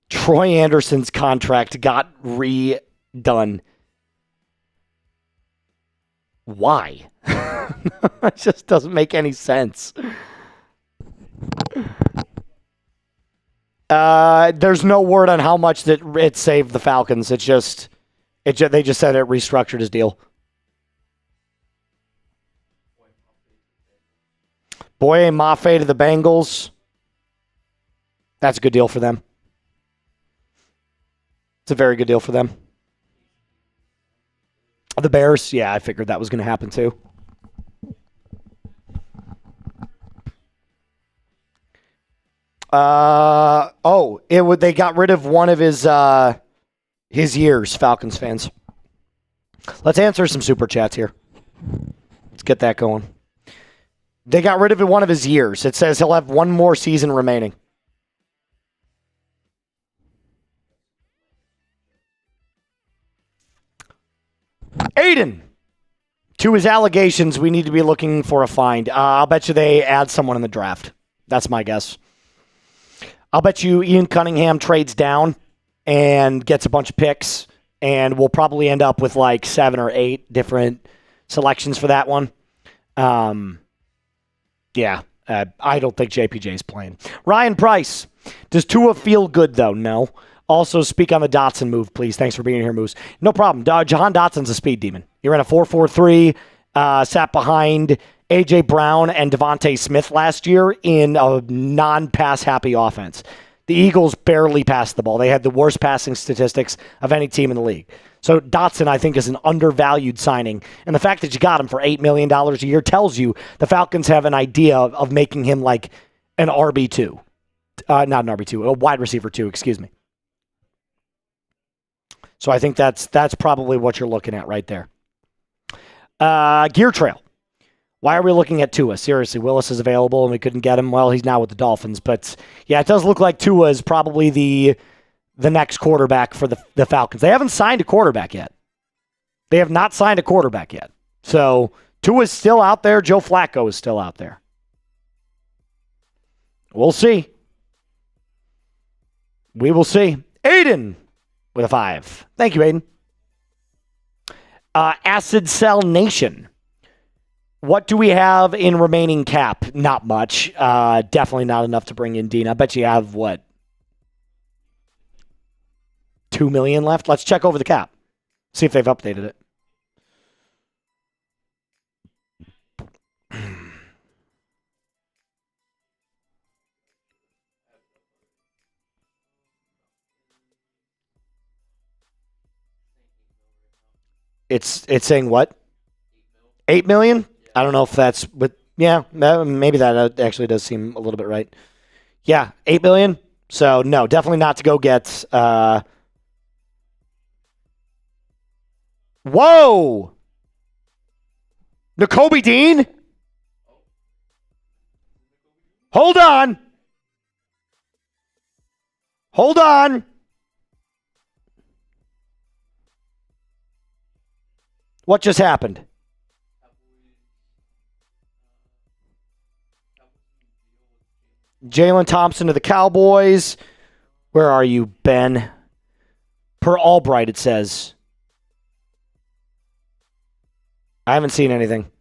Troy Anderson's contract got redone. Why? It just doesn't make any sense. There's no word on how much that it saved the Falcons. They just said it restructured his deal. Boye Mafe to the Bengals. That's a good deal for them. It's a very good deal for them. The Bears, yeah, I figured that was going to happen too. They got rid of one of his years, Falcons fans. Let's answer some super chats here. Let's get that going. They got rid of one of his years. It says he'll have one more season remaining. Aiden, To his allegations, we need to be looking for a find. I'll bet you they add someone in the draft. That's my guess. I'll bet you Ian Cunningham trades down and gets a bunch of picks, and we'll probably end up with like 7 or 8 different selections for that one. I don't think JPJ's playing. Ryan Price. Does Tua feel good, though? No. Also, speak on the Dotson move, please. Thanks for being here, Moose. No problem. Jahan Dotson's a speed demon. He ran a 4.43, sat behind A.J. Brown and Devontae Smith last year in a non-pass happy offense. The Eagles barely passed the ball. They had the worst passing statistics of any team in the league. So Dotson, I think, is an undervalued signing. And the fact that you got him for $8 million a year tells you the Falcons have an idea of making him like an RB2. Not an RB2, a wide receiver 2, excuse me. So I think that's probably what you're looking at right there. Gear Trail. Why are we looking at Tua? Seriously, Willis is available and we couldn't get him. Well, he's now with the Dolphins. But yeah, it does look like Tua is probably the next quarterback for the Falcons. They haven't signed a quarterback yet. They have not signed a quarterback yet. So Tua is still out there. Joe Flacco is still out there. We'll see. We will see. Aiden with a 5. Thank you, Aiden. Acid Cell Nation. What do we have in remaining cap? Not much. Definitely not enough to bring in Dean. I bet you have, what, $2 million left? Let's check over the cap. See if they've updated it. It's saying what? 8 million? I don't know if that's, but yeah, maybe that actually does seem a little bit right. Yeah, 8 million. So no, definitely not to go get. Whoa, Nakobe Dean. Hold on. Hold on. What just happened? Jalen Thompson to the Cowboys. Where are you, Ben? Per Ulbrich, it says. I haven't seen anything.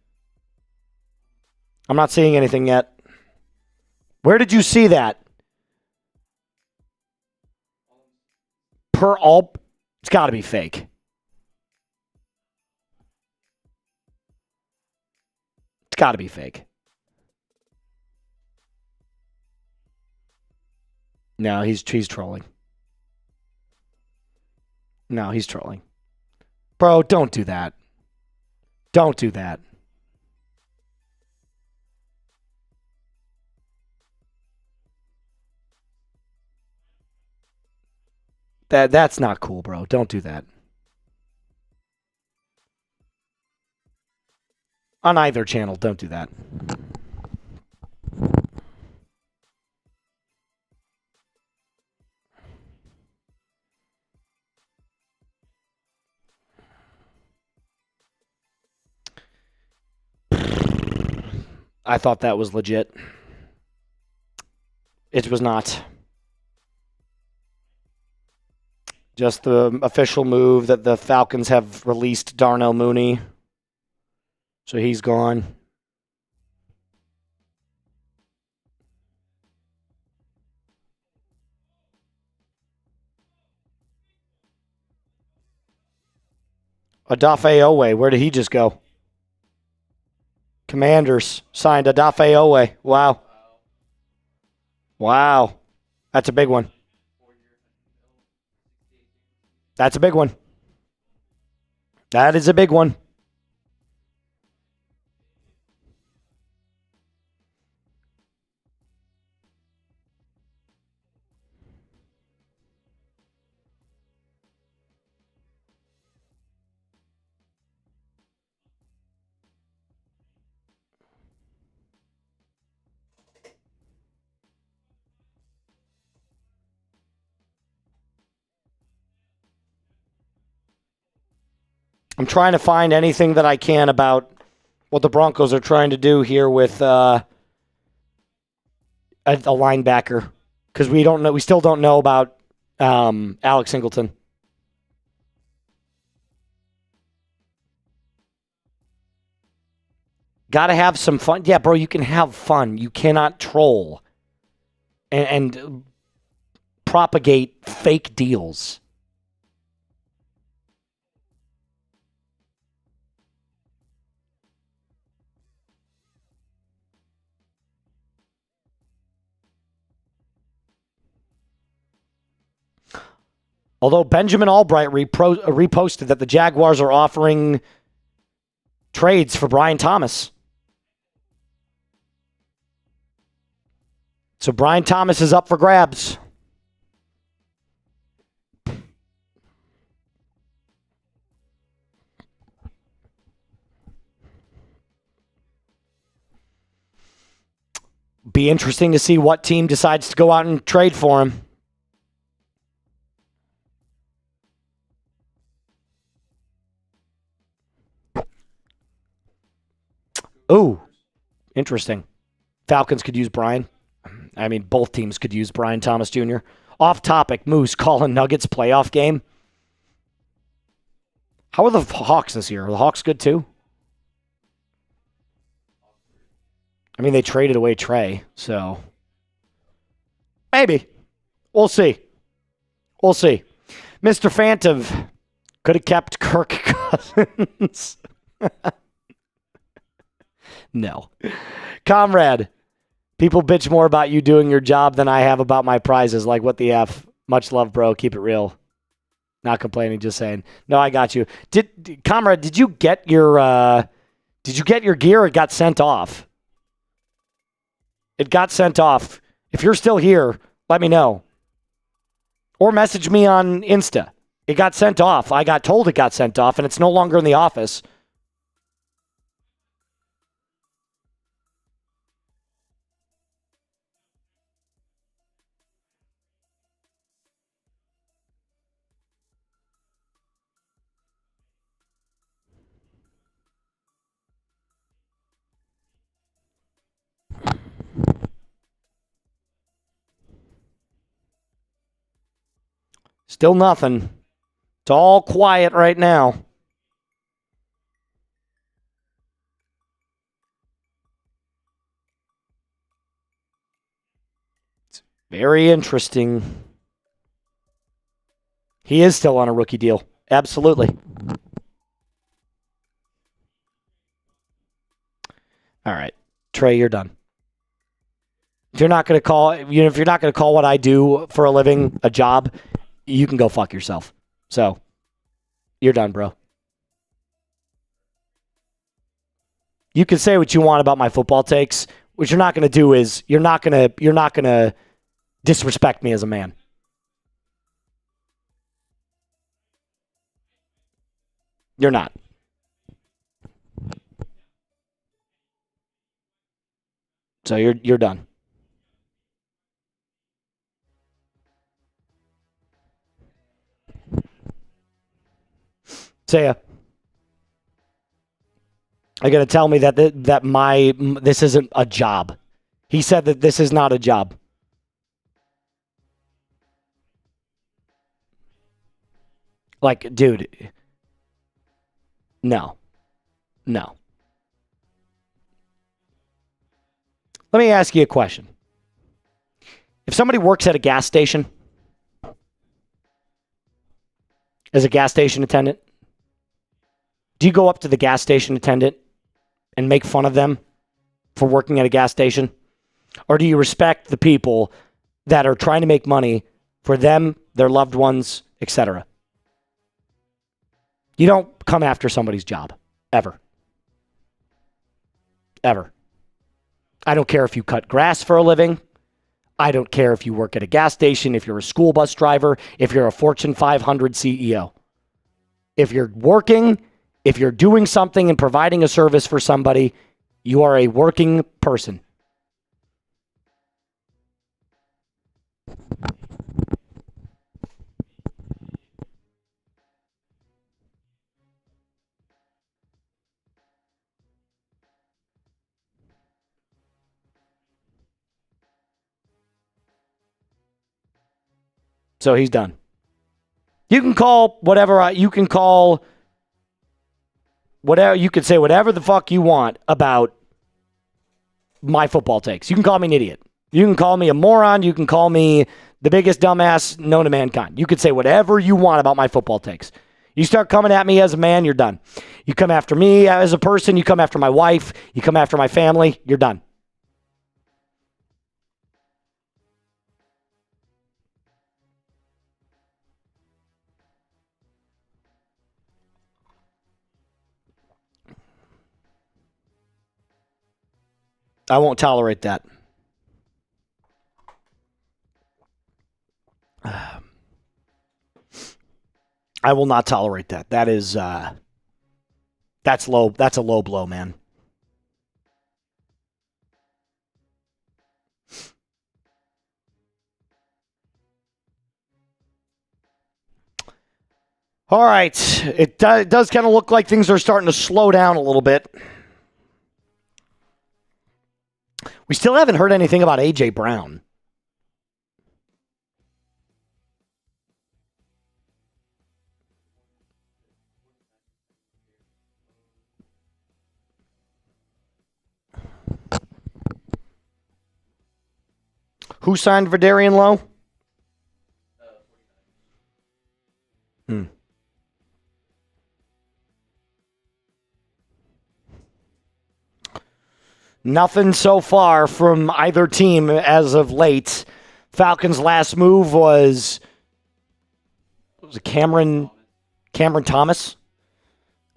I'm not seeing anything yet. Where did you see that? Per Ulbrich? It's got to be fake. It's got to be fake. No, he's trolling. No, he's trolling. Bro, don't do that. Don't do that. That's not cool, bro. Don't do that. On either channel, don't do that. I thought that was legit. It was not. Just the official move that the Falcons have released Darnell Mooney. So he's gone. Odafe Owe, where did he just go? Commanders signed Odafe Owe. Wow. Wow. That's a big one. That's a big one. That is a big one. I'm trying to find anything that I can about what the Broncos are trying to do here with a linebacker, because we don't know. We still don't know about Alex Singleton. Got to have some fun. Yeah, bro, you can have fun. You cannot troll and propagate fake deals. Although Benjamin Ulbrich reposted that the Jaguars are offering trades for Brian Thomas. So Brian Thomas is up for grabs. Be interesting to see what team decides to go out and trade for him. Ooh, interesting. Falcons could use Brian. I mean, both teams could use Brian Thomas Jr. Off topic, Moose calling Nuggets playoff game. How are the Hawks this year? Are the Hawks good too? I mean, they traded away Trey, so maybe. We'll see. We'll see. Mr. Phantom could have kept Kirk Cousins. No. Comrade, people bitch more about you doing your job than I have about my prizes. Like, what the F? Much love, bro. Keep it real. Not complaining, just saying. No, I got you. Comrade, did you get your gear? It got sent off. It got sent off. If you're still here, let me know. Or message me on Insta. It got sent off. I got told it got sent off, and it's no longer in the office. Still nothing. It's all quiet right now. It's very interesting. He is still on a rookie deal. Absolutely. All right. Trey, you're done. If you're not going to call, if you're not going to call what I do for a living a job, you can go fuck yourself. So, you're done, bro. You can say what you want about my football takes. What you're not going to do is you're not going to disrespect me as a man. You're not. So you're done. Saya, are you going to tell me that this isn't a job? He said that this is not a job. Like, dude, no. Let me ask you a question. If somebody works at a gas station as a gas station attendant, do you go up to the gas station attendant and make fun of them for working at a gas station? Or do you respect the people that are trying to make money for them, their loved ones, etc.? You don't come after somebody's job. Ever. Ever. I don't care if you cut grass for a living. I don't care if you work at a gas station, if you're a school bus driver, if you're a Fortune 500 CEO. If you're working, if you're doing something and providing a service for somebody, you are a working person. So he's done. You can call whatever you can call whatever you can say whatever the fuck you want about my football takes. You can call me an idiot. You can call me a moron. You can call me the biggest dumbass known to mankind. You can say whatever you want about my football takes. You start coming at me as a man, you're done. You come after me as a person, you come after my wife, you come after my family, you're done. I won't tolerate that. I will not tolerate that. That is, that's low. That's a low blow, man. All right. It does kind of look like things are starting to slow down a little bit. We still haven't heard anything about A.J. Brown. Who signed Verdarian Lowe? Nothing so far from either team as of late. Falcons' last move was it Cameron Thomas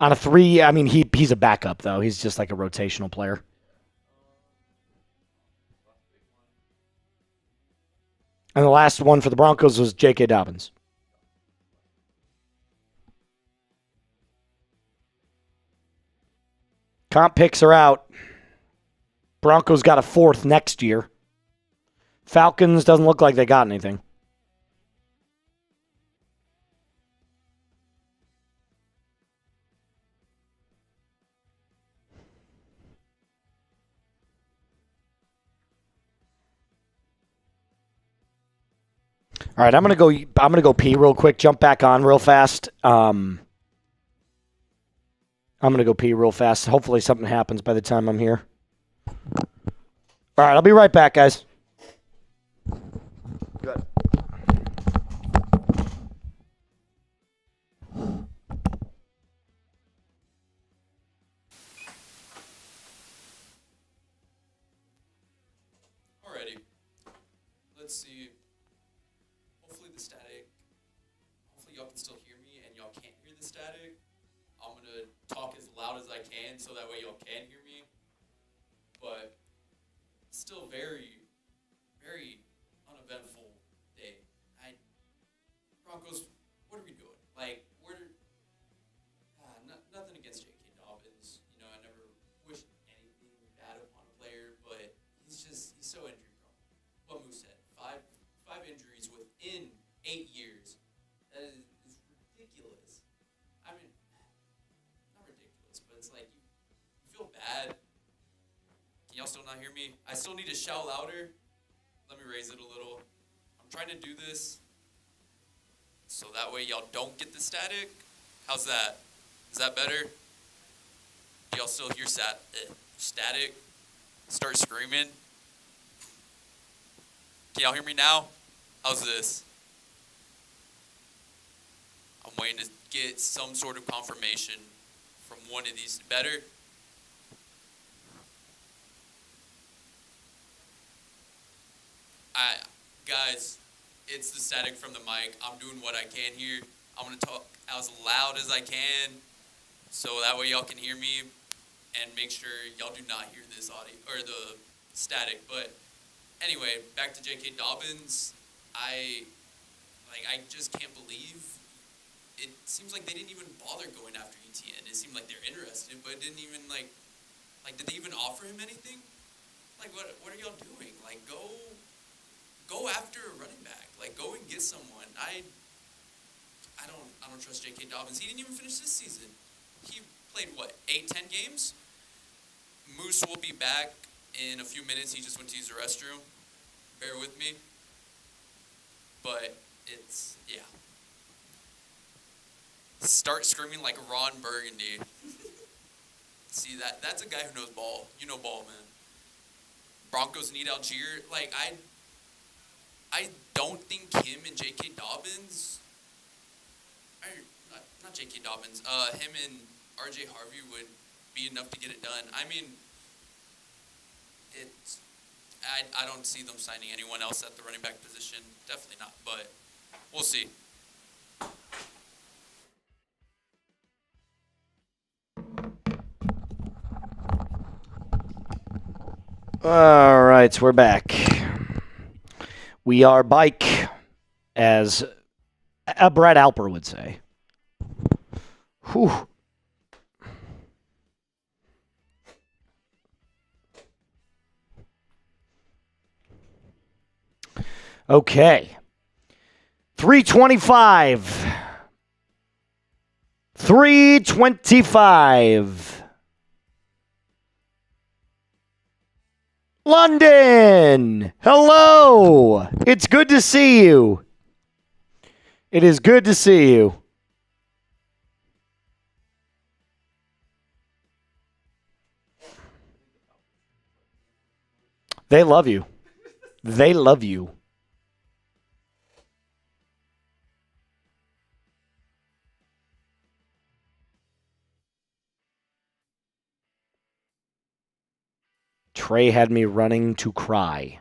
on a 3. I mean, he's a backup, though. He's just like a rotational player. And the last one for the Broncos was J.K. Dobbins. Comp picks are out. Broncos got a 4th next year. Falcons doesn't look like they got anything. All right, I'm gonna go pee real quick. Jump back on real fast. I'm gonna go pee real fast. Hopefully something happens by the time I'm here. All right, I'll be right back, guys. Good. Alrighty. Let's see. Hopefully the static. Hopefully y'all can still hear me and y'all can't hear the static. I'm gonna talk as loud as I can so that way y'all can hear me. But still very, very uneventful day. Broncos, what are we doing? Like, nothing against J.K. Dobbins. You know, I never wish anything bad upon a player, but he's so injury prone. What Moose said, five injuries within 8 years. That is ridiculous. I mean, not ridiculous, but it's like you feel bad. Can y'all still not hear me? I still need to shout louder. Let me raise it a little. I'm trying to do this so that way y'all don't get the static. How's that? Is that better? Do y'all still hear static? Start screaming. Can y'all hear me now? How's this? I'm waiting to get some sort of confirmation from one of these. Better? Guys, it's the static from the mic. I'm doing what I can here. I'm going to talk as loud as I can so that way y'all can hear me and make sure y'all do not hear this audio or the static. But anyway, back to J.K. Dobbins. I just can't believe it seems like they didn't even bother going after ETN. It seemed like they're interested, but it didn't even like did they even offer him anything? Like what are y'all doing? Like go after a running back. Like, go and get someone. I don't trust J.K. Dobbins. He didn't even finish this season. He played, 8-10 games? Moose will be back in a few minutes. He just went to use the restroom. Bear with me. But it's, yeah. Start screaming like Ron Burgundy. See, that's a guy who knows ball. You know ball, man. Broncos need Algier. Like, I don't think him and J.K. Dobbins, not J.K. Dobbins, him and R.J. Harvey would be enough to get it done. I mean, I don't see them signing anyone else at the running back position. Definitely not, but we'll see. All right, so we're back. We are bike, as Brad Alper would say. Whew. Okay. 325. 325. London! Hello! It's good to see you. It is good to see you. They love you. They love you. Trey had me running to cry.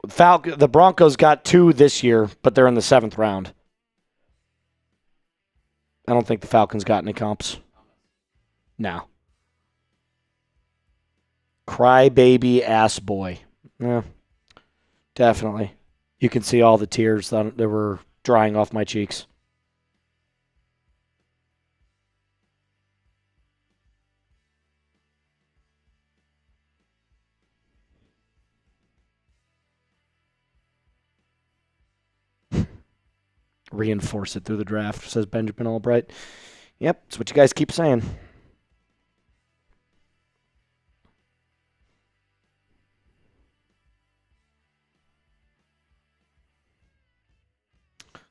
The Broncos got 2 this year, but they're in the 7th round. I don't think the Falcons got any comps. No. Crybaby ass boy. Yeah, definitely. You can see all the tears that were drying off my cheeks. Reinforce it through the draft, says Benjamin Ulbrich. Yep, that's what you guys keep saying.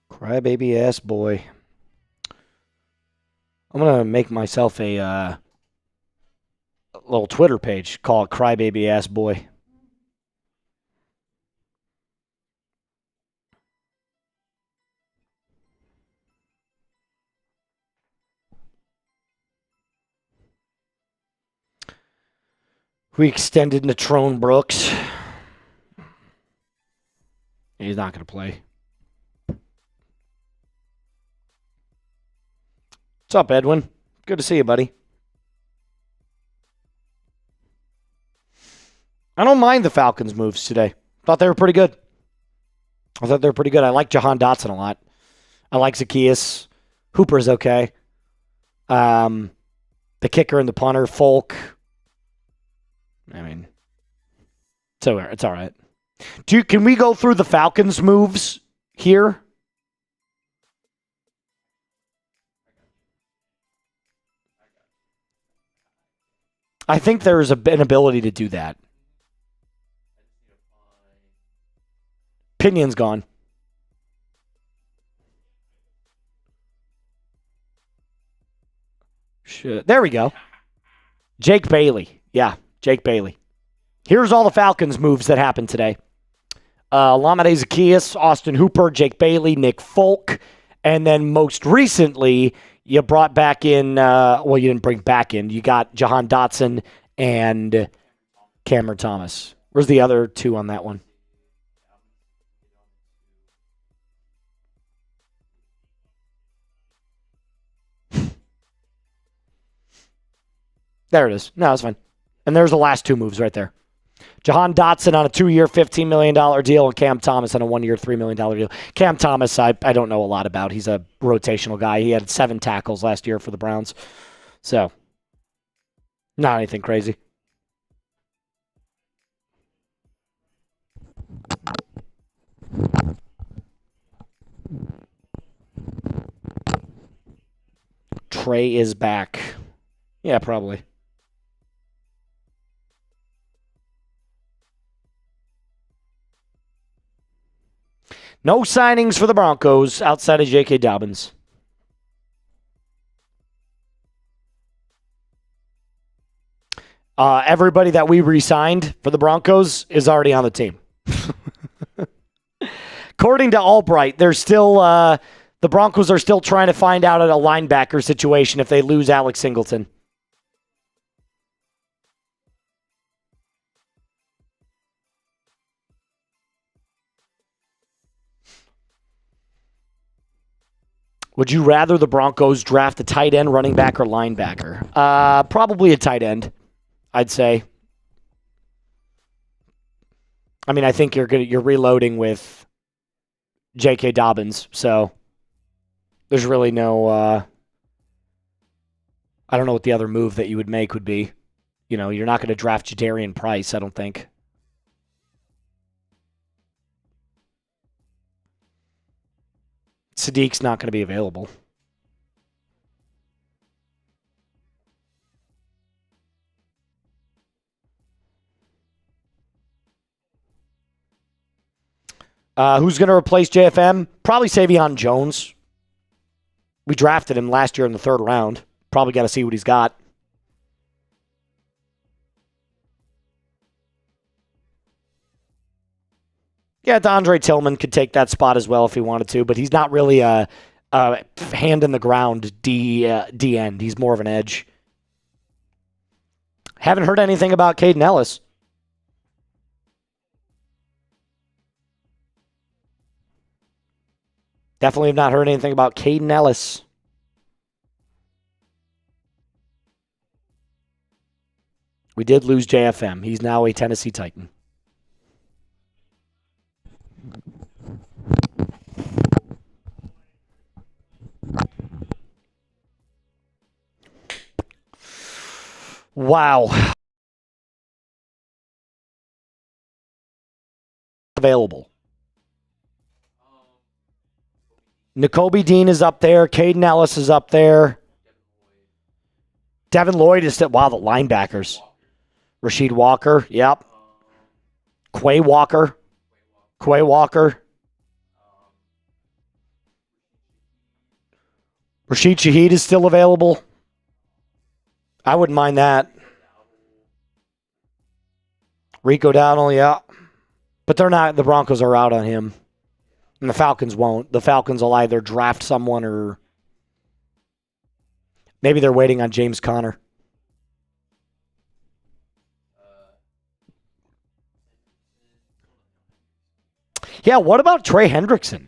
Crybaby ass boy. I'm going to make myself a little Twitter page. Call it Crybaby ass boy. We extended Natrone Brooks. He's not going to play. What's up, Edwin? Good to see you, buddy. I don't mind the Falcons' moves today. Thought they were pretty good. I like Jahan Dotson a lot. I like Zacchaeus. Hooper's okay. The kicker and the punter, Folk. I mean, it's all right. Can we go through the Falcons' moves here? I think there's an ability to do that. Pinion's gone. Shit. There we go. Jake Bailey. Yeah, Jake Bailey. Here's all the Falcons moves that happened today. Lamade Zacchaeus, Austin Hooper, Jake Bailey, Nick Folk, and then most recently, you brought back in, you didn't bring back in, you got Jahan Dotson and Cameron Thomas. Where's the other 2 on that one? There it is. No, it's fine. And there's the last 2 moves right there. Jahan Dotson on a 2-year, $15 million deal, and Cam Thomas on a 1-year, $3 million deal. Cam Thomas, I don't know a lot about. He's a rotational guy. He had 7 tackles last year for the Browns. So, not anything crazy. Trey is back. Yeah, probably. No signings for the Broncos outside of J.K. Dobbins. Everybody that we re-signed for the Broncos is already on the team. According to Ulbrich, they're still the Broncos are still trying to find out at a linebacker situation if they lose Alex Singleton. Would you rather the Broncos draft a tight end, running back, or linebacker? Probably a tight end, I'd say. I mean, I think you're reloading with J.K. Dobbins, so there's really no. I don't know what the other move that you would make would be. You know, you're not going to draft Jadarian Price, I don't think. Sadiq's not going to be available. Who's going to replace JFM? Probably Savion Jones. We drafted him last year in the 3rd round. Probably got to see what he's got. Yeah, DeAndre Tillman could take that spot as well if he wanted to, but he's not really a hand in the ground D end. He's more of an edge. Haven't heard anything about Caden Ellis. Definitely have not heard anything about Caden Ellis. We did lose JFM. He's now a Tennessee Titan. Wow. Available. Nakobe Dean is up there. Caden Ellis is up there. Devin Lloyd is still... Wow, the linebackers. Rasheed Walker. Yep. Quay Walker. Rashid Shaheed is still available. I wouldn't mind that. Rico Dowdle, yeah. But they're not... The Broncos are out on him. And the Falcons won't. The Falcons will either draft someone or... Maybe they're waiting on James Conner. Yeah, what about Trey Hendrickson?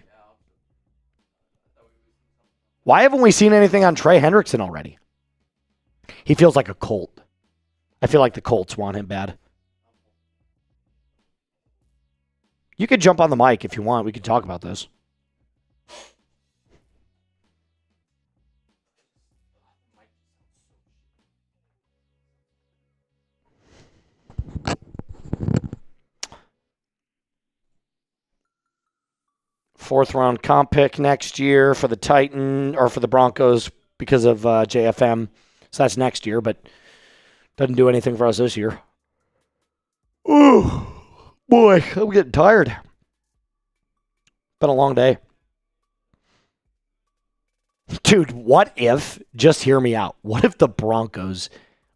Why haven't we seen anything on Trey Hendrickson already? He feels like a Colt. I feel like the Colts want him bad. You could jump on the mic if you want. We can talk about this. Fourth round comp pick next year for the Titan or for the Broncos because of JFM. So that's next year, but doesn't do anything for us this year. Ooh, boy, I'm getting tired. Been a long day. Dude, what if, just hear me out, what if the Broncos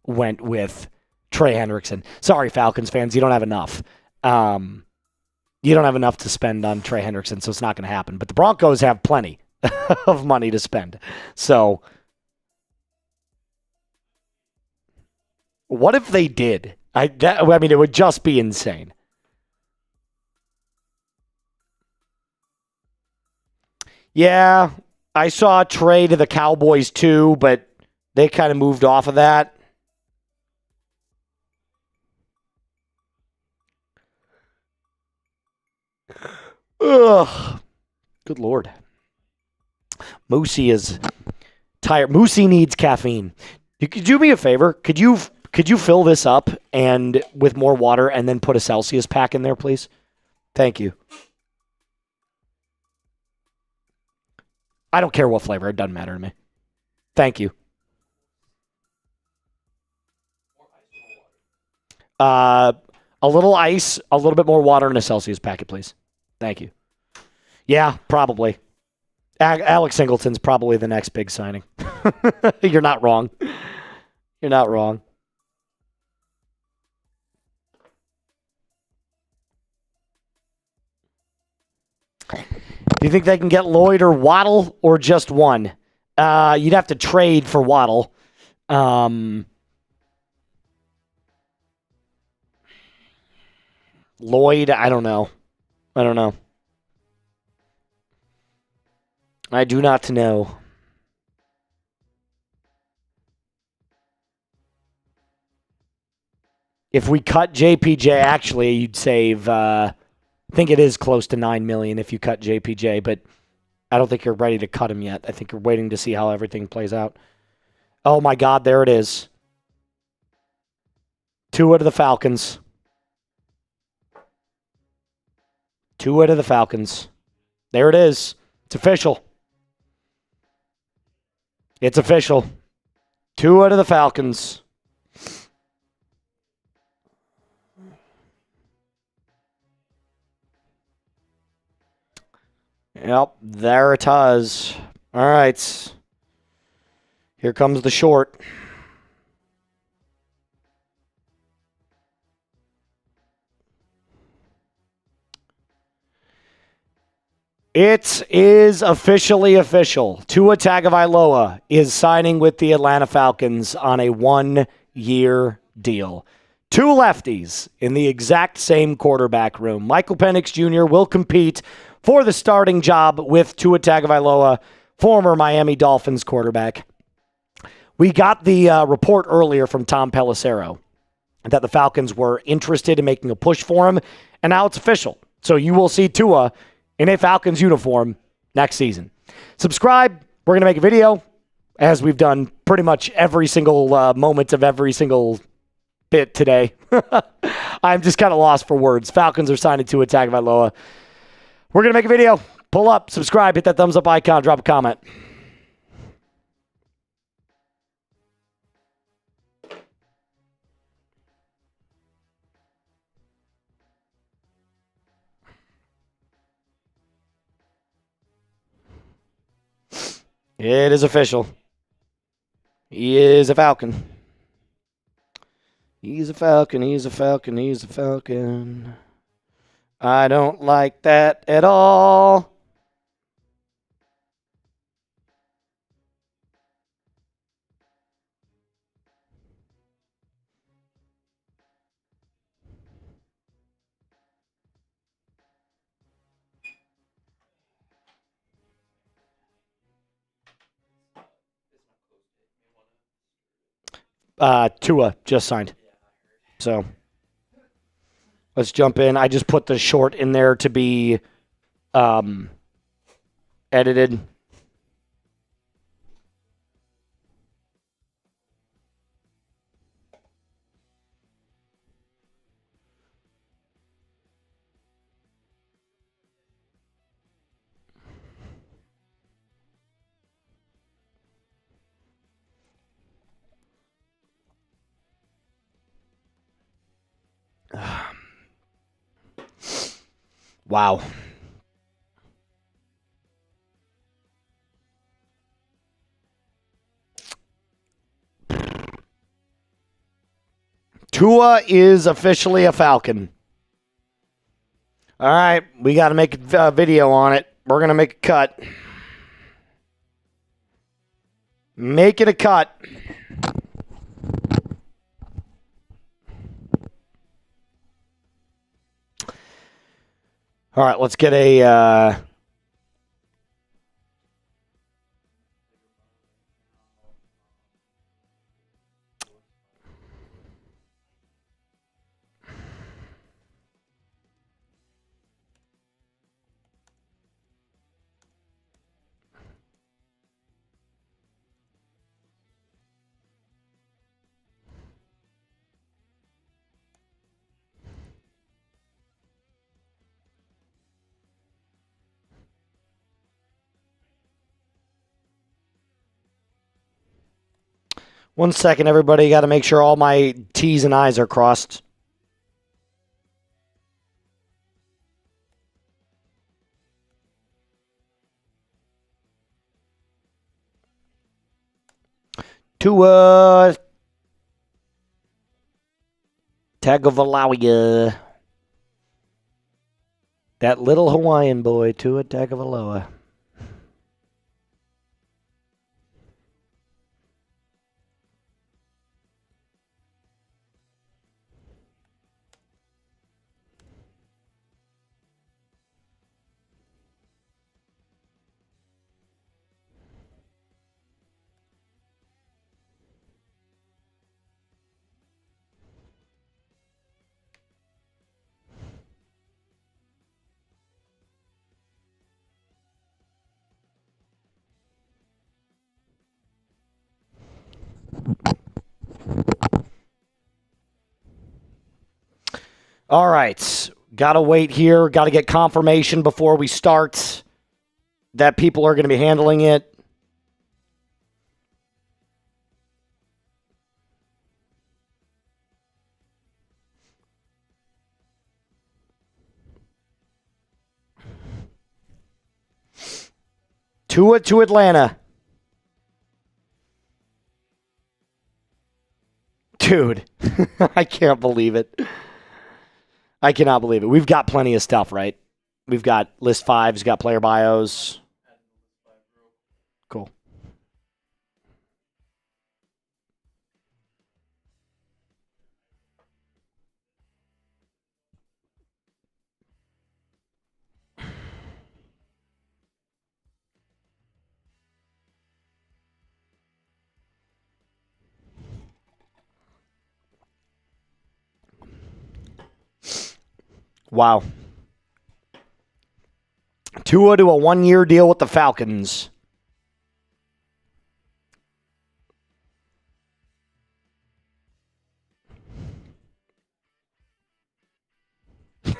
went with Trey Hendrickson? Sorry, Falcons fans, you don't have enough. You don't have enough to spend on Trey Hendrickson, so it's not going to happen. But the Broncos have plenty of money to spend. So, what if they did? I mean, it would just be insane. Yeah, I saw a trade to the Cowboys too, but they kind of moved off of that. Ugh. Good Lord. Moosey is tired. Moosey needs caffeine. You could do me a favor. Could you fill this up and with more water and then put a Celsius pack in there, please? Thank you. I don't care what flavor. It doesn't matter to me. Thank you. A little ice, a little bit more water in a Celsius packet, please. Thank you. Yeah, probably. Alex Singleton's probably the next big signing. You're not wrong. You're not wrong. Do you think they can get Lloyd or Waddle or just one? You'd have to trade for Waddle. Lloyd, I don't know. I do not know. If we cut JPJ, actually, you'd save, I think it is close to $9 million if you cut JPJ, but I don't think you're ready to cut him yet. I think you're waiting to see how everything plays out. Oh, my God, there it is. Tua to the Falcons. Tua to the Falcons. There it is. It's official. It's official. Tua to the Falcons. Yep, there it is. All right. Here comes the short. It is officially official. Tua Tagovailoa is signing with the Atlanta Falcons on a 1-year deal. Two lefties in the exact same quarterback room. Michael Penix Jr. will compete for the starting job with Tua Tagovailoa, former Miami Dolphins quarterback. We got the report earlier from Tom Pelissero that the Falcons were interested in making a push for him, and now it's official. So you will see Tua in a Falcons uniform next season. Subscribe. We're going to make a video, as we've done pretty much every single moment of every single bit today. I'm just kind of lost for words. Falcons are signing Tua Tagovailoa. We're going to make a video. Pull up, subscribe, hit that thumbs up icon, drop a comment. It is official. He is a Falcon. He's a Falcon, he's a Falcon, he's a Falcon. I don't like that at all. Tua just signed. So let's jump in. I just put the short in there to be edited. Wow. Tua is officially a Falcon. All right, we got to make a video on it. We're going to make a cut. Make it a cut. All right, let's get a... One second, everybody. Got to make sure all my T's and I's are crossed. Tua Tagovailoa. That little Hawaiian boy, Tua Tagovailoa. All right. Got to wait here. Got to get confirmation before we start that people are going to be handling it. Tua to Atlanta. Dude, I can't believe it. I cannot believe it. We've got plenty of stuff, right? We've got list fives, got player bios. Cool. Wow. Tua to a one-year deal with the Falcons.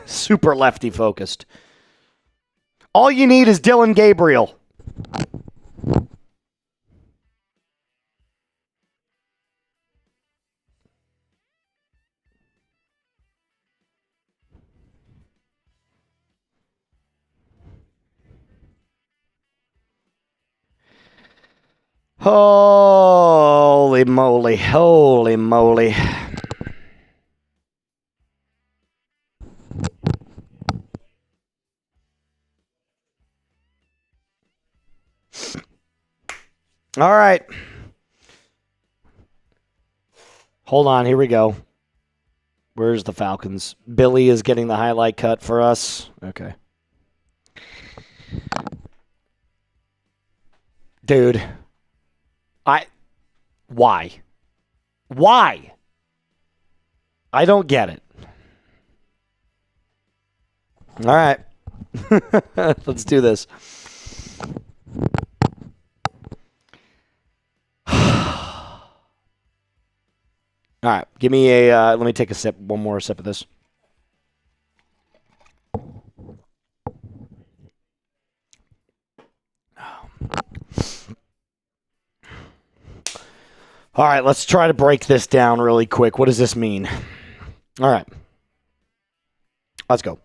Super lefty focused. All you need is Dylan Gabriel. Holy moly. Holy moly. All right. Hold on. Here we go. Where's the Falcons? Billy is getting the highlight cut for us. Okay. Dude. Why? Why? I don't get it. All right. Let's do this. All right. Give me let me take a sip, one more sip of this. All right, let's try to break this down really quick. What does this mean? All right. Let's go.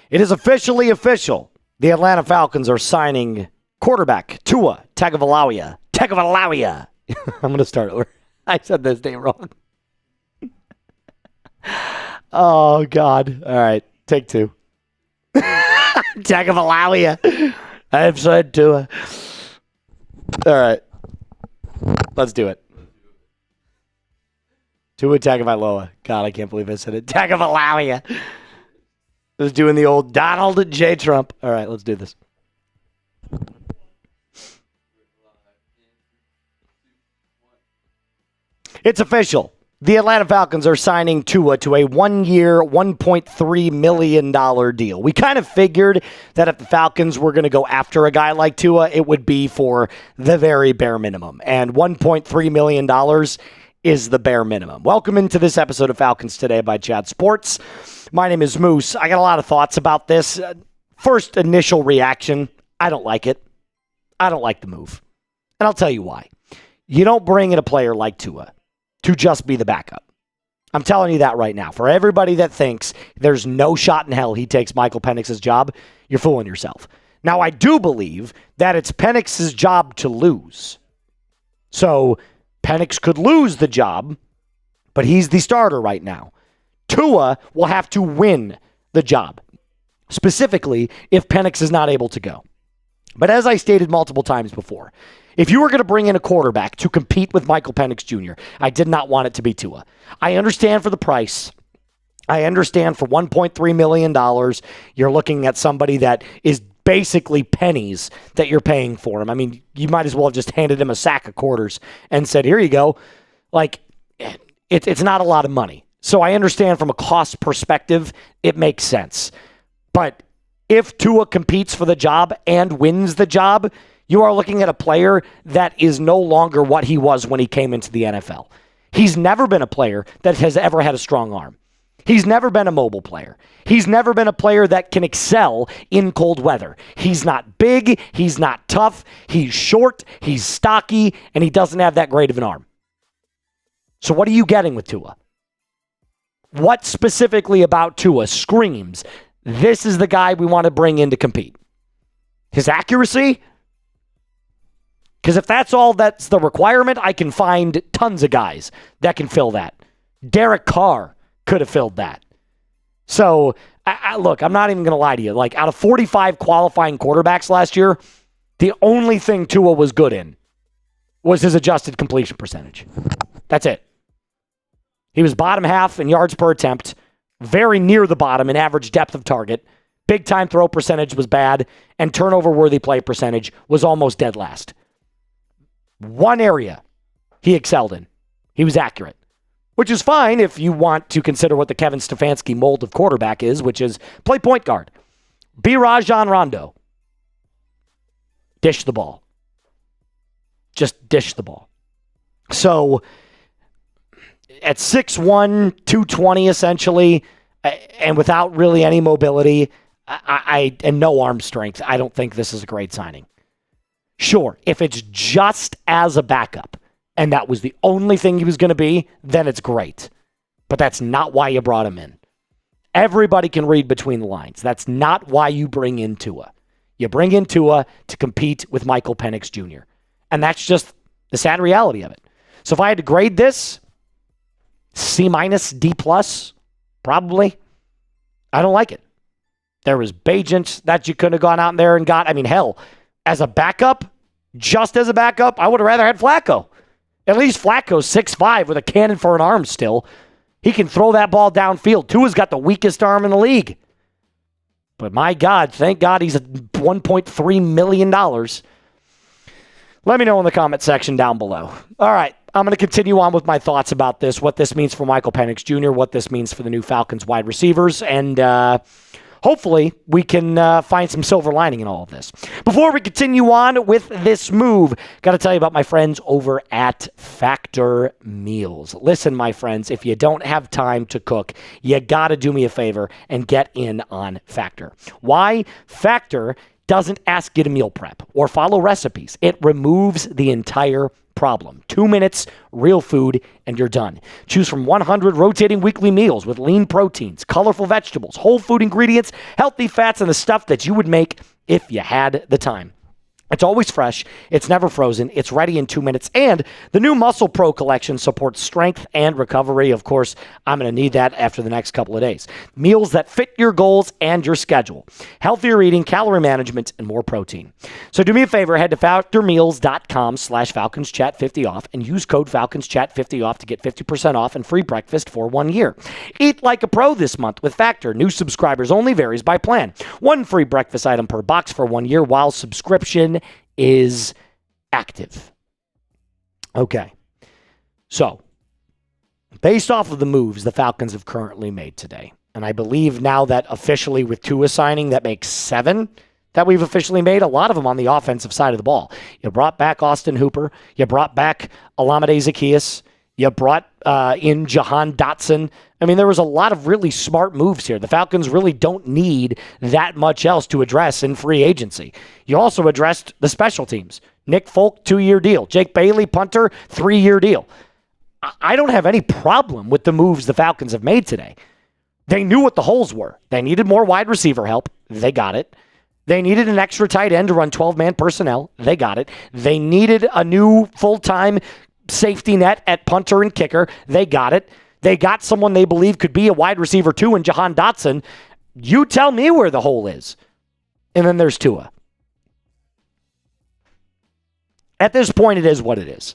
It is officially official. The Atlanta Falcons are signing quarterback Tua Tagovailoa. Tagovailoa. I'm going to start over. I said this name wrong. Oh, God. All right, take two. Tagovailoa. I've said Tua. All right. Let's do it. Tua Tagovailoa. God, I can't believe I said it. Tagovailoa. I was doing the old Donald J. Trump. All right, let's do this. It's official. The Atlanta Falcons are signing Tua to a one-year, $1.3 million deal. We kind of figured that if the Falcons were going to go after a guy like Tua, it would be for the very bare minimum. And $1.3 million is the bare minimum. Welcome into this episode of Falcons Today by Chad Sports. My name is Moose. I got a lot of thoughts about this. First initial reaction, I don't like it. I don't like the move. And I'll tell you why. You don't bring in a player like Tua to just be the backup. I'm telling you that right now. For everybody that thinks there's no shot in hell he takes Michael Penix's job, you're fooling yourself. Now, I do believe that it's Penix's job to lose. So Penix could lose the job, but he's the starter right now. Tua will have to win the job, specifically if Penix is not able to go. But as I stated multiple times before, if you were going to bring in a quarterback to compete with Michael Penix Jr., I did not want it to be Tua. I understand for the price. I understand for $1.3 million, you're looking at somebody that is basically pennies that you're paying for him. I mean, you might as well have just handed him a sack of quarters and said, here you go. Like, it's not a lot of money. So I understand from a cost perspective, it makes sense. But if Tua competes for the job and wins the job, you are looking at a player that is no longer what he was when he came into the NFL. He's never been a player that has ever had a strong arm. He's never been a mobile player. He's never been a player that can excel in cold weather. He's not big. He's not tough. He's short. He's stocky. And he doesn't have that great of an arm. So what are you getting with Tua? What specifically about Tua screams, this is the guy we want to bring in to compete? His accuracy? Because if that's all that's the requirement, I can find tons of guys that can fill that. Derek Carr could have filled that. So, look, I'm not even going to lie to you. Like, out of 45 qualifying quarterbacks last year, the only thing Tua was good in was his adjusted completion percentage. That's it. He was bottom half in yards per attempt, very near the bottom in average depth of target. Big time throw percentage was bad, and turnover-worthy play percentage was almost dead last. One area he excelled in. He was accurate. Which is fine if you want to consider what the Kevin Stefanski mold of quarterback is, which is play point guard. Be Rajon Rondo. Dish the ball. Just dish the ball. So, at 6'1", 220 essentially, and without really any mobility, and no arm strength, I don't think this is a great signing. Sure, if it's just as a backup, and that was the only thing he was going to be, then it's great. But that's not why you brought him in. Everybody can read between the lines. That's not why you bring in Tua. You bring in Tua to compete with Michael Penix Jr. And that's just the sad reality of it. So if I had to grade this, C-, D+, probably. I don't like it. There was Bajent that you could have gone out there and got. I mean, hell, as a backup, just as a backup, I would have rather had Flacco. At least Flacco's 6'5" with a cannon for an arm still. He can throw that ball downfield. Tua's got the weakest arm in the league. But my God, thank God he's at $1.3 million. Let me know in the comment section down below. All right, I'm going to continue on with my thoughts about this, what this means for Michael Penix Jr., what this means for the new Falcons wide receivers, and hopefully we can find some silver lining in all of this. Before we continue on with this move, got to tell you about my friends over at Factor Meals. Listen, my friends, if you don't have time to cook, you got to do me a favor and get in on Factor. Why? Factor doesn't ask you to meal prep or follow recipes. It removes the entire problem. 2 minutes, real food, and you're done. Choose from 100 rotating weekly meals with lean proteins, colorful vegetables, whole food ingredients, healthy fats, and the stuff that you would make if you had the time. It's always fresh, it's never frozen, it's ready in 2 minutes, and the new Muscle Pro collection supports strength and recovery. Of course, I'm going to need that after the next couple of days. Meals that fit your goals and your schedule. Healthier eating, calorie management, and more protein. So do me a favor, head to factormeals.com/FalconsChat50 off and use code FalconsChat50 off to get 50% off and free breakfast for 1 year. Eat like a pro this month with Factor. New subscribers only, varies by plan. One free breakfast item per box for 1 year while subscription is active. Okay. So, based off of the moves the Falcons have currently made today, and I believe now that officially with Tua signing, that makes 7 that we've officially made, a lot of them on the offensive side of the ball. You brought back Austin Hooper. You brought back Olamide Zaccheaus. You brought in Jahan Dotson. I mean, there was a lot of really smart moves here. The Falcons really don't need that much else to address in free agency. You also addressed the special teams. Nick Folk, 2-year deal. Jake Bailey, punter, 3-year deal. I don't have any problem with the moves the Falcons have made today. They knew what the holes were. They needed more wide receiver help. They got it. They needed an extra tight end to run 12-man personnel. They got it. They needed a new full-time safety net at punter and kicker. They got it. They got someone they believe could be a wide receiver too in Jahan Dotson. You tell me where the hole is. And then there's Tua. At this point, it is what it is.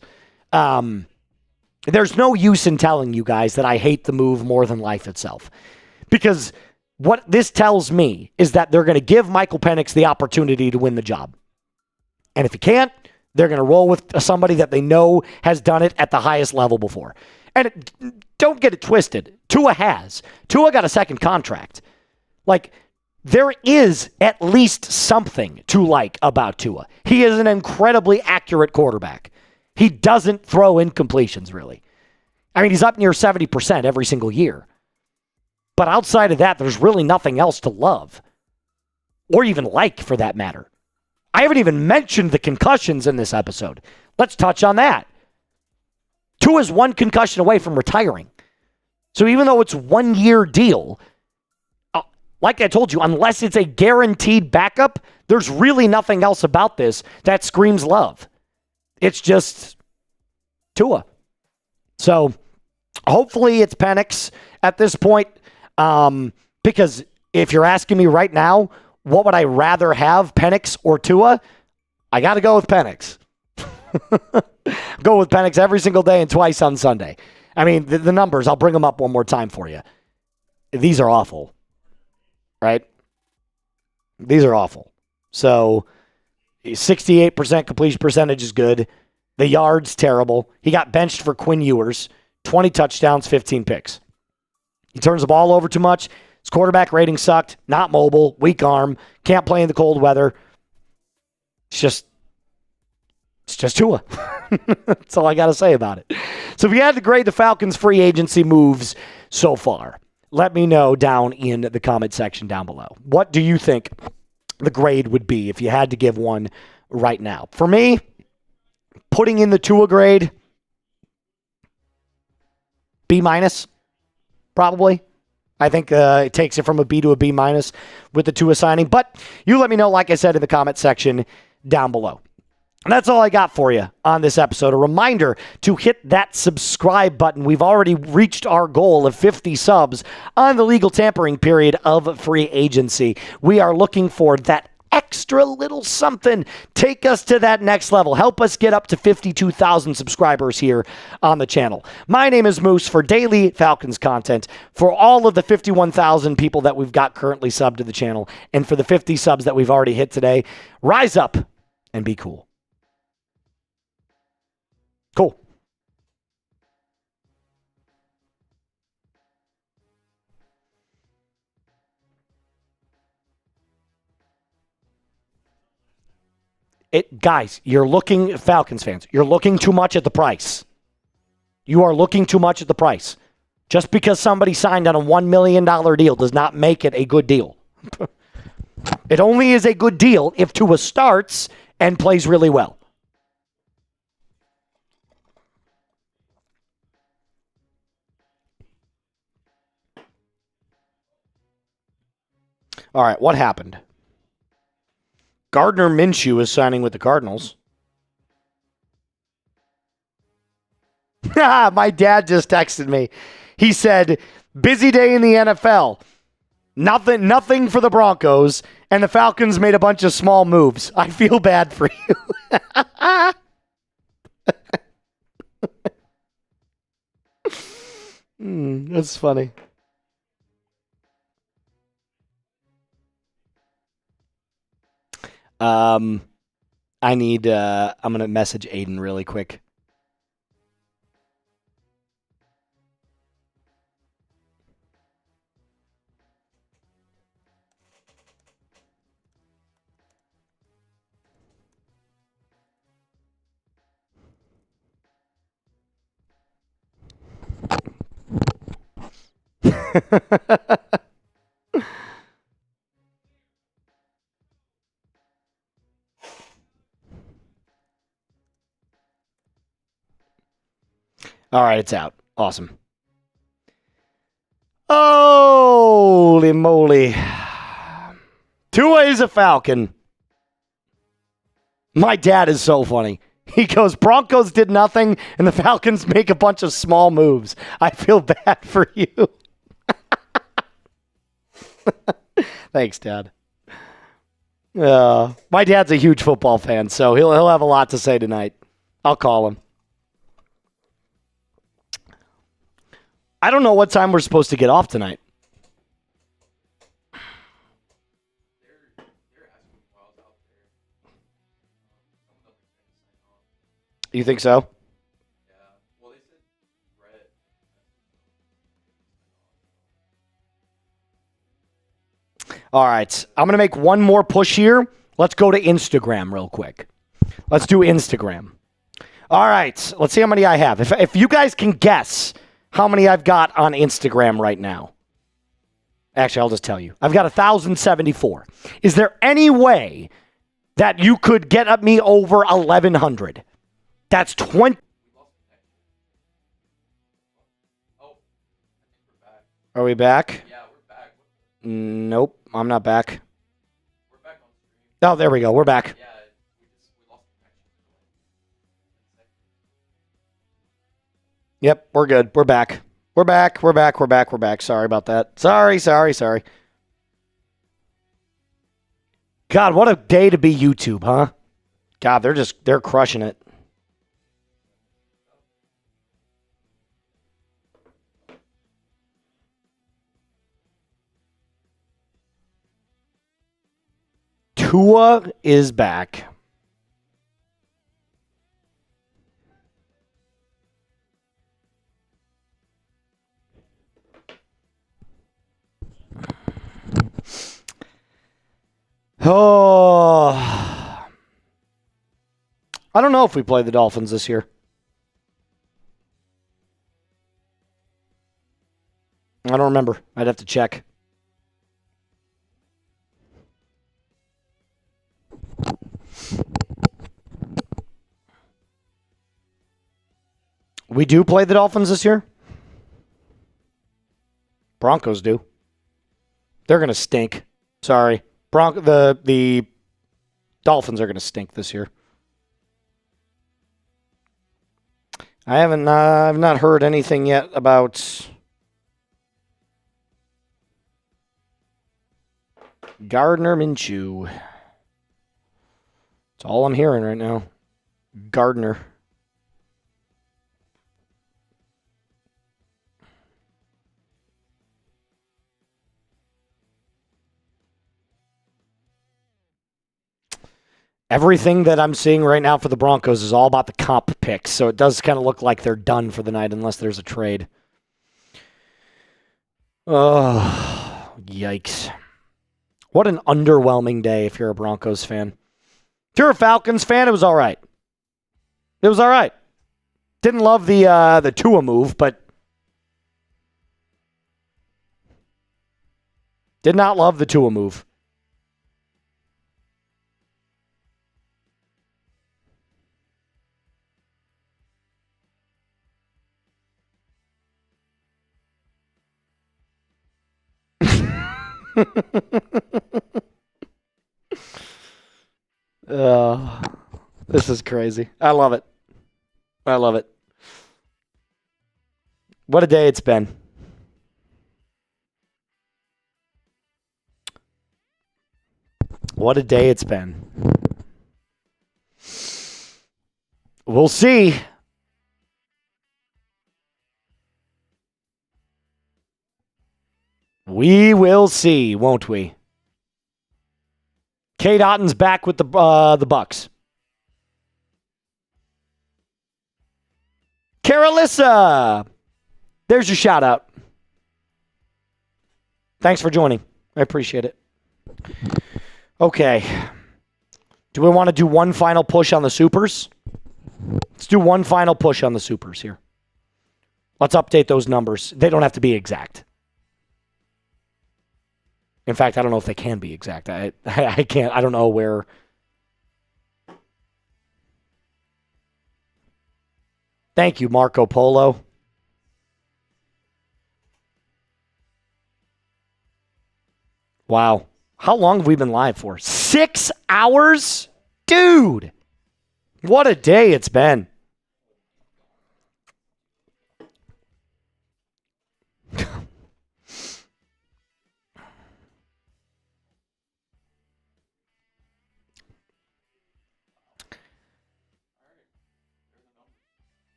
There's no use in telling you guys that I hate the move more than life itself. Because what this tells me is that they're going to give Michael Penix the opportunity to win the job. And if he can't, they're going to roll with somebody that they know has done it at the highest level before. And don't get it twisted. Tua has. Tua got a second contract. Like, there is at least something to like about Tua. He is an incredibly accurate quarterback. He doesn't throw incompletions, really. I mean, he's up near 70% every single year. But outside of that, there's really nothing else to love. Or even like, for that matter. I haven't even mentioned the concussions in this episode. Let's touch on that. Tua's one concussion away from retiring. So even though it's a 1-year deal, like I told you, unless it's a guaranteed backup, there's really nothing else about this that screams love. It's just Tua. So hopefully it's Penix at this point. Because if you're asking me right now, what would I rather have, Penix or Tua? I got to go with Penix. Go with Penix every single day and twice on Sunday. I mean, the numbers, I'll bring them up one more time for you. These are awful. Right? These are awful. So 68% completion percentage is good. The yards, terrible. He got benched for Quinn Ewers. 20 touchdowns, 15 picks. He turns the ball over too much. His quarterback rating sucked. Not mobile. Weak arm. Can't play in the cold weather. It's just Tua. That's all I got to say about it. So if you had to grade the Falcons' free agency moves so far, let me know down in the comment section down below. What do you think the grade would be if you had to give one right now? For me, putting in the Tua grade, B-, probably. I think it takes it from a B to a B- with the Tua signing. But you let me know, like I said, in the comment section down below. And that's all I got for you on this episode. A reminder to hit that subscribe button. We've already reached our goal of 50 subs on the legal tampering period of free agency. We are looking for that extra little something. Take us to that next level. Help us get up to 52,000 subscribers here on the channel. My name is Moose for daily Falcons content, for all of the 51,000 people that we've got currently subbed to the channel, and for the 50 subs that we've already hit today. Rise up and be cool. Cool. Guys, you're looking, Falcons fans, you're looking too much at the price. You are looking too much at the price. Just because somebody signed on a $1 million deal does not make it a good deal. It only is a good deal if Tua starts and plays really well. All right, what happened? Gardner Minshew is signing with the Cardinals. My dad just texted me. He said, busy day in the NFL. Nothing for the Broncos, and the Falcons made a bunch of small moves. I feel bad for you. That's funny. I'm going to message Aiden really quick. All right, it's out. Awesome. Holy moly. Tua is a Falcon. My dad is so funny. He goes, Broncos did nothing, and the Falcons make a bunch of small moves. I feel bad for you. Thanks, Dad. My dad's a huge football fan, so he'll have a lot to say tonight. I'll call him. I don't know what time we're supposed to get off tonight. You think so? Yeah. Well, they said Brett. All right. I'm going to make one more push here. Let's go to Instagram real quick. Let's do Instagram. All right. Let's see how many I have. If you guys can guess how many I've got on Instagram right now. Actually, I'll just tell you. I've got 1,074. Is there any way that you could get at me over 1,100? That's 20. Oh, I think we're back. Are we back? Yeah, we're back. Nope, I'm not back. We're back on stream. Oh, there we go. We're back. Yeah, we lost connection. Yep, we're good. We're back. We're back. Sorry about that. Sorry. God, what a day to be YouTube, huh? God, they're crushing it. Tua is back. Oh, I don't know if we play the Dolphins this year. I don't remember. I'd have to check. We do play the Dolphins this year? Broncos do. They're going to stink. Sorry. The Dolphins are going to stink this year. I've not heard anything yet about Gardner Minshew. That's all I'm hearing right now. Gardner. Everything that I'm seeing right now for the Broncos is all about the comp picks, so it does kind of look like they're done for the night unless there's a trade. Oh, yikes. What an underwhelming day if you're a Broncos fan. If you're a Falcons fan, it was all right. It was all right. Didn't love the Tua move, but did not love the Tua move. This is crazy. I love it. What a day it's been. What a day it's been. We'll see. We will see, won't we? Kate Otten's back with the Bucks. Carolissa, there's your shout out. Thanks for joining. I appreciate it. Okay. Do we want to do one final push on the Supers? Let's do one final push on the Supers here. Let's update those numbers. They don't have to be exact. In fact, I don't know if they can be exact. I can't. I don't know where. Thank you, Marco Polo. Wow. How long have we been live for? 6 hours? Dude, what a day it's been.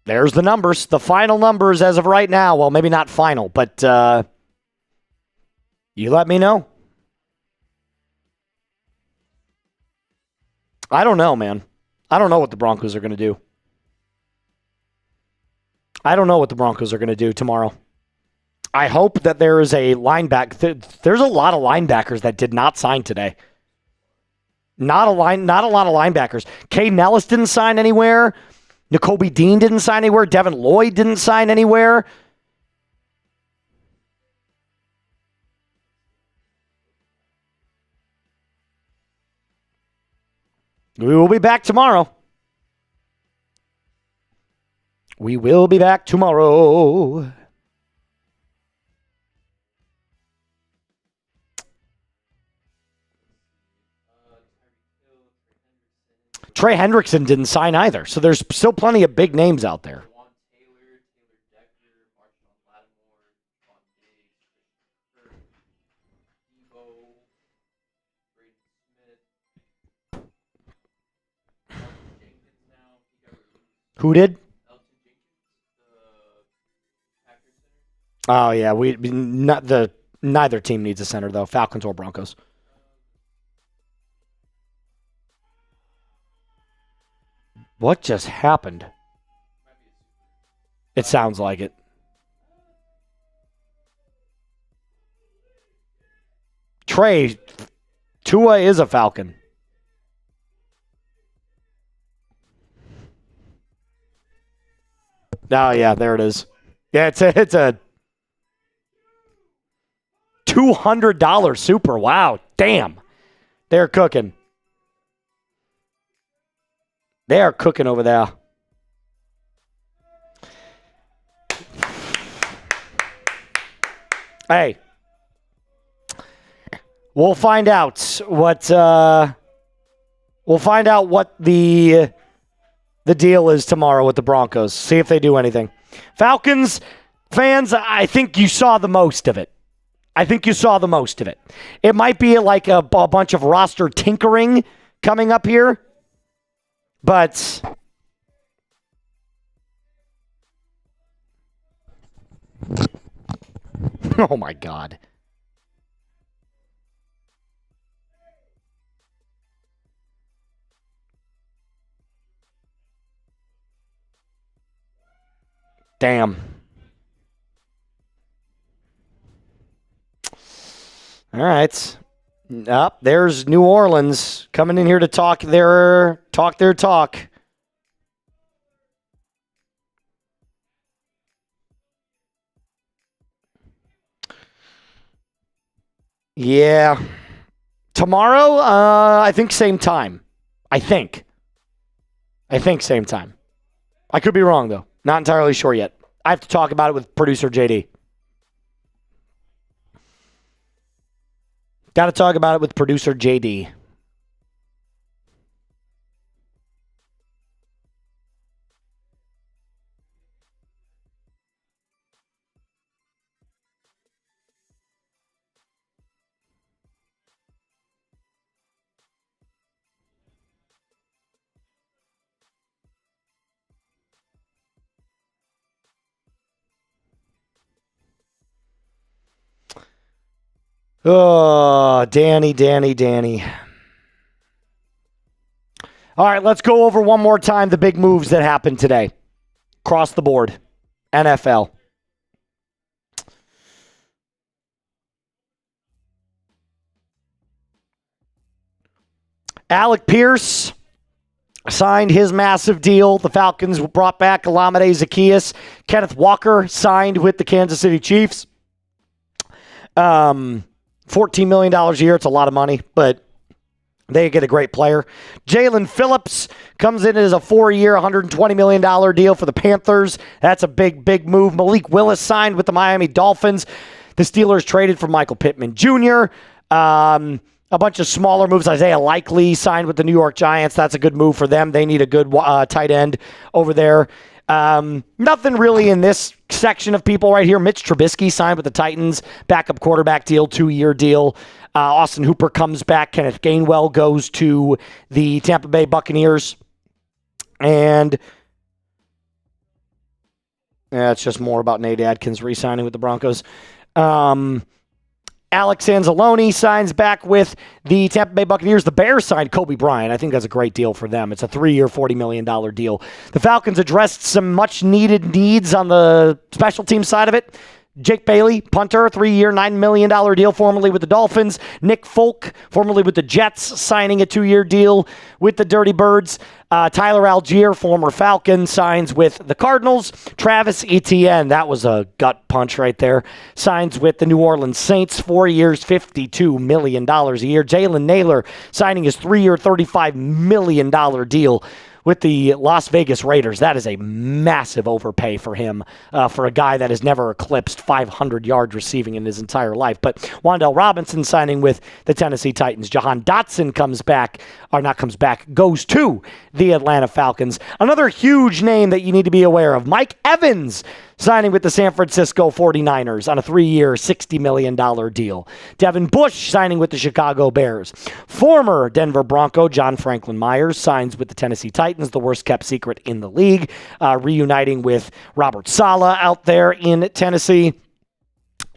There's the numbers, the final numbers as of right now. Well, maybe not final, but you let me know. I don't know, man. I don't know what the Broncos are going to do. I don't know what the Broncos are going to do tomorrow. I hope that there is a linebacker. There's a lot of linebackers that did not sign today. Not a lot of linebackers. Kay Nellis didn't sign anywhere. N'Kobe Dean didn't sign anywhere. Devin Lloyd didn't sign anywhere. We will be back tomorrow. We will be back tomorrow. Trey Hendrickson didn't sign either, so there's still plenty of big names out there. Who did? Oh yeah, neither team needs a center though, Falcons or Broncos. What just happened? It sounds like it. Tua is a Falcon. Oh, yeah, there it is. Yeah, it's a $200 super. Wow, damn. They're cooking. They are cooking over there. Hey, we'll find out what the deal is tomorrow with the Broncos. See if they do anything. Falcons fans, I think you saw the most of it. It might be like a bunch of roster tinkering coming up here. But oh my God. Damn. All right. There's New Orleans coming in here to talk their talk. Yeah. Tomorrow, I think same time. I think same time. I could be wrong, though. Not entirely sure yet. I have to talk about it with producer JD. Got to talk about it with producer JD. Oh, Danny. All right, let's go over one more time the big moves that happened today. Across the board. NFL. Alec Pierce signed his massive deal. The Falcons brought back Olamide Zaccheaus. Kenneth Walker signed with the Kansas City Chiefs. $14 million a year. It's a lot of money, but they get a great player. Jalen Phillips comes in as a 4-year, $120 million deal for the Panthers. That's a big move. Malik Willis signed with the Miami Dolphins. The Steelers traded for Michael Pittman Jr. A bunch of smaller moves. Isaiah Likely signed with the New York Giants. That's a good move for them. They need a good tight end over there. Nothing really in this section of people right here. Mitch Trubisky signed with the Titans. Backup quarterback deal, 2-year deal. Austin Hooper comes back. Kenneth Gainwell goes to the Tampa Bay Buccaneers. And it's just more about Nate Adkins re-signing with the Broncos. Alex Anzalone signs back with the Tampa Bay Buccaneers. The Bears signed Kobe Bryant. I think that's a great deal for them. It's a 3-year, $40 million deal. The Falcons addressed some much-needed needs on the special team side of it. Jake Bailey, punter, 3-year, $9 million deal, formerly with the Dolphins. Nick Folk, formerly with the Jets, signing a 2-year deal with the Dirty Birds. Tyler Algier, former Falcon, signs with the Cardinals. Travis Etienne, that was a gut punch right there, signs with the New Orleans Saints, 4 years, $52 million a year. Jalen Naylor signing his 3-year, $35 million deal with the Las Vegas Raiders. That is a massive overpay for him, for a guy that has never eclipsed 500 yards receiving in his entire life. But Wan'Dale Robinson signing with the Tennessee Titans. Jahan Dotson goes to the Atlanta Falcons. Another huge name that you need to be aware of, Mike Evans, signing with the San Francisco 49ers on a 3-year, $60 million deal. Devin Bush signing with the Chicago Bears. Former Denver Bronco John Franklin Myers signs with the Tennessee Titans, the worst-kept secret in the league, reuniting with Robert Saleh out there in Tennessee.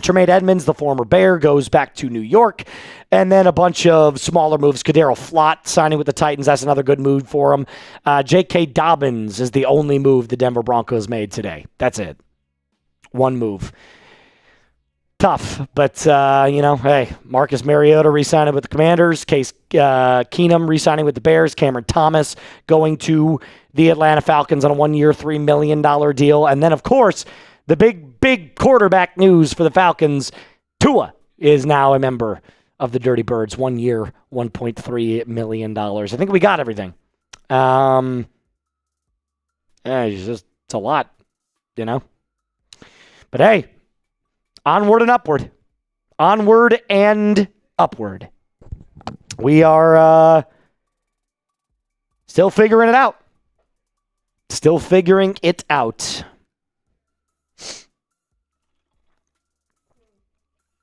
Tremaine Edmonds, the former Bear, goes back to New York. And then a bunch of smaller moves. Kadero Flott signing with the Titans. That's another good move for him. J.K. Dobbins is the only move the Denver Broncos made today. That's it. One move. Tough, but, hey, Marcus Mariota re-signing with the Commanders. Case Keenum re-signing with the Bears. Cameron Thomas going to the Atlanta Falcons on a 1-year, $3 million deal. And then, of course, the big quarterback news for the Falcons. Tua is now a member of the Dirty Birds. 1 year, $1.3 million. I think we got everything. It's a lot, But hey, onward and upward. Onward and upward. We are still figuring it out. Still figuring it out.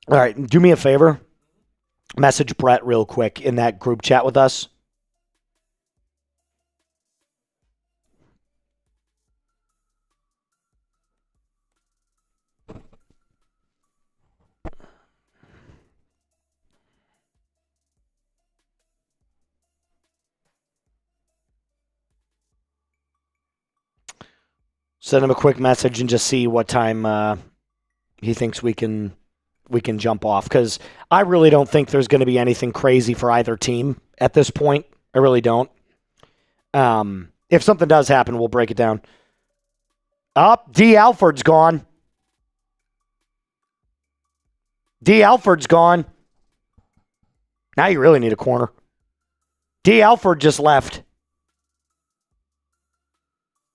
All right, do me a favor. Message Brett real quick in that group chat with us. Send him a quick message and just see what time he thinks we can jump off, because I really don't think there's going to be anything crazy for either team at this point. I really don't. If something does happen, we'll break it down. D. Alford's gone. D. Alford's gone. Now you really need a corner. D. Alford just left.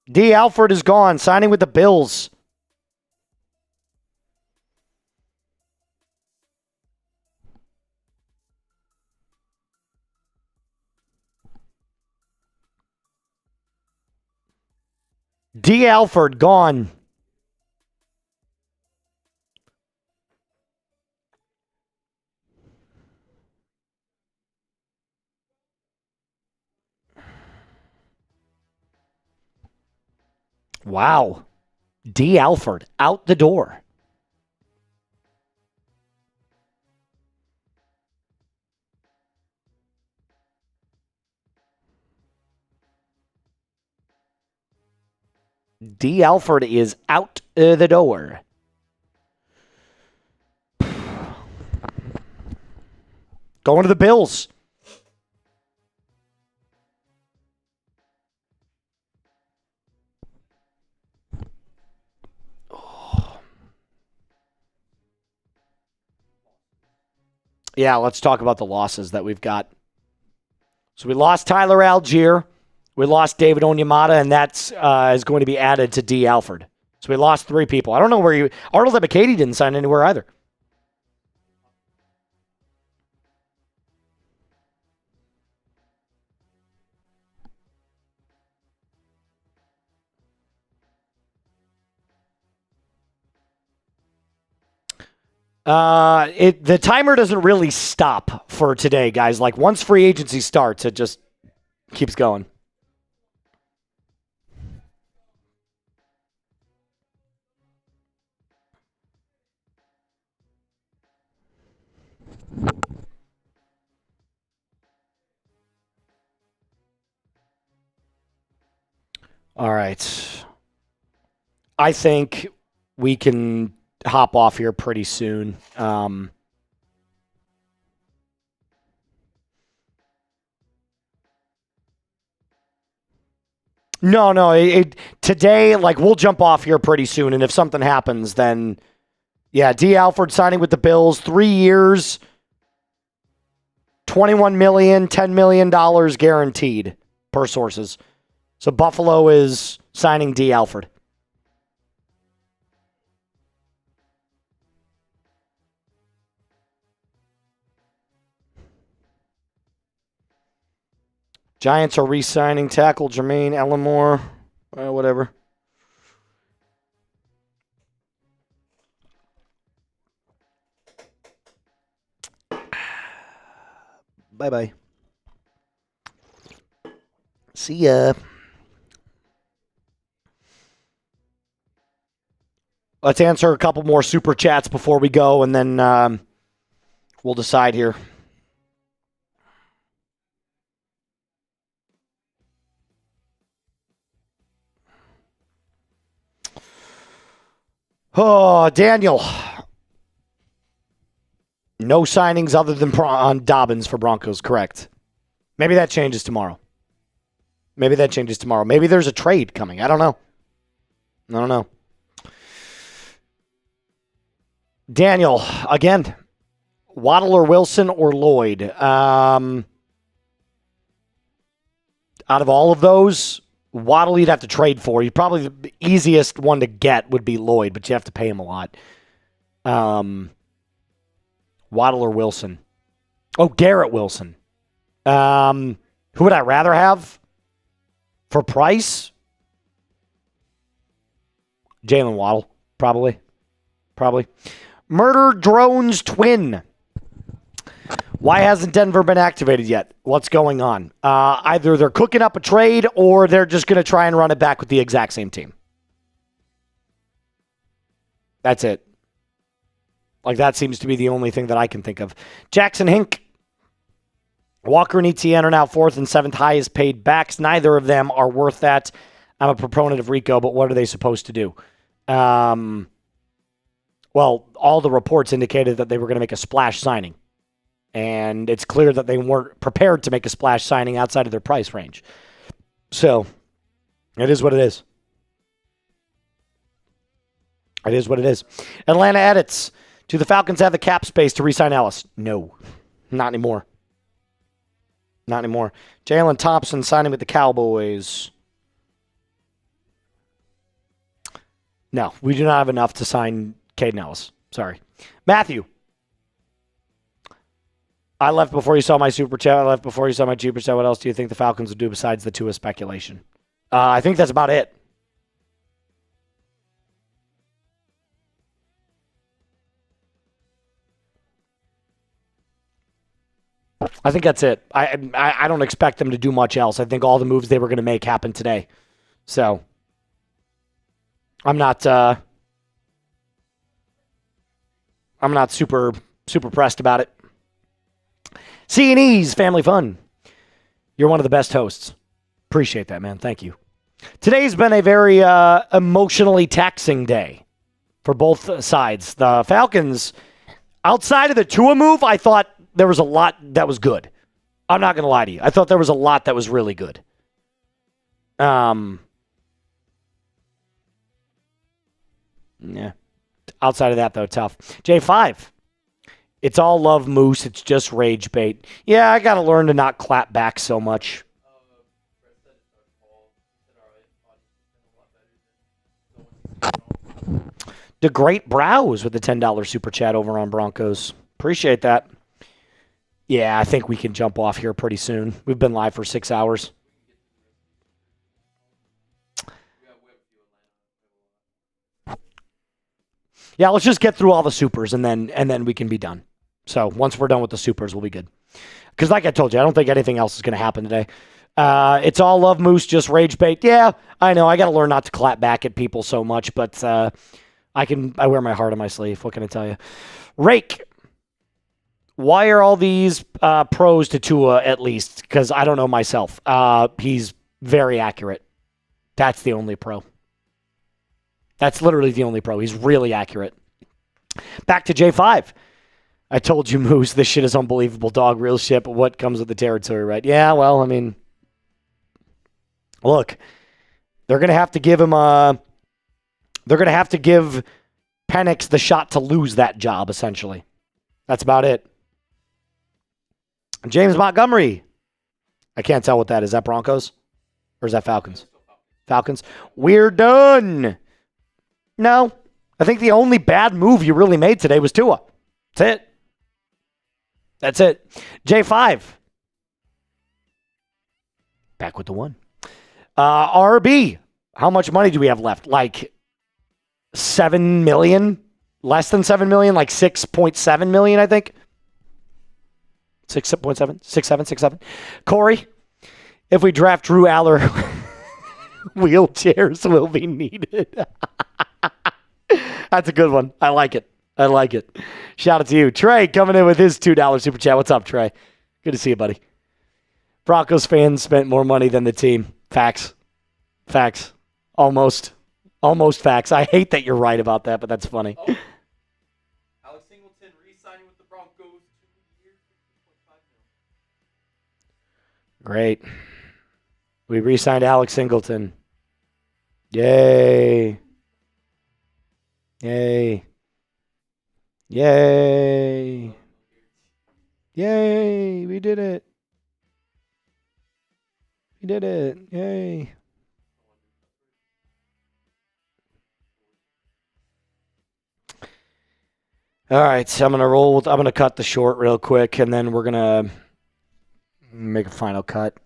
D. Alford is gone, signing with the Bills. D. Alford gone. Wow. D. Alford out the door. D. Alford is out the door. Going to the Bills. Yeah, let's talk about the losses that we've got. So we lost Tyler Algier. We lost David Onyemata, and that's is going to be added to D. Alford. So we lost 3 people. I don't know where Arnold Ebiketie didn't sign anywhere either. The timer doesn't really stop for today, guys. Like once free agency starts, it just keeps going. All right. I think we can hop off here pretty soon. No. Today, like, we'll jump off here pretty soon, and if something happens, then, yeah, D. Alford signing with the Bills, 3 years, $21 million, $10 million guaranteed per sources. So Buffalo is signing D. Alford. Giants are re-signing tackle Jermaine Ellimore. Whatever. Bye-bye. See ya. Let's answer a couple more super chats before we go, and then we'll decide here. Oh, Daniel. No signings other than on Dobbins for Broncos, correct. Maybe that changes tomorrow. Maybe there's a trade coming. I don't know. Daniel, again, Waddle or Wilson or Lloyd. Out of all of those, Waddle you'd have to trade for. You probably the easiest one to get would be Lloyd, but you have to pay him a lot. Waddle or Wilson. Oh, Garrett Wilson. Who would I rather have? For price? Jalen Waddle, probably. Murder Drones Twin. Why hasn't Denver been activated yet? What's going on? Either they're cooking up a trade or they're just going to try and run it back with the exact same team. That's it. Like, that seems to be the only thing that I can think of. Jackson Hink. Walker and Etienne are now 4th and 7th highest paid backs. Neither of them are worth that. I'm a proponent of Rico, but what are they supposed to do? Well, all the reports indicated that they were going to make a splash signing. And it's clear that they weren't prepared to make a splash signing outside of their price range. So, it is what it is. Atlanta edits. Do the Falcons have the cap space to re-sign Ellis? No. Not anymore. Jalen Thompson signing with the Cowboys. No, we do not have enough to sign Caden Ellis. Sorry. Matthew. I left before you saw my super chat. I left before you saw my super chat. What else do you think the Falcons would do besides the Tua speculation? I think that's about it. I think that's it. I don't expect them to do much else. I think all the moves they were going to make happened today. So I'm not super pressed about it. C&E's Family Fun. You're one of the best hosts. Appreciate that, man. Thank you. Today's been a very emotionally taxing day for both sides. The Falcons, outside of the Tua move, I thought there was a lot that was good. I'm not going to lie to you. I thought there was a lot that was really good. Yeah. Outside of that, though, tough. J5. It's all love, Moose. It's just rage bait. Yeah, I got to learn to not clap back so much. The Great Brows with the $10 super chat over on Broncos. Appreciate that. Yeah, I think we can jump off here pretty soon. We've been live for 6 hours. Yeah, let's just get through all the supers and then we can be done. So once we're done with the supers, we'll be good. Because like I told you, I don't think anything else is going to happen today. It's all love, Moose, just rage bait. Yeah, I know. I got to learn not to clap back at people so much, but I wear my heart on my sleeve. What can I tell you? Rake. Why are all these pros to Tua at least? Because I don't know myself. He's very accurate. That's the only pro. That's literally the only pro. He's really accurate. Back to J5. I told you, Moose, this shit is unbelievable, dog. Real shit, but what comes with the territory, right? Yeah, well, I mean, look, they're going to have to give him they're going to have to give Penix the shot to lose that job, essentially. That's about it. James Montgomery. I can't tell what that is. Is that Broncos? Or is that Falcons? Falcons. We're done. No. I think the only bad move you really made today was Tua. That's it. That's it. J5. Back with the one. RB. How much money do we have left? Like 7 million? Less than 7 million? Like 6.7 million, I think. 6.7? 6.7? Corey, if we draft Drew Aller, wheelchairs will be needed. That's a good one. I like it. I like it. Shout out to you. Trey coming in with his $2 super chat. What's up, Trey? Good to see you, buddy. Broncos fans spent more money than the team. Facts. Facts. Almost facts. I hate that you're right about that, but that's funny. Oh. Alex Singleton re-signing with the Broncos 2 years, $15.5 million. Great. We re-signed Alex Singleton. Yay. Yay. Yay. Yay. We did it. We did it. Yay. All right, so I'm going to cut the short real quick, and then we're going to make a final cut.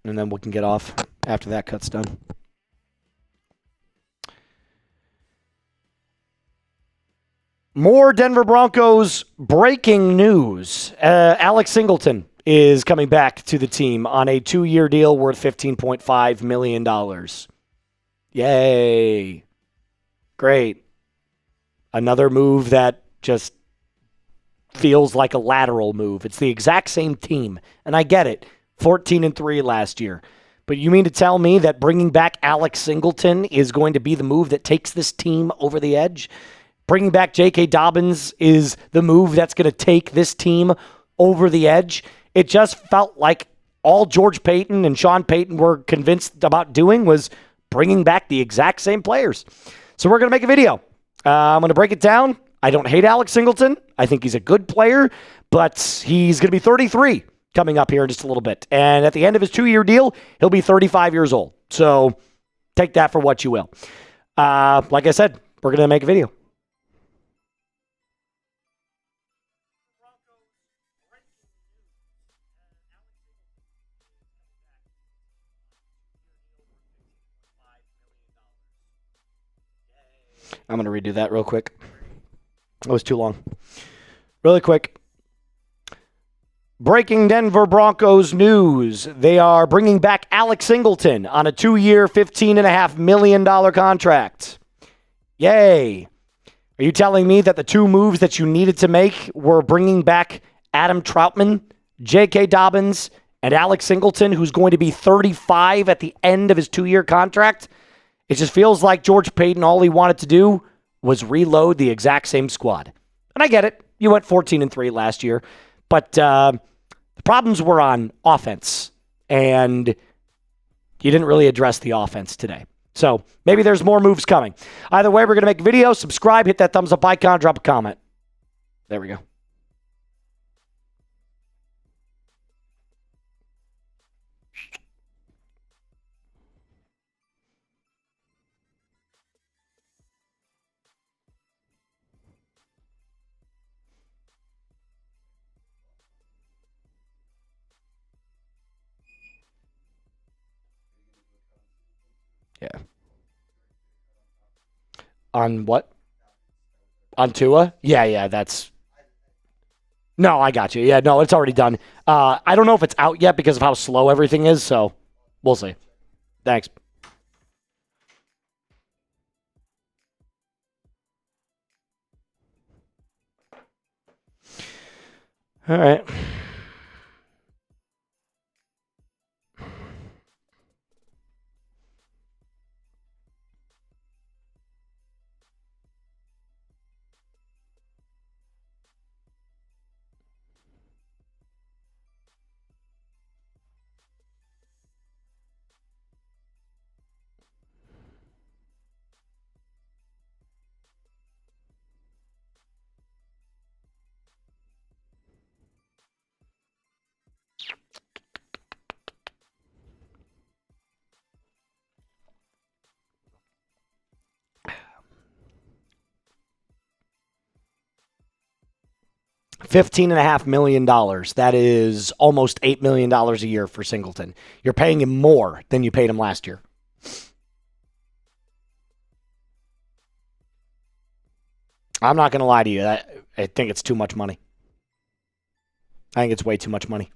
And then we can get off after that cut's done. More Denver Broncos breaking news. Alex Singleton is coming back to the team on a 2-year deal worth $15.5 million. Yay. Great. Another move that just feels like a lateral move. It's the exact same team, and I get it. 14-3 last year. But you mean to tell me that bringing back Alex Singleton is going to be the move that takes this team over the edge? Bringing back J.K. Dobbins is the move that's going to take this team over the edge? It just felt like all George Payton and Sean Payton were convinced about doing was bringing back the exact same players. So we're going to make a video. I'm going to break it down. I don't hate Alex Singleton. I think he's a good player, but he's going to be 33 coming up here in just a little bit. And at the end of his 2-year deal, he'll be 35 years old. So take that for what you will. Like I said, we're going to make a video. I'm going to redo that real quick. It was too long. Really quick. Breaking Denver Broncos news. They are bringing back Alex Singleton on a 2-year, $15.5 million contract. Yay. Are you telling me that the 2 moves that you needed to make were bringing back Adam Troutman, J.K. Dobbins, and Alex Singleton, who's going to be 35 at the end of his 2-year contract? It just feels like George Payton, all he wanted to do was reload the exact same squad. And I get it. You went 14-3 last year. But the problems were on offense. And you didn't really address the offense today. So maybe there's more moves coming. Either way, we're going to make a video. Subscribe, hit that thumbs up icon, drop a comment. There we go. Yeah. On what? On Tua? Yeah, that's... No, I got you. Yeah, no, it's already done. I don't know if it's out yet because of how slow everything is, so we'll see. Thanks. All right. $15.5 million. That is almost $8 million a year for Singleton. You're paying him more than you paid him last year. I'm not going to lie to you. I think it's too much money. I think it's way too much money.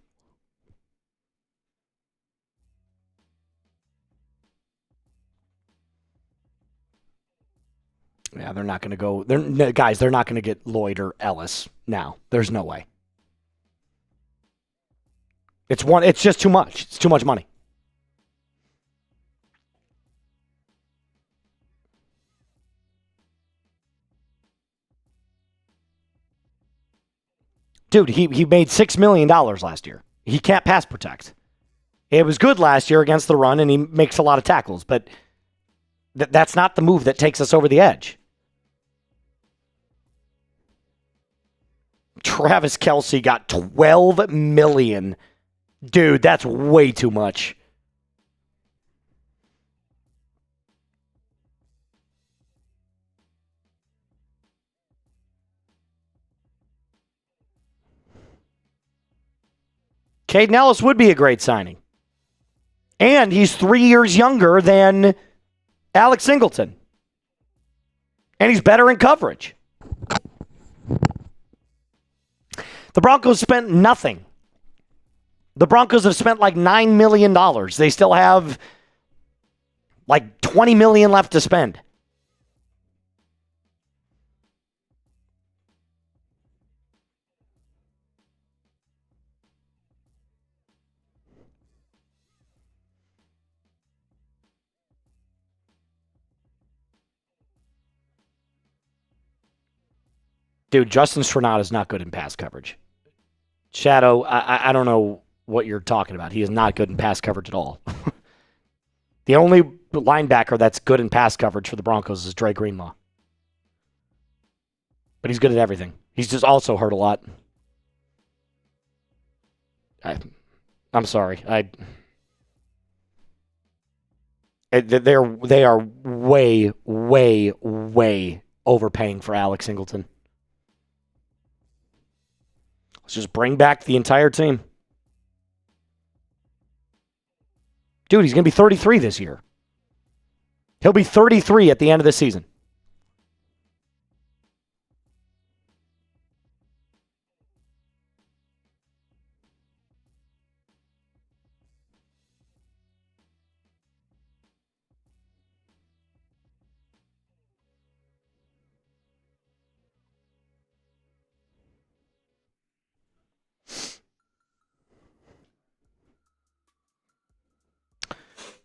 Yeah, they're not going to go. Guys, they're not going to get Lloyd or Ellis now. There's no way. It's just too much. It's too much money. Dude, he made $6 million last year. He can't pass protect. It was good last year against the run, and he makes a lot of tackles, but that's not the move that takes us over the edge. Travis Kelce got $12 million. Dude, that's way too much. Caden Ellis would be a great signing. And he's 3 years younger than Alex Singleton. And he's better in coverage. The Broncos spent nothing. The Broncos have spent like $9 million. They still have like $20 million left to spend. Dude, Justin Stronach is not good in pass coverage. Shadow, I don't know what you're talking about. He is not good in pass coverage at all. The only linebacker that's good in pass coverage for the Broncos is Dre Greenlaw. But he's good at everything. He's just also hurt a lot. I'm sorry. They are way, way, way overpaying for Alex Singleton. Let's just bring back the entire team. Dude, he's going to be 33 this year. He'll be 33 at the end of the season.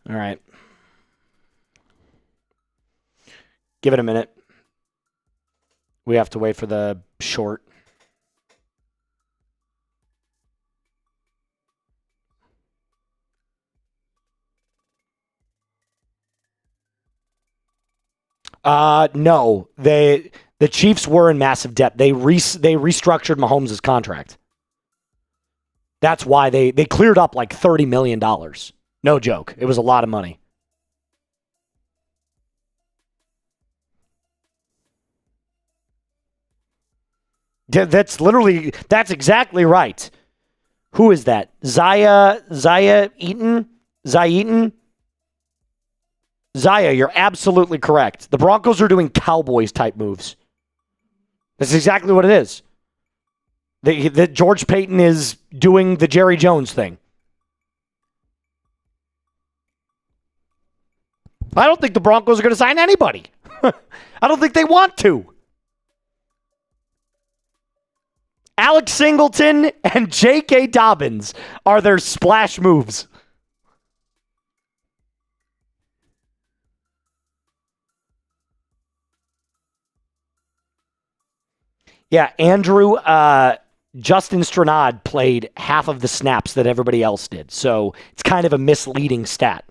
All right. Give it a minute. We have to wait for the short. No. The Chiefs were in massive debt. They restructured Mahomes' contract. That's why they cleared up like $30 million. No joke. It was a lot of money. That's exactly right. Who is that? Zaya Eaton? Zaya, you're absolutely correct. The Broncos are doing Cowboys type moves. That's exactly what it is. That George Payton is doing the Jerry Jones thing. I don't think the Broncos are going to sign anybody. I don't think they want to. Alex Singleton and J.K. Dobbins are their splash moves. Yeah, Andrew, Justin Stranad played half of the snaps that everybody else did. So it's kind of a misleading stat.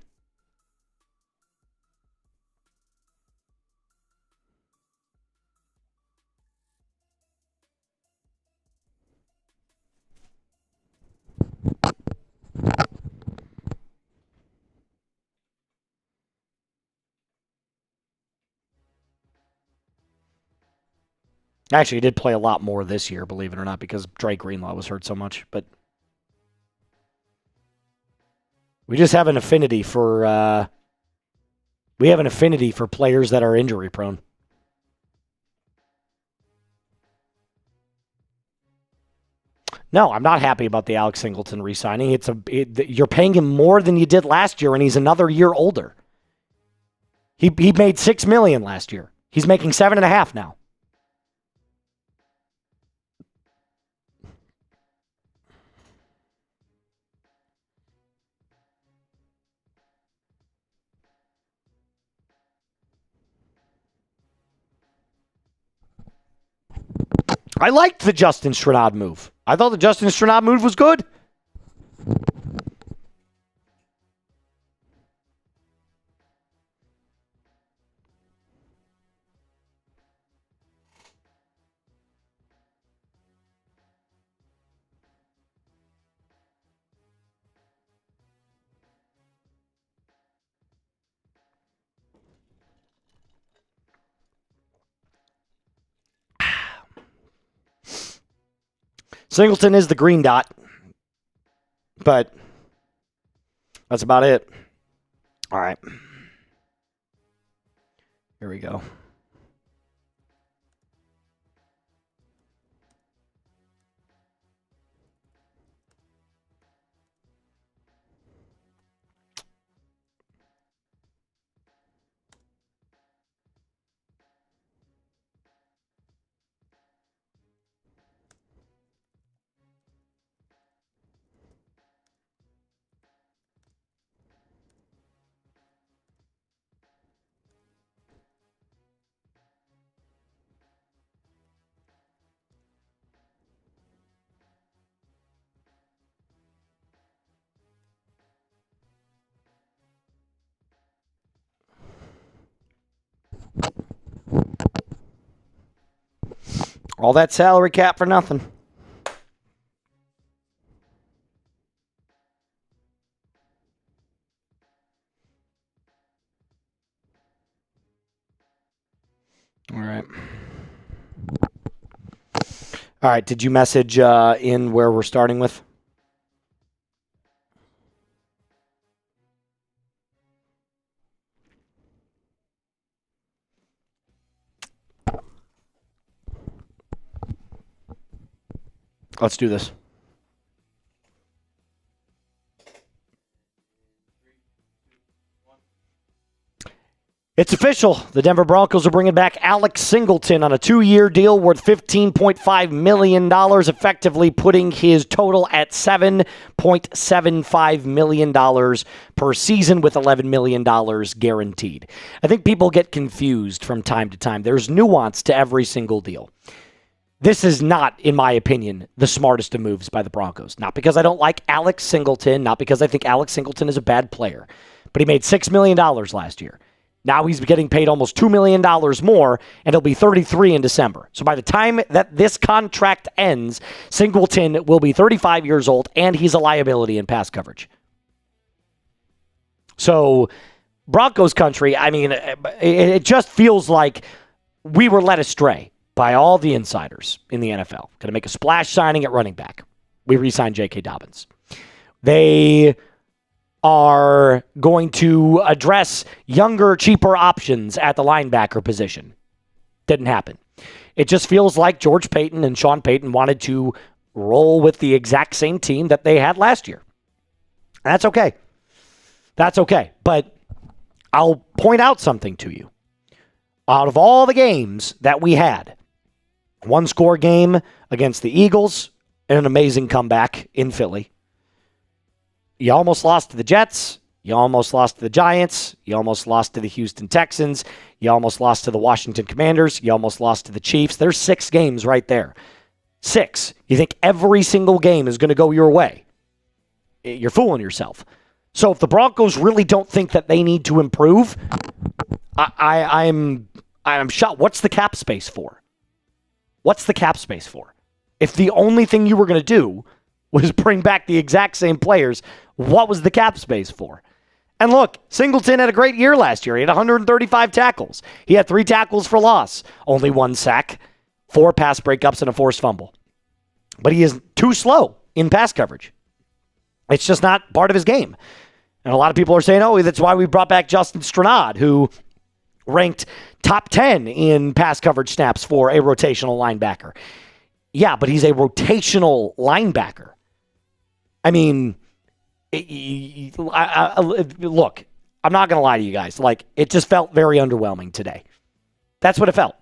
Actually, he did play a lot more this year, believe it or not, because Drake Greenlaw was hurt so much. But we just have an affinity for players that are injury prone. No, I'm not happy about the Alex Singleton re-signing. You're paying him more than you did last year, and he's another year older. He made $6 million last year. He's making $7.5 now. I liked the Justin Stranad move. I thought the Justin Stranad move was good. Singleton is the green dot, but that's about it. All right. Here we go. All that salary cap for nothing. All right. All right. Did you message in where we're starting with? Let's do this. It's official. The Denver Broncos are bringing back Alex Singleton on a 2-year deal worth $15.5 million, effectively putting his total at $7.75 million per season with $11 million guaranteed. I think people get confused from time to time. There's nuance to every single deal. This is not, in my opinion, the smartest of moves by the Broncos. Not because I don't like Alex Singleton, not because I think Alex Singleton is a bad player, but he made $6 million last year. Now he's getting paid almost $2 million more, and he'll be 33 in December. So by the time that this contract ends, Singleton will be 35 years old, and he's a liability in pass coverage. So Broncos country, I mean, it just feels like we were led astray by all the insiders in the NFL. Going to make a splash signing at running back. We re-signed J.K. Dobbins. They are going to address younger, cheaper options at the linebacker position. Didn't happen. It just feels like George Paton and Sean Payton wanted to roll with the exact same team that they had last year. That's okay. That's okay. But I'll point out something to you. Out of all the games that we had, one-score game against the Eagles and an amazing comeback in Philly. You almost lost to the Jets. You almost lost to the Giants. You almost lost to the Houston Texans. You almost lost to the Washington Commanders. You almost lost to the Chiefs. There's 6 games right there. 6. You think every single game is going to go your way? You're fooling yourself. So if the Broncos really don't think that they need to improve, I'm shocked. What's the cap space for? What's the cap space for? If the only thing you were going to do was bring back the exact same players, what was the cap space for? And look, Singleton had a great year last year. He had 135 tackles. He had 3 tackles for loss, only 1 sack, 4 pass breakups, and a forced fumble. But he is too slow in pass coverage. It's just not part of his game. And a lot of people are saying, oh, that's why we brought back Justin Stranad, who ranked top 10 in pass coverage snaps for a rotational linebacker. Yeah, but he's a rotational linebacker. I mean, look, I'm not going to lie to you guys. Like, it just felt very underwhelming today. That's what it felt.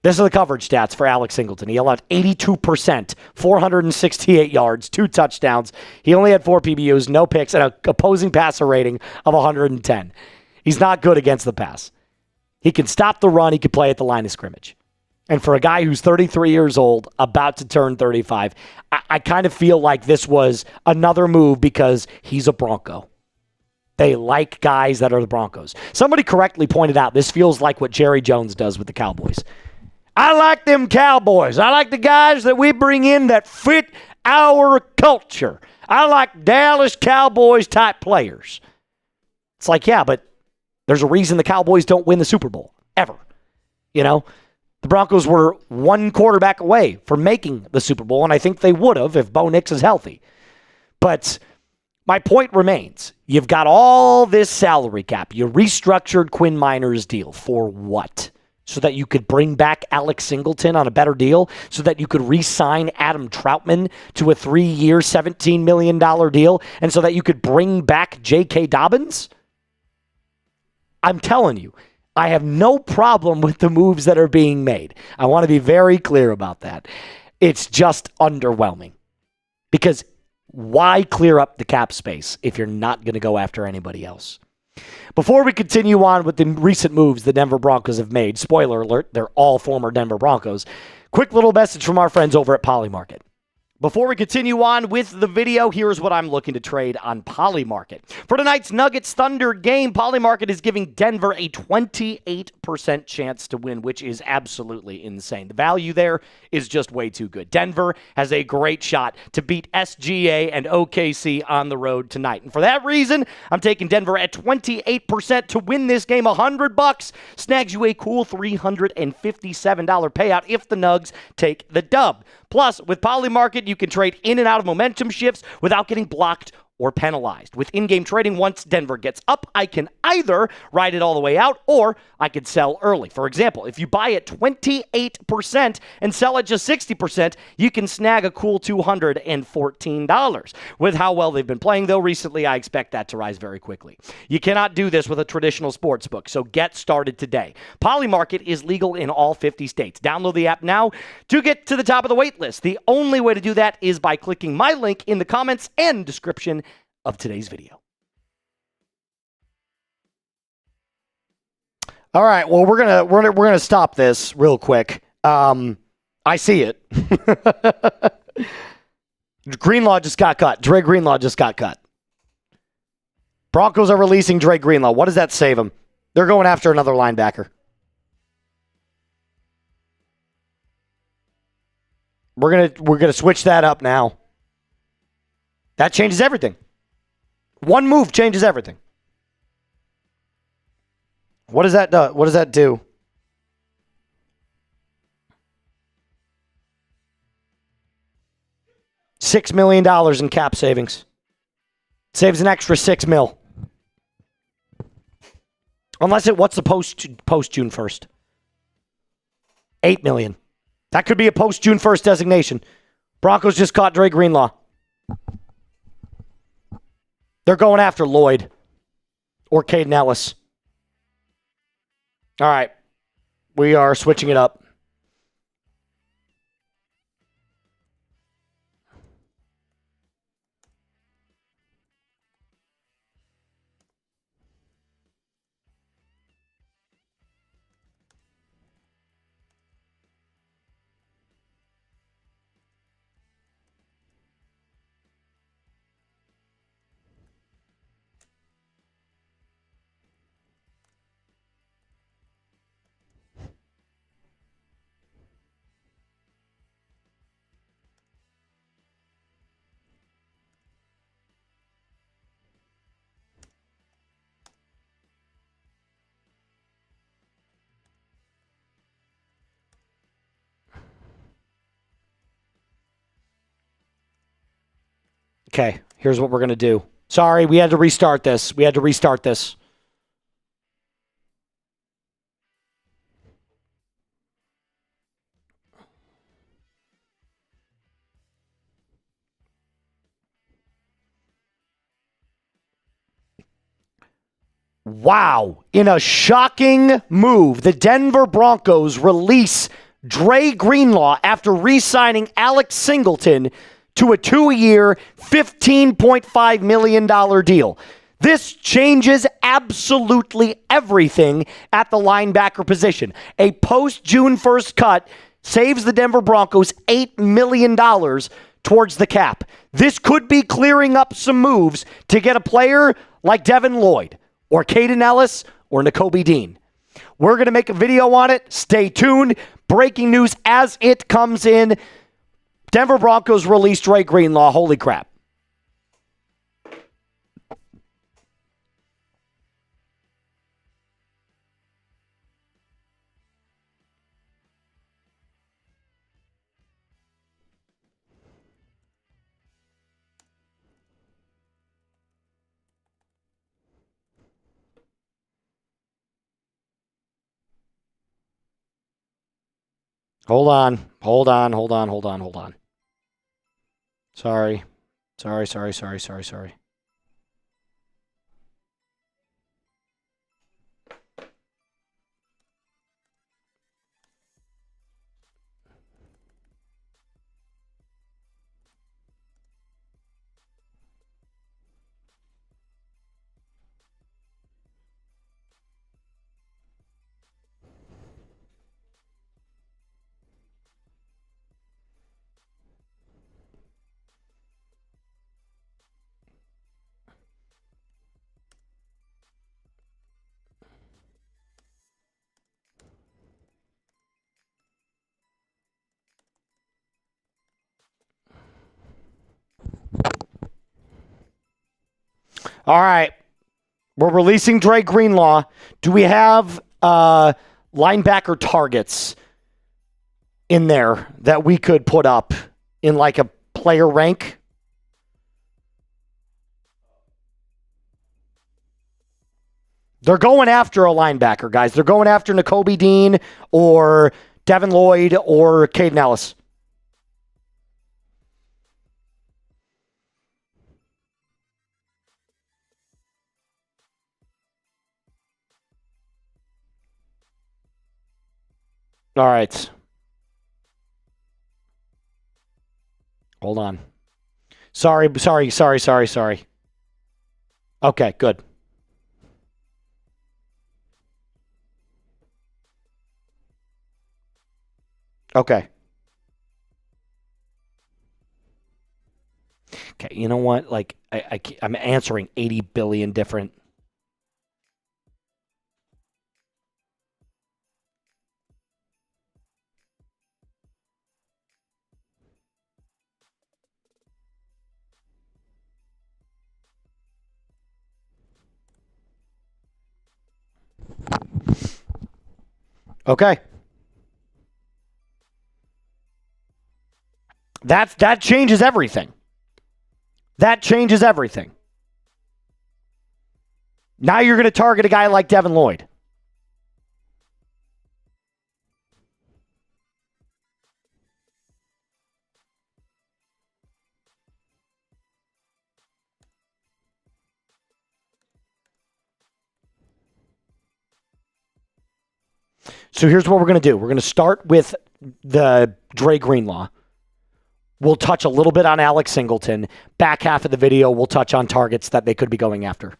This are the coverage stats for Alex Singleton. He allowed 82%, 468 yards, 2 touchdowns. He only had 4 PBUs, no picks, and an opposing passer rating of 110. He's not good against the pass. He can stop the run. He can play at the line of scrimmage. And for a guy who's 33 years old, about to turn 35, I kind of feel like this was another move because he's a Bronco. They like guys that are the Broncos. Somebody correctly pointed out this feels like what Jerry Jones does with the Cowboys. I like them Cowboys. I like the guys that we bring in that fit our culture. I like Dallas Cowboys type players. It's like, yeah, but there's a reason the Cowboys don't win the Super Bowl, ever. You know? The Broncos were 1 quarterback away from making the Super Bowl, and I think they would have if Bo Nix is healthy. But my point remains. You've got all this salary cap. You restructured Quinn Minor's deal. For what? So that you could bring back Alex Singleton on a better deal? So that you could re-sign Adam Troutman to a 3-year, $17 million deal? And so that you could bring back J.K. Dobbins? I'm telling you, I have no problem with the moves that are being made. I want to be very clear about that. It's just underwhelming. Because why clear up the cap space if you're not going to go after anybody else? Before we continue on with the recent moves the Denver Broncos have made, spoiler alert, they're all former Denver Broncos, quick little message from our friends over at Polymarket. Before we continue on with the video, here's what I'm looking to trade on Polymarket. For tonight's Nuggets Thunder game, Polymarket is giving Denver a 28% chance to win, which is absolutely insane. The value there is just way too good. Denver has a great shot to beat SGA and OKC on the road tonight. And for that reason, I'm taking Denver at 28% to win this game. $100 snags you a cool $357 payout if the Nugs take the dub. Plus, with Polymarket, you can trade in and out of momentum shifts without getting blocked or penalized. With in-game trading, once Denver gets up, I can either ride it all the way out or I could sell early. For example, if you buy at 28% and sell at just 60%, you can snag a cool $214. With how well they've been playing, though, recently, I expect that to rise very quickly. You cannot do this with a traditional sports book, so get started today. Polymarket is legal in all 50 states. Download the app now to get to the top of the wait list. The only way to do that is by clicking my link in the comments and description of today's video. All right, well, we're gonna stop this real quick. I see it. Greenlaw just got cut. Dre Greenlaw just got cut. Broncos are releasing Dre Greenlaw. What does that save them? They're going after another linebacker. We're gonna switch that up now. That changes everything. One move changes everything. What does that do? What does that do? $6 million in cap savings. Saves an extra $6 million. What's the post June 1st? $8 million. That could be a post-June 1st designation. Broncos just caught Dre Greenlaw. They're going after Lloyd or Caden Ellis. All right. We are switching it up. Okay, here's what we're going to do. Sorry, we had to restart this. Wow. In a shocking move, the Denver Broncos release Dre Greenlaw after re-signing Alex Singleton to a 2-year, $15.5 million deal. This changes absolutely everything at the linebacker position. A post-June 1st cut saves the Denver Broncos $8 million towards the cap. This could be clearing up some moves to get a player like Devin Lloyd or Caden Ellis or Nakobe Dean. We're going to make a video on it. Stay tuned. Breaking news as it comes in. Denver Broncos released Dre Greenlaw. Holy crap. Hold on. Sorry. All right. We're releasing Dre Greenlaw. Do we have linebacker targets in there that we could put up in like a player rank? They're going after a linebacker, guys. They're going after Nakobe Dean or Devin Lloyd or Caden Ellis. All right. Hold on. Sorry. Okay, good. Okay. Okay, you know what? Like, I'm answering 80 billion different. Okay. That changes everything. That changes everything. Now you're going to target a guy like Devin Lloyd. So here's what we're going to do. We're going to start with the Dre Greenlaw. We'll touch a little bit on Alex Singleton. Back half of the video, we'll touch on targets that they could be going after.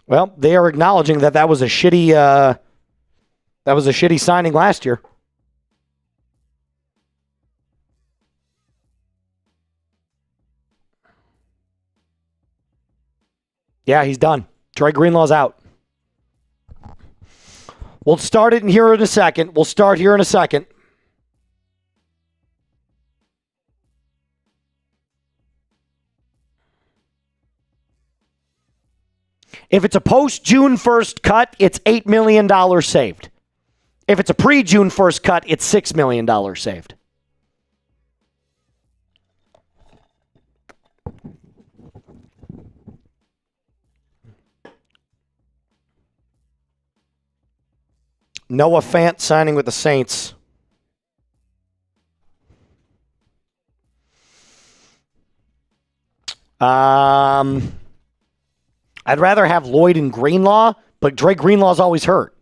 Well, they are acknowledging that was a shitty signing last year. Yeah, he's done. Dre Greenlaw's out. We'll start it here in a second. If it's a post-June 1st cut, it's $8 million saved. If it's a pre-June 1st cut, it's $6 million saved. Noah Fant signing with the Saints. I'd rather have Lloyd and Greenlaw, but Dre Greenlaw's always hurt.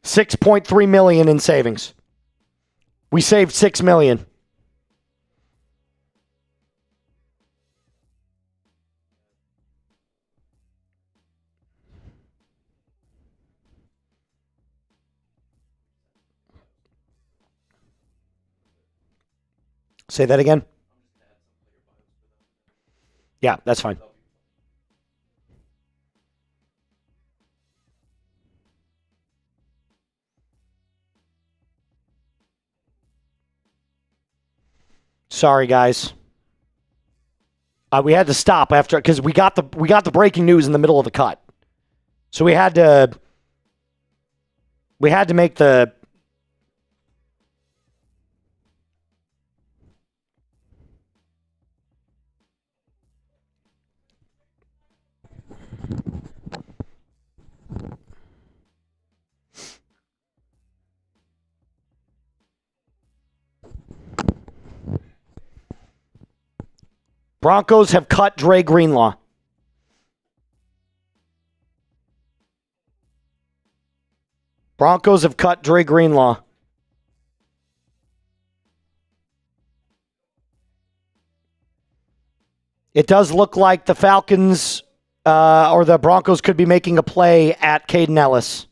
$6.3 million in savings. We saved $6 million. Say that again. Yeah, that's fine. Sorry, guys. We had to stop after because we got the breaking news in the middle of the cut, so we had to make the. Broncos have cut Dre Greenlaw. Broncos have cut Dre Greenlaw. It does look like the Falcons or the Broncos could be making a play at Caden Ellis.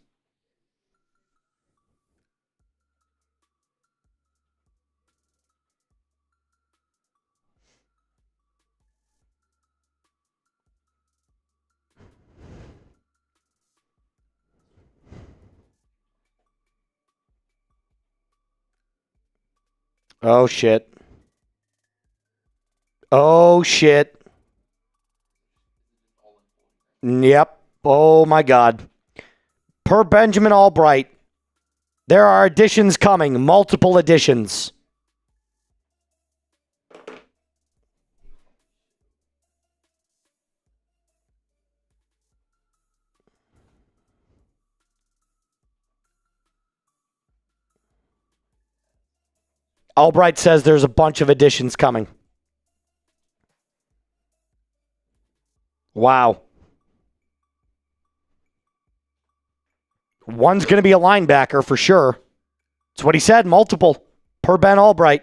Oh, shit. Oh, shit. Yep. Oh, my God. Per Benjamin Ulbrich, there are additions coming. Multiple additions. Ulbrich says there's a bunch of additions coming. Wow. One's going to be a linebacker for sure. That's what he said, multiple. Per Ben Ulbrich.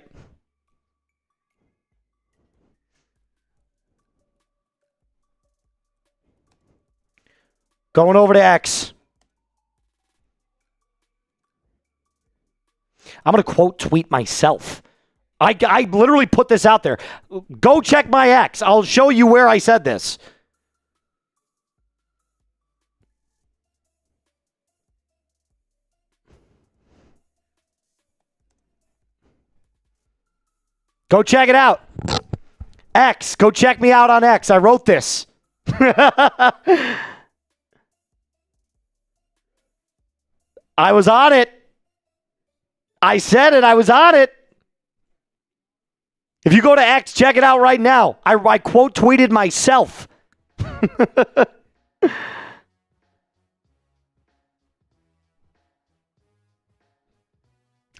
Going over to X. I'm going to quote tweet myself. I literally put this out there. Go check my X. I'll show you where I said this. Go check it out. X. Go check me out on X. I wrote this. I was on it. I said it. I was on it. If you go to X, check it out right now. I quote tweeted myself.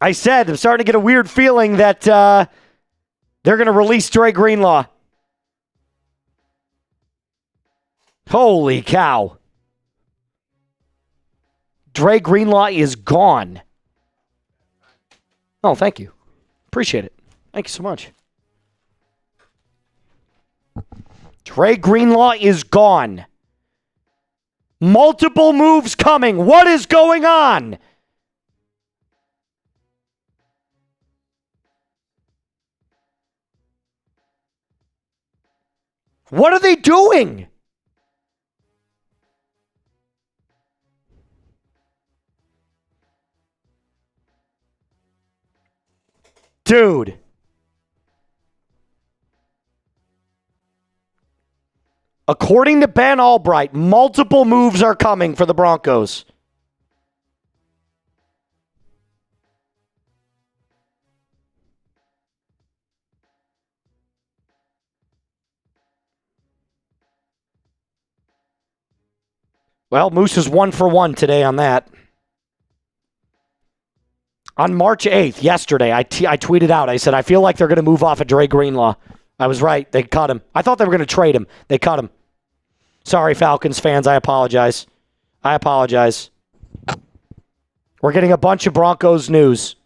I said I'm starting to get a weird feeling that they're going to release Dre Greenlaw. Holy cow. Dre Greenlaw is gone. Oh, thank you. Appreciate it. Thank you so much. Dre Greenlaw is gone. Multiple moves coming. What is going on? What are they doing? Dude. According to Ben Ulbrich, multiple moves are coming for the Broncos. Well, Moose is 1 for 1 today on that. On March 8th, yesterday, I tweeted out, I said, I feel like they're going to move off of Dre Greenlaw. I was right. They cut him. I thought they were going to trade him. They cut him. Sorry, Falcons fans. I apologize. We're getting a bunch of Broncos news.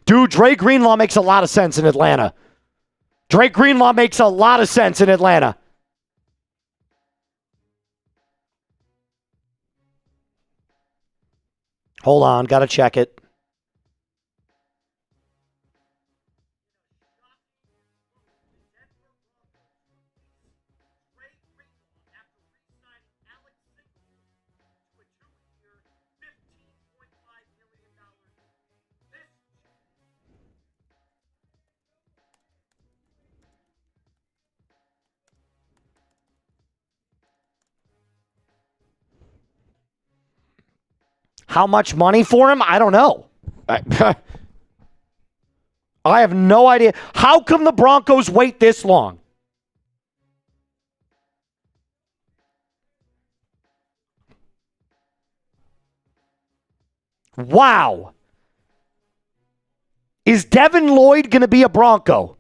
Dude, Dre Greenlaw makes a lot of sense in Atlanta. Dre Greenlaw makes a lot of sense in Atlanta. Hold on, got to check it. How much money for him? I don't know. I have no idea. How come the Broncos wait this long? Wow. Is Devin Lloyd going to be a Bronco?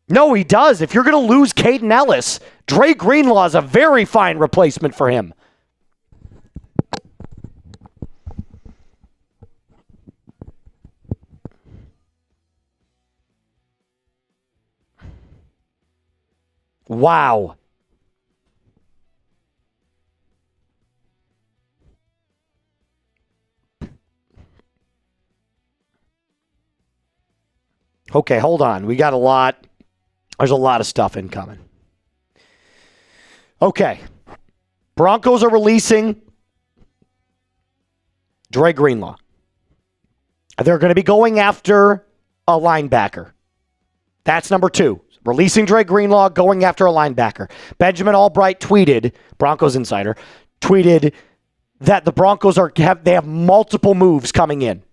No, he does. If you're going to lose Caden Ellis, Dre Greenlaw is a very fine replacement for him. Wow. Okay, hold on. We got a lot. There's a lot of stuff incoming. Okay. Broncos are releasing Dre Greenlaw. They're going to be going after a linebacker. That's number 2. Releasing Dre Greenlaw, going after a linebacker. Benjamin Ulbrich tweeted, Broncos Insider, tweeted that the Broncos they have multiple moves coming in.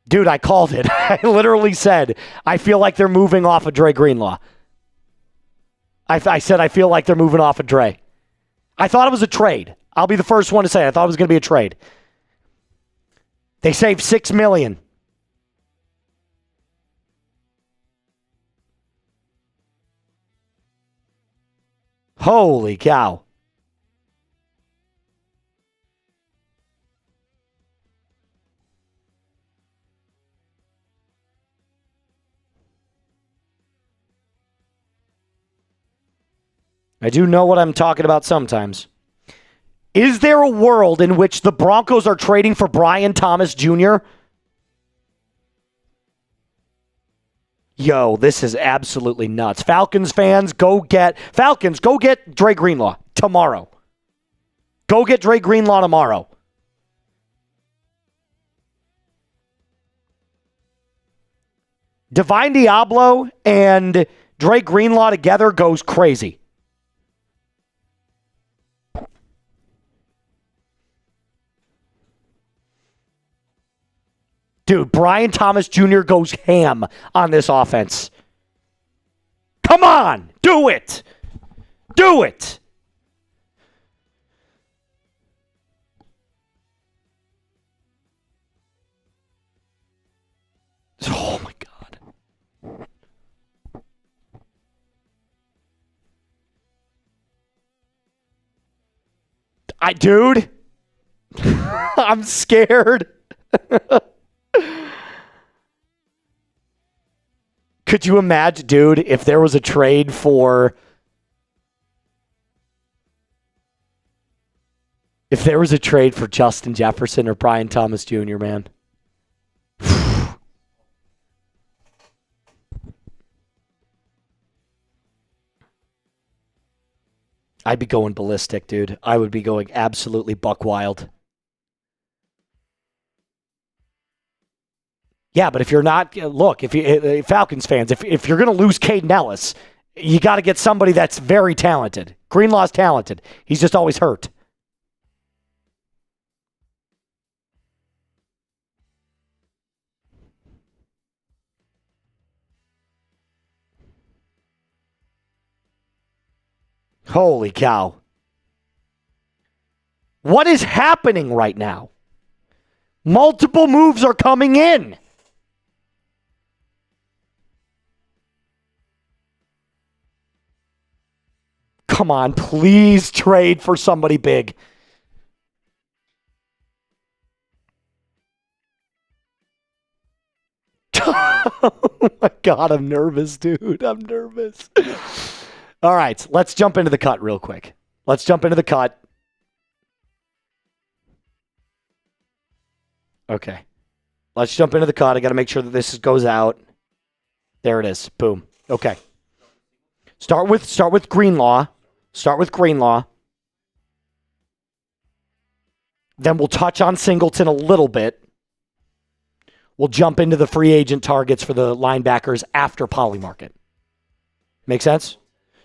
Dude, I called it. I literally said, I feel like they're moving off of Dre Greenlaw. I said, I feel like they're moving off of Dre. I thought it was a trade. I'll be the first one to say it. I thought it was going to be a trade. They saved $6 million. Holy cow. I do know what I'm talking about sometimes. Is there a world in which the Broncos are trading for Brian Thomas Jr.? Yo, this is absolutely nuts. Falcons fans, go get Dre Greenlaw tomorrow. Go get Dre Greenlaw tomorrow. Divine Diablo and Dre Greenlaw together goes crazy. Dude, Brian Thomas Jr. goes ham on this offense. Come on, do it. Do it. Oh, my God. Dude, I'm scared. Could you imagine, dude, if there was a trade for... If there was a trade for Justin Jefferson or Brian Thomas Jr., man. I'd be going ballistic, dude. I would be going absolutely buck wild. Yeah, but if you're not, look, if you Falcons fans, if you're going to lose Caden Ellis, you got to get somebody that's very talented. Greenlaw's talented. He's just always hurt. Holy cow. What is happening right now? Multiple moves are coming in. Come on, please trade for somebody big. Oh my God, I'm nervous, dude. I'm nervous. All right, let's jump into the cut real quick. Let's jump into the cut. Okay. Let's jump into the cut. I got to make sure that this goes out. There it is. Boom. Okay. Start with Greenlaw. Start with Greenlaw. Then we'll touch on Singleton a little bit. We'll jump into the free agent targets for the linebackers after Polymarket. Make sense?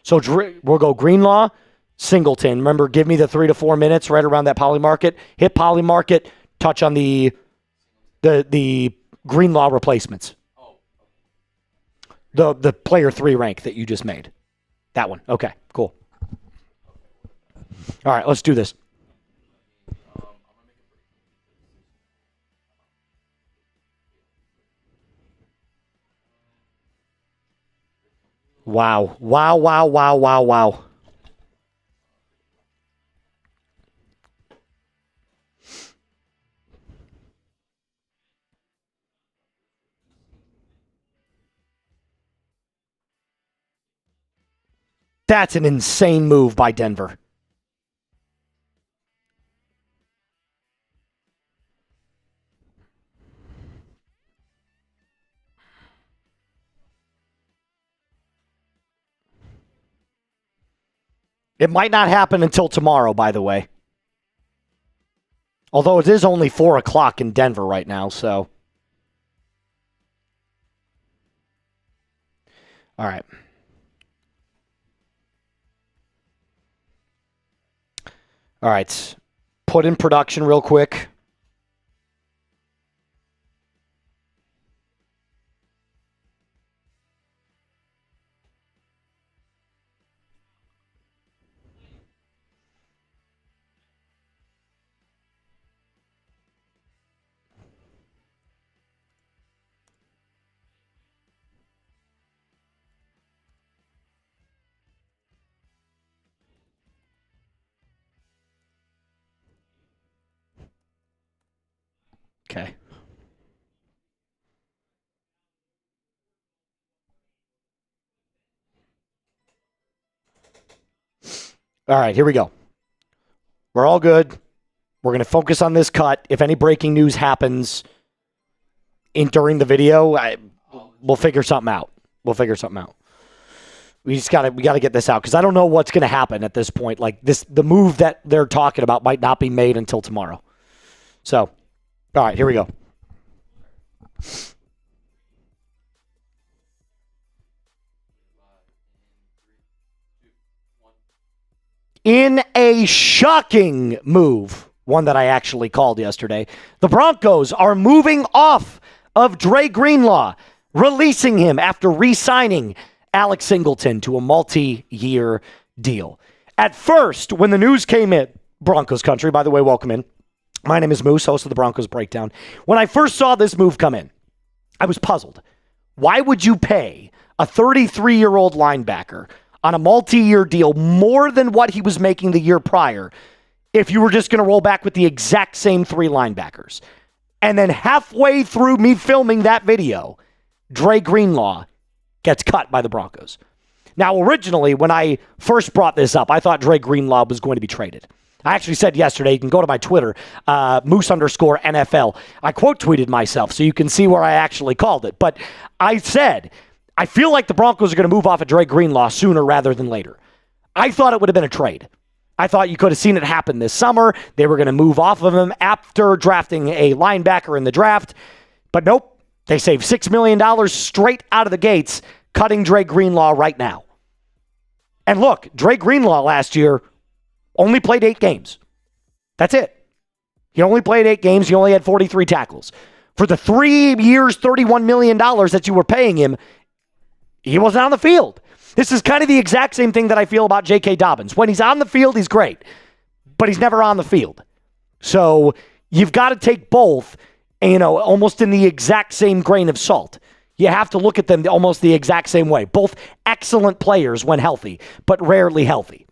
So we'll go Greenlaw, Singleton. Remember, give me the 3 to 4 minutes right around that Polymarket. Hit Polymarket, touch on the Greenlaw replacements. The player 3 rank that you just made. That one. Okay, cool. All right, let's do this. Wow. Wow, wow, wow, wow, wow. That's an insane move by Denver. It might not happen until tomorrow, by the way. Although it is only 4 o'clock in Denver right now, so. All right. All right. Put in production real quick. Okay. All right, here we go. We're all good. We're going to focus on this cut. If any breaking news happens during the video, we'll figure something out. We got to get this out because I don't know what's going to happen at this point. Like the move that they're talking about might not be made until tomorrow. So, all right, here we go. In a shocking move, one that I actually called yesterday, the Broncos are moving off of Dre Greenlaw, releasing him after re-signing Alex Singleton to a multi-year deal. At first, when the news came in, Broncos country, by the way, welcome in. My name is Moose, host of the Broncos Breakdown. When I first saw this move come in, I was puzzled. Why would you pay a 33-year-old linebacker on a multi-year deal more than what he was making the year prior if you were just going to roll back with the exact same three linebackers? And then halfway through me filming that video, Dre Greenlaw gets cut by the Broncos. Now, originally, when I first brought this up, I thought Dre Greenlaw was going to be traded. I actually said yesterday, you can go to my Twitter, Moose_NFL. I quote tweeted myself so you can see where I actually called it. But I said, I feel like the Broncos are going to move off of Dre Greenlaw sooner rather than later. I thought it would have been a trade. I thought you could have seen it happen this summer. They were going to move off of him after drafting a linebacker in the draft. But nope, they saved $6 million straight out of the gates, cutting Dre Greenlaw right now. And look, Dre Greenlaw last year only played 8 games. That's it. He only played 8 games. He only had 43 tackles. For the 3 years, $31 million that you were paying him, he wasn't on the field. This is kind of the exact same thing that I feel about J.K. Dobbins. When he's on the field, he's great, but he's never on the field. So you've got to take both, almost in the exact same grain of salt. You have to look at them almost the exact same way. Both excellent players when healthy, but rarely healthy.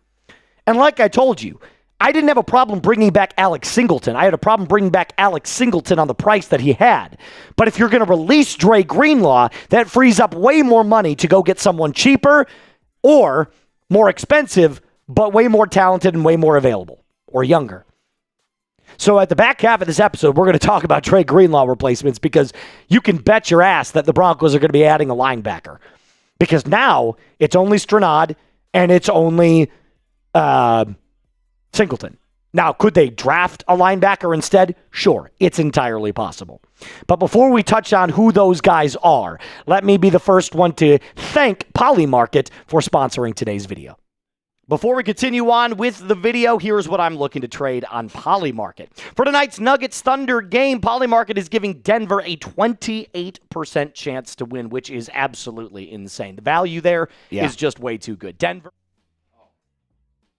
And like I told you, I didn't have a problem bringing back Alex Singleton. I had a problem bringing back Alex Singleton on the price that he had. But if you're going to release Dre Greenlaw, that frees up way more money to go get someone cheaper or more expensive, but way more talented and way more available or younger. So at the back half of this episode, we're going to talk about Dre Greenlaw replacements because you can bet your ass that the Broncos are going to be adding a linebacker. Because now it's only Stranad and it's only Singleton. Now, could they draft a linebacker instead? Sure, it's entirely possible. But before we touch on who those guys are, let me be the first one to thank Polymarket for sponsoring today's video. Before we continue on with the video, here's what I'm looking to trade on Polymarket. For tonight's Nuggets Thunder game, Polymarket is giving Denver a 28% chance to win, which is absolutely insane. The value there is just way too good. Denver.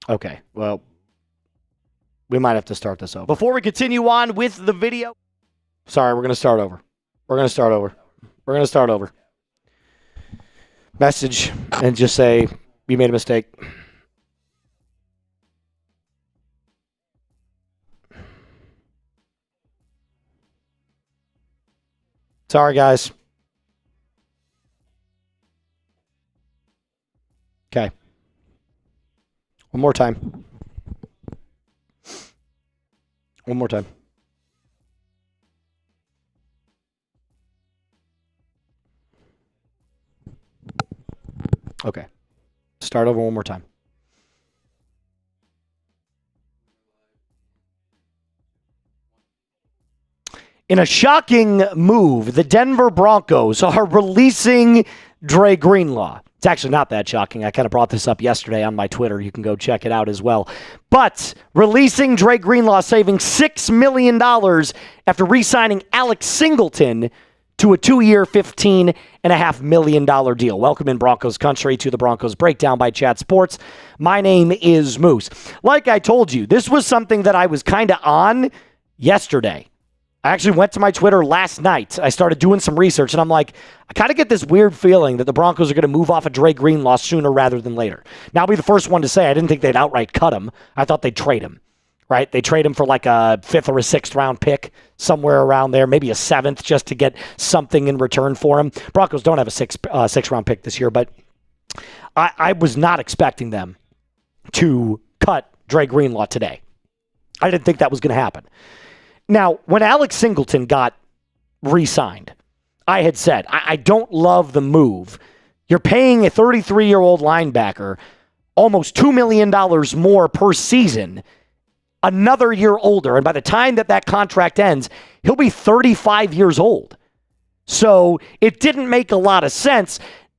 Okay, well, we might have to start this over. Before we continue on with the video. Sorry, we're going to start over. We're going to start over. Message and just say, you made a mistake. Sorry, guys. Okay. One more time. One more time. Okay. Start over one more time. In a shocking move, the Denver Broncos are releasing Dre Greenlaw. It's actually not that shocking. I kind of brought this up yesterday on my Twitter. You can go check it out as well. But releasing Dre Greenlaw, saving $6 million after re-signing Alex Singleton to a 2-year, $15.5 million deal. Welcome in Broncos country to the Broncos Breakdown by Chat Sports. My name is Moose. Like I told you, this was something that I was kind of on yesterday. I actually went to my Twitter last night. I started doing some research, and I'm like, I kind of get this weird feeling that the Broncos are going to move off of Dre Greenlaw sooner rather than later. Now, I'll be the first one to say I didn't think they'd outright cut him. I thought they'd trade him, right? They trade him for like a 5th or a 6th round pick, somewhere around there, maybe a 7th, just to get something in return for him. Broncos don't have a 6th round pick this year, but I was not expecting them to cut Dre Greenlaw today. I didn't think that was going to happen. Now, when Alex Singleton got re-signed, I had said, I don't love the move. You're paying a 33-year-old linebacker almost $2 million more per season, another year older. And by the time that contract ends, he'll be 35 years old. So it didn't make a lot of sense.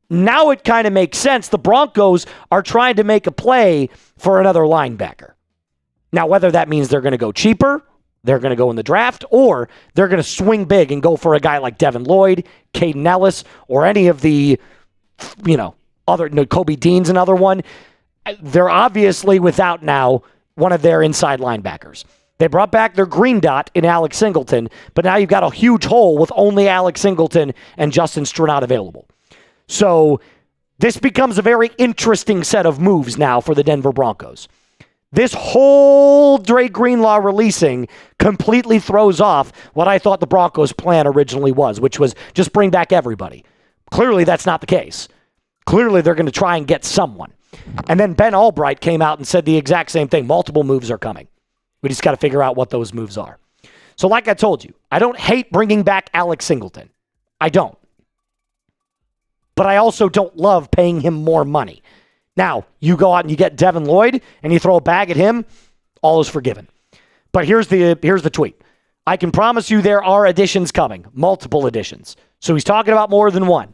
Now it kind of makes sense. The Broncos are trying to make a play for another linebacker. Now, whether that means they're going to go cheaper, they're going to go in the draft, or they're going to swing big and go for a guy like Devin Lloyd, Caden Ellis, or any of the, other, Kobe Dean's another one. They're obviously without now one of their inside linebackers. They brought back their green dot in Alex Singleton, but now you've got a huge hole with only Alex Singleton and Justin Strnad available. So this becomes a very interesting set of moves now for the Denver Broncos. This whole Dre Greenlaw releasing completely throws off what I thought the Broncos' plan originally was, which was just bring back everybody. Clearly, that's not the case. Clearly, they're going to try and get someone. And then Ben Ulbrich came out and said the exact same thing. Multiple moves are coming. We just got to figure out what those moves are. So like I told you, I don't hate bringing back Alex Singleton. I don't. But I also don't love paying him more money. Now, you go out and you get Devin Lloyd and you throw a bag at him, all is forgiven. But here's the tweet. I can promise you there are additions coming, multiple additions. So he's talking about more than one.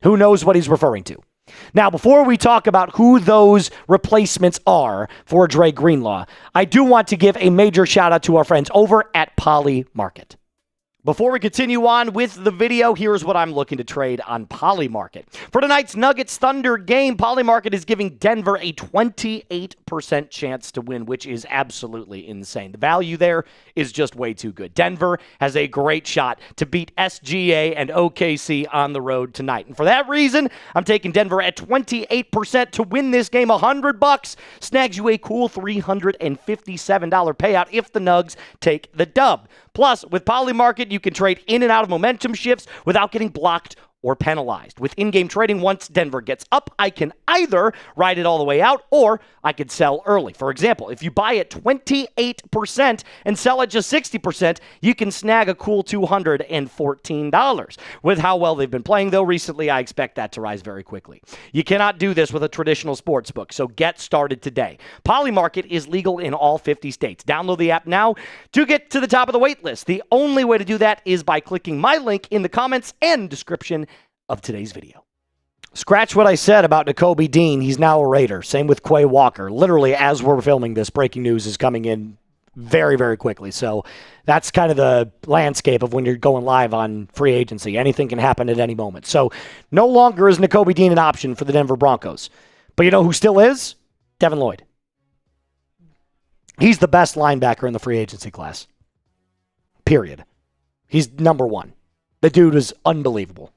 Who knows what he's referring to? Now, before we talk about who those replacements are for Dre Greenlaw, I do want to give a major shout out to our friends over at Poly Market. Before we continue on with the video, here's what I'm looking to trade on Poly Market. For tonight's Nuggets Thunder game, Poly Market is giving Denver a 28% chance to win, which is absolutely insane. The value there is just way too good. Denver has a great shot to beat SGA and OKC on the road tonight. And for that reason, I'm taking Denver at 28% to win this game. $100 snags you a cool $357 payout if the Nugs take the dub. Plus, with Poly Market, you can trade in and out of momentum shifts without getting blocked or penalized. With in-game trading, once Denver gets up, I can either ride it all the way out or I could sell early. For example, if you buy at 28% and sell at just 60%, you can snag a cool $214. With how well they've been playing, though, recently, I expect that to rise very quickly. You cannot do this with a traditional sports book, so get started today. Poly Market is legal in all 50 states. Download the app now to get to the top of the wait list. The only way to do that is by clicking my link in the comments and description of today's video. Scratch what I said about Nakobe Dean. He's now a Raider. Same with Quay Walker. Literally, as we're filming this, breaking news is coming in very, very quickly. So that's kind of the landscape of when you're going live on free agency. Anything can happen at any moment. So no longer is Nakobe Dean an option for the Denver Broncos. But you know who still is? Devin Lloyd. He's the best linebacker in the free agency class. Period. He's number one. The dude is unbelievable.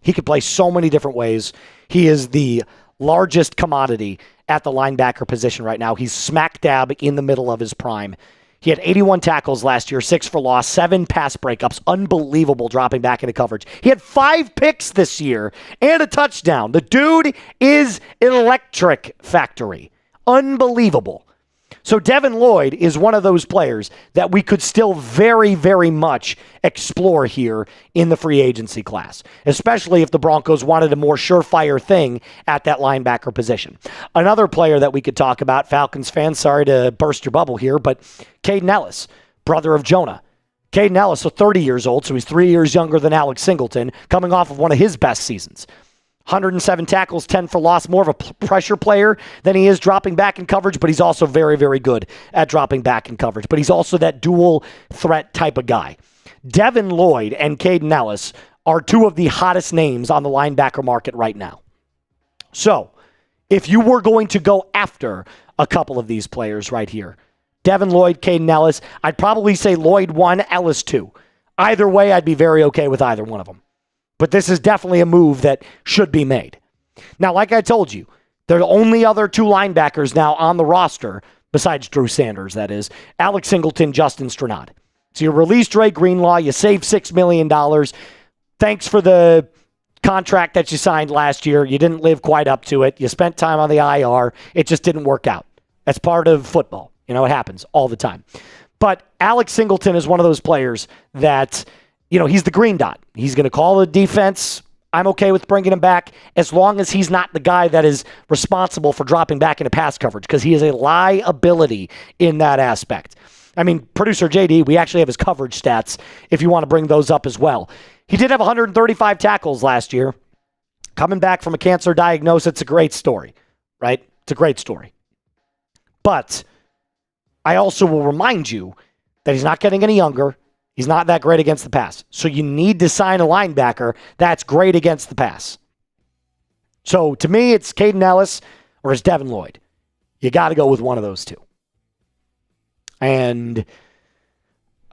He could play so many different ways. He is the largest commodity at the linebacker position right now. He's smack dab in the middle of his prime. He had 81 tackles last year, 6 for loss, 7 pass breakups. Unbelievable dropping back into coverage. He had 5 picks this year and a touchdown. The dude is an electric factory. Unbelievable. So Devin Lloyd is one of those players that we could still very, very much explore here in the free agency class, especially if the Broncos wanted a more surefire thing at that linebacker position. Another player that we could talk about, Falcons fans, sorry to burst your bubble here, but Caden Ellis, brother of Jonah. Caden Ellis is 30 years old, so he's 3 years younger than Alex Singleton, coming off of one of his best seasons. 107 tackles, 10 for loss, more of a pressure player than he is dropping back in coverage, but he's also very, very good at dropping back in coverage. But he's also that dual threat type of guy. Devin Lloyd and Caden Ellis are two of the hottest names on the linebacker market right now. So, if you were going to go after a couple of these players right here, Devin Lloyd, Caden Ellis, I'd probably say Lloyd 1, Ellis 2. Either way, I'd be very okay with either one of them. But this is definitely a move that should be made. Now, like I told you, there are only other 2 linebackers now on the roster, besides Drew Sanders, that is, Alex Singleton, Justin Strnad. So you release Dre Greenlaw, you save $6 million. Thanks for the contract that you signed last year. You didn't live quite up to it. You spent time on the IR. It just didn't work out. That's part of football. You know, it happens all the time. But Alex Singleton is one of those players that, you know, he's the green dot. He's going to call the defense. I'm okay with bringing him back as long as he's not the guy that is responsible for dropping back into pass coverage, because he is a liability in that aspect. I mean, producer JD, we actually have his coverage stats if you want to bring those up as well. He did have 135 tackles last year. Coming back from a cancer diagnosis, it's a great story, right? It's a great story. But I also will remind you that he's not getting any younger. He's not that great against the pass. So you need to sign a linebacker that's great against the pass. So to me, it's Caden Ellis or it's Devin Lloyd. You got to go with one of those two. And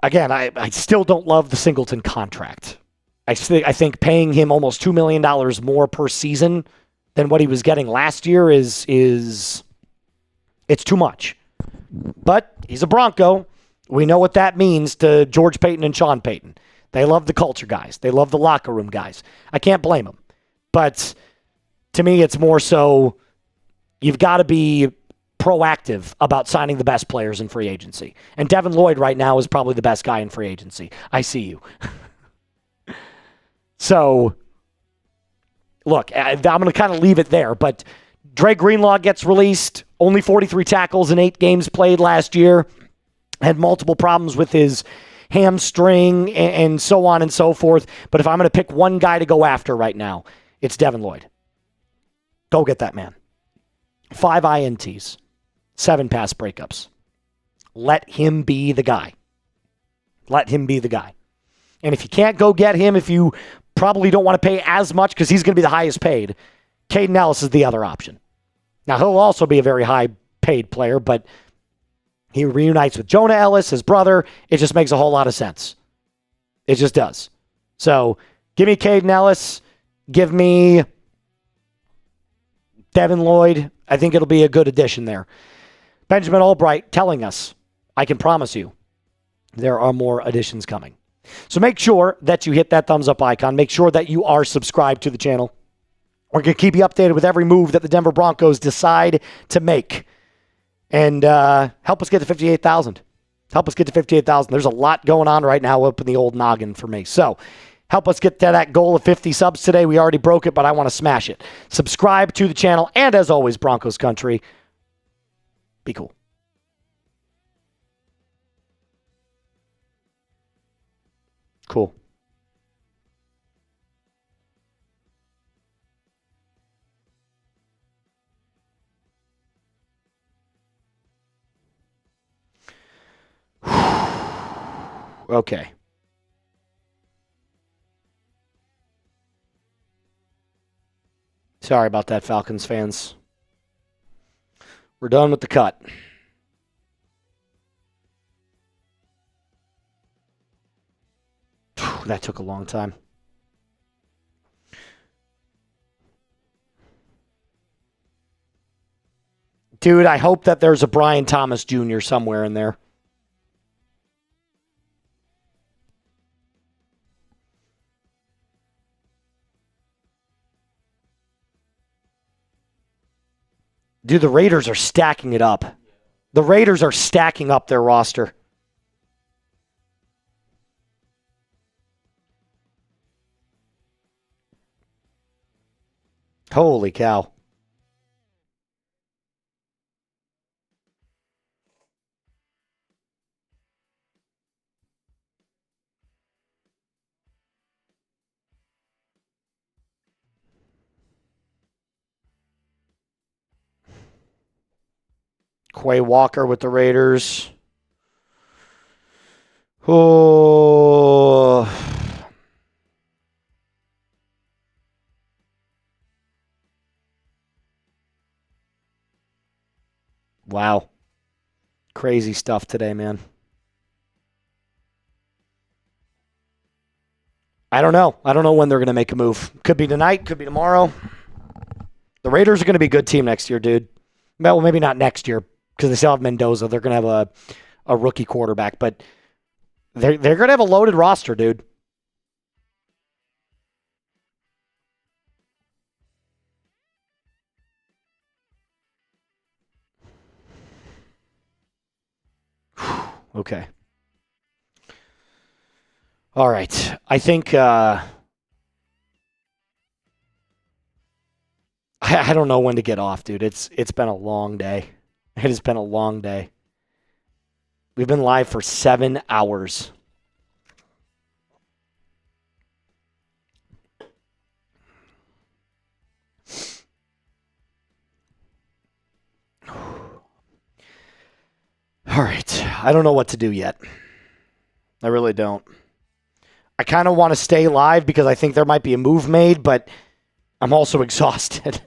again, I still don't love the Singleton contract. I think paying him almost $2 million more per season than what he was getting last year is it's too much. But he's a Bronco. We know what that means to George Payton and Sean Payton. They love the culture guys. They love the locker room guys. I can't blame them. But to me, it's more so you've got to be proactive about signing the best players in free agency. And Devin Lloyd right now is probably the best guy in free agency. I see you. So, look, I'm going to kind of leave it there. But Dre Greenlaw gets released. Only 43 tackles in 8 games played last year. Had multiple problems with his hamstring and so on and so forth. But if I'm going to pick one guy to go after right now, it's Devin Lloyd. Go get that man. 5 INTs. 7 pass breakups. Let him be the guy. Let him be the guy. And if you can't go get him, if you probably don't want to pay as much because he's going to be the highest paid, Caden Ellis is the other option. Now, he'll also be a very high-paid player, but he reunites with Jonah Ellis, his brother. It just makes a whole lot of sense. It just does. So, give me Caden Ellis. Give me Devin Lloyd. I think it'll be a good addition there. Benjamin Ulbrich telling us, I can promise you, there are more additions coming. So make sure that you hit that thumbs up icon. Make sure that you are subscribed to the channel. We're going to keep you updated with every move that the Denver Broncos decide to make. And help us get to 58,000. Help us get to 58,000. There's a lot going on right now up in the old noggin for me. So help us get to that goal of 50 subs today. We already broke it, but I want to smash it. Subscribe to the channel. And as always, Broncos country, be cool. Cool. Okay. Sorry about that, Falcons fans. We're done with the cut. That took a long time. Dude, I hope that there's a Brian Thomas Jr. somewhere in there. Dude, the Raiders are stacking it up. The Raiders are stacking up their roster. Holy cow. Quay Walker with the Raiders. Oh. Wow. Crazy stuff today, man. I don't know. I don't know when they're going to make a move. Could be tonight, could be tomorrow. The Raiders are going to be a good team next year, dude. Well, maybe not next year because they still have Mendoza. They're going to have a rookie quarterback, but they're going to have a loaded roster, dude. Okay. All right. I think I don't know when to get off, dude. It's been a long day. It has been a long day. We've been live for 7 hours. All right. I don't know what to do yet. I really don't. I kind of want to stay live because I think there might be a move made, but I'm also exhausted.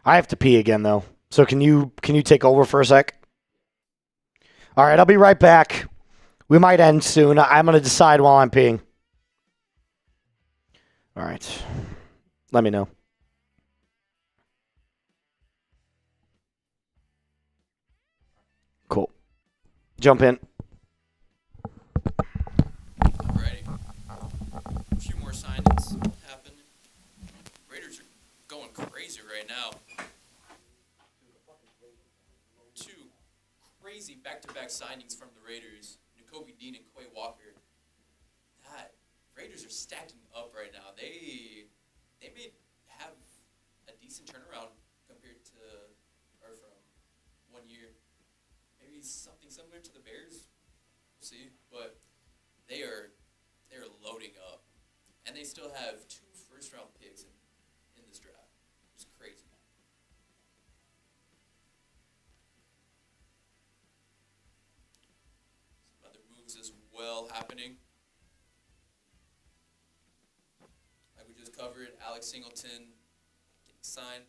I have to pee again, though. So can you take over for a sec? All right, I'll be right back. We might end soon. I'm going to decide while I'm peeing. All right. Let me know. Cool. Jump in. Alrighty. A few more signings happened. Raiders are going crazy right now. Two crazy back-to-back signings from the Raiders. Nakobe Dean and Quay Walker. Raiders are stacking up right now. They may have a decent turnaround compared to, or from 1 year. Maybe something similar to the Bears. We'll see. But they're loading up. And they still have 2 first-round picks in this draft. It's crazy. Some other moves as well happening. Like we just covered, Alex Singleton getting signed.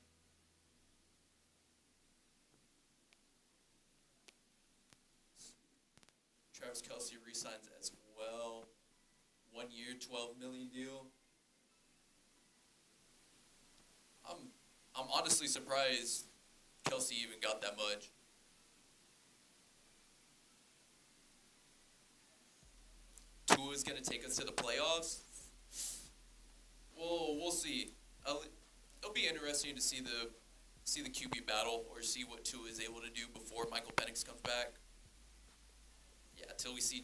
Travis Kelce re-signs as well. 1 year, $12 million deal. I'm honestly surprised Kelce even got that much. Tua is going to take us to the playoffs. Well, we'll see. It'll be interesting to see the QB battle or see what Tua is able to do before Michael Penix comes back. Yeah, until we see.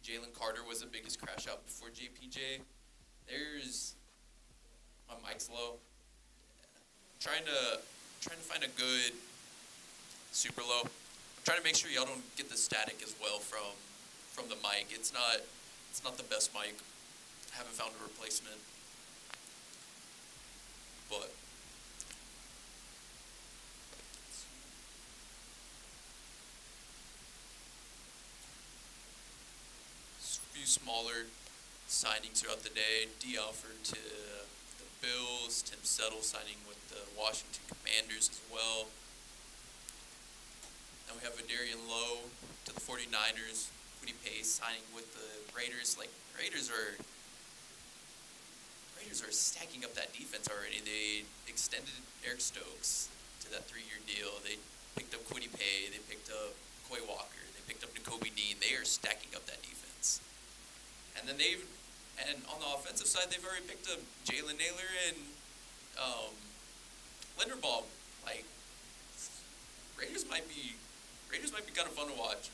Jalen Carter was the biggest crash out before JPJ. There's my mic's low. Trying to find a good super low. I'm trying to make sure y'all don't get the static as well from the mic. It's not the best mic. I haven't found a replacement. But a few smaller signings throughout the day. D. Alford to the Bills. Tim Settle signing with the Washington Commanders as well. Then we have Adarian Lowe to the 49ers. Quiddy Pace signing with the Raiders. Raiders are stacking up that defense already. They extended Eric Stokes to that 3-year deal. They picked up Quiddy Pace. They picked up Quay Walker. They picked up Nakobe Dean. They are stacking up that defense. And then on the offensive side, they've already picked up Jalen Naylor and Linderbaum. Raiders might be kind of fun to watch.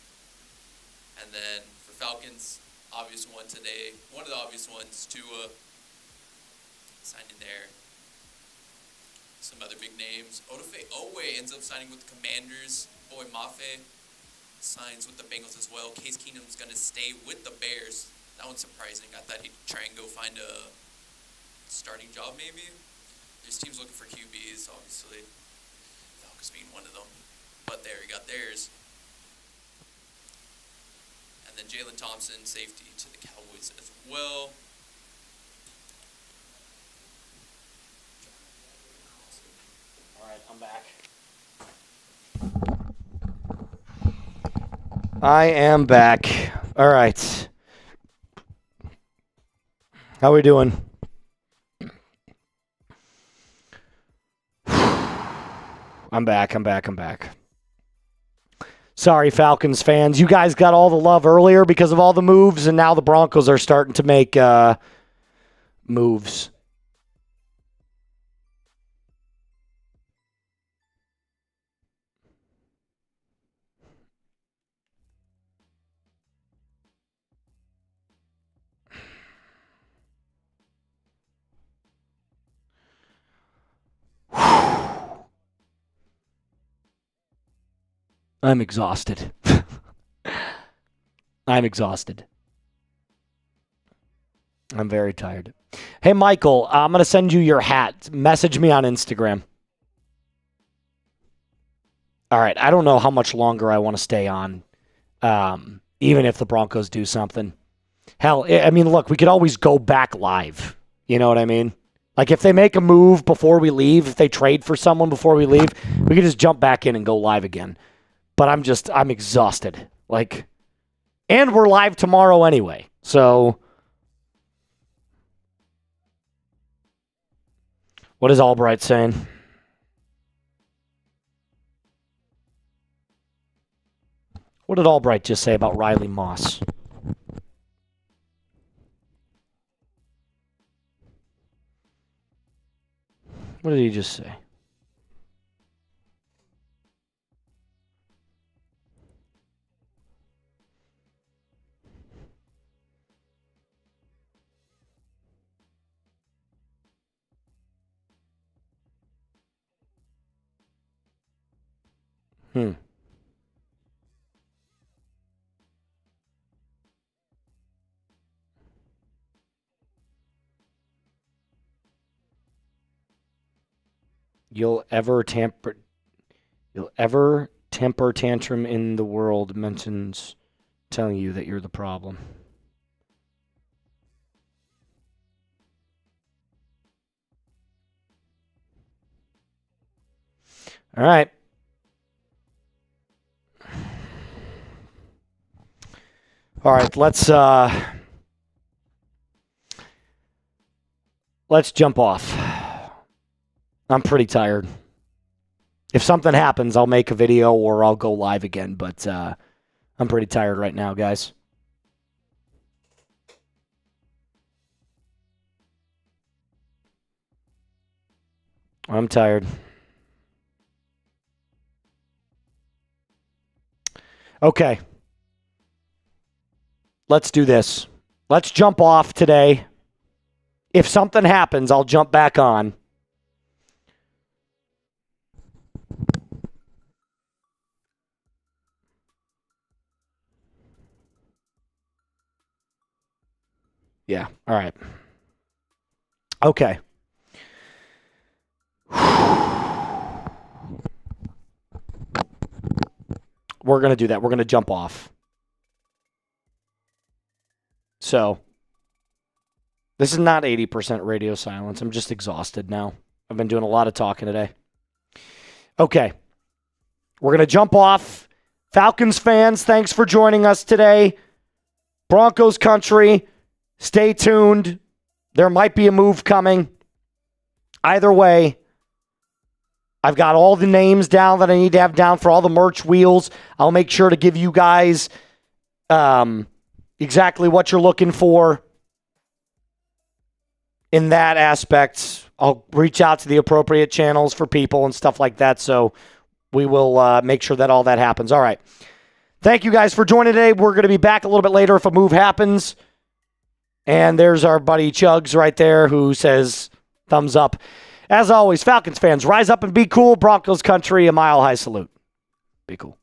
And then for Falcons, obvious one today. One of the obvious ones, Tua signed in there. Some other big names. Odafe Owe ends up signing with the Commanders. Boy Mafe signs with the Bengals as well. Case Keenum's going to stay with the Bears. That one's surprising. I thought he'd try and go find a starting job maybe. There's teams looking for QBs, obviously. Falcons being one of them. But there, he got theirs. And then Jalen Thompson, safety to the Cowboys as well. All right, I'm back. I am back. All right. How we doing? I'm back. Sorry, Falcons fans. You guys got all the love earlier because of all the moves, and now the Broncos are starting to make moves. I'm exhausted. I'm exhausted. I'm very tired. Hey, Michael, I'm going to send you your hat. Message me on Instagram. All right. I don't know how much longer I want to stay on, even if the Broncos do something. Hell, I mean, look, we could always go back live. You know what I mean? Like, if they make a move before we leave, if they trade for someone before we leave, we could just jump back in and go live again. But I'm exhausted. Like, and we're live tomorrow anyway. So, what is Ulbrich saying? What did Ulbrich just say about Riley Moss? What did he just say? You'll ever temper tantrum in the world mentions telling you that you're the problem. All right. All right, let's jump off. I'm pretty tired. If something happens, I'll make a video or I'll go live again, but I'm pretty tired right now, guys. I'm tired. Okay. Let's do this. Let's jump off today. If something happens, I'll jump back on. Yeah, all right. Okay. We're going to do that. We're going to jump off. So, this is not 80% radio silence. I'm just exhausted now. I've been doing a lot of talking today. Okay. We're going to jump off. Falcons fans, thanks for joining us today. Broncos country, stay tuned. There might be a move coming. Either way, I've got all the names down that I need to have down for all the merch wheels. I'll make sure to give you guys exactly what you're looking for in that aspect. I'll reach out to the appropriate channels for people and stuff like that. So we will make sure that all that happens. All right. Thank you guys for joining today. We're going to be back a little bit later if a move happens. And there's our buddy Chugs right there who says thumbs up. As always, Falcons fans, rise up and be cool. Broncos country, a mile high salute. Be cool.